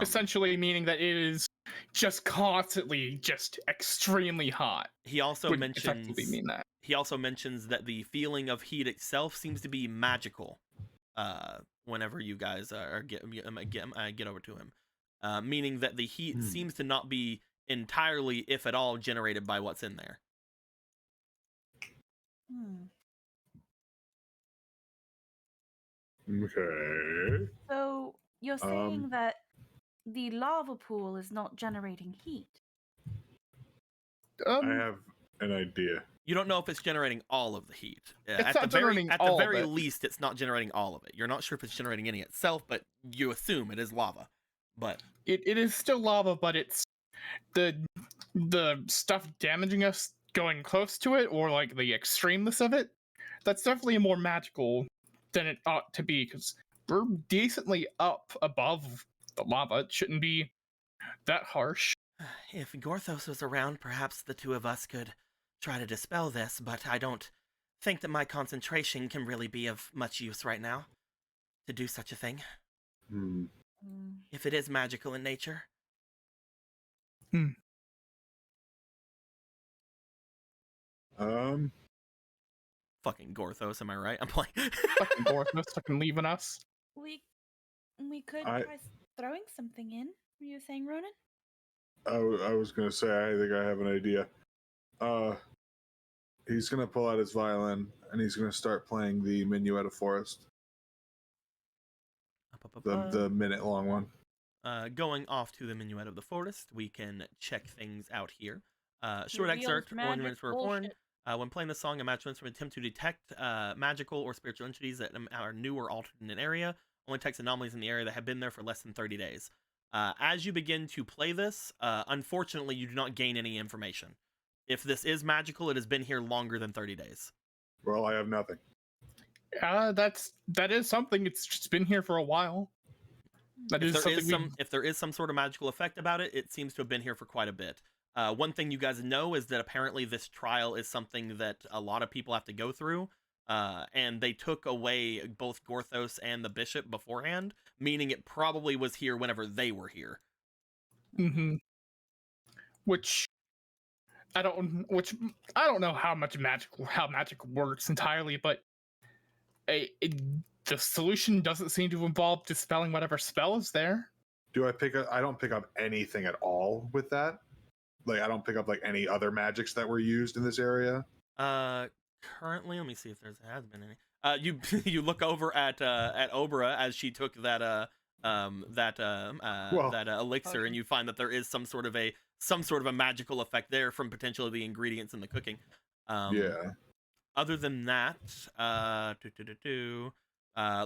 Essentially meaning that it is just constantly just extremely hot. He also mentions that the feeling of heat itself seems to be magical. Whenever you guys get over to him, meaning that the heat seems to not be entirely, if at all, generated by what's in there. Okay. So you're saying that the lava pool is not generating heat? I have an idea. You don't know if it's generating all of the heat. It's not generating all of At the very it. least, it's not generating all of it. You're not sure if it's generating any itself, but you assume it is lava. But It is still lava, but it's the stuff damaging us going close to it, or like the extremeness of it. That's definitely more magical than it ought to be, because we're decently up above the lava. It shouldn't be that harsh. if Gorthos was around, perhaps the two of us could try to dispel this, but I don't think that my concentration can really be of much use right now to do such a thing. Hmm. If it is magical in nature. Fucking Gorthos, am I right? I'm playing. Fucking Gorthos fucking leaving us. We could I- try throwing something in. Were you saying, Ronan? I was gonna say I think I have an idea. He's gonna pull out his violin and he's gonna start playing the Minuet of Forest, the minute long one. Going off to the Minuet of the Forest, we can check things out here. Short Reveals excerpt. magic Ornaments were born. bullshit. When playing this song, imaginings from attempt to detect magical or spiritual entities that are new or altered in an area. Only detects anomalies in the area that have been there for less than 30 days. As you begin to play this, unfortunately, you do not gain any information. If this is magical, it has been here longer than 30 days. Well, I have nothing. That is something. It's just been here for a while. That is something. If there is some sort of magical effect about it, it seems to have been here for quite a bit. One thing you guys know is that apparently this trial is something that a lot of people have to go through, and they took away both Gorthos and the bishop beforehand, meaning it probably was here whenever they were here. Mm-hmm. Which I don't know how magic works entirely, but the solution doesn't seem to involve dispelling whatever spell is there. I don't pick up anything at all with that. Like, I don't pick up like any other magics that were used in this area. Currently, let me see if there has been any. You look over at Obra as she took that elixir, and you find that there is some sort of a magical effect there from potentially the ingredients in the cooking. Yeah. Other than that,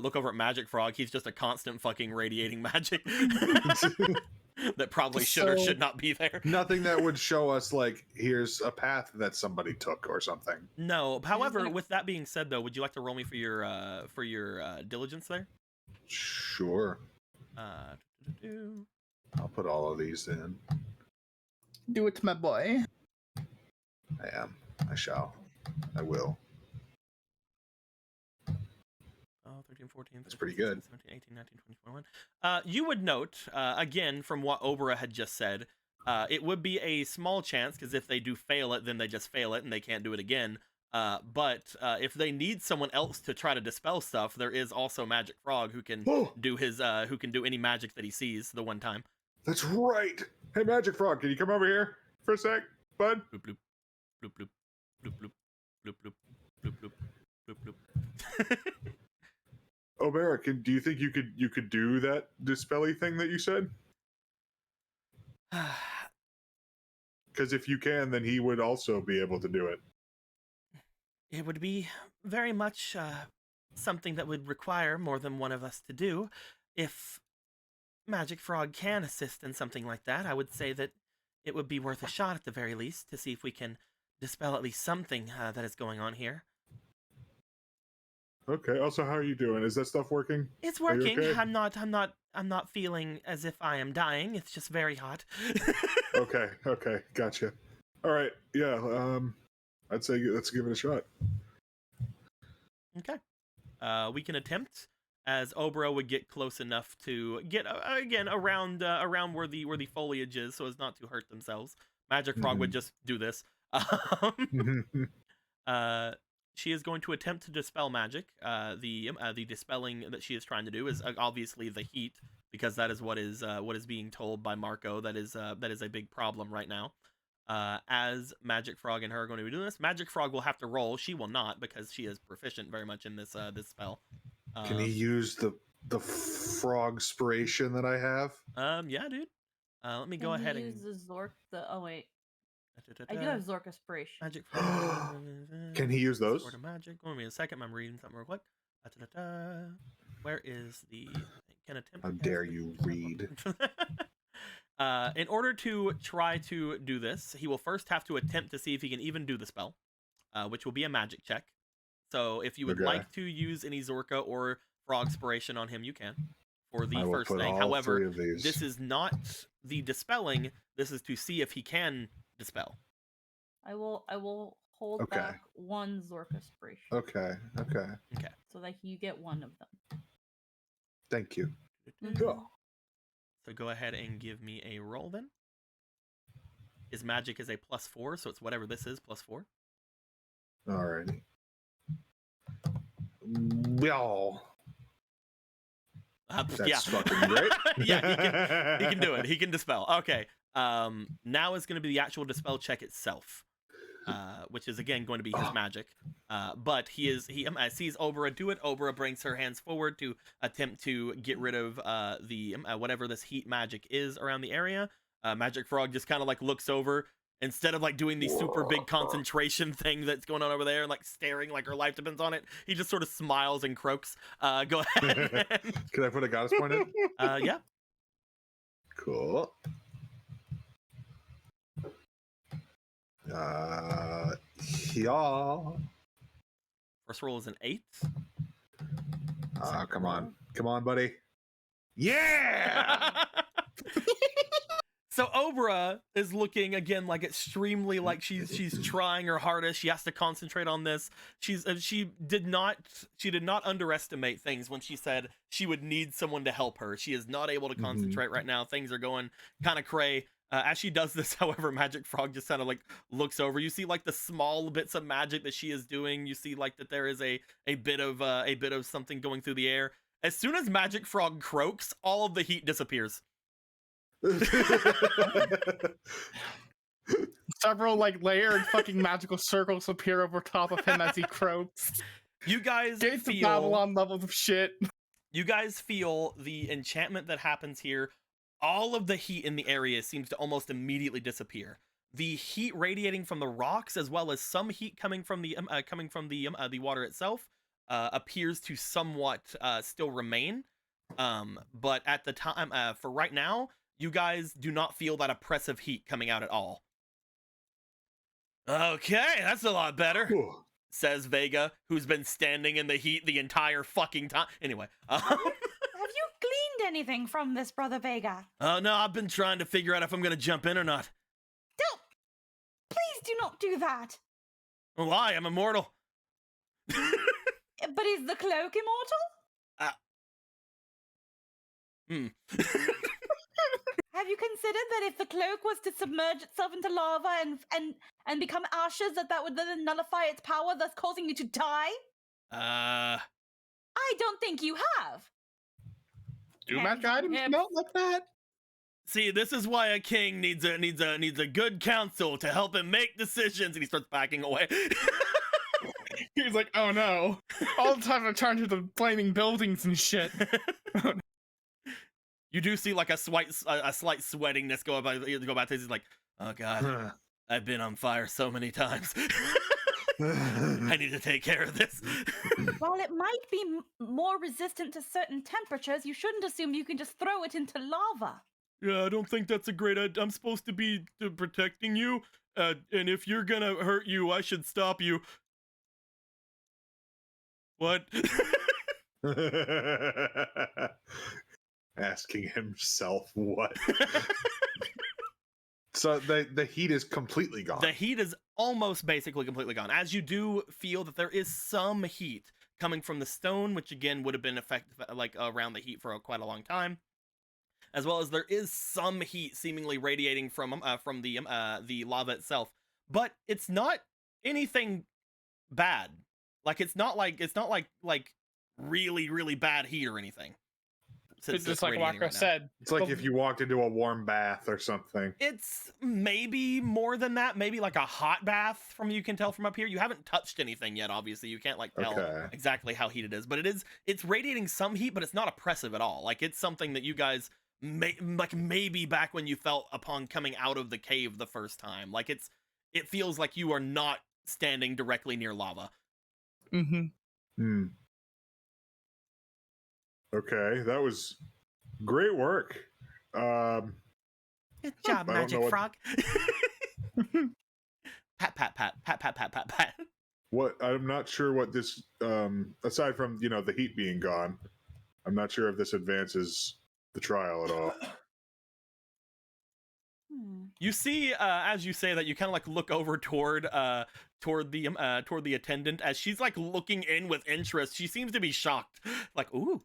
look over at Magic Frog. He's just a constant fucking radiating magic that probably should or should not be there. Nothing that would show us like here's a path that somebody took or something. No. However, with that being said, though, would you like to roll me for your diligence there? Sure. I'll put all of these in. Do it, my boy. I am. I shall. I will. 13, 14, That's pretty good. 17, 18, 19, 20, 21. You would note, again, from what Obra had just said, it would be a small chance, because if they do fail it, then they just fail it and they can't do it again. But if they need someone else to try to dispel stuff, there is also Magic Frog who can do any magic that he sees the one time. That's right. Hey, Magic Frog, can you come over here for a sec, bud? Bloop bloop bloop bloop bloop bloop bloop bloop bloop bloop bloop bloop. Obera, do you think you could do that dispelly thing that you said? Because if you can, then he would also be able to do it. It would be very much something that would require more than one of us to do. If Magic Frog can assist in something like that, I would say that it would be worth a shot at the very least to see if we can dispel at least something that is going on here. Okay. Also, how are you doing? Is that stuff working? It's working. Okay? I'm not feeling as if I am dying. It's just very hot. Okay. Gotcha. All right. Yeah. I'd say let's give it a shot. Okay. We can attempt, as Obra would get close enough to get again around where the foliage is, so as not to hurt themselves. Magic Frog would just do this. She is going to attempt to dispel magic. The dispelling that she is trying to do is obviously the heat, because that is what is being told by Marco. That is a big problem right now. As Magic Frog and her are going to be doing this, Magic Frog will have to roll. She will not, because she is proficient very much in this spell. Can he use the frog spiration that I have? Yeah, dude. Let me go ahead and use the Zork. Oh wait. I do have Zork Aspiration. Magic. Can he use those? Sword of Magic. Give me a second. I'm reading something real quick. Where is the? Can attempt. How dare you read? In order to try to do this, he will first have to attempt to see if he can even do the spell, which will be a magic check. So if you would Okay. like to use any Zorka or Frog Inspiration on him, you can for the I will first put thing. all However, three of these. this is not the dispelling. This is to see if he can dispel. I will hold Okay. back one Zork Aspiration. Okay. Okay. So that you get one of them. Thank you. Mhm. So go ahead and give me a roll then. His magic is a +4, so it's whatever this is, +4. Alrighty. Well, that's yeah. fucking great. Yeah, he can do it. He can dispel. Okay. Now is going to be the actual dispel check itself, which is again going to be his magic. But he sees Obra do it. Obra brings her hands forward to attempt to get rid of the whatever this heat magic is around the area. Magic Frog just kind of like looks over. Instead of like doing the super big concentration thing that's going on over there and like staring like her life depends on it, he just sort of smiles and croaks. Go ahead. Can I put a goddess point in? Yeah. Cool. Yeah. First roll is an 8. Come on. Come on, buddy. Yeah! So Obra is looking again like extremely like she's trying her hardest. She has to concentrate on this. She did not underestimate things when she said she would need someone to help her. She is not able to concentrate right now. Things are going kind of cray. As she does this, however, Magic Frog just kind of like looks over. You see like the small bits of magic that she is doing. You see like that there is a bit of something going through the air. As soon as Magic Frog croaks, all of the heat disappears. Several like layered fucking magical circles appear over top of him as he croaks. You guys Gates of feel Babylon levels of shit. You guys feel the enchantment that happens here. All of the heat in the area seems to almost immediately disappear. The heat radiating from the rocks, as well as some heat coming from the water itself, appears to somewhat still remain. But at the time, for right now, you guys do not feel that oppressive heat coming out at all. Okay, that's a lot better, says Vega, who's been standing in the heat the entire fucking time. Anyway. Have you gleaned anything from this, Brother Vega? Oh, no, I've been trying to figure out if I'm going to jump in or not. Don't! Please do not do that! Why? I'm immortal. But is the cloak immortal? Have you considered that if the cloak was to submerge itself into lava and become ashes, that would then nullify its power, thus causing you to die? I don't think you have. Do magic items melt like that? See, this is why a king needs a good counsel to help him make decisions, and he starts backing away. He's like, oh no. All the time I'm trying to the flaming buildings and shit. You do see like a slight sweatingness go about this. He's like, oh god, I've been on fire so many times. I need to take care of this. While it might be more resistant to certain temperatures, you shouldn't assume you can just throw it into lava. Yeah, I don't think that's a great idea. I'm supposed to be protecting you, and if you're gonna hurt you, I should stop you. What? Asking himself what. So the heat is completely gone. The heat is almost basically completely gone. As you do feel that there is some heat coming from the stone, which again would have been effective like around the heat for quite a long time, as well as there is some heat seemingly radiating from the lava itself, but it's not anything bad. Like it's not like really really bad heat or anything. It's just like Waka said. It's like if you walked into a warm bath or something. It's maybe more than that. Maybe like a hot bath from you can tell from up here. You haven't touched anything yet, obviously. You can't like tell exactly how heated it is. But it's radiating some heat, but it's not oppressive at all. Like it's something that you guys maybe back when you felt upon coming out of the cave the first time. Like it's it feels like you are not standing directly near lava. Mm-hmm. Okay, that was great work. Good job, I don't know Magic what- Frog. Pat, pat, pat, pat, pat, pat, pat, pat. What I'm not sure what this aside from the heat being gone, I'm not sure if this advances the trial at all. You see, as you say that, you kind of like look over toward the attendant as she's like looking in with interest. She seems to be shocked, like ooh,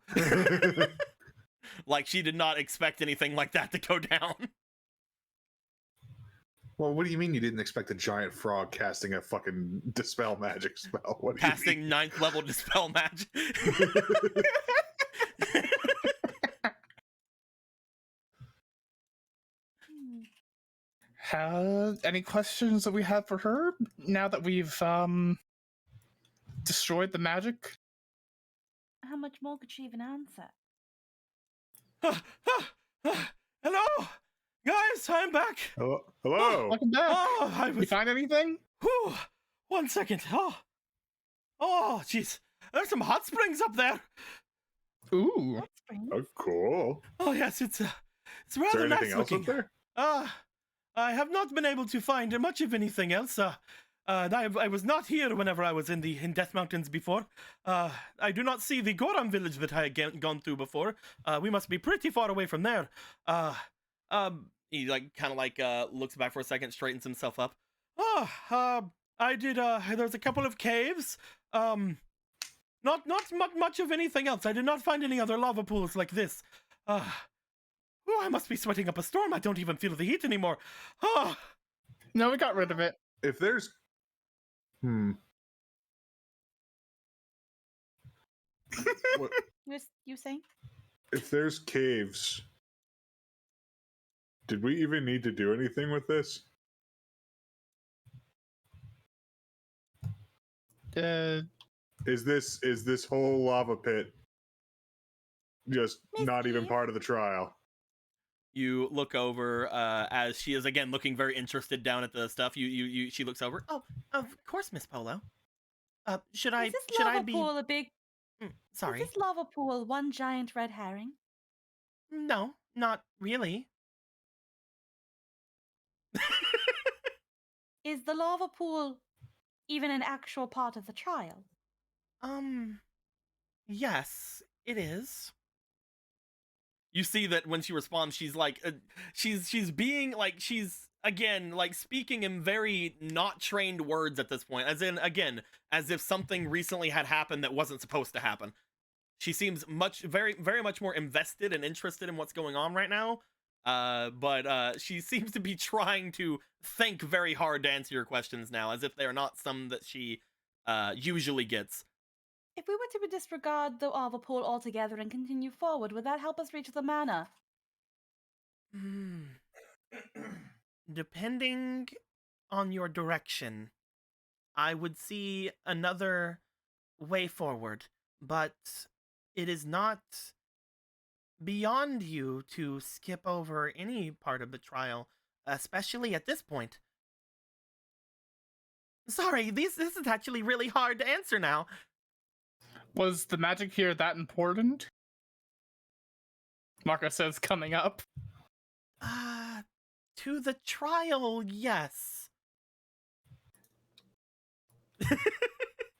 like she did not expect anything like that to go down. Well, what do you mean you didn't expect a giant frog casting a fucking dispel magic spell? What do you Casting 9th level dispel magic. Any questions that we have for her now that we've destroyed the magic? How much more could she even answer? Hello, guys, I'm back. Hello? Welcome back. Oh, I You was. find anything? Whew, 1 second. Oh, jeez. There's some hot springs up there. Ooh. Oh, cool. Oh yes, it's Is rather there anything nice else looking. up there? I have not been able to find much of anything else. I was not here whenever I was in Death Mountains before. I do not see the Goram village that I had gone through before. We must be pretty far away from there. He like kind of like looks back for a second, straightens himself up. I did. There's a couple of caves. Not much of anything else. I did not find any other lava pools like this. I must be sweating up a storm. I don't even feel the heat anymore. No, we got rid of it. If there's What- You saying? if there's caves, did we even need to do anything with this? Is this whole lava pit just not even Misty? part of the trial? You look over as she is again looking very interested down at the stuff. She looks over. Oh, of course, Miss Polo. Should I Is this lava be? pool a big? Sorry. Is this lava pool one giant red herring? No, not really. Is the lava pool even an actual part of the trial? Yes, it is. You see that when she responds, she's like, she's being like, she's again like speaking in very not trained words at this point, as in again, as if something recently had happened that wasn't supposed to happen. She seems very much more invested and interested in what's going on right now. But she seems to be trying to think very hard to answer your questions now, as if they are not some that she usually gets. If we were to disregard the lava pool altogether and continue forward, would that help us reach the manor? Depending on your direction, I would see another way forward, but it is not beyond you to skip over any part of the trial, especially at this point. Sorry, this is actually really hard to answer now. Was the magic here that important? Marco says coming up. To the trial, yes.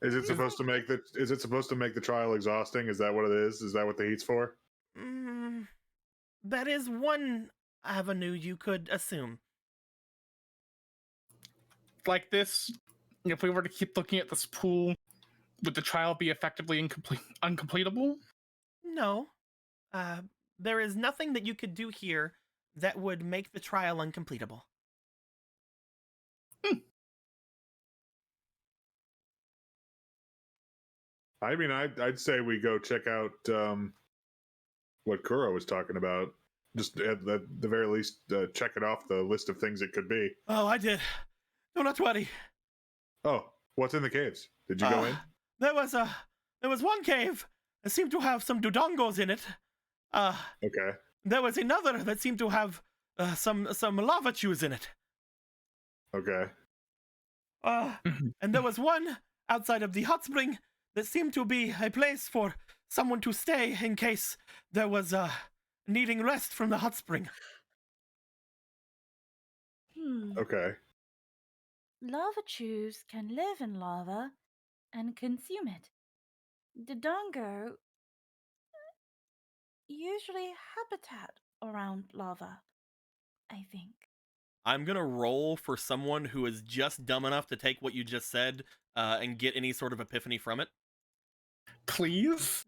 Is it supposed to make the trial exhausting? Is that what it is? Is that what the heat's for? That is one avenue you could assume. Like this, if we were to keep looking at this pool, would the trial be effectively uncompletable? No. There is nothing that you could do here that would make the trial uncompletable. I mean, I'd say we go check out what Kuro was talking about. Just at the very least, check it off the list of things it could be. Oh, I did. Do not worry. Oh, what's in the caves? Did you go in? There was one cave that seemed to have some dodongos in it. Okay. There was another that seemed to have some lava chews in it. Okay. And there was one outside of the hot spring that seemed to be a place for someone to stay in case there was needing rest from the hot spring. Okay. Lava chews can live in lava and consume it. Dodongo usually habitat around lava, I think. I'm gonna roll for someone who is just dumb enough to take what you just said and get any sort of epiphany from it. Please?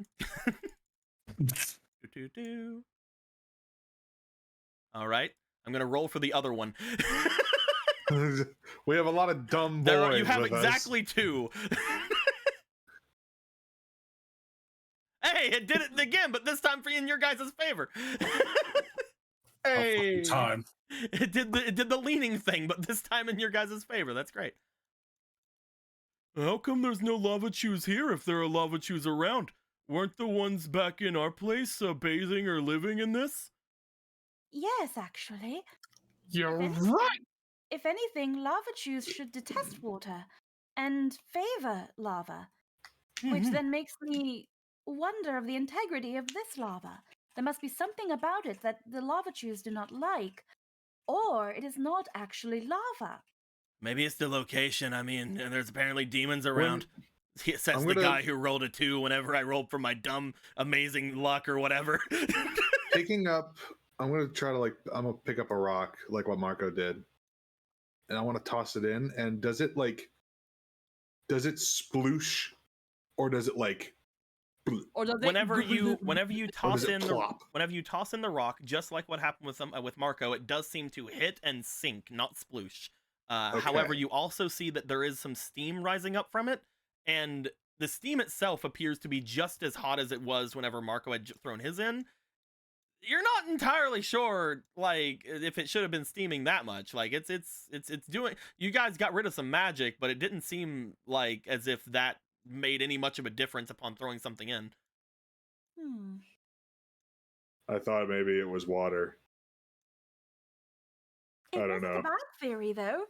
Do. All right, I'm gonna roll for the other one. We have a lot of dumb boys. You have with exactly 2. Hey, it did it again, but this time in your guys' favor. Hey! Time. It did the leaning thing, but this time in your guys' favor. That's great. How come there's no lava chews here if there are lava chews around? Weren't the ones back in our place bathing or living in this? Yes, actually. You're If anything- right! If anything, lava chews should detest water and favor lava, which then makes me wonder of the integrity of this lava. There must be something about it that the lava chews do not like, or it is not actually lava. Maybe it's the location. I mean, there's apparently demons around. Says I'm the gonna- guy who rolled a 2 whenever I rolled for my dumb, amazing luck or whatever. Picking up, I'm gonna try to I'm gonna pick up a rock like what Marco did, and I want to toss it in. And does it sploosh, or does it Or does it whenever you toss it in plop? the rock, just like what happened with Marco, it does seem to hit and sink, not sploosh. However, Okay. you also see that there is some steam rising up from it, and the steam itself appears to be just as hot as it was whenever Marco had thrown his in. You're not entirely sure, like, if it should have been steaming that much. Like, it's doing. You guys got rid of some magic, but it didn't seem like as if that made any much of a difference upon throwing something in. I thought maybe it was water. It I don't wasn't know. a bad theory, though.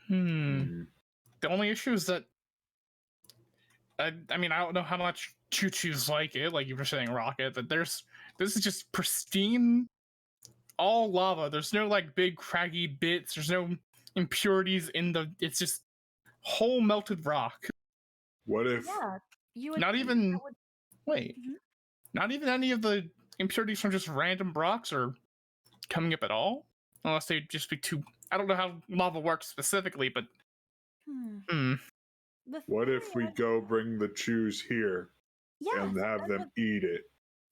The only issue is that I mean, I don't know how much choo-choo's like it, like you were saying, Rocket, but this is just pristine, all lava. There's no like big craggy bits. There's no impurities it's just whole melted rock. What if? Yeah, you would. Not think even that would- wait, Mhm. not even any of the impurities from just random rocks are coming up at all, unless they just be too. I don't know how lava works specifically, but The What theory if we I- go bring the chews here Yes, and have that's them what- eat it?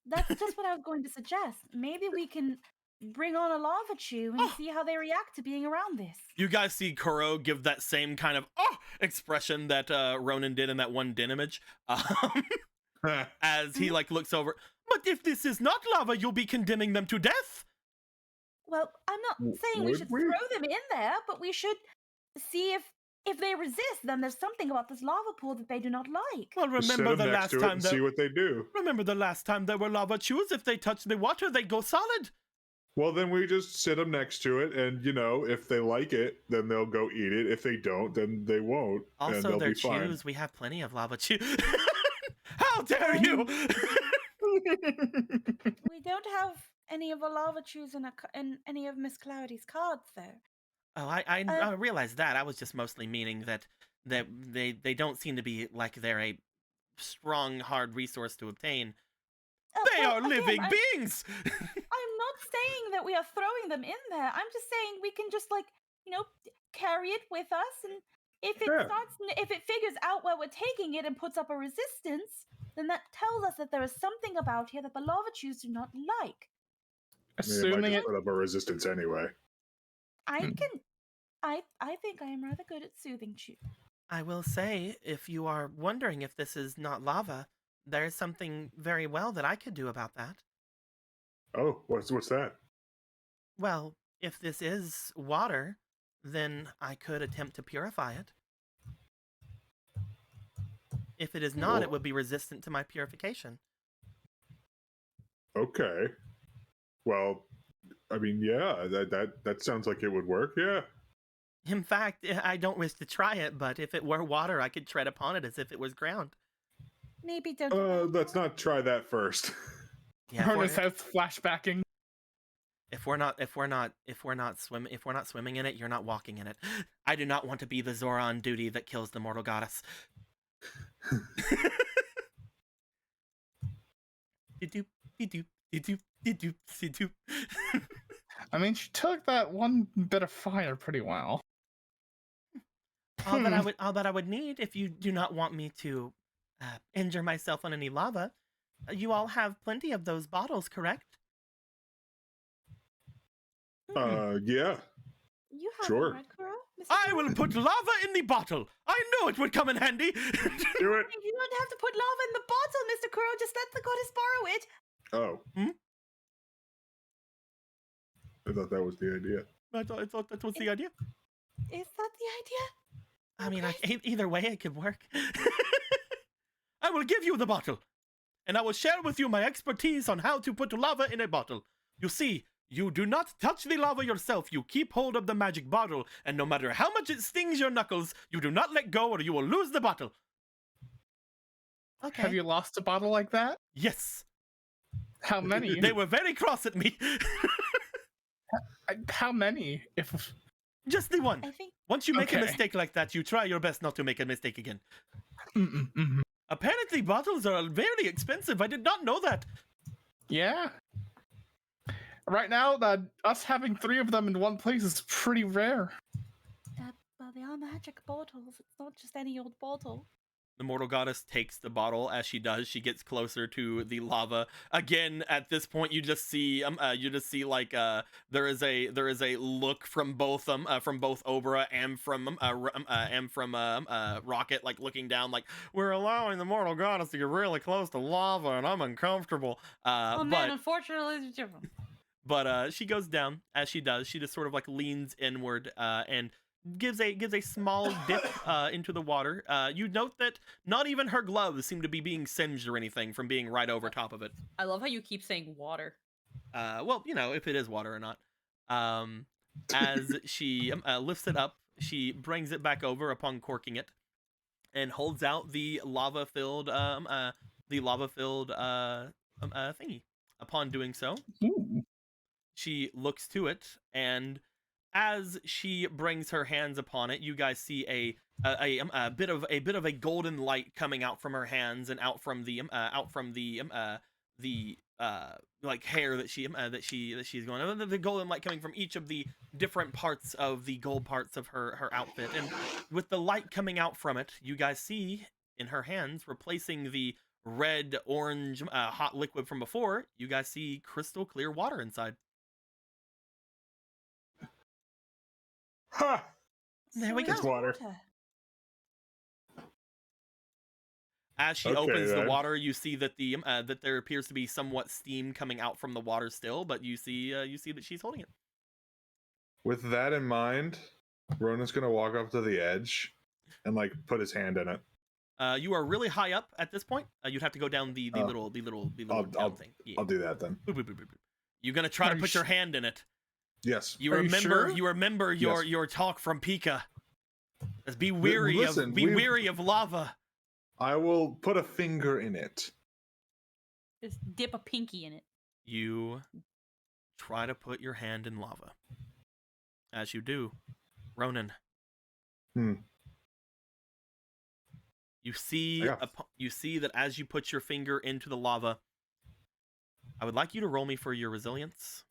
That's just what I was going to suggest. Maybe we can bring on a lava chew and see how they react to being around this. You guys see Kuro give that same kind of expression that Ronan did in that one den image, as he like looks over. But if this is not lava, you'll be condemning them to death. Well, I'm not saying we would should we? throw them in there, but we should see if they resist. Then there's something about this lava pool that they do not like. Well, Just sit remember them the next last to it time and see what they do. Remember the last time there were lava chews. If they touch the water, they go solid. Well, then we just sit them next to it, and if they like it, then they'll go eat it. If they don't, then they won't, and Also, they'll their be fine. chews. We have plenty of lava chews. How dare you! We don't have any of the lava chews in any of Miss Cloudy's cards, though. Oh, I realize that. I was just mostly meaning that they don't seem to be like they're a strong, hard resource to obtain. They Well, are again, living I'm beings. not saying that we are throwing them in there. I'm just saying we can just carry it with us, and if it figures out where we're taking it and puts up a resistance, then that tells us that there is something about here that the lava chews do not like. I mean, it might assuming just it. put up a resistance anyway. I think I am rather good at soothing chew. I will say, if you are wondering if this is not lava, there is something very well that I could do about that. Oh, what's that? Well, if this is water, then I could attempt to purify it. If it is not, it would be resistant to my purification. Okay. Well, I mean, yeah, that sounds like it would work. Yeah. In fact, I don't wish to try it, but if it were water, I could tread upon it as if it was ground. Maybe don't. Let's not try that first. Yeah, Ronan says, flashbacking. if we're not swimming in it, you're not walking in it. I do not want to be the Zora on duty that kills the mortal goddess. I mean, she took that one bit of fire pretty well. All that I would need, if you do not want me to injure myself on any lava, you all have plenty of those bottles, correct? Yeah. You have Sure. one, right, Kuro? Mr. I Kuro? will put lava in the bottle. I knew it would come in handy. Do it. You don't have to put lava in the bottle, Mr. Kuro. Just let the goddess borrow it. Oh. I thought that was the idea. I thought that was the idea. Is that the idea? I mean, Okay. either way, it could work. I will give you the bottle, and I will share with you my expertise on how to put lava in a bottle. You see, you do not touch the lava yourself. You keep hold of the magic bottle, and no matter how much it stings your knuckles, you do not let go or you will lose the bottle. Okay. Have you lost a bottle like that? Yes. How many? They were very cross at me. How many? If Just the one. I think Once you make a Okay. mistake like that, you try your best not to make a mistake again. Mm-mm-mm. Apparently, bottles are very expensive. I did not know that. Yeah. Right now, us having 3 of them in one place is pretty rare. well, they are magic bottles. It's not just any old bottle. The mortal goddess takes the bottle. As she does, she gets closer to the lava. Again, at this point, you just see like there is a look from both Obra and from Rocket, like looking down, like, we're allowing the mortal goddess to get really close to lava, and I'm uncomfortable. Oh man, unfortunately, it's different. But she goes down. As she does, she just sort of like leans inward and gives a small dip into the water. You note that not even her gloves seem to be being singed or anything from being right over top of it. I love how you keep saying water. Well, you know, if it is water or not. As she lifts it up, she brings it back over upon corking it, and holds out the lava-filled thingy. Upon doing so, Ooh. she looks to it, and as she brings her hands upon it, you guys see a bit of a golden light coming out from her hands and out from the like hair that she's going. The golden light coming from each of the different parts of the gold parts of her outfit, and with the light coming out from it, you guys see in her hands, replacing the red orange hot liquid from before, you guys see crystal clear water inside. Ha! There we go. It's water. As she Okay, opens the then. water, you see that that there appears to be somewhat steam coming out from the water still, but you see that she's holding it. With that in mind, Ronan's gonna walk up to the edge and like put his hand in it. You are really high up at this point. You'd have to go down the Oh. little I'll- down thing. Yeah. I'll do that then. Boop, boop, boop, boop, boop. You're gonna try Are to you put your hand in it. Yes. You Are you remember sure? you remember your Yes. your talk from Pika. Just be weary listen, of be we've- weary of lava. I will put a finger in it. Just dip a pinky in it. You try to put your hand in lava. As you do, Ronan. Hmm. You see Yeah. you see that as you put your finger into the lava, I would like you to roll me for your resilience.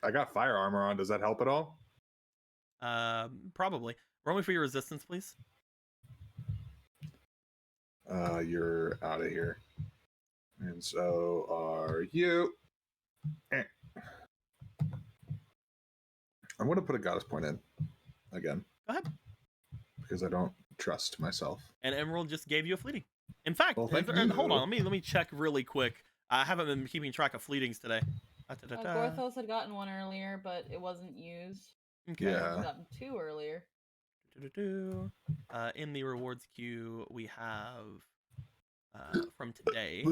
I got fire armor on. Does that help at all? Probably. Roll me for your resistance, please. You're out of here. And so are you. Eh. I'm going to put a goddess point in again. Go ahead. Because I don't trust myself. And Emerald just gave you a fleeting. In fact, Well, thank and hold you. on, let me check really quick. I haven't been keeping track of fleetings today. Gorthos had gotten one earlier, but it wasn't used. Okay. Yeah. He's gotten 2 earlier. In the rewards queue, we have from today.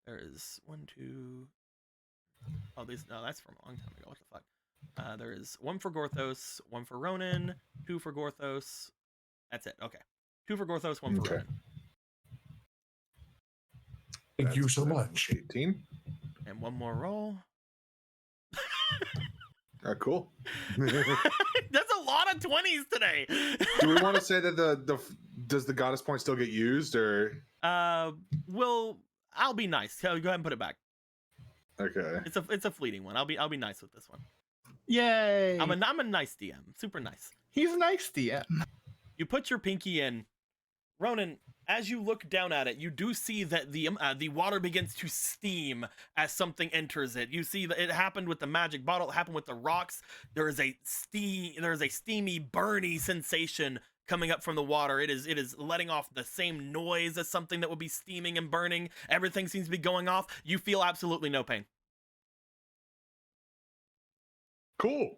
There is 1, 2. Oh, no, that's from a long time ago. What the fuck? There is 1 for Gorthos, 1 for Ronan, 2 for Gorthos. That's it. Okay. 2 for Gorthos, 1 for Okay. Ronan. Thank you That's so much. 18. And 1 more roll. Cool. That's a lot of 20s today. Do we want to say that does the goddess point still get used, or? I'll be nice. Go ahead and put it back. Okay. It's a fleeting one. I'll be nice with this one. Yay! I'm a nice DM. Super nice. He's a nice DM. You put your pinky in. Ronan, as you look down at it, you do see that the water begins to steam as something enters it. You see that it happened with the magic bottle. It happened with the rocks. There is a steamy, burny sensation coming up from the water. It is letting off the same noise as something that would be steaming and burning. Everything seems to be going off. You feel absolutely no pain. Cool.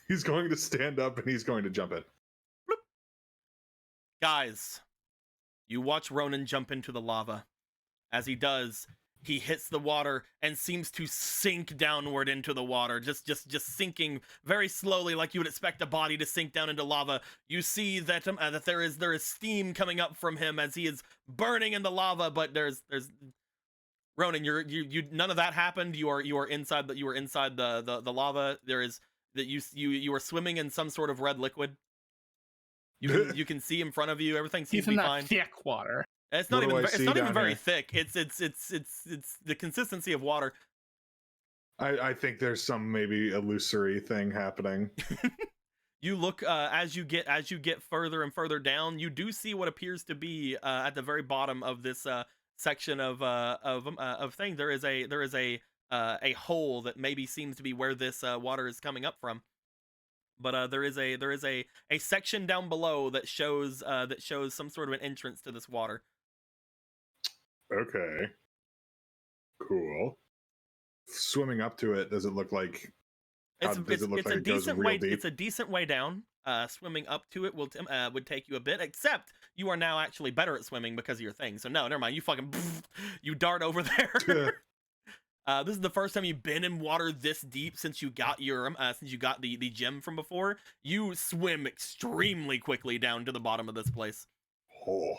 He's going to stand up and he's going to jump in. Guys, you watch Ronan jump into the lava. As he does, he hits the water and seems to sink downward into the water, just sinking very slowly, like you would expect a body to sink down into lava. You see that that there is steam coming up from him as he is burning in the lava, but there's Ronan, you none of that happened. You are inside the lava. There is that you are swimming in some sort of red liquid. You can see in front of you. Everything seems to be fine. He's in that thick water. It's not What do I even see very down here? thick. It's the consistency of water. I think there's some maybe illusory thing happening. You look as you get further and further down. You do see what appears to be at the very bottom of this section of thing. There is a hole that maybe seems to be where this water is coming up from. But there is a section down below that shows some sort of an entrance to this water. Okay. Cool. Swimming up to it, does it look like? It's it a goes decent real way. deep? It's a decent way down. Swimming up to it would take you a bit. Except you are now actually better at swimming because of your thing. So no, never mind. You fucking you dart over there. This is the first time you've been in water this deep since you got the gem from before. You swim extremely quickly down to the bottom of this place. Oh.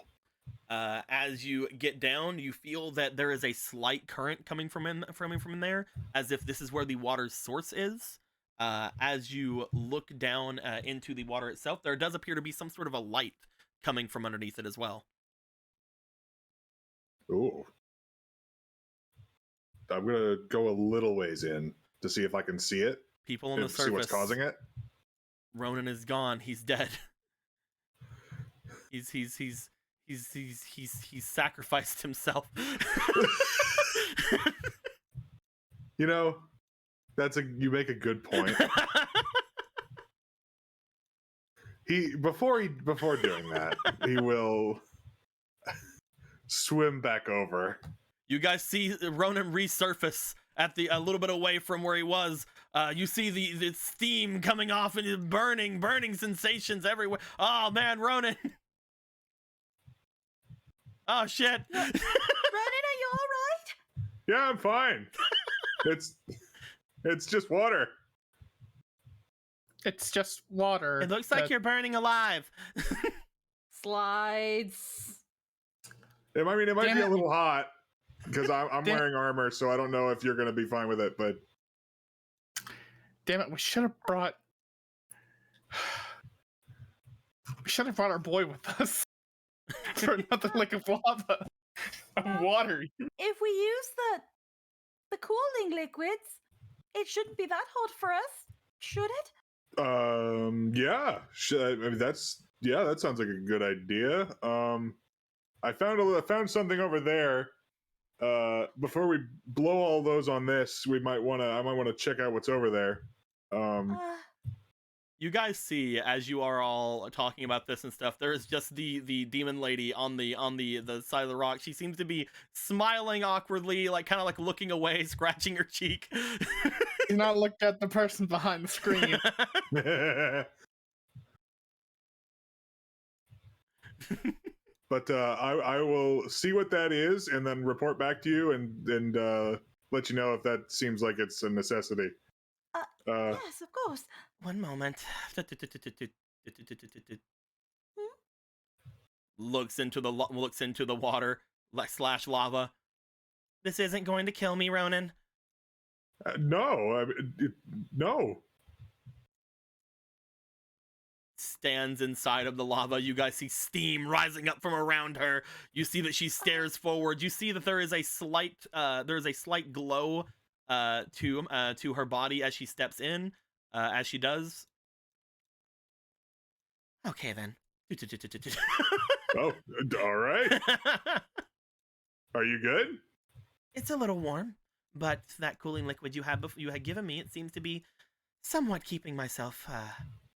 As you get down, you feel that there is a slight current coming from in there, as if this is where the water's source is. As you look down into the water itself, there does appear to be some sort of a light coming from underneath it as well. Ooh. I'm gonna go a little ways in to see if I can see it. People on the surface. See what's causing it. Ronan is gone. He's dead. He's sacrificed himself. You know, you make a good point. Before doing that, he will swim back over. You guys see Ronan resurface at a little bit away from where he was. You see the steam coming off and burning sensations everywhere. Oh man, Ronan. Oh shit. Ronan, are you all right? Yeah, I'm fine. It's just water. It's just water. It looks like you're burning alive. Slides. It might be a little hot because I'm Damn- wearing armor, so I don't know if you're gonna be fine with it. But Damn it, we should have brought our boy with us for another lick of lava. Of water. If we use the cooling liquids, it shouldn't be that hot for us, should it? yeah, that sounds like a good idea. I found something over there. Before we blow all those on this, I might want to check out what's over there. You guys see, as you are all talking about this and stuff, there is just the demon lady on the side of the rock. She seems to be smiling awkwardly, like kind of like looking away, scratching her cheek. Do not look at the person behind the screen. But I will see what that is and then report back to you and let you know if that seems like it's a necessity. Yes, of course. One moment. Looks into the water slash lava. This isn't going to kill me, Ronan. No, I mean, no. Stands inside of the lava. You guys see steam rising up from around her. You see that she stares forward. You see that there is a slight glow to her body as she steps in. As she does. Okay then. Oh, all right. Are you good? It's a little warm, but that cooling liquid you had given me, it seems to be somewhat keeping myself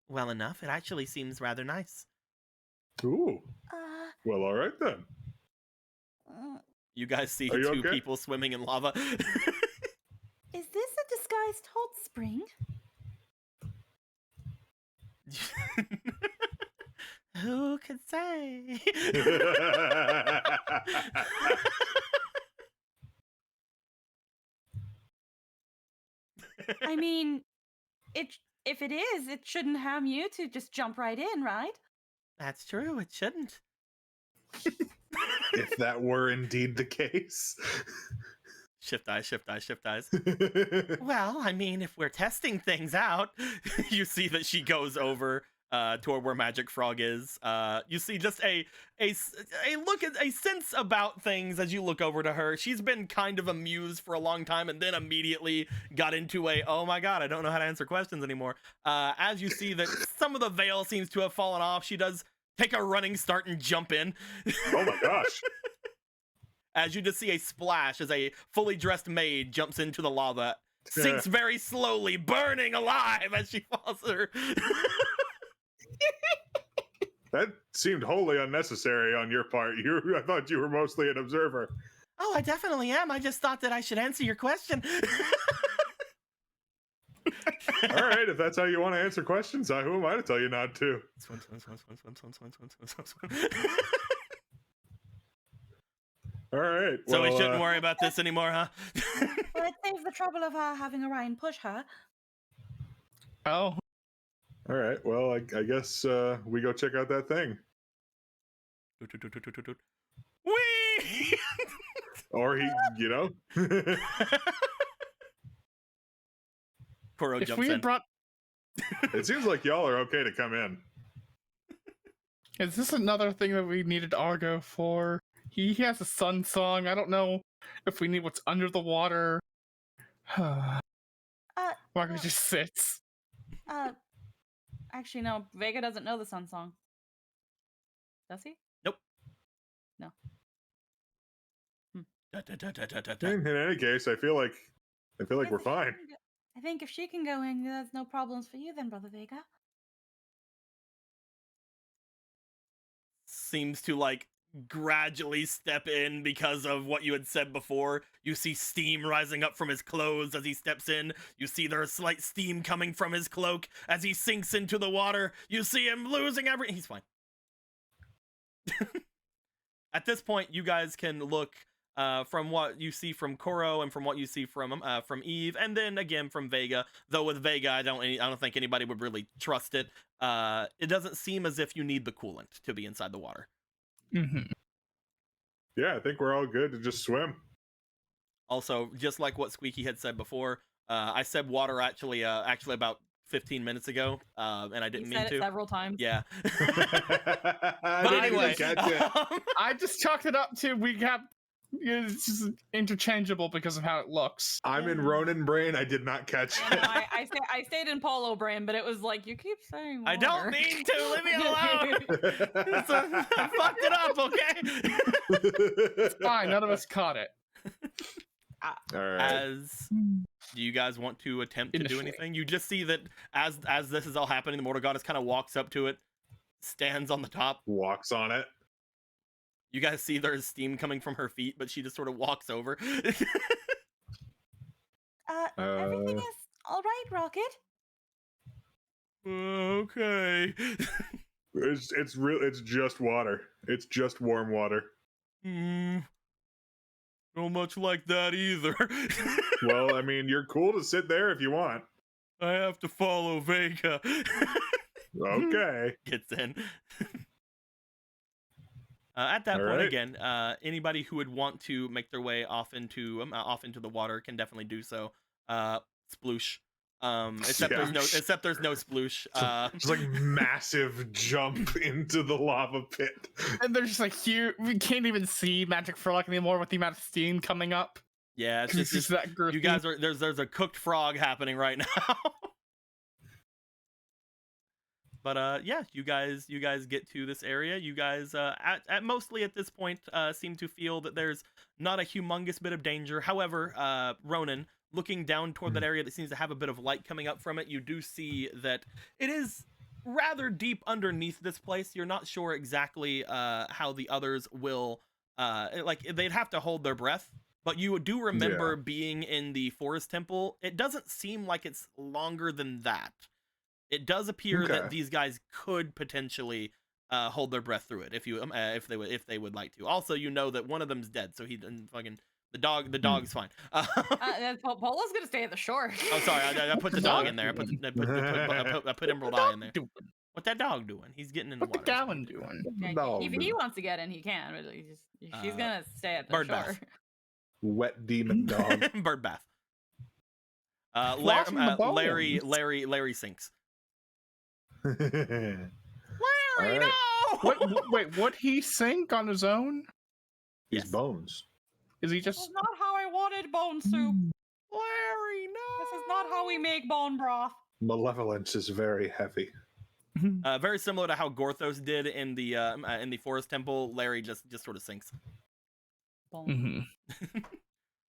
well enough. It actually seems rather nice. Ooh. Well, all right then. You guys see Are you two okay? people swimming in lava. Is this a disguised hot spring? Who could say? I mean, if it is, it shouldn't harm you to just jump right in, right? That's true. It shouldn't. If that were indeed the case. Shift eyes. Well, I mean, if we're testing things out, you see that she goes over toward where Magic Frog is. You see just a sense about things as you look over to her. She's been kind of amused for a long time, and then immediately got into oh my god, I don't know how to answer questions anymore. As you see that some of the veil seems to have fallen off, she does take a running start and jump in. Oh my gosh. As you just see a splash as a fully dressed maid jumps into the lava, sinks very slowly, burning alive as she falls through. That seemed wholly unnecessary on your part. I thought you were mostly an observer. Oh, I definitely am. I just thought that I should answer your question. All right, if that's how you want to answer questions, who am I to tell you not to? Swim. All right. So we shouldn't worry about this anymore, huh? Well, it saves the trouble of her having Orion push her. Oh, All right. Well, I guess we go check out that thing. Whee! Or he, Koro if jumps we in. had brought, It seems like y'all are okay to come in. is this another thing that we needed Argo for? He has a sun song. I don't know if we need what's under the water. Marco just sits. Actually, no. Vega doesn't know the sun song. Does he? Nope. No. In any case, I feel like we're fine. I think if she can go in, there's no problems for you then, Brother Vega. Seems to gradually step in because of what you had said before. You see steam rising up from his clothes as he steps in. You see there's slight steam coming from his cloak as he sinks into the water. You see him losing he's fine. At this point, you guys can look from what you see from Koro and from what you see from Eve, and then again from Vega. Though with Vega, I don't think anybody would really trust it. It doesn't seem as if you need the coolant to be inside the water. Mm-hmm. Yeah, I think we're all good to just swim. Also, just like what Squeaky had said before, I said water actually about 15 minutes ago, and I didn't You mean said to. it several times. Yeah. But anyway, I just chalked it up to it's just interchangeable because of how it looks. I'm in Ronin brain. I did not catch I, it. know, I stayed in Polo brain, but it was like, you keep saying water. I don't mean to. Leave me alone. I fucked it up, okay? It's fine. None of us caught it. All right. As do you guys want to attempt to do Initially. anything? You just see that as this is all happening, the Mortal Goddess kind of walks up to it, stands on the top. Walks on it. You guys see there's steam coming from her feet, but she just sort of walks over. Everything is all right, Rocket. Okay. It's just water. It's just warm water. Don't much like that either. Well, I mean, you're cool to sit there if you want. I have to follow Vega. Okay. Gets in. At that All point, right. again, anybody who would want to make their way off into the water can definitely do so. Sploosh. Except Yeah. there's no sploosh. Just like massive jump into the lava pit. And they're just like here. We can't even see Magic Frog anymore with the amount of steam coming up. Yeah, it's 'Cause just, it's that girthy. you guys are there's a cooked frog happening right now. But yeah, you guys get to this area. You guys at mostly at this point seem to feel that there's not a humongous bit of danger. However, Ronan, looking down toward that area that seems to have a bit of light coming up from it, you do see that it is rather deep underneath this place. You're not sure exactly how the others will like they'd have to hold their breath. But you do remember being in the forest temple. It doesn't seem like it's longer than that. It does appear that these guys could potentially hold their breath through it if they would like to. Also, you know that one of them's dead, so he didn't fucking the dog's fine. Polo's gonna stay at the shore. Oh, sorry, I put the dog in there. I put Emerald Eye in there. What that dog doing? He's getting in the water. What the Gallon doing? Yeah, if he wants to get in, he can. But she's gonna stay at the bird shore. bath. Wet demon dog. Bird bath. Flossing the bones. Larry sinks. Larry, Larry, right. no! Wait, would he sink on his own? His Yes. bones. Is he This just? is not how I wanted bone soup. Larry, no! This is not how we make bone broth. Malevolence is very heavy. Very similar to how Gorthos did in the forest temple. Larry just sort of sinks. Bone. Mm-hmm.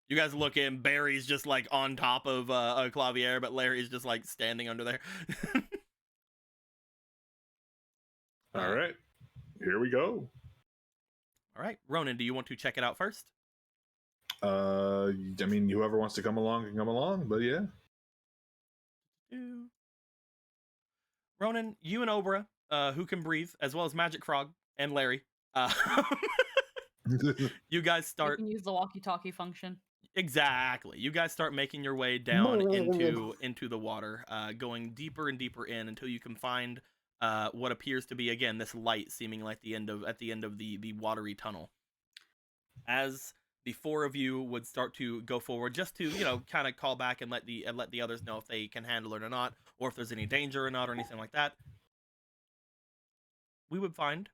You guys look in. Barry's just like on top of Clavier, but Larry's just like standing under there. All right. Here we go. All right, Ronan, do you want to check it out first? I mean, whoever wants to come along can come along, but yeah. Ronan, you and Obra, who can breathe, as well as Magic Frog and Larry, you guys You start can use the walkie-talkie function. exactly. You guys start making your way down into the water, going deeper and deeper in until you can find what appears to be again this light, seeming like at the end of the watery tunnel. As the four of you would start to go forward, just to kind of call back and let the others know if they can handle it or not, or if there's any danger or not, or anything like that. We would find.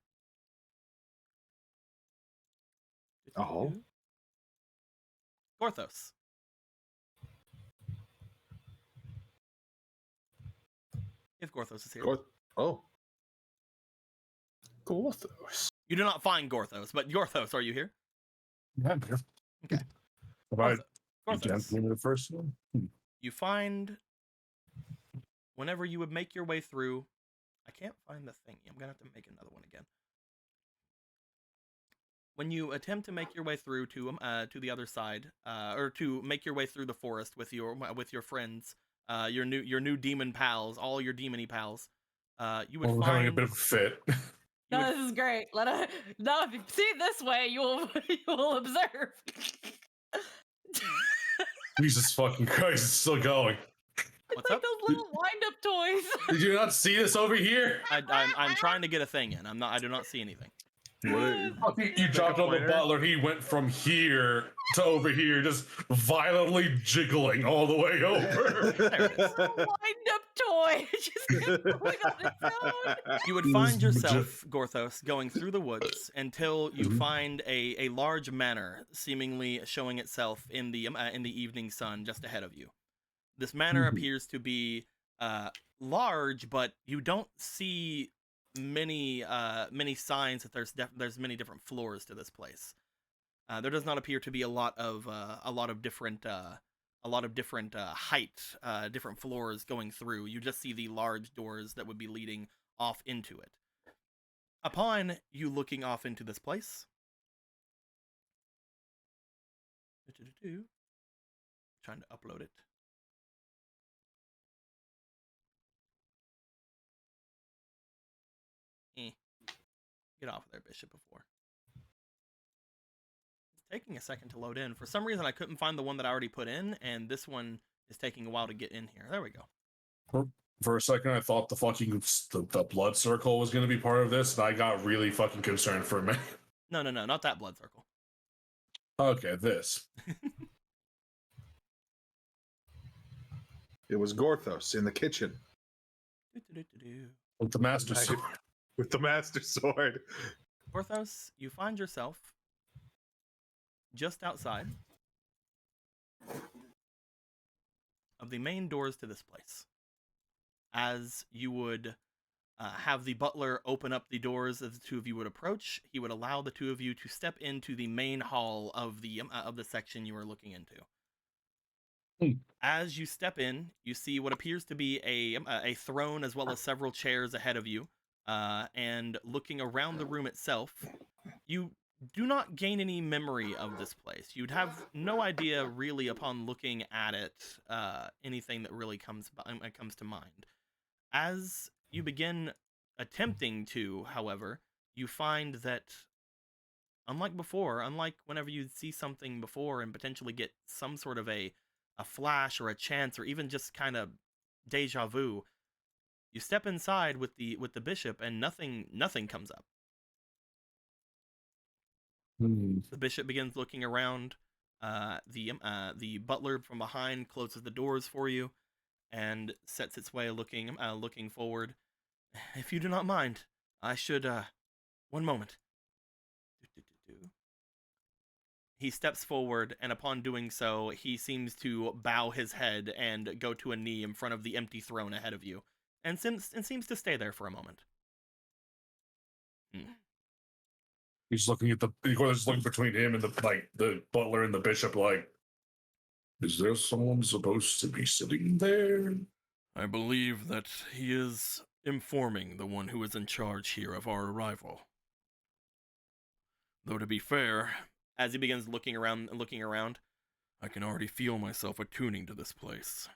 Oh. Gorthos. If Gorthos is here. Oh. Gorthos. You do not find Gorthos, but Gorthos, are you here? Yeah, yeah. Okay. Right. Gorthos. Give me the first one. You find whenever you would make your way through. I can't find the thingy. I'm gonna have to make another one again. When you attempt to make your way through to the other side, or to make your way through the forest with your friends, your new demon pals, all your demony pals, you would We're find having a bit of a fit. No, this is great. Now, if you see it this way, you will observe. Jesus fucking Christ, it's still going. What's like up? those little wind-up toys. Did you not see this over here? I'm trying to get a thing in. I do not see anything. You dropped on the butler. He went from here to over here, just violently jiggling all the way over. There it is. Wind-up toy. Just going on its own. You would find yourself, Gorthos, going through the woods until you find a large manor, seemingly showing itself in the evening sun just ahead of you. This manor appears to be large, but you don't see many signs that there's many different floors to this place. There does not appear to be a lot of different height, different floors going through. You just see the large doors that would be leading off into it. Upon you looking off into this place, trying to upload it. Get off of there, Bishop, before. taking a second to load in. For some reason, I couldn't find the one that I already put in, and this one is taking a while to get in here. There we go. For a second, I thought the blood circle was going to be part of this, and I got really fucking concerned for a minute. No, not that blood circle. Okay, this. It was Gorthos in the kitchen With the master Nice. sword. with the master sword. Porthos, you find yourself just outside of the main doors to this place. As you would have the butler open up the doors as the two of you would approach, he would allow the two of you to step into the main hall of the section you are looking into. As you step in, you see what appears to be a throne as well as several chairs ahead of you. And looking around the room itself, you do not gain any memory of this place. You'd have no idea, really, upon looking at it, anything that really comes to mind. As you begin attempting to, however, you find that, unlike whenever you see something before and potentially get some sort of a flash or a chance or even just kind of deja vu, you step inside with the bishop and nothing comes up. The bishop begins looking around. The butler from behind closes the doors for you and sets its way looking forward. If you do not mind, I should one moment. He steps forward, and upon doing so, he seems to bow his head and go to a knee in front of the empty throne ahead of you, and seems to stay there for a moment. He's looking at he's looking between him and the butler and the bishop, like, is there someone supposed to be sitting there? I believe that he is informing the one who is in charge here of our arrival. Though to be fair, as he begins looking around, I can already feel myself attuning to this place.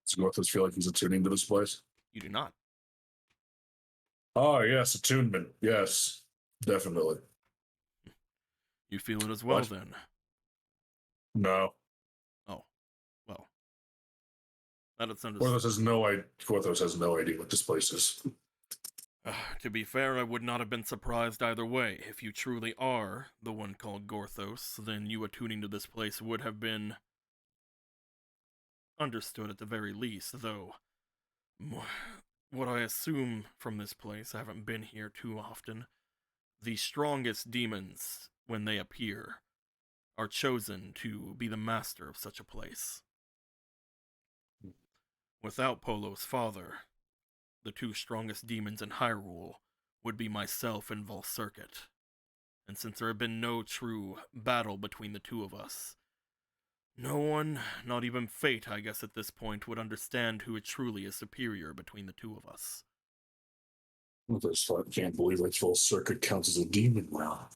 Does Gorthos feel like he's attuning to this place? You do not. Oh, yes, attunement. Yes, definitely. You feel it as well, What? then? No. Oh, well. That's Gorthos has no idea what this place is. To be fair, I would not have been surprised either way. If you truly are the one called Gorthos, then you attuning to this place would have been understood at the very least, though. What I assume from this place, I haven't been here too often, the strongest demons, when they appear, are chosen to be the master of such a place. Without Polo's father, the two strongest demons in Hyrule would be myself and Volcircuit. And since there had been no true battle between the two of us, no one, not even fate, I guess at this point, would understand who truly is superior between the two of us. I can't believe that Volcircuit counts as a demon now.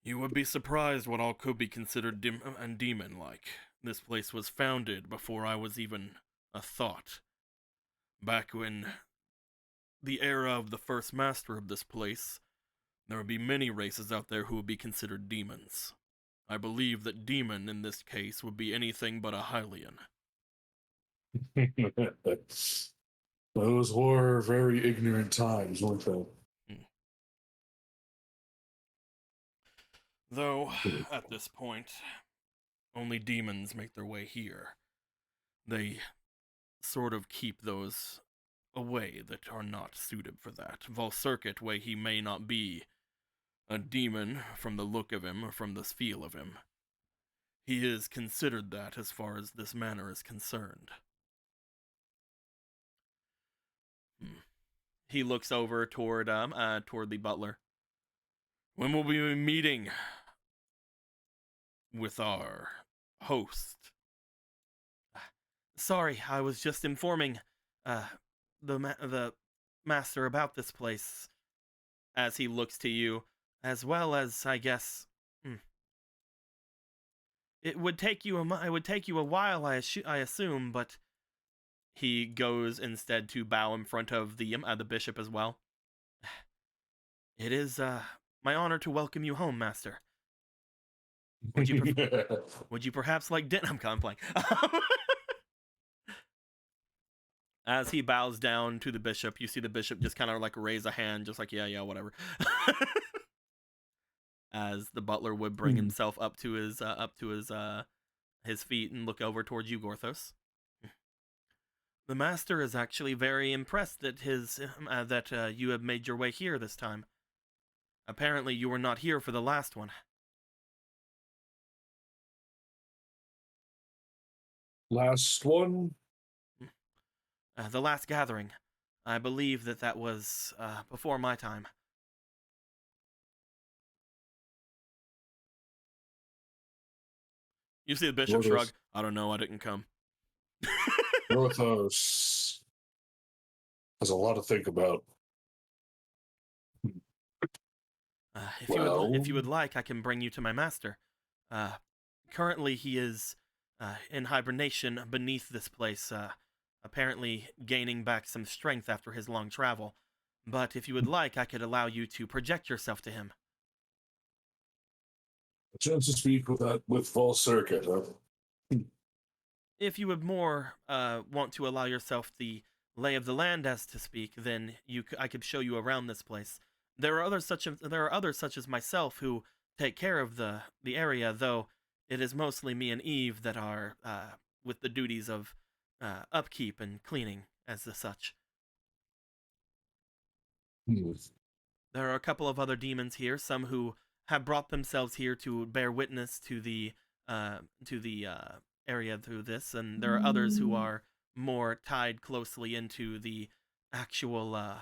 You would be surprised what all could be considered demon-like. This place was founded before I was even a thought. Back when the era of the first master of this place, there would be many races out there who would be considered demons. I believe that demon in this case would be anything but a Hylian. Those were very ignorant times, weren't they? Though, at this point, only demons make their way here. They sort of keep those away that are not suited for that. Volcircuit, where he may not be a demon from the look of him or from the feel of him, he is considered that as far as this manor is concerned. He looks over toward the butler. When will we be meeting with our host? Sorry, I was just informing the master about this place. As he looks to you, as well as, I guess, it would take you a while, I assume, but he goes instead to bow in front of the bishop as well. It is My honor to welcome you home, master. Would you perhaps like dinner? I'm playing. As he bows down to the bishop, you see the bishop just kind of like raise a hand, just like, yeah, whatever. As the butler would bring himself up to his feet and look over towards you, Gorthos. The master is actually very impressed that you have made your way here this time. Apparently, you were not here for the last one. Last one? The last gathering. I believe that was before my time. You see the bishop shrug. I don't know, I didn't come. Gorthos has a lot to think about. If you would like, I can bring you to my master. Currently, he is in hibernation beneath this place, apparently gaining back some strength after his long travel. But if you would like, I could allow you to project yourself to him. A chance to speak with Full Circuit, huh? If you would more want to allow yourself the lay of the land as to speak, then I could show you around this place. There are others such as myself who take care of the area, though it is mostly me and Eve that are with the duties of upkeep and cleaning as such. There are a couple of other demons here, some who have brought themselves here to bear witness to the area through this, and there are others who are more tied closely into the actual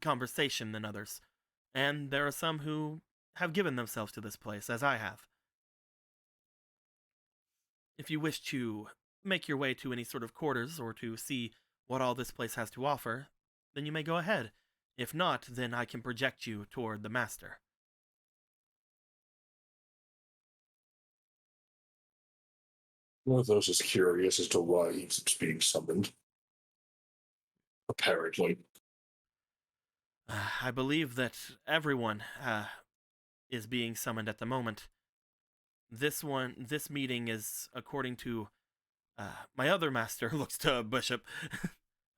conversation than others. And there are some who have given themselves to this place, as I have. If you wish to make your way to any sort of quarters or to see what all this place has to offer, then you may go ahead. If not, then I can project you toward the master. Gorthos is curious as to why he's being summoned. Apparently. I believe that everyone is being summoned at the moment. This meeting is, according to my other master, looks to Bishop,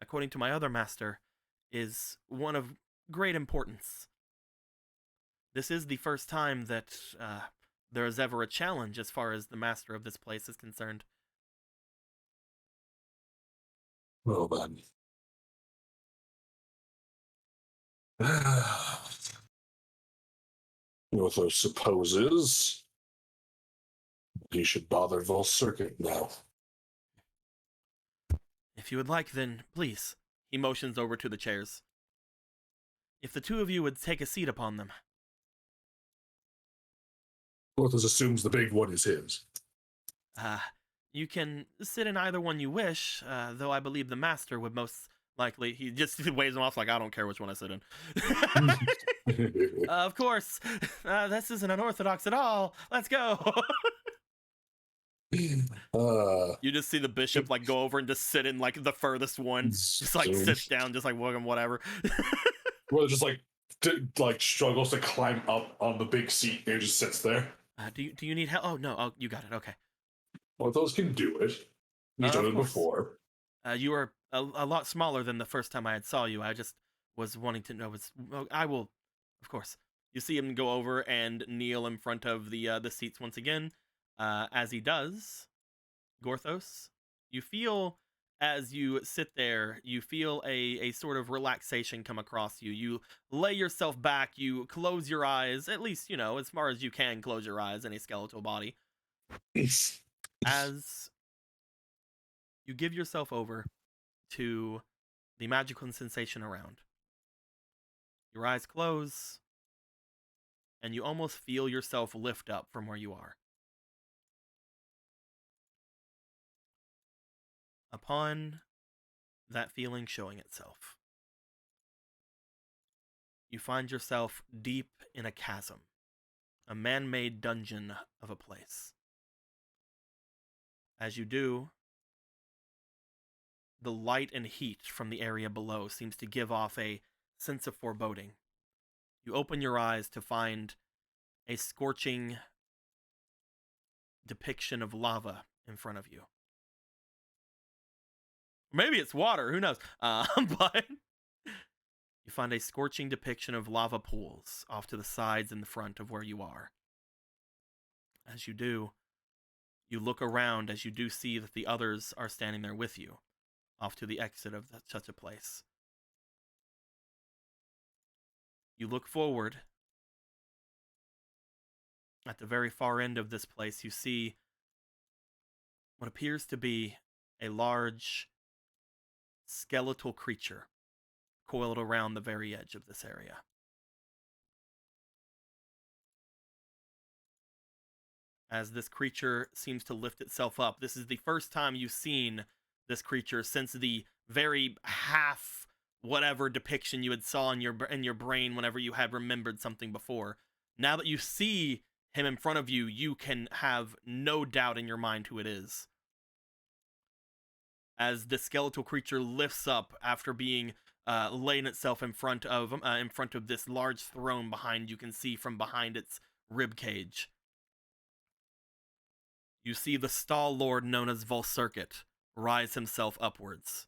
according to my other master, is one of great importance. This is the first time that there is ever a challenge as far as the master of this place is concerned. Well then. Gorthos supposes he should bother Vol Circuit now. If you would like, then please. He motions over to the chairs. If the two of you would take a seat upon them. Gorthos assumes the big one is his. You can sit in either one you wish, though I believe the master would most likely... He just waves them off like, I don't care which one I sit in. Of course, this isn't unorthodox at all. Let's go. You just see the bishop like go over and just sit in like the furthest one. Just like sits down, just like whatever. Well, just like struggles to climb up on the big seat and just sits there. Do you need help? Oh no, oh you got it. Okay. Well, those can do it. You've done it before. You are a lot smaller than the first time I had saw you. I just was wanting to know. I will, of course. You see him go over and kneel in front of the seats once again. As he does, Gorthos, you feel as you sit there, you feel a sort of relaxation come across you. You lay yourself back, you close your eyes, at least, as far as you can close your eyes in a skeletal body. As you give yourself over to the magical sensation around. Your eyes close, and you almost feel yourself lift up from where you are. Upon that feeling showing itself, you find yourself deep in a chasm, a man-made dungeon of a place. As you do, the light and heat from the area below seems to give off a sense of foreboding. you open your eyes to find a scorching depiction of lava in front of you. Maybe it's water, who knows? But you find a scorching depiction of lava pools off to the sides and the front of where you are. As you do, you look around as you do see that the others are standing there with you, off to the exit of such a place. You look forward. At the very far end of this place, you see what appears to be a large skeletal creature coiled around the very edge of this area. As this creature seems to lift itself up, this is the first time you've seen this creature since the very half whatever depiction you had saw in your brain whenever you had remembered something before. Now that you see him in front of you, you can have no doubt in your mind who it is. As the skeletal creature lifts up after being laying itself in front of this large throne behind, you can see from behind its rib cage. You see the stall lord known as Volcircuit rise himself upwards.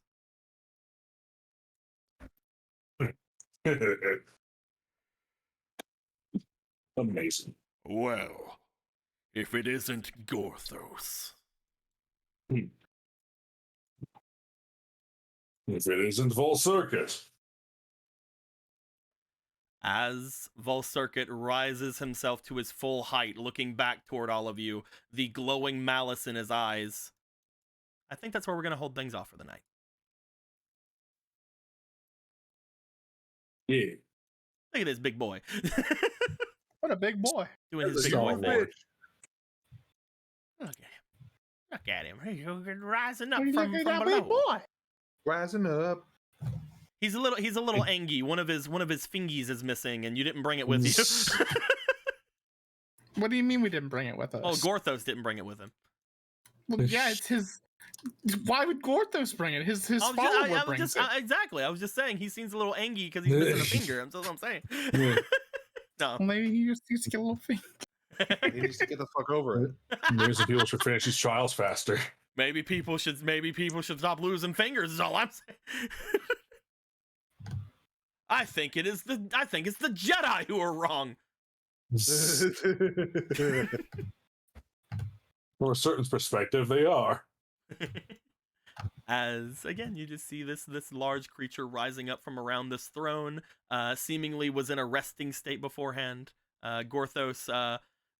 Amazing. Well, if it isn't Gorthos. If it isn't Volcircuit. As Volcircuit rises himself to his full height, looking back toward all of you, the glowing malice in his eyes, I think that's where we're going to hold things off for the night. Yeah. Look at this big boy. What a big boy. Doing his That's a big boy strong thing. boy. Look at him. Look at him. He's rising up Look at from that below. big boy. Rising up. He's a little angy. One of his fingies is missing, and you didn't bring it with you. What do you mean we didn't bring it with us? Oh, Gorthos didn't bring it with him. Well, yeah, it's his. Why would Gorthos bring it? His I was follower just, brings it. exactly. I was just saying he seems a little angy because he's missing a finger. That's what I'm saying. Yeah. No. Maybe he just needs to get a little thing. He needs to get the fuck over it. Maybe some people should finish these trials faster. Maybe people should stop losing fingers. Is all I'm saying. I think it's the Jedi who are wrong. From a certain perspective, they are. As again, you just see this large creature rising up from around this throne. Seemingly was in a resting state beforehand. Gorthos,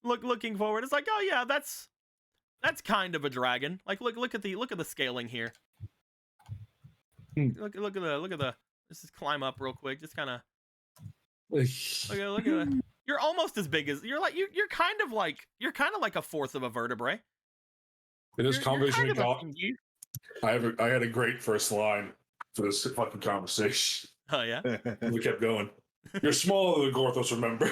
looking forward, it's like, oh yeah, that's kind of a dragon. Like look at the scaling here. Look at the. Let's just climb up real quick. Just kind of look at. You're almost as big as you're kind of like a fourth of a vertebrae. It is You're conversation. kind of a thingy. I had a great first line for this fucking conversation. Oh yeah. We kept going. You're smaller than Gorthos, remember?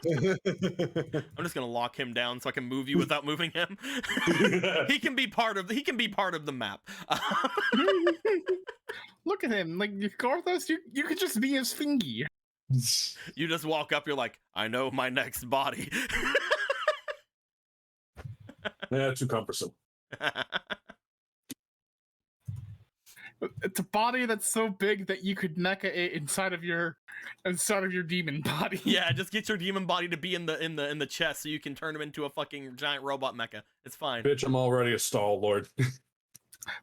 I'm just gonna lock him down so I can move you without moving him. He can be part of the map. Look at him, like Gorthos. You could just be his fingy. You just walk up. You're like, I know my next body. Yeah, too cumbersome. It's a body that's so big that you could mecha it inside of your demon body. Yeah, just get your demon body to be in the chest so you can turn him into a fucking giant robot mecha. It's fine. Bitch, I'm already a stall lord.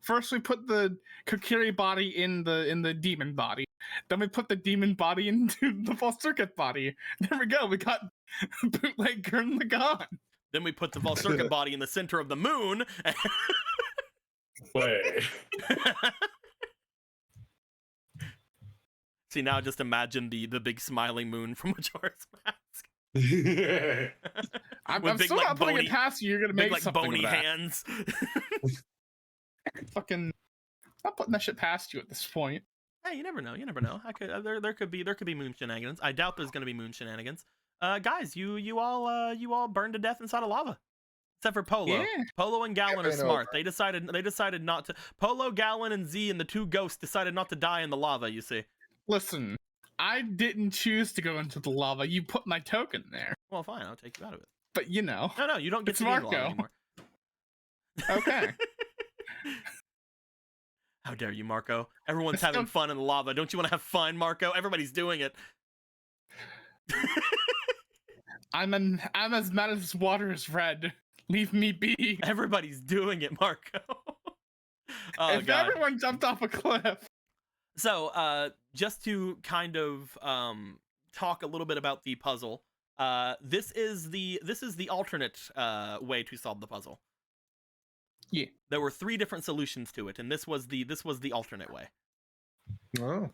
First, we put the Kokiri body in the demon body. Then we put the demon body into the Volcircuit body. There we go. We got bootleg Gurn Lagann. Then we put the Volcircuit body in the center of the moon. Wait. See, now just imagine the big smiling moon from Majora's Mask. I'm With big, still like, not putting bony- it past you. You're gonna Big make like something bony of that. hands. Fucking, not putting that shit past you at this point. Hey, you never know. I could there could be moon shenanigans. I doubt there's gonna be moon shenanigans. Guys, you all burned to death inside of lava. Except for Polo. Yeah. Polo and Gallon are I know. smart. They decided not to. Polo, Gallon, and Z and the two ghosts decided not to die in the lava. You see. Listen, I didn't choose to go into the lava. You put my token there. Well, fine, I'll take you out of it. But you know. No, you don't get It's to be in the lava Marco. anymore. Okay. How dare you, Marco? Everyone's It's having no- fun in the lava. Don't you want to have fun, Marco? Everybody's doing it. I'm as mad as water is red. Leave me be. Everybody's doing it, Marco. Oh, If God. everyone jumped off a cliff. So, just to kind of talk a little bit about the puzzle, this is the alternate way to solve the puzzle. Yeah. There were 3 different solutions to it, and this was the alternate way. Oh,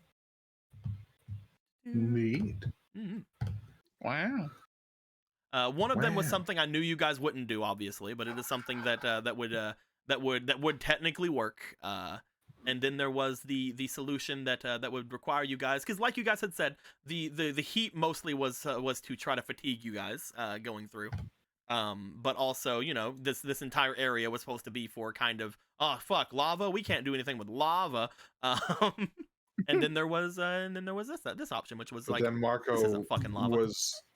neat. Wow. One of them was Wow. something I knew you guys wouldn't do, obviously, but it is something that would technically work. And then there was the solution that would require you guys, because like you guys had said, the heat mostly was to try to fatigue you guys going through. But also, you know, this entire area was supposed to be for kind of, oh fuck, lava, we can't do anything with lava. And then there was this option, which was But like, then Marco this isn't fucking lava.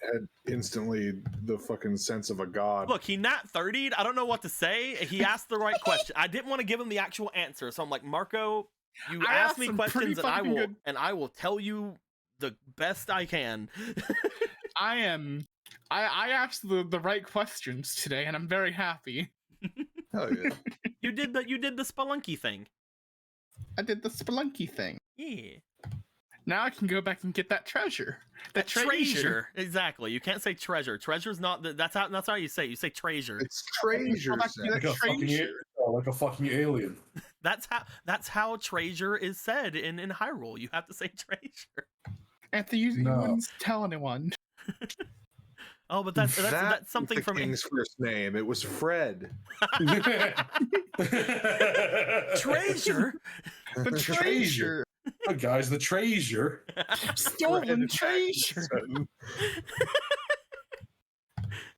had instantly the fucking sense of a god. Look, he nat 30'd. I don't know what to say. He asked the right question. I didn't want to give him the actual answer, so I'm like, Marco, you I ask asked me some questions, pretty fucking good- and I will tell you the best I can. I asked the right questions today, and I'm very happy. Hell yeah. You did the spelunky thing. I did the spelunky thing. Yeah. Now I can go back and get that treasure. That treasure. Exactly. You can't say treasure. Treasure's not that's how you say it. You say treasure. It's treasure. Go back to Like that a fucking treasure. like a fucking alien. That's how treasure is said in Hyrule. You have to say treasure. Anthony, you No. wouldn't tell anyone. Oh, but that's That something was the from king's first name. It was Fred. treasure. The treasure. Oh, guys, the treasure. Stolen treasure.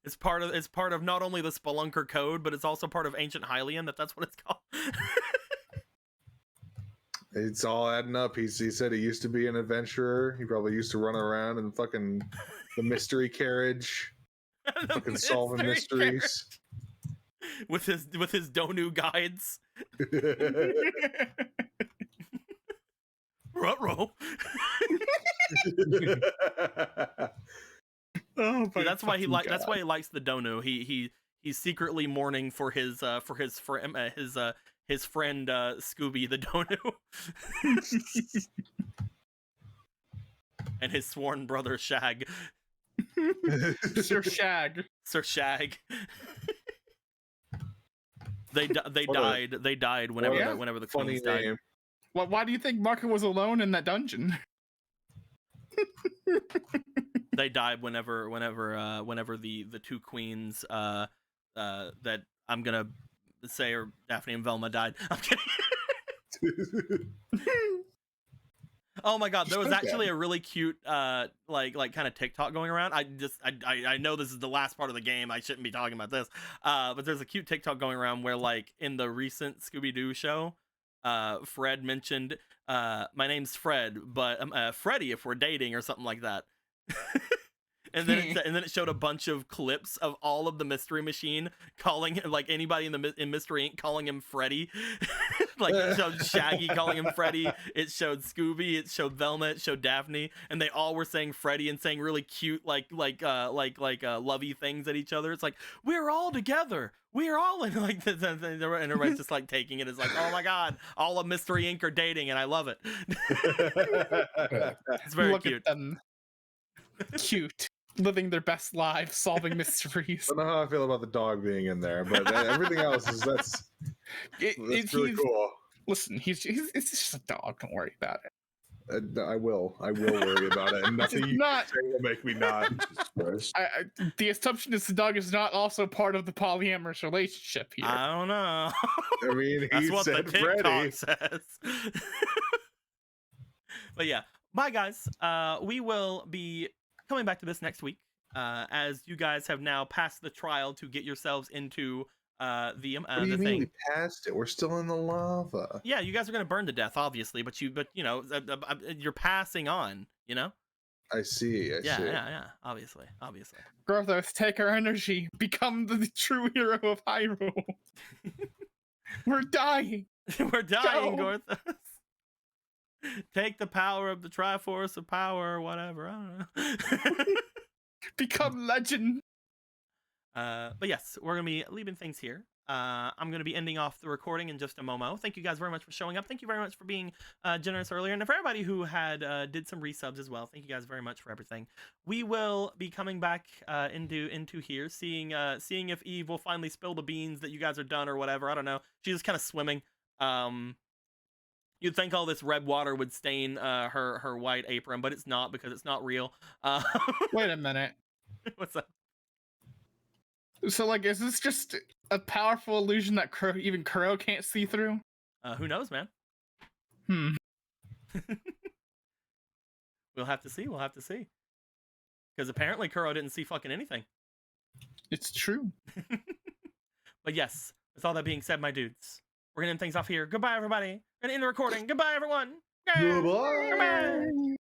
It's part of not only the Spelunker code, but it's also part of ancient Hylian. That's what it's called. It's all adding up. He said he used to be an adventurer. He probably used to run around in fucking the mystery carriage, The fucking solving mystery mysteries. with his Donu guides. Ruh-roh. Oh, See, that's why he like. that's why he likes the Donu. He's secretly mourning for his friend Scooby the Donu. And his sworn brother Shag. Sir Shag. Sir Shag. They What died whenever what a whenever the funny queens died. name. Why do you think Marco was alone in that dungeon? They died whenever the 2 queens that I'm gonna say are Daphne and Velma died. I'm kidding. Oh my god, there was actually a really cute like kind of TikTok going around. I know this is the last part of the game. I shouldn't be talking about this. But there's a cute TikTok going around where, like, in the recent Scooby-Doo show, Fred mentioned my name's Fred, but Freddy if we're dating or something like that. And then it showed a bunch of clips of all of the Mystery Machine calling him, like, anybody in Mystery Inc. calling him Freddy. Like, it showed Shaggy calling him Freddy. It showed Scooby. It showed Velma. It showed Daphne, and they all were saying Freddy and saying really cute lovey things at each other. It's like, we're all together. We're all in, like, and everybody's just like taking it as like, oh my god, all of Mystery Inc. are dating, and I love it. It's very Look cute. at them. Cute. Living their best lives, solving mysteries. I don't know how I feel about the dog being in there, but everything else that's really cool. Listen, it's just a dog. Don't worry about it. I will worry about it, and nothing you Not. say will make me not. The assumption is the dog is not also part of the polyamorous relationship here. I don't know. I mean, That's he what the said TikTok Freddy. says. But yeah, bye guys. We will be coming back to this next week, as you guys have now passed the trial to get yourselves into What do you the mean thing. we passed it? We're still in the lava. Yeah, you guys are gonna burn to death, obviously, but you know, you're passing on. You know. I see. I see. Yeah. Obviously. Grothos, take our energy. Become the true hero of Hyrule. We're dying. We're dying, Go. Gorthos. Take the power of the Triforce of Power or whatever. I don't know. Become legend. But yes, we're gonna be leaving things here. I'm gonna be ending off the recording in just a moment. Thank you guys very much for showing up. Thank you very much for being generous earlier, and for everybody who had did some resubs as well. Thank you guys very much for everything. We will be coming back into here, seeing if Eve will finally spill the beans that you guys are done or whatever. I don't know. She's just kind of swimming. You'd think all this red water would stain her white apron, but it's not, because it's not real. Wait a minute. What's up? So, like, is this just a powerful illusion that even Kuro can't see through? Who knows, man? We'll have to see. Because apparently Kuro didn't see fucking anything. It's true. But yes, with all that being said, my dudes, we're gonna end things off here. Goodbye, everybody. We're gonna end the recording. Goodbye, everyone. Goodbye. Goodbye.